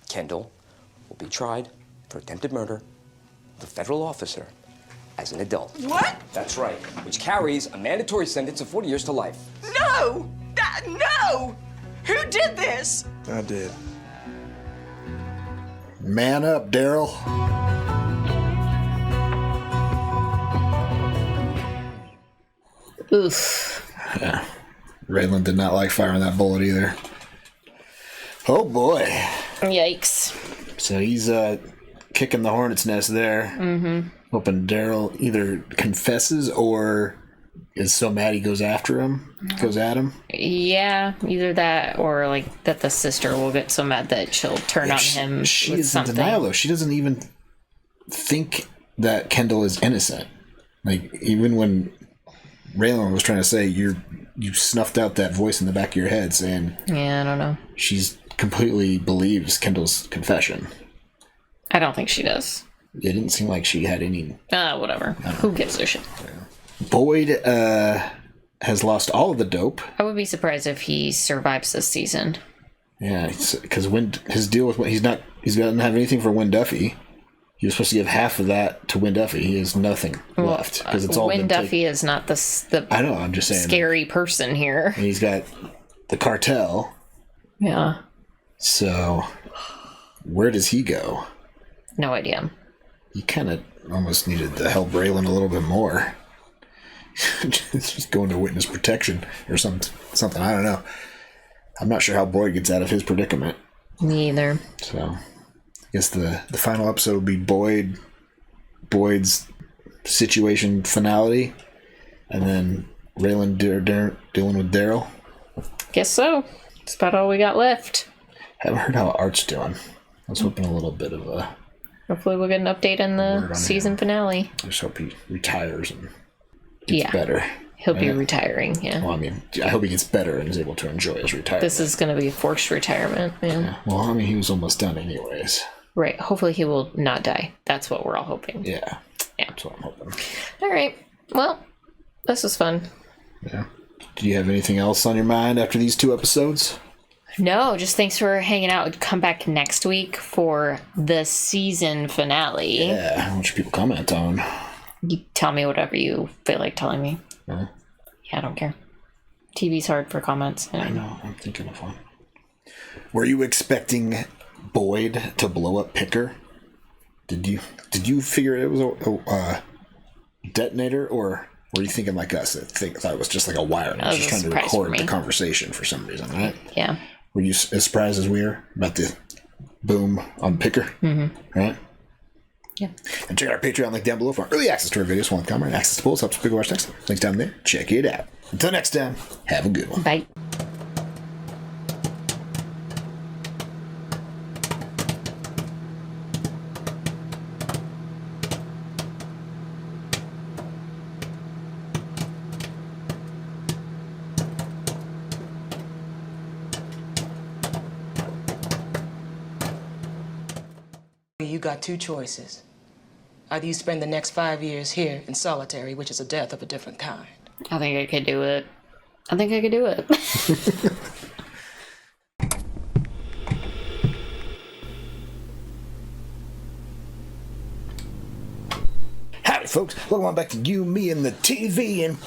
Kendall will be tried for attempted murder of a federal officer as an adult. What? That's right, which carries a mandatory sentence of 40 years to life. No! No! Who did this? I did. Man up, Daryl. Oof. Yeah. Raylan did not like firing that bullet either. Oh boy. Yikes. So he's kicking the hornet's nest there. Mm-hmm. Hoping Daryl either confesses or is so mad he goes after him, goes at him. Yeah, either that or like that the sister will get so mad that she'll turn on him. She with is something. in denial, though. She doesn't even think that Kendall is innocent. Like, even when Raylan was trying to say, you snuffed out that voice in the back of your head saying... Yeah, I don't know. She's completely believes Kendall's confession. I don't think she does. It didn't seem like she had any... Whatever. Who gives a shit? Boyd has lost all of the dope. I would be surprised if he survives this season. Yeah, because his deal with... He doesn't have anything for Wynn Duffy. He was supposed to give half of that to Wynn Duffy. He has nothing left because it's all Wynn Duffy is not the I know. I'm just saying scary person here. And he's got the cartel. Yeah. So where does he go? No idea. He kind of almost needed to help Raylan a little bit more. Just going to witness protection or something. I don't know. I'm not sure how Boyd gets out of his predicament. Me either. So I guess the final episode will be Boyd's situation finality, and then Raylan dealing with Daryl. Guess so. That's about all we got left. Haven't heard how Art's doing. I was hoping a little bit of a... Hopefully we'll get an update in the season finale. I just hope he retires and gets better. He'll be retiring, yeah. Well, I mean, I hope he gets better and is able to enjoy his retirement. This is going to be a forced retirement, man. Yeah. Well, I mean, he was almost done anyways. Right. Hopefully he will not die. That's what we're all hoping. Yeah. That's what I'm hoping. All right. Well, this was fun. Yeah. Do you have anything else on your mind after these 2 episodes? No, just thanks for hanging out. Come back next week for the season finale. Yeah. How much people comment on? You tell me whatever you feel like telling me. Yeah, I don't care. TV's hard for comments. I know. I'm thinking of one. Were you expecting Boyd to blow up Picker? Did you figure it was a detonator, or were you thinking like us? I thought it was just like a wire. I was just trying to record the conversation for some reason, right? Yeah. Were you as surprised as we are about the boom on Picker? Mm-hmm. Right? Yeah. And check out our Patreon link down below for early access to our videos. One comment, access to polls, helps Picker watch next time. Links down there. Check it out. Until next time, have a good one. Bye. You got 2 choices. Either you spend the next 5 years here in solitary, which is a death of a different kind. I think I could do it. Howdy, folks. Welcome on back to You, Me, and the TV, and...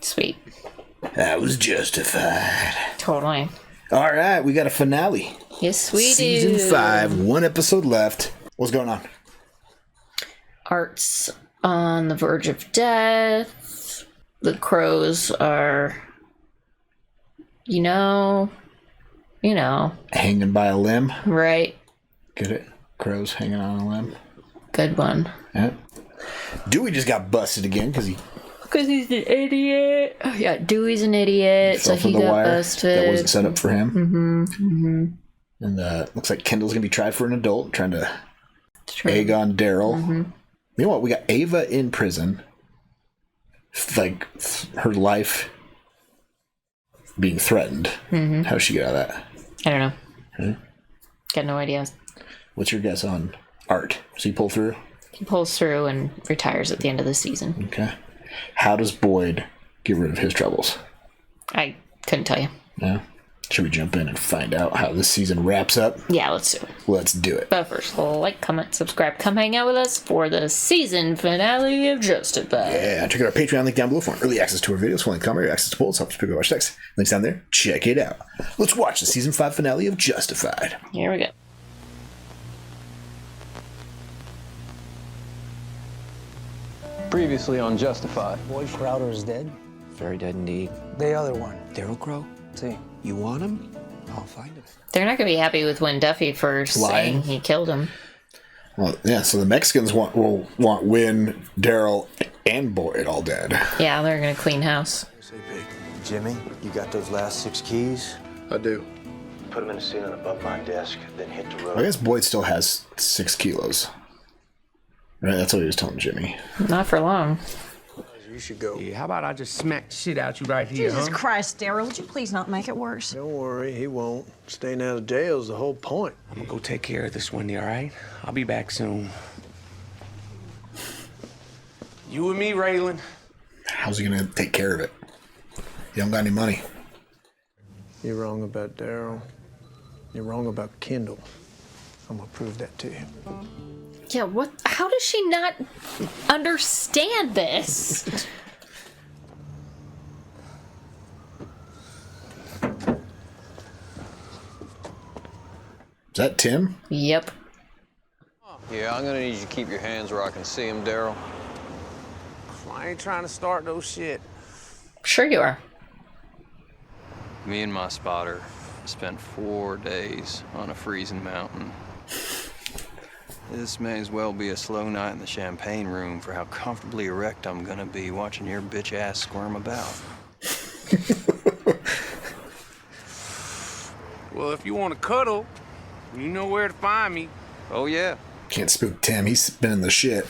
Sweet. That was justified. Totally. All right, we got a finale. Yes, we do. Season 5, 1 episode left. What's going on? Art's on the verge of death. The Crows are, you know. Hanging by a limb. Right. Get it? Crows hanging on a limb. Good one. Yeah. Dewey just got busted again because he's an idiot. Oh, yeah, Dewey's an idiot, so he got busted. That wasn't set up for him. Mm-hmm. Mm-hmm. And looks like Kendall's gonna be tried for an adult, trying to egg on Daryl. Mm-hmm. You know what? We got Ava in prison. Like her life being threatened. Mm-hmm. How'd she get out of that? I don't know. Hmm? Got no idea. What's your guess on Art? Does he pull through? He pulls through and retires at the end of the season. Okay. How does Boyd get rid of his troubles? I couldn't tell you. Yeah. Should we jump in and find out how this season wraps up? Yeah, let's do it. Let's do it. But first, like, comment, subscribe, come hang out with us for the season finale of Justified. Yeah, check out our Patreon link down below for early access to our videos, full commentary, access to polls, help us pick up our text. Links down there. Check it out. Let's watch the season 5 finale of Justified. Here we go. Previously on Justified. Boyd Crowder is dead. Very dead indeed. The other one. Daryl Crowe? See. You want him? I'll find him. They're not going to be happy with when Duffy first saying he killed him. Well, yeah, so the Mexicans will want Wynn, Daryl, and Boyd all dead. Yeah, they're going to clean house. Jimmy, you got those last 6 keys? I do. Put them in the ceiling above my desk, then hit the road. I guess Boyd still has 6 kilos. Right, that's what he was telling Jimmy. Not for long. You should go. Yeah, how about I just smack the shit out you right here, Jesus huh? Christ, Daryl, would you please not make it worse? Don't worry, he won't. Staying out of jail is the whole point. I'm gonna go take care of this, Wendy, all right? I'll be back soon. You and me, Raylan. How's he gonna take care of it? You don't got any money. You're wrong about Daryl. You're wrong about Kendall. I'm gonna prove that to you. Yeah, what? How does she not understand this? Is that Tim? Yep. Yeah, I'm gonna need you to keep your hands where I can see them, Daryl. I ain't trying to start no shit. Sure you are. Me and my spotter spent 4 days on a freezing mountain. This may as well be a slow night in the champagne room for how comfortably erect I'm gonna be watching your bitch ass squirm about. Well, if you want to cuddle, you know where to find me. Oh, yeah. Can't spook Tim. He's spinning the shit.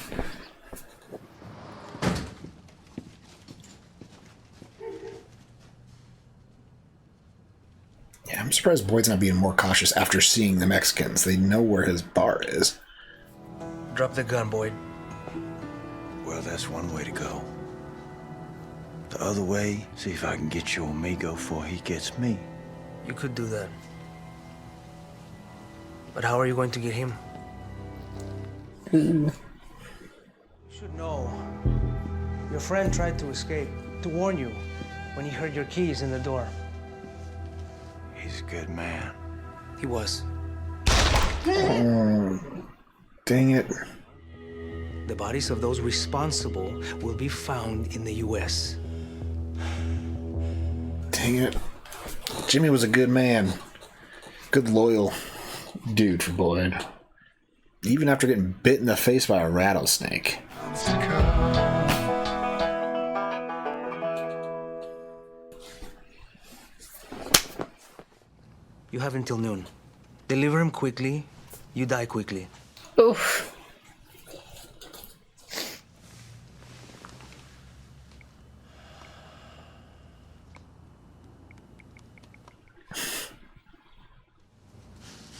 Yeah, I'm surprised Boyd's not being more cautious after seeing the Mexicans. They know where his bar is. Drop the gun, Boyd. Well, that's one way to go. The other way, see if I can get your amigo before he gets me. You could do that. But how are you going to get him? You should know. Your friend tried to escape, to warn you, when he heard your keys in the door. He's a good man. He was. Dang it. The bodies of those responsible will be found in the U.S. Dang it. Jimmy was a good man. Good, loyal dude for Boyd. Even after getting bit in the face by a rattlesnake. You have until noon. Deliver him quickly, you die quickly. Oof.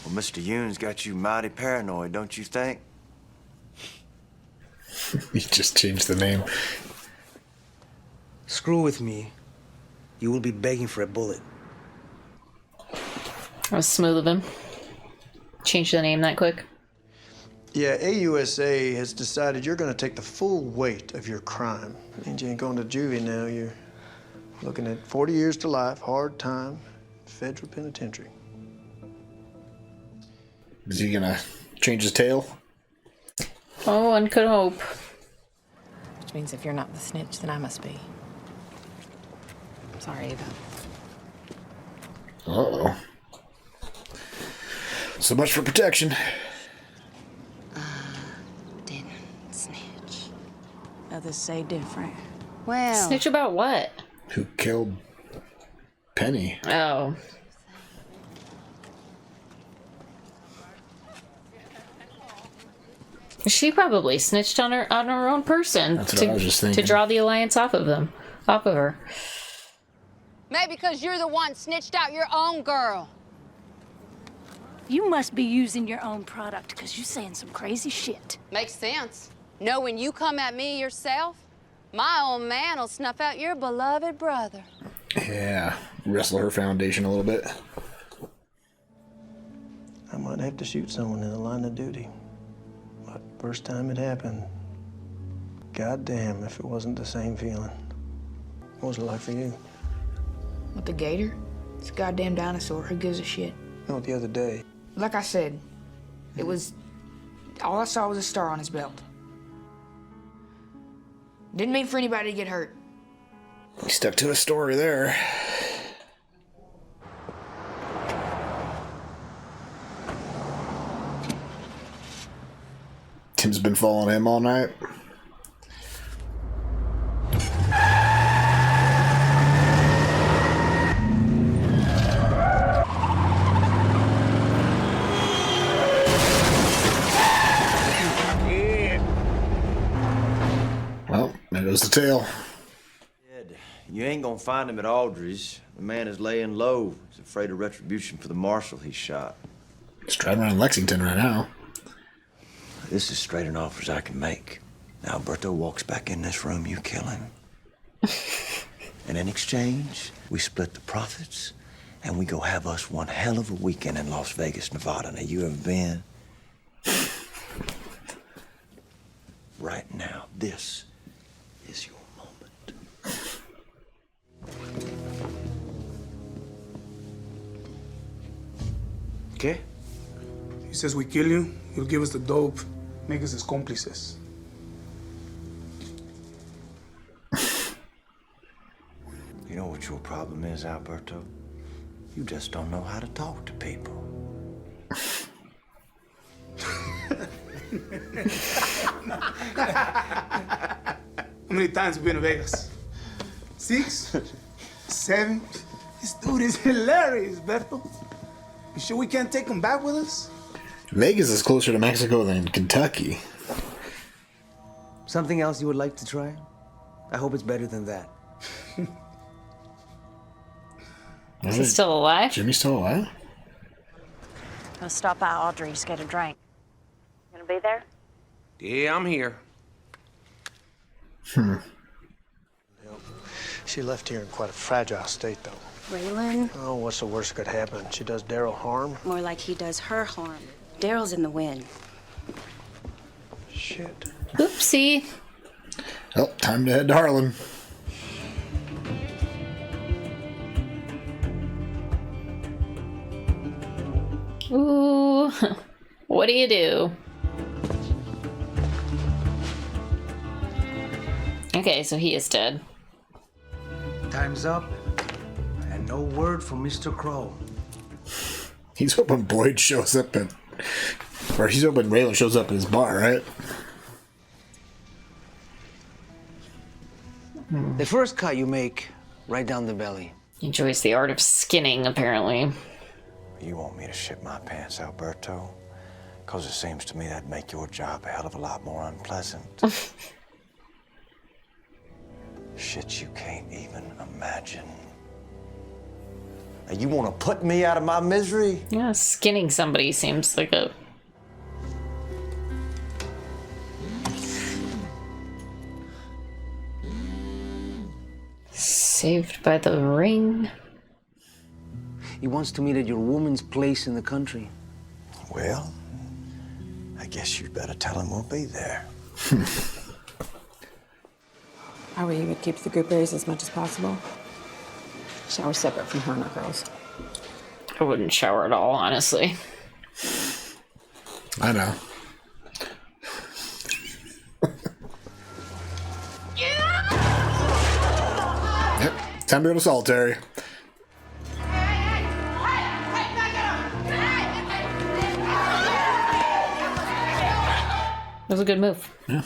Well, Mr. Yoon's got you mighty paranoid, don't you think? He just changed the name. Screw with me, you will be begging for a bullet. That was smooth of him. Change the name that quick. Yeah, AUSA has decided you're going to take the full weight of your crime. Means you ain't going to juvie now. You're looking at 40 years to life, hard time, federal penitentiary. Is he gonna change his tail? Oh, one could hope. Which means if you're not the snitch, then I must be. Sorry, Ava. Uh-oh. So much for protection. Didn't snitch. Others say different. Well, Snitch about what? Who killed Penny? Oh. She probably snitched on her own person. That's what I was just thinking. To draw the alliance off of her. Maybe because you're the one snitched out your own girl. You must be using your own product because you're saying some crazy shit. Makes sense. Know when you come at me yourself, my old man will snuff out your beloved brother. Yeah, wrestle her foundation a little bit. I might have to shoot someone in the line of duty. But first time it happened, goddamn if it wasn't the same feeling. What was it like for you? With the gator? It's a goddamn dinosaur. Who gives a shit? No, the other day. Like I said, it was... all I saw was a star on his belt. Didn't mean for anybody to get hurt. He stuck to a story there. Tim's been following him all night. Well, there goes the tail. You ain't gonna find him at Audrey's. The man is laying low. He's afraid of retribution for the marshal he shot. He's driving around Lexington right now. This is straight an offer as I can make. Now, Alberto walks back in this room, you kill him. And in exchange, we split the profits, and we go have us one hell of a weekend in Las Vegas, Nevada. Now, you ever been? Right now, this is your moment. ¿Qué? He says we kill you, you'll give us the dope, make us his cómplices. You know what your problem is, Alberto? You just don't know how to talk to people. How many times have we been to Vegas? 6? 7? This dude is hilarious, Berto. You sure we can't take him back with us? Vegas is closer to Mexico than Kentucky. Something else you would like to try? I hope it's better than that. Is he still alive? Jimmy's still alive? Gonna stop by Audrey's, get a drink. Gonna be there? Yeah, I'm here. She left here in quite a fragile state, though. Raylan? Oh, what's the worst that could happen? She does Daryl harm? More like he does her harm. Daryl's in the wind. Shit. Oopsie. Oh, time to head to Harlan. Ooh. What do you do? Okay, so he is dead. Time's up. And no word from Mr. Crowe. He's hoping Boyd shows up at... Or he's hoping Raylan shows up at his bar, right? The first cut you make, right down the belly. He enjoys the art of skinning, apparently. You want me to shit my pants, Alberto? Because it seems to me that'd make your job a hell of a lot more unpleasant. Shit you can't even imagine. Now, you want to put me out of my misery? Yeah, skinning somebody seems like a... Saved by the ring. He wants to meet at your woman's place in the country. Well, I guess you'd better tell him we'll be there. How are you would keep the group areas as much as possible? Shower separate from her and her girls. I wouldn't shower at all, honestly. I know. Yep, time to go to solitary. That was a good move. Yeah.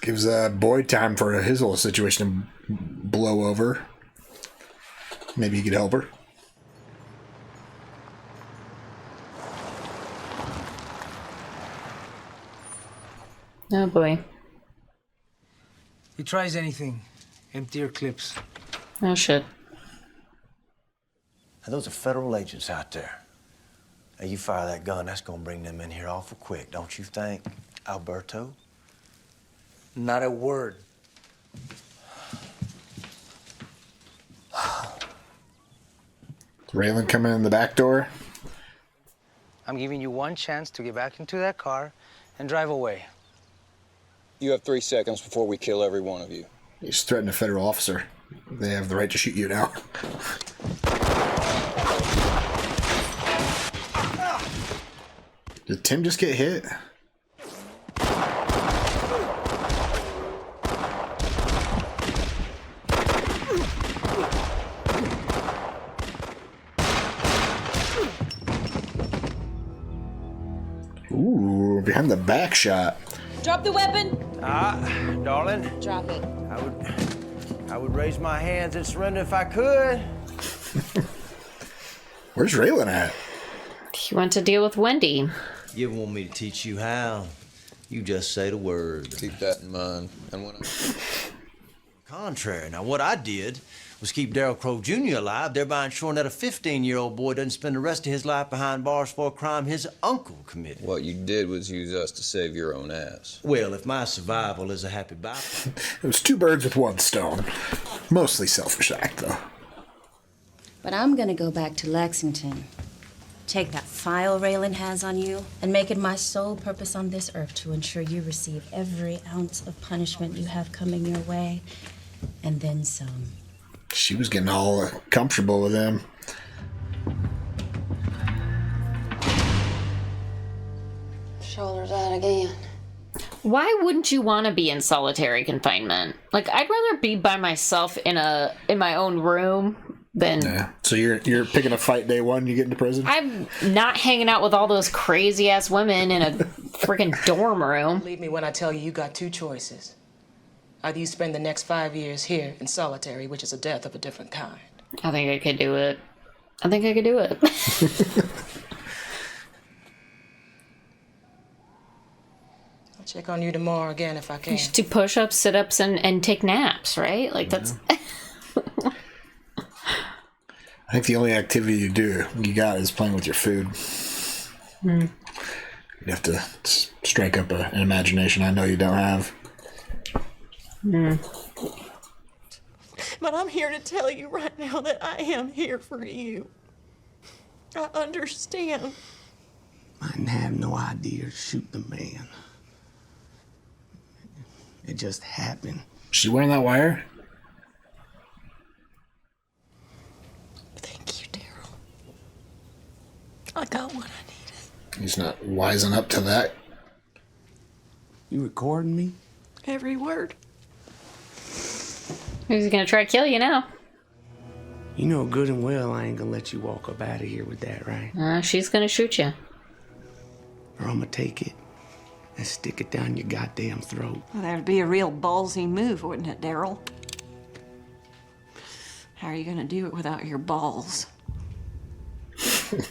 Gives Boyd time for his whole situation to blow over. Maybe he could help her. Oh boy. He tries anything. Emptier clips. Oh shit. Now, those are federal agents out there. Now, you fire that gun, that's gonna bring them in here awful quick, don't you think, Alberto? Not a word. Raylan coming in the back door. I'm giving you one chance to get back into that car and drive away. You have 3 seconds before we kill every one of you. He's threatened a federal officer. They have the right to shoot you now. Did Tim just get hit? Ooh, behind the back shot. Drop the weapon. Darling. Drop it. I would raise my hands and surrender if I could. Where's Raylan at? He went to deal with Wendy. You want me to teach you how? You just say the word. Keep that in mind. And when Contrary. Now, what I did was keep Daryl Crowe Jr. alive, thereby ensuring that a 15-year-old boy doesn't spend the rest of his life behind bars for a crime his uncle committed. what you did was use us to save your own ass. Well, if my survival is a happy byproduct. It was 2 birds with 1 stone. Mostly selfish act, though. But I'm gonna go back to Lexington, take that file Raylan has on you, and make it my sole purpose on this earth to ensure you receive every ounce of punishment you have coming your way, and then some. She was getting all comfortable with him. Shoulders out again. Why wouldn't you want to be in solitary confinement? Like, I'd rather be by myself in my own room than... Yeah. So you're picking a fight day 1, you get into prison? I'm not hanging out with all those crazy-ass women in a freaking dorm room. Believe me when I tell you, you got 2 choices. Either you spend the next 5 years here in solitary, which is a death of a different kind. I think I could do it. I think I could do it. I'll check on you tomorrow again if I can. You should do push-ups, sit-ups, and take naps, right? Like, that's... I think the only activity you got is playing with your food. You have to strike up an imagination I know you don't have. But I'm here to tell you right now that I am here for you. I understand. I didn't have no idea to shoot the man. It just happened. She wearing that wire? Thank you, Daryl. I got what I needed. He's not wising up to that. You recording me? Every word. Who's gonna try to kill you now? You know good and well I ain't gonna let you walk up out of here with that, right? She's gonna shoot you. Or I'm gonna take it and stick it down your goddamn throat. Well, that'd be a real ballsy move, wouldn't it, Daryl? How are you gonna do it without your balls?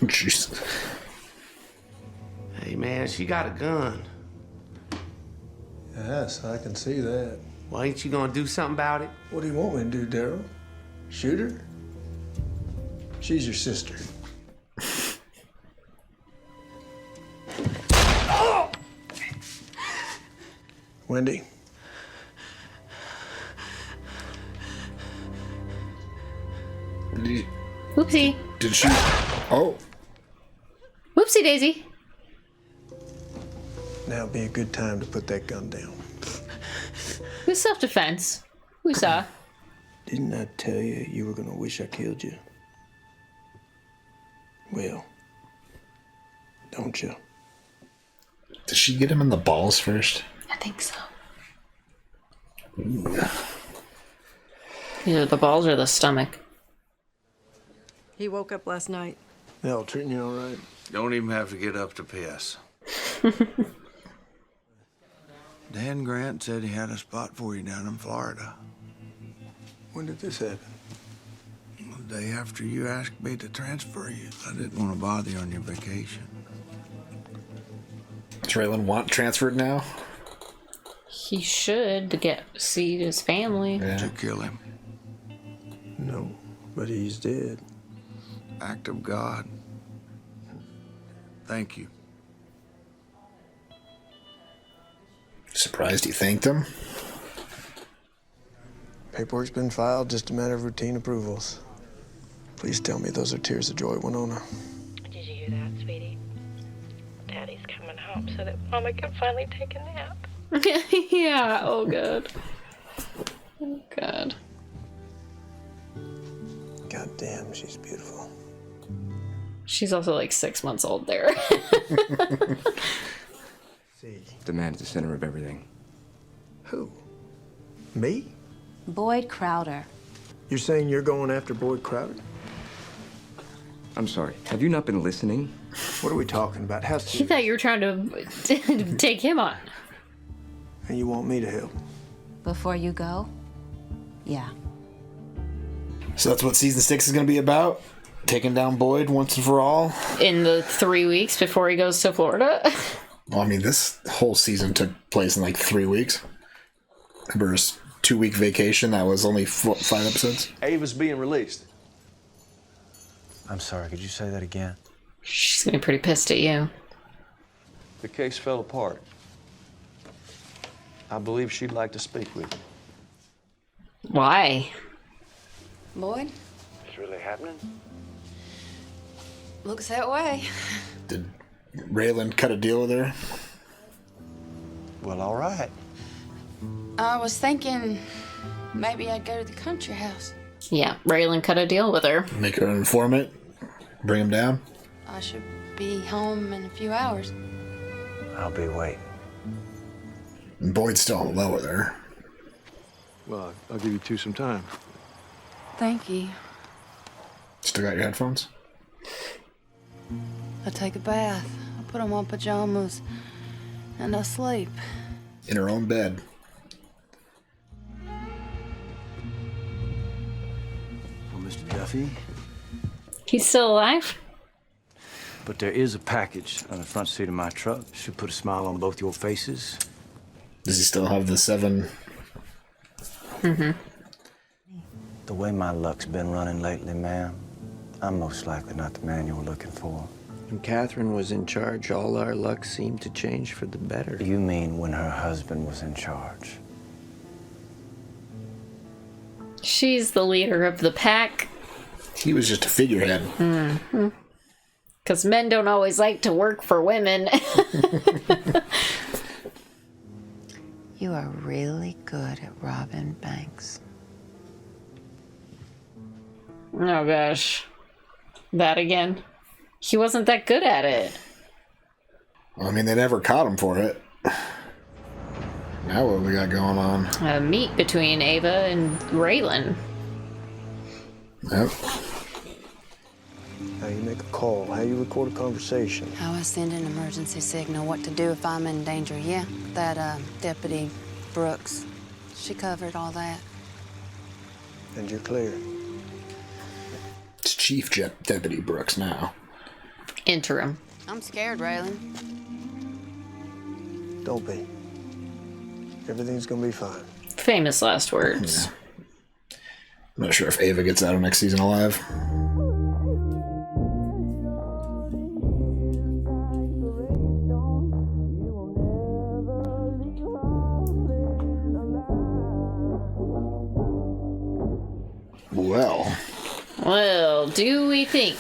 Jesus. Hey man, she got a gun. Yes, I can see that. Well, ain't you gonna do something about it? What do you want me to do, Daryl? Shoot her? She's your sister. Wendy? Whoopsie. Did she? Oh. Whoopsie daisy. Now would be a good time to put that gun down. It was self-defense. We saw. Didn't I tell you you were gonna wish I killed you? Well, don't you? Did she get him in the balls first? I think so. Either the balls or the stomach. He woke up last night. Nell, treating you all right? Don't even have to get up to piss. Dan Grant said he had a spot for you down in Florida. When did this happen? The day after you asked me to transfer you. I didn't want to bother you on your vacation. Does Raylan want transferred now? He should to see his family. Did you kill him? No, but he's dead. Act of God. Thank you. Surprised he thanked him? Paperwork's been filed, just a matter of routine approvals. Please tell me those are tears of joy, Winona. Did you hear that, sweetie? Daddy's coming home so that Mama can finally take a nap. Yeah, oh god. Oh god. God damn, she's beautiful. She's also like 6 months old there. The man at the center of everything. Who? Me? Boyd Crowder. You're saying you're going after Boyd Crowder? I'm sorry. Have you not been listening? What are we talking about? How He thought you were trying to take him on. And you want me to help? Before you go? Yeah. So that's what season 6 is going to be about? Taking down Boyd once and for all? In the 3 weeks before he goes to Florida? Well, I mean, this whole season took place in like 3 weeks. Remember his 2-week vacation? That was only 5 episodes. Ava's being released. I'm sorry, could you say that again? She's gonna be pretty pissed at you. The case fell apart. I believe she'd like to speak with you. Why? Boyd? It's really happening? Looks that way. Did Raylan cut a deal with her? Well, all right. I was thinking maybe I'd go to the country house. Yeah, Raylan cut a deal with her. Make her an informant? Bring him down? I should be home in a few hours. I'll be waiting. And Boyd's still in love with her. Well, I'll give you two some time. Thank you. Still got your headphones? I take a bath. I put on my pajamas. And I sleep. In her own bed. Well, Mr. Duffy. He's still alive? But there is a package on the front seat of my truck. Should put a smile on both your faces. Does he still have the 7? Mm-hmm. The way my luck's been running lately, ma'am, I'm most likely not the man you're looking for. When Catherine was in charge, all our luck seemed to change for the better. You mean when her husband was in charge? She's the leader of the pack. He was just a figurehead. Mm-hmm. Because men don't always like to work for women. You are really good at robbing banks. Oh gosh. That again? He wasn't that good at it. Well, I mean, they never caught him for it. Now what we got going on? A meet between Ava and Raylan. Yep. How you make a call, how you record a conversation. How I send an emergency signal, what to do if I'm in danger. Yeah, that Deputy Brooks, she covered all that. And you're clear. It's Chief Deputy Brooks now. Interim. I'm scared, Raylan. Don't be. Everything's gonna be fine. Famous last words. Yeah. I'm not sure if Ava gets out of next season alive. Well, do we think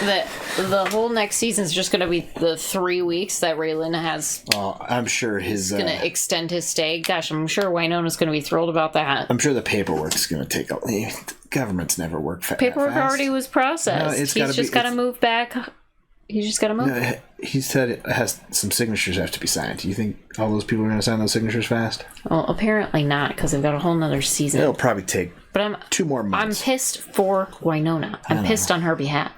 that the whole next season is just going to be the 3 weeks that Raylan has? Well, I'm sure his going to extend his stay. Gosh, I'm sure Winona's going to be thrilled about that. I'm sure the paperwork's going to take. The government's never worked fast. Paperwork already was processed. No, He's just got to move back. He's just got to move. No, he said it has some signatures have to be signed. Do you think all those people are going to sign those signatures fast? Well, apparently not, because they've got a whole nother season. It'll probably take 2 more months. I'm pissed for Winona. I'm pissed on her behalf.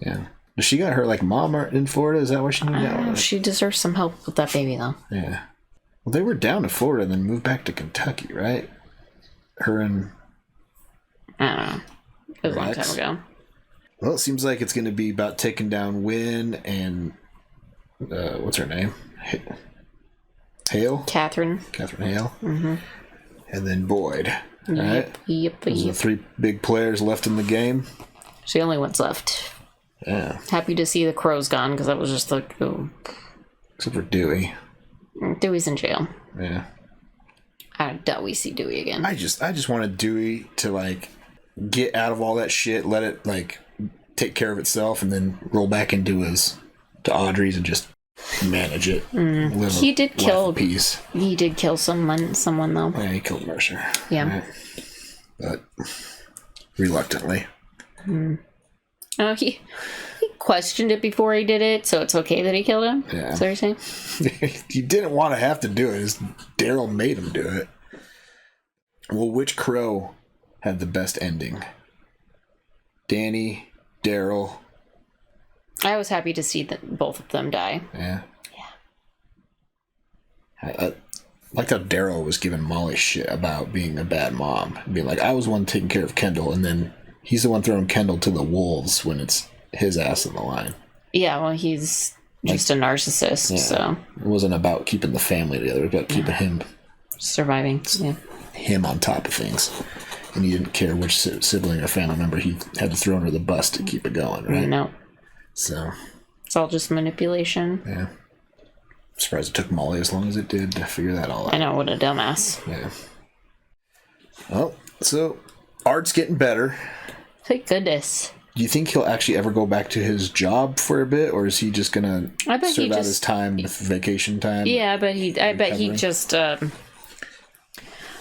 Yeah. She got her like mom in Florida. Is that where she got? She deserves some help with that baby, though. Yeah. Well, they were down to Florida and then moved back to Kentucky, right? Her and I don't know. It was a long time ago. Well, it seems like it's going to be about taking down Wynn and what's her name? Hale? Catherine Hale. Mm-hmm. And then Boyd. Right? Yep. Those are the 3 big players left in the game. It's the only ones left. Yeah. Happy to see the Crows gone, because that was just like, oh. Except for Dewey. Dewey's in jail. Yeah. I doubt we see Dewey again. I just wanted Dewey to like get out of all that shit, let it like take care of itself, and then roll back to Audrey's and just manage it. He did kill peace. He did kill someone though. Yeah, he killed Mercer. Yeah, right. But reluctantly. He questioned it before he did it, so it's okay that he killed him. Yeah. Is that what you're saying? He didn't want to have to do it. Daryl made him do it. Well, which Crowe had the best ending? Danny, Daryl. I was happy to see that both of them die. Yeah. I liked how Daryl was giving Molly shit about being a bad mom. Being like, I was the one taking care of Kendall, and then he's the one throwing Kendall to the wolves when it's his ass on the line. Yeah, well, he's just a narcissist, Yeah. so... It wasn't about keeping the family together, it was about keeping him... surviving, yeah. Him on top of things. And he didn't care which sibling or family member he had to throw under the bus to keep it going, right? No. So... It's all just manipulation. Yeah. I'm surprised it took Molly as long as it did to figure that all out. I know, what a dumbass. Yeah. Well, so Art's getting better. Thank goodness. Do you think he'll actually ever go back to his job for a bit, or is he just gonna serve out his time with vacation time? Yeah, I bet he just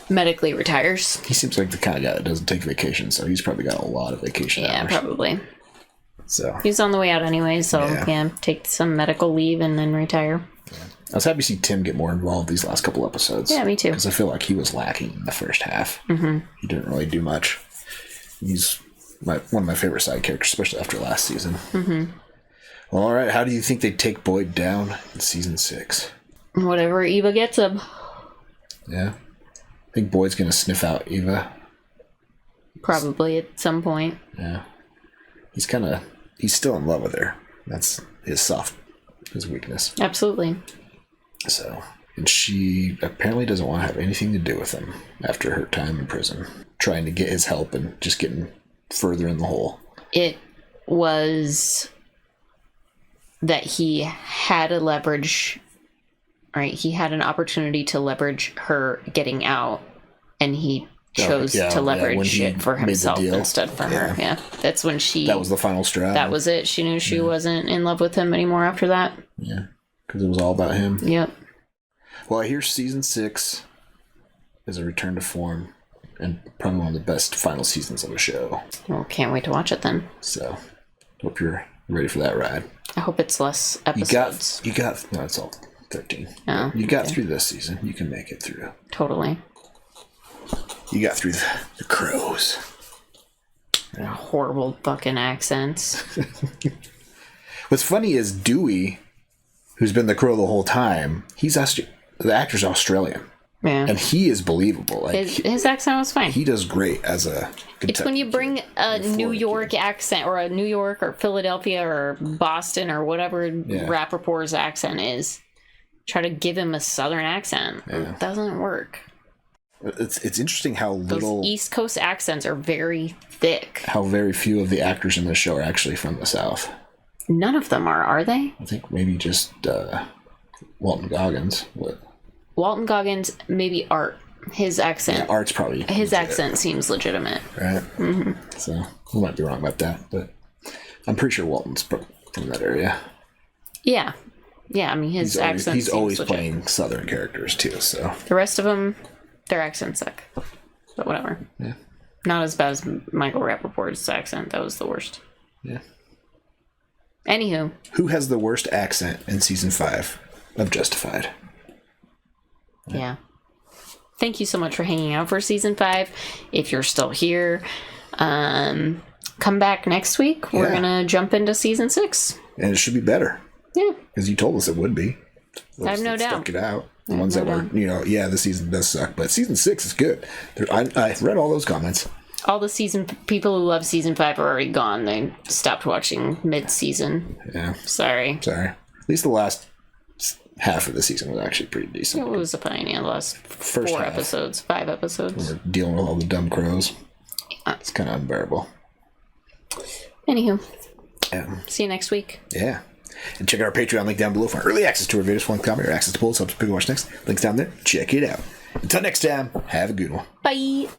medically retires. He seems like the kind of guy that doesn't take vacation, so he's probably got a lot of vacation hours. Yeah, probably. So he's on the way out anyway, so yeah, take some medical leave and then retire. I was happy to see Tim get more involved these last couple episodes. Yeah, me too. Because I feel like he was lacking in the first half. Mm-hmm. He didn't really do much. He's one of my favorite side characters, especially after last season. Mm-hmm. Well, all right. How do you think they take Boyd down in season 6? Whatever Eva gets him. Yeah. I think Boyd's going to sniff out Eva. Probably at some point. Yeah. He's still in love with her. That's his weakness. Absolutely. So, and she apparently doesn't want to have anything to do with him after her time in prison, trying to get his help and just getting further in the hole. It was that he had a leverage, right? He had an opportunity to leverage her getting out, and he chose to leverage it for himself instead for her. Yeah. That's when that was the final straw. That was it. She knew she wasn't in love with him anymore after that. Yeah. Because it was all about him. Yep. Well, I hear season 6 is a return to form and probably one of the best final seasons of a show. Well, can't wait to watch it then. So, hope you're ready for that ride. I hope it's less episodes. No, it's all 13. Oh, you got through this season. You can make it through. Totally. You got through the Crows. Yeah. Horrible fucking accents. What's funny is Dewey, who's been the Crow the whole time, the actor's Australian. Yeah. And he is believable. Like, his accent was fine. He does great as a Kentucky. It's when you bring a New York accent, or a New York or Philadelphia or Boston or whatever Rappaport's accent is, try to give him a southern accent. Yeah. It doesn't work. It's interesting how little... Those East Coast accents are very thick. How very few of the actors in this show are actually from the South. None of them are they? I think maybe just Walton Goggins. Walton Goggins, maybe Art. His accent. Yeah, Art's probably... His accent seems legitimate. Right? Mm-hmm. So, we might be wrong about that, but I'm pretty sure Walton's from that area. Yeah. Yeah, I mean, his accent He's always legit. playing Southern characters, too, so... The rest of them, their accents suck. But whatever. Yeah. Not as bad as Michael Rappaport's accent. That was the worst. Yeah. Anywho. Who has the worst accent in season 5 of Justified? Yeah. Thank you so much for hanging out for season 5. If you're still here, come back next week. We're gonna jump into season 6. And it should be better. Yeah. Because you told us it would be. I have no doubt. Stuck it out. The ones that were, the season does suck, but season 6 is good. I read all those comments. All the people who love season 5 are already gone. They stopped watching mid-season. Yeah. Sorry. At least the last half of the season was actually pretty decent. It was a fine. Yeah, the last 5 episodes. We're dealing with all the dumb crows. It's kind of unbearable. Anywho. Yeah. See you next week. Yeah. And check out our Patreon link down below for early access to our videos, one comment, or access to polls, helps people watch next. Links down there. Check it out. Until next time, have a good one. Bye.